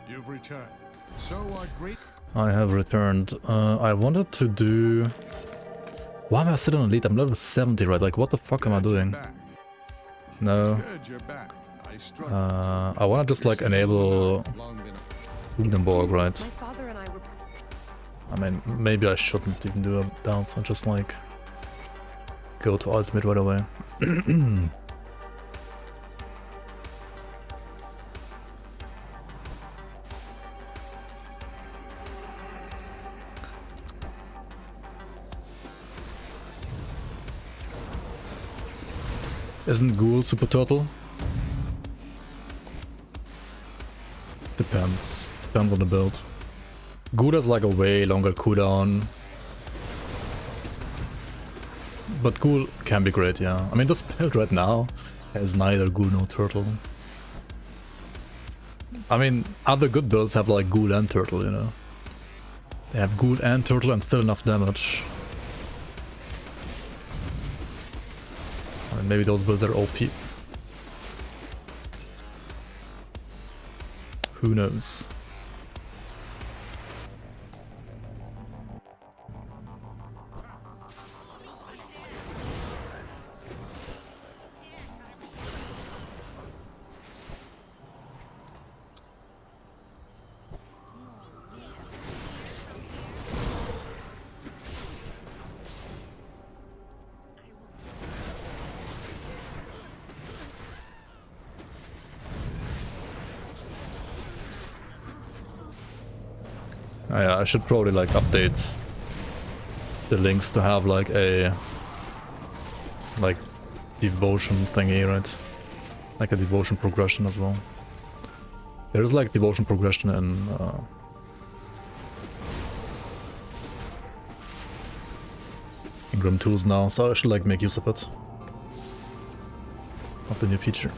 You've returned. So are great. I have returned. I wanted to do... Why am I still on elite? I'm level 70, right? Like, what the fuck am I doing? No. Good, you're back. I struck. I wanna just like enable Hindenburg, right? My father and I were... I mean, maybe I shouldn't even do a bounce and just like go to ultimate right away. Isn't Ghoul super turtle? Depends. Depends on the build. Ghoul has like a way longer cooldown. But Ghoul can be great, yeah. I mean, this build right now has neither Ghoul nor turtle. I mean, other good builds have like Ghoul and turtle, you know. They have Ghoul and turtle and still enough damage. Maybe those builds are OP. Who knows? Yeah, I should probably like update the links to have like a devotion thingy, right? Like a devotion progression as well. There's like devotion progression in Grimtools now, so I should like make use of it. Of the new feature.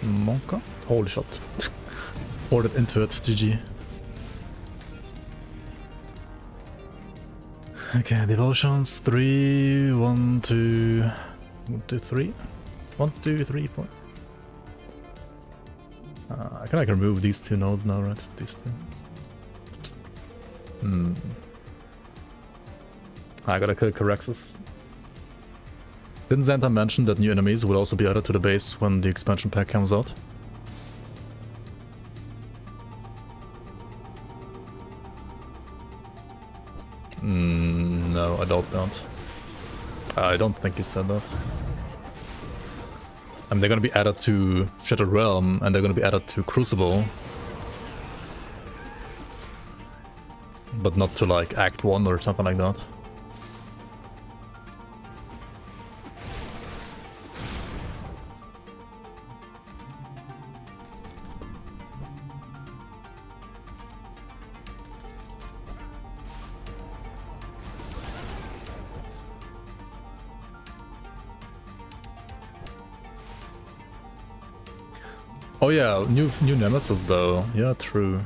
Monka? Holy shot. Ordered into it, GG. Okay, devotions 3, 1, 2, 1, 2, 3, 1, 2, 3, 4. I can like remove these two nodes now, right? These two. I gotta kill Caraxes. Didn't Xanta mention that new enemies will also be added to the base when the expansion pack comes out? No, I doubt that. I don't think he said that. I mean, they're gonna be added to Shattered Realm, and they're gonna be added to Crucible. But not to like Act 1 or something like that. Oh yeah, new nemesis though. Yeah, true.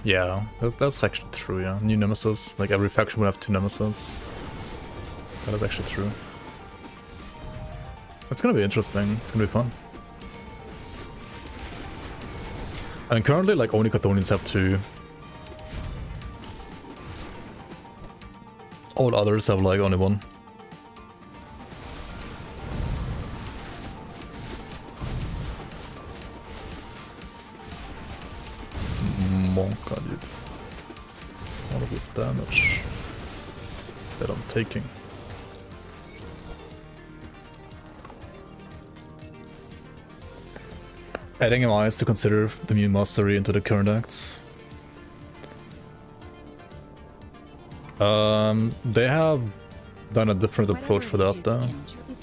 Yeah, that's actually true, yeah. New nemesis, like every faction will have 2 nemesis. That is actually true. It's gonna be interesting, it's gonna be fun. And currently, like, only Catonians have 2. All others have, like, only 1. Monka, dude. All of this damage that I'm taking. Adding MIs to consider the new mastery into the current acts. They have done a different approach for that though.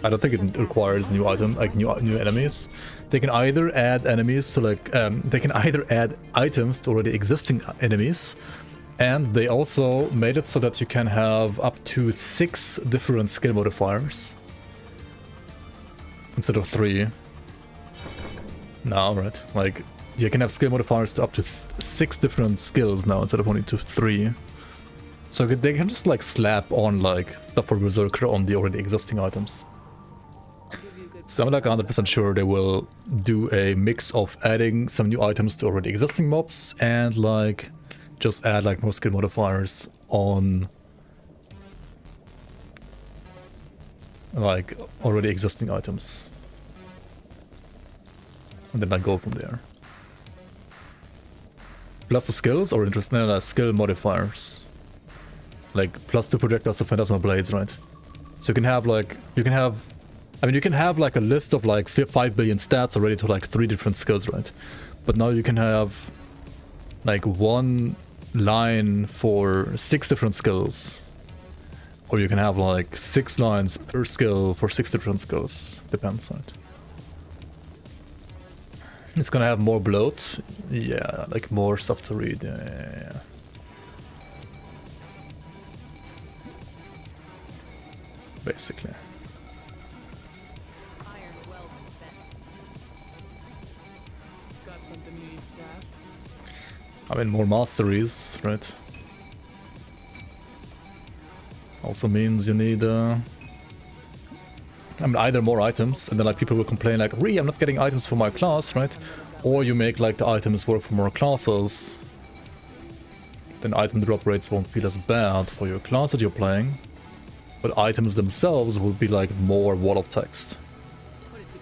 I don't think it requires new item, like new enemies. They can either add enemies to like, they can either add items to already existing enemies, and they also made it so that you can have up to 6 different skill modifiers instead of 3. Now, right? Like, you can have skill modifiers to up to 6 different skills now instead of only to 3. So they can just like slap on like stuff for Berserker on the already existing items. So I'm like 100% sure they will do a mix of adding some new items to already existing mobs and like just add like more skill modifiers on like already existing items. And then I go from there. Plus the skills or interesting skill modifiers. Like +2 projectiles to Phantasma Blades, right? So you can have like, you can have like a list of like 5 billion stats already to like 3 different skills, right? But now you can have like 1 line for 6 different skills. Or you can have like 6 lines per skill for 6 different skills. Depends, right? It's gonna have more bloat. Yeah, like more stuff to read. Yeah. Basically. I mean, more masteries, right? Also means you need, I mean, either more items, and then like people will complain like, I'm not getting items for my class, right? Or you make like the items work for more classes. Then item drop rates won't feel as bad for your class that you're playing. But items themselves will be like more wall of text.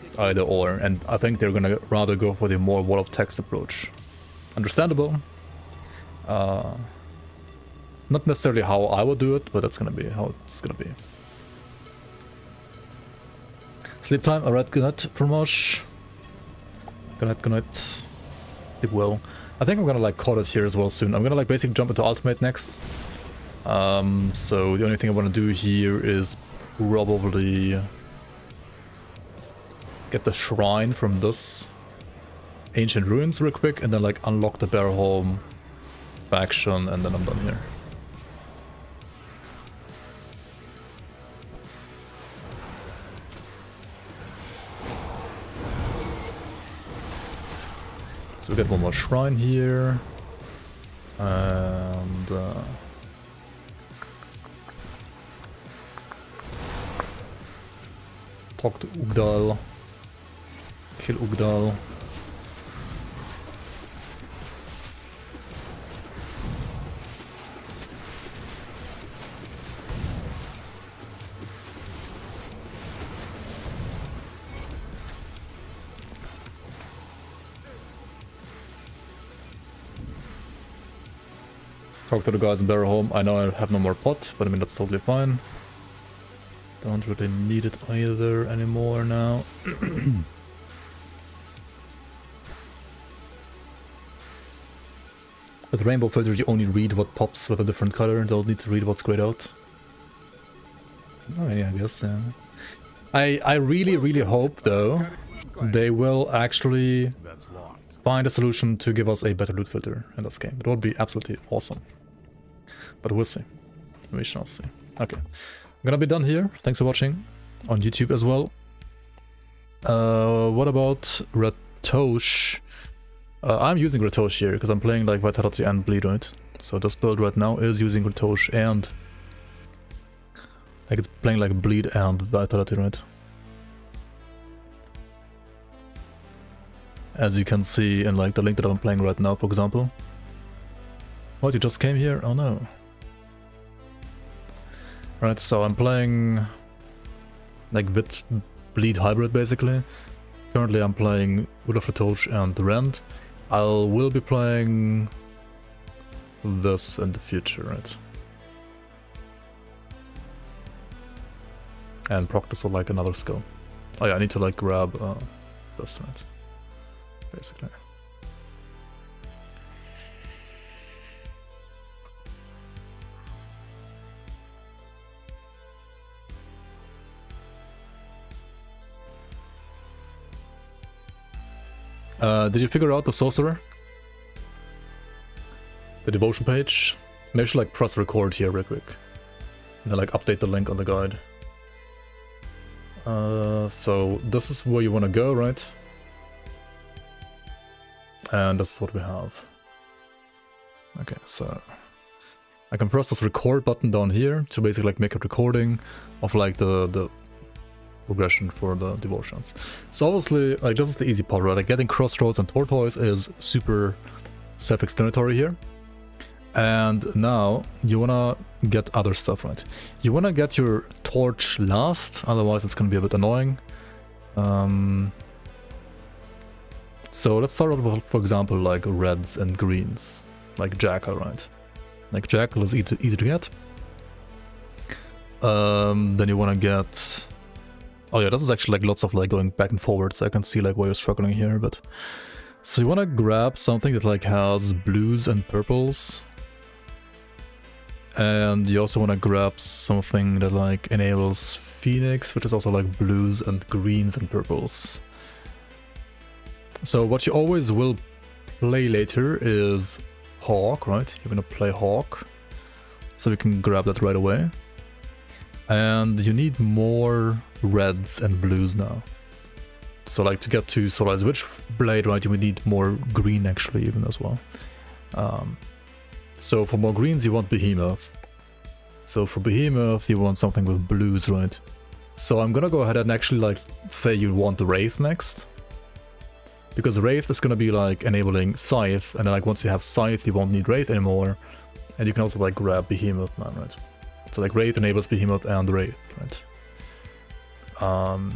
It's either or, and I think they're gonna rather go for the more wall of text approach. Understandable. Not necessarily how I would do it, but that's gonna be how it's gonna be. Sleep time, alright, good night, Promosh. Good night. Sleep well. I think I'm gonna like call it here as well soon. I'm gonna like basically jump into Ultimate next. So the only thing I want to do here is probably get the shrine from this ancient ruins real quick, and then like unlock the Bearholm faction, and then I'm done here. So we get one more shrine here, and Talk to Ugdal. Kill Ugdal. Talk to the guys in Barrow Home. I know I have no more pot, but I mean that's totally fine. Don't really need it either anymore now. With rainbow filters you only read what pops with a different color, don't need to read what's grayed out. Oh yeah, I guess, yeah. I really hope though they will actually find a solution to give us a better loot filter in this game. It would be absolutely awesome. But we'll see. We shall see. Okay. I'm gonna be done here. Thanks for watching on YouTube as well. What about Ratosh? I'm using Ratosh here because I'm playing like Vitality and Bleed, right? So this build right now is using Ratosh and like it's playing like Bleed and Vitality, right? As you can see in like the link that I'm playing right now, for example. What, you just came here? Oh no. Right, so I'm playing like with Bleed Hybrid basically. Currently I'm playing Ratosh and Rend. I will be playing this in the future, right? And practice with like another skill. Oh yeah, I need to like grab this, right? Basically. Did you figure out the sorcerer? The devotion page? Maybe I should like press record here real quick. And then like update the link on the guide. So this is where you want to go, right? And this is what we have. Okay, so I can press this record button down here to basically like make a recording of like the progression for the devotions. So obviously, like this is the easy part, right? Like getting Crossroads and Tortoise is super self-explanatory here. And now you wanna get other stuff, right? You wanna get your torch last, otherwise it's gonna be a bit annoying. So let's start off with, for example, like reds and greens, like Jackal, right? Like Jackal is easy to get. Then you wanna get. Oh yeah, this is actually like lots of like going back and forward, so I can see like why you're struggling here, but... So you wanna grab something that like has blues and purples. And you also wanna grab something that like enables Phoenix, which is also like blues and greens and purples. So what you always will play later is Hawk, right? You're gonna play Hawk. So we can grab that right away. And you need more reds and blues now. So like to get to Solar's Witchblade, right, you would need more green actually even as well. So for more greens you want Behemoth. So for Behemoth you want something with blues, right? So I'm gonna go ahead and actually like say you want the Wraith next. Because Wraith is gonna be like enabling Scythe, and then like once you have Scythe you won't need Wraith anymore. And you can also like grab Behemoth now, right? So like Wraith enables Behemoth and Wraith, right? And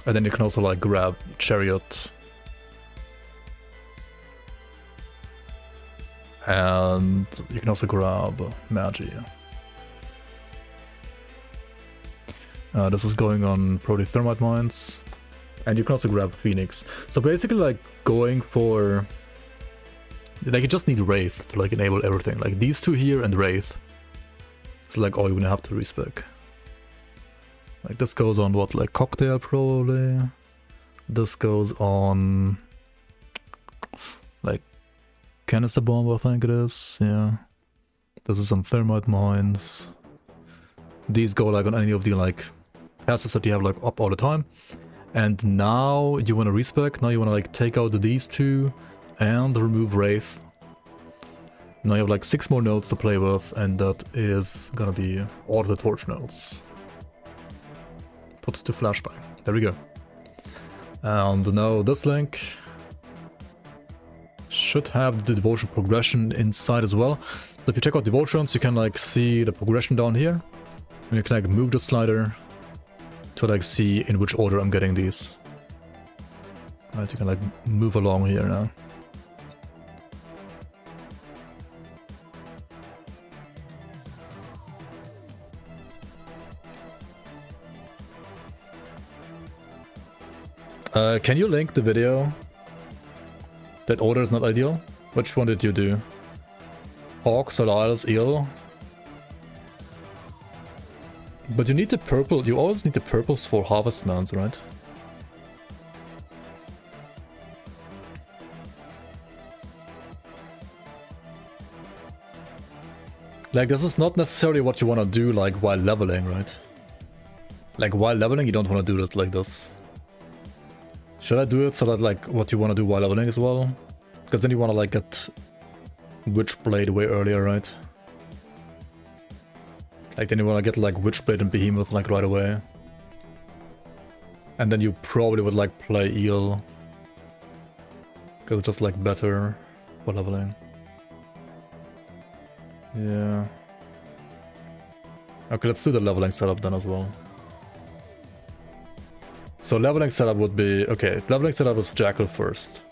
then you can also like grab Chariot. And you can also grab Magi. This is going on probably Thermite Mines. And you can also grab Phoenix. So basically like going for... Like you just need Wraith to like enable everything. Like these two here and Wraith. It's like all you're gonna have to respec. Like this goes on what, like Cocktail probably. This goes on like Canister Bomb, I think it is, yeah. This is on Thermite Mines. These go like on any of the like passives that you have like up all the time. And now you wanna respec, now you wanna like take out these two and remove Wraith. Now you have like 6 more nodes to play with, and that is gonna be all the torch nodes. put to flashbang. There we go. And now this link should have the devotion progression inside as well. So if you check out devotions, you can like see the progression down here. And you can like move the slider to like see in which order I'm getting these. Right, you can like move along here now. Can you link the video? That order is not ideal. Which one did you do? Hawk, Solaris, Eel. But you need the purple. You always need the purples for harvest mounts, right? Like, this is not necessarily what you want to do, like, while leveling, right? Like, while leveling, you don't want to do it like this. Should I do it so that, like, what you want to do while leveling as well? Because then you want to, like, get Witchblade way earlier, right? Like, then you want to get, like, Witchblade and Behemoth, like, right away. And then you probably would, like, play Eel. Because it's just, like, better for leveling. Yeah. Okay, let's do the leveling setup then as well. So leveling setup would be... Okay, leveling setup is Jackal first.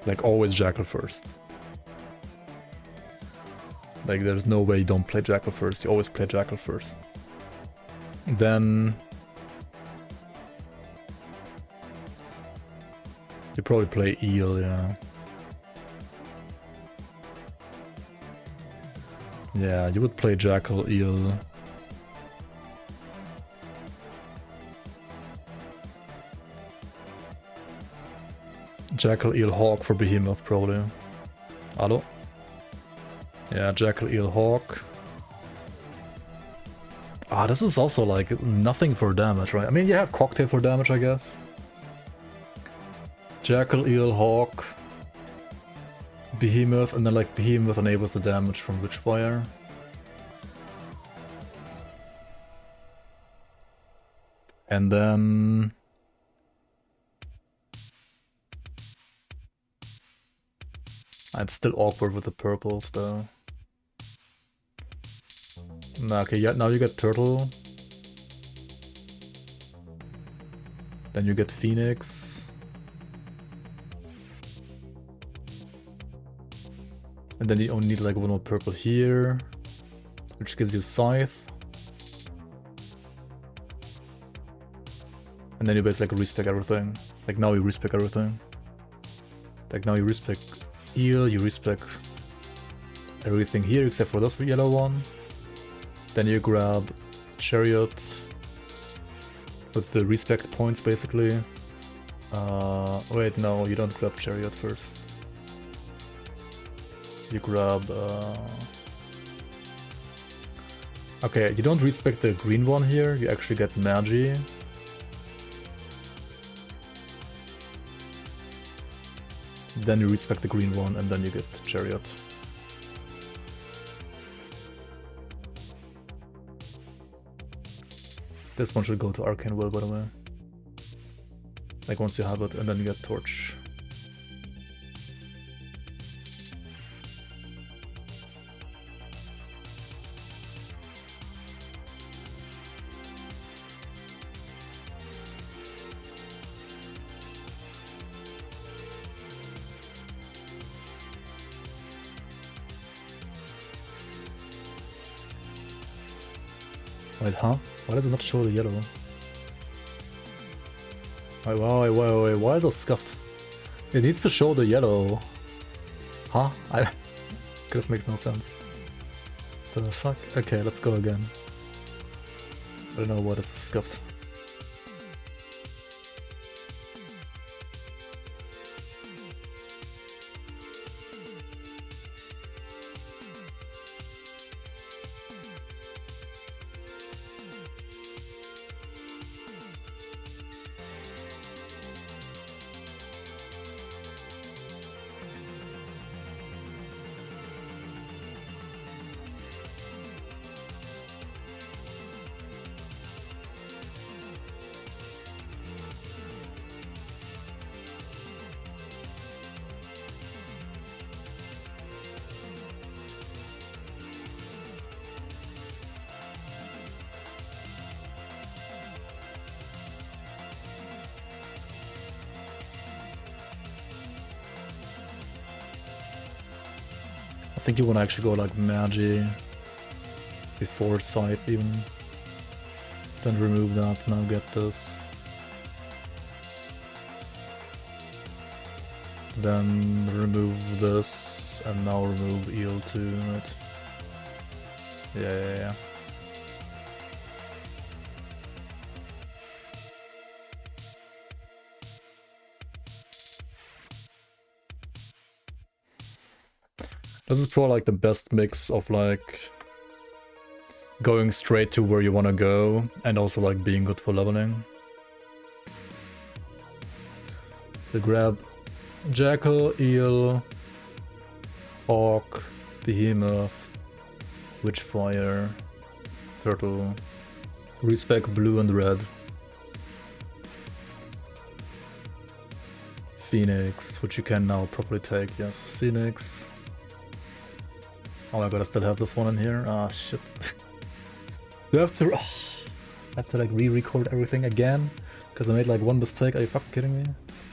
Like, always Jackal first. Like, there's no way you don't play Jackal first. You always play Jackal first. Then... you probably play Eel, yeah. Yeah, you would play Jackal, Eel. Jackal, Eel, Hawk for Behemoth, probably. Hello? Yeah, Jackal, Eel, Hawk. Ah, this is also like nothing for damage, right? I mean, you have Cocktail for damage, I guess. Jackal, Eel, Hawk. Behemoth, and then like Behemoth enables the damage from Witchfire. And then... it's still awkward with the purples though. Nah, okay, yeah, now you get Turtle. Then you get Phoenix. And then you only need like one more purple here, which gives you Scythe. And then you basically like respec everything. Like now you respec everything. Like now you respec Eel, you respec everything here except for this yellow one. Then you grab Chariot with the respect points basically. Wait, no, you don't grab Chariot first. You grab... okay, you don't respect the green one here, you actually get Magi. Then you respect the green one and then you get Chariot. This one should go to Arcane Will, by the way. Like once you have it, and then you get Torch. Wait, huh? Why does it not show the yellow? Wait, why is it scuffed? It needs to show the yellow. Huh? This makes no sense. The fuck? Okay, let's go again. I don't know why this is scuffed. think you want to actually go like Magi before Sight even. Then remove that, now get this. Then remove this, and now remove Eel too, right? Yeah. This is probably like the best mix of like going straight to where you want to go and also like being good for leveling. So grab Jackal, Eel, Hawk, Behemoth, Witchfire, Turtle, respec blue and red, Phoenix, which you can now properly take, yes, Phoenix. Oh my god, I still have this one in here. Ah, shit. Do I have to... I have to like re-record everything again? Because I made like one mistake. Are you fucking kidding me?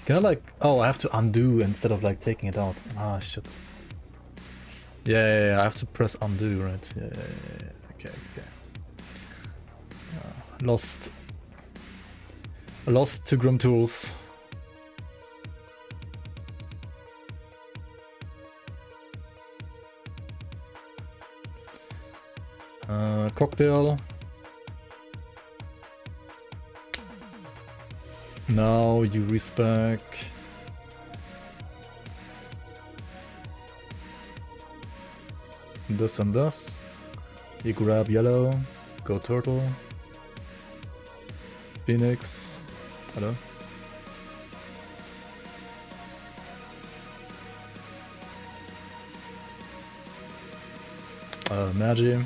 Can I like... Oh, I have to undo instead of like taking it out. Ah, shit. Yeah, I have to press undo, right? Yeah. Okay. Lost to Grimtools. Cocktail. Now you respec. This and this. You grab yellow. Go turtle. Phoenix. Hello. Magi.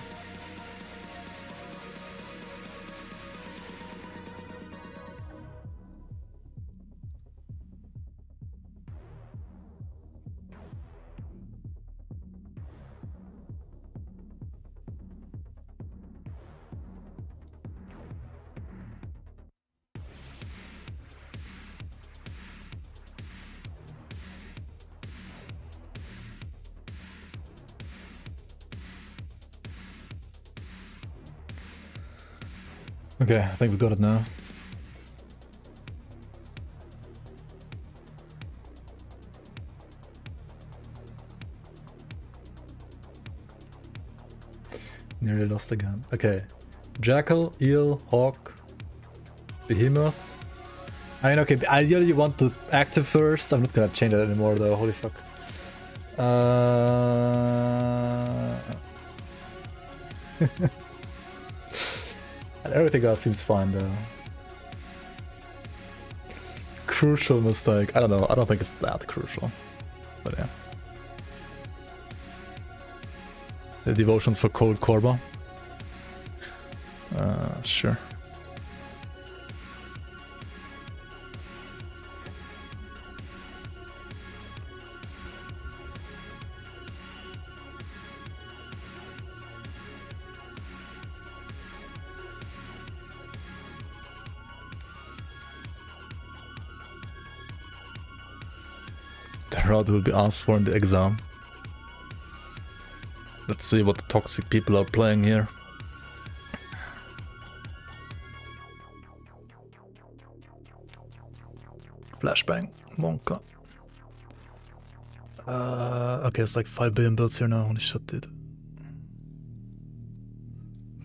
Okay, I think we got it now. Nearly lost again. Okay. Jackal, Eel, Hawk, Behemoth. I mean, okay, ideally you want the active first. I'm not gonna change that anymore though, holy fuck. Everything else seems fine though. Crucial mistake. I don't know. I don't think it's that crucial. But yeah. The devotions for Cold Korba. Sure. The route will be asked for in the exam. Let's see what the toxic people are playing here. Flashbang, Monka. Okay, it's like 5 billion builds here now. Holy shit, dude.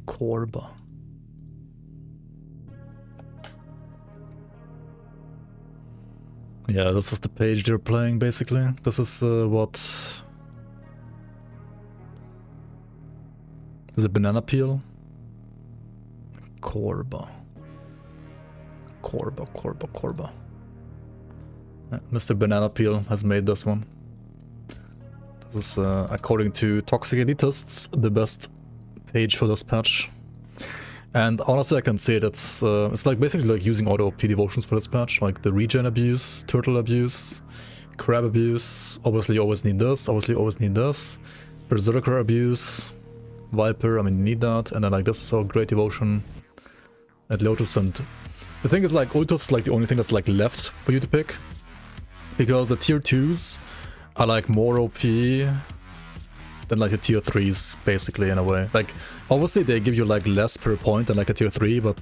Korba. Yeah, this is the page they're playing basically. This is what... Is it Banana Peel? Korba. Mr. Banana Peel has made this one. This is, according to Toxic Elitists, the best page for this patch. And honestly, I can say that's it's like basically like using auto OP devotions for this patch, like the regen abuse, turtle abuse, crab abuse. Obviously, you always need this. Berserker abuse, Viper. I mean, you need that. And then like this is a great devotion at Lotus. And the thing is, like Ultus is like the only thing that's like left for you to pick, because the tier 2s are like more OP than like the tier 3s, basically, in a way. Like, obviously they give you like less per point than like a tier 3, but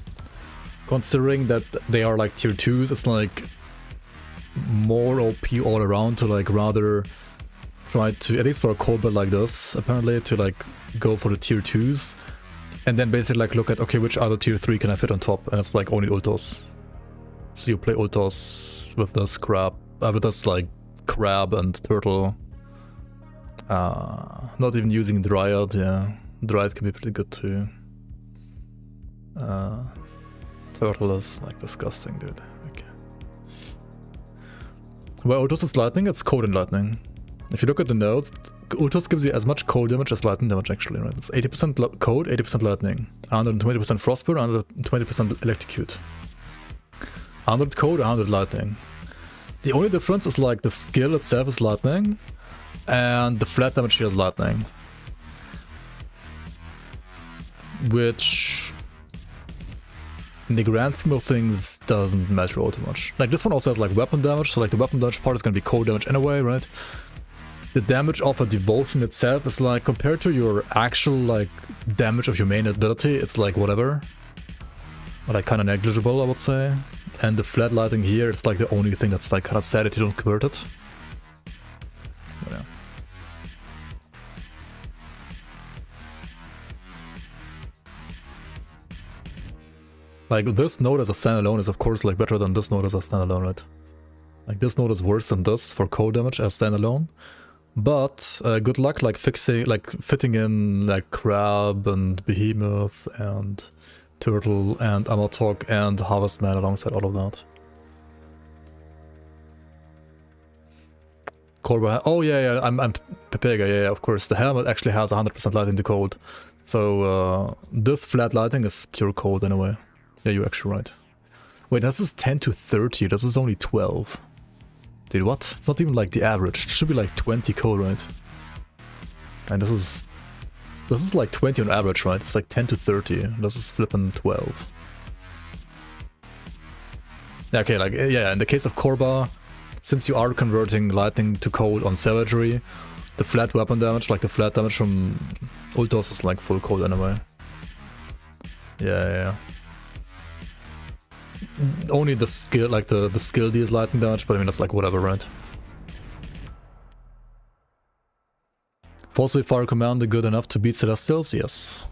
considering that they are like tier 2s, it's like more OP all around to like rather try to, at least for a cold build like this, apparently, to like go for the tier 2s and then basically like look at, okay, which other tier 3 can I fit on top, and it's like only Ultos. So you play Ultos with this crab, with this like crab and turtle. Not even using Dryad, yeah. Dryad can be pretty good too. Turtle is like disgusting, dude. Okay. Well, Ultos is lightning, it's cold and lightning. If you look at the notes, Ultos gives you as much cold damage as lightning damage actually, right? It's 80% cold, 80% lightning. 120% frostburn, 120% electrocute. 100 cold, 100 lightning. The only difference is like the skill itself is lightning, and the flat damage here is lightning. Which, in the grand scheme of things, doesn't matter all too much. Like this one also has like weapon damage, so like the weapon damage part is gonna be cold damage anyway, right? The damage of a devotion itself is like, compared to your actual like damage of your main ability, it's like whatever. But like kinda negligible, I would say. And the flat lighting here, it's like the only thing that's like kinda sad that you don't convert it. But yeah. Like this node as a standalone is of course like better than this node as a standalone, right? Like this node is worse than this for cold damage as standalone. But good luck like fitting in like crab and behemoth and turtle and Amatok and harvestman alongside all of that. Korba, oh yeah, I'm Pepega, yeah, of course. The helmet actually has 100% lighting to cold. So this flat lighting is pure cold anyway. Yeah, you're actually right. Wait, this is 10 to 30, this is only 12. Dude, what? It's not even like the average. It should be like 20 cold, right? And this is like 20 on average, right? It's like 10 to 30. This is flipping 12. Yeah, okay, like, yeah, in the case of Korba, since you are converting lightning to cold on savagery, the flat weapon damage, like the flat damage from Ultos is like full cold anyway. Yeah. Only the skill, like the skill deals lightning damage, but I mean that's like whatever, right? Force Wave Fire Commander good enough to beat Celestials? Yes.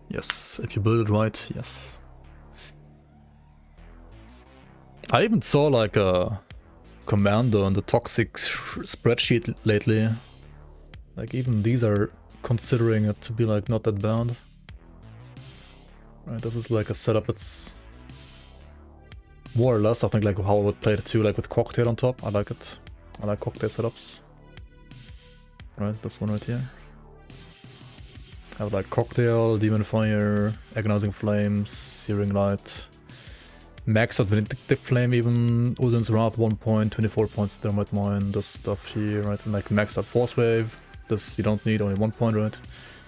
Yes, if you build it right, yes. I even saw like a commander on the toxic spreadsheet lately. Like even these are considering it to be like not that bad. Right, this is like a setup that's more or less, I think, like how I would play it too, like with Cocktail on top. I like it. I like Cocktail setups. Right, this one right here. I have like Cocktail, Demon Fire, Agonizing Flames, Searing Light, Max out Vindictive Flame even, Uzin's Wrath 1 point, 24 points Thermite Mine, this stuff here, right, and like Max out Force Wave. This you don't need, only 1 point, right,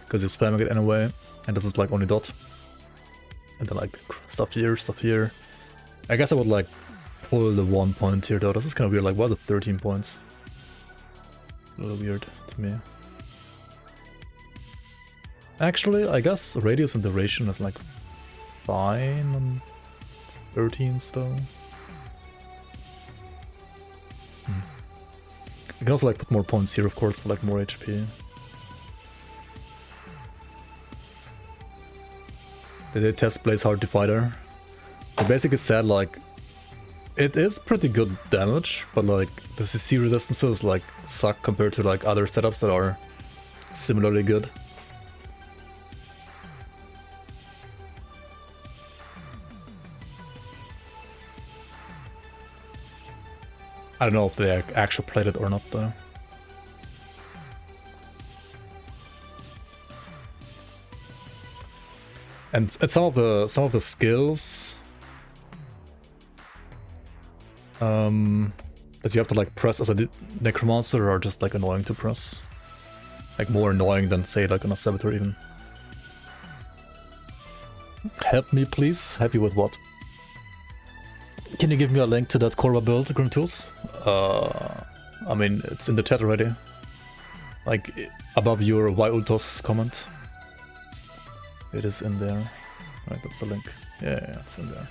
because you're spamming it anyway, and this is like only dot. And then like stuff here. I guess I would like pull the 1 point here though. This is kind of weird, like why is it 13 points? A little weird to me. Actually, I guess radius and duration is like fine on 13 still. You can also like put more points here, of course, for like more HP. They did test Blaze Hard Divider. They basically said like it is pretty good damage, but like the CC resistances like suck compared to like other setups that are similarly good. I don't know if they actually played it or not though. And some of the skills that you have to like press as a necromancer are just like annoying to press. Like more annoying than say like on a servitor even. Help me please? Happy with what? Can you give me a link to that Korba build, Grimtools? I mean, it's in the chat already. Like, above your Y Ultos comment. It is in there. Right, that's the link. Yeah, it's in there.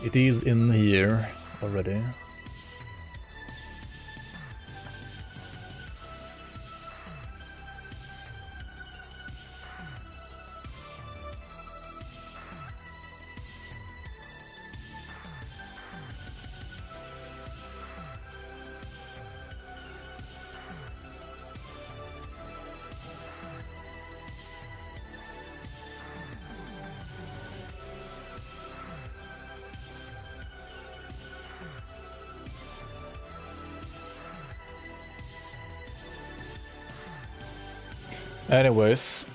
It is in here already. Anyways.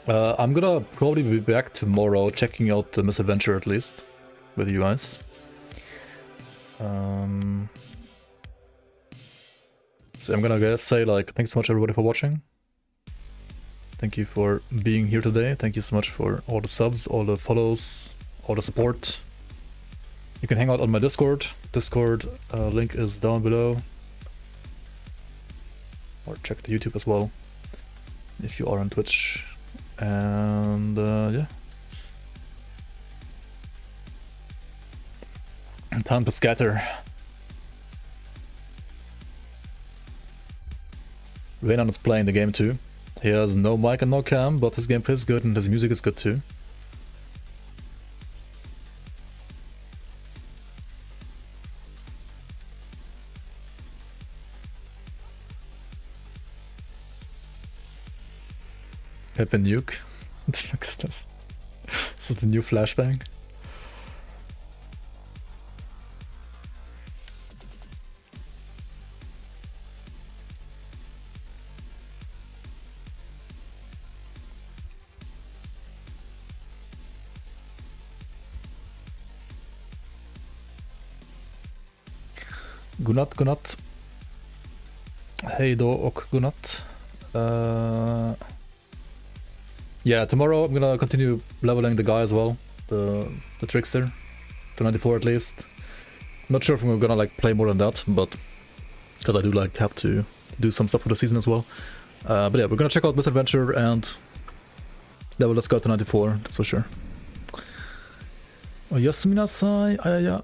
I'm gonna probably be back tomorrow checking out the misadventure at least with you guys. So I'm gonna say like thanks so much everybody for watching. Thank you for being here today. Thank you so much for all the subs, all the follows, all the support. You can hang out on my Discord. Discord link is down below. Or check the YouTube as well if you are on Twitch. And yeah. Time to scatter. Reynan is playing the game too. He has no mic and no cam, but his gameplay is good and his music is good too. Happy nuke. What the fuck is this? This is the new flashbang. Godnatt, godnatt. Hej då och godnatt. Yeah, tomorrow I'm gonna continue leveling the guy as well, the trickster, to 94 at least. Not sure if I'm gonna like play more than that, but because I do like have to do some stuff for the season as well. But yeah, we're gonna check out Misadventure and level the scout to 94, that's for sure. Oh, Yasuminasai, ayaya.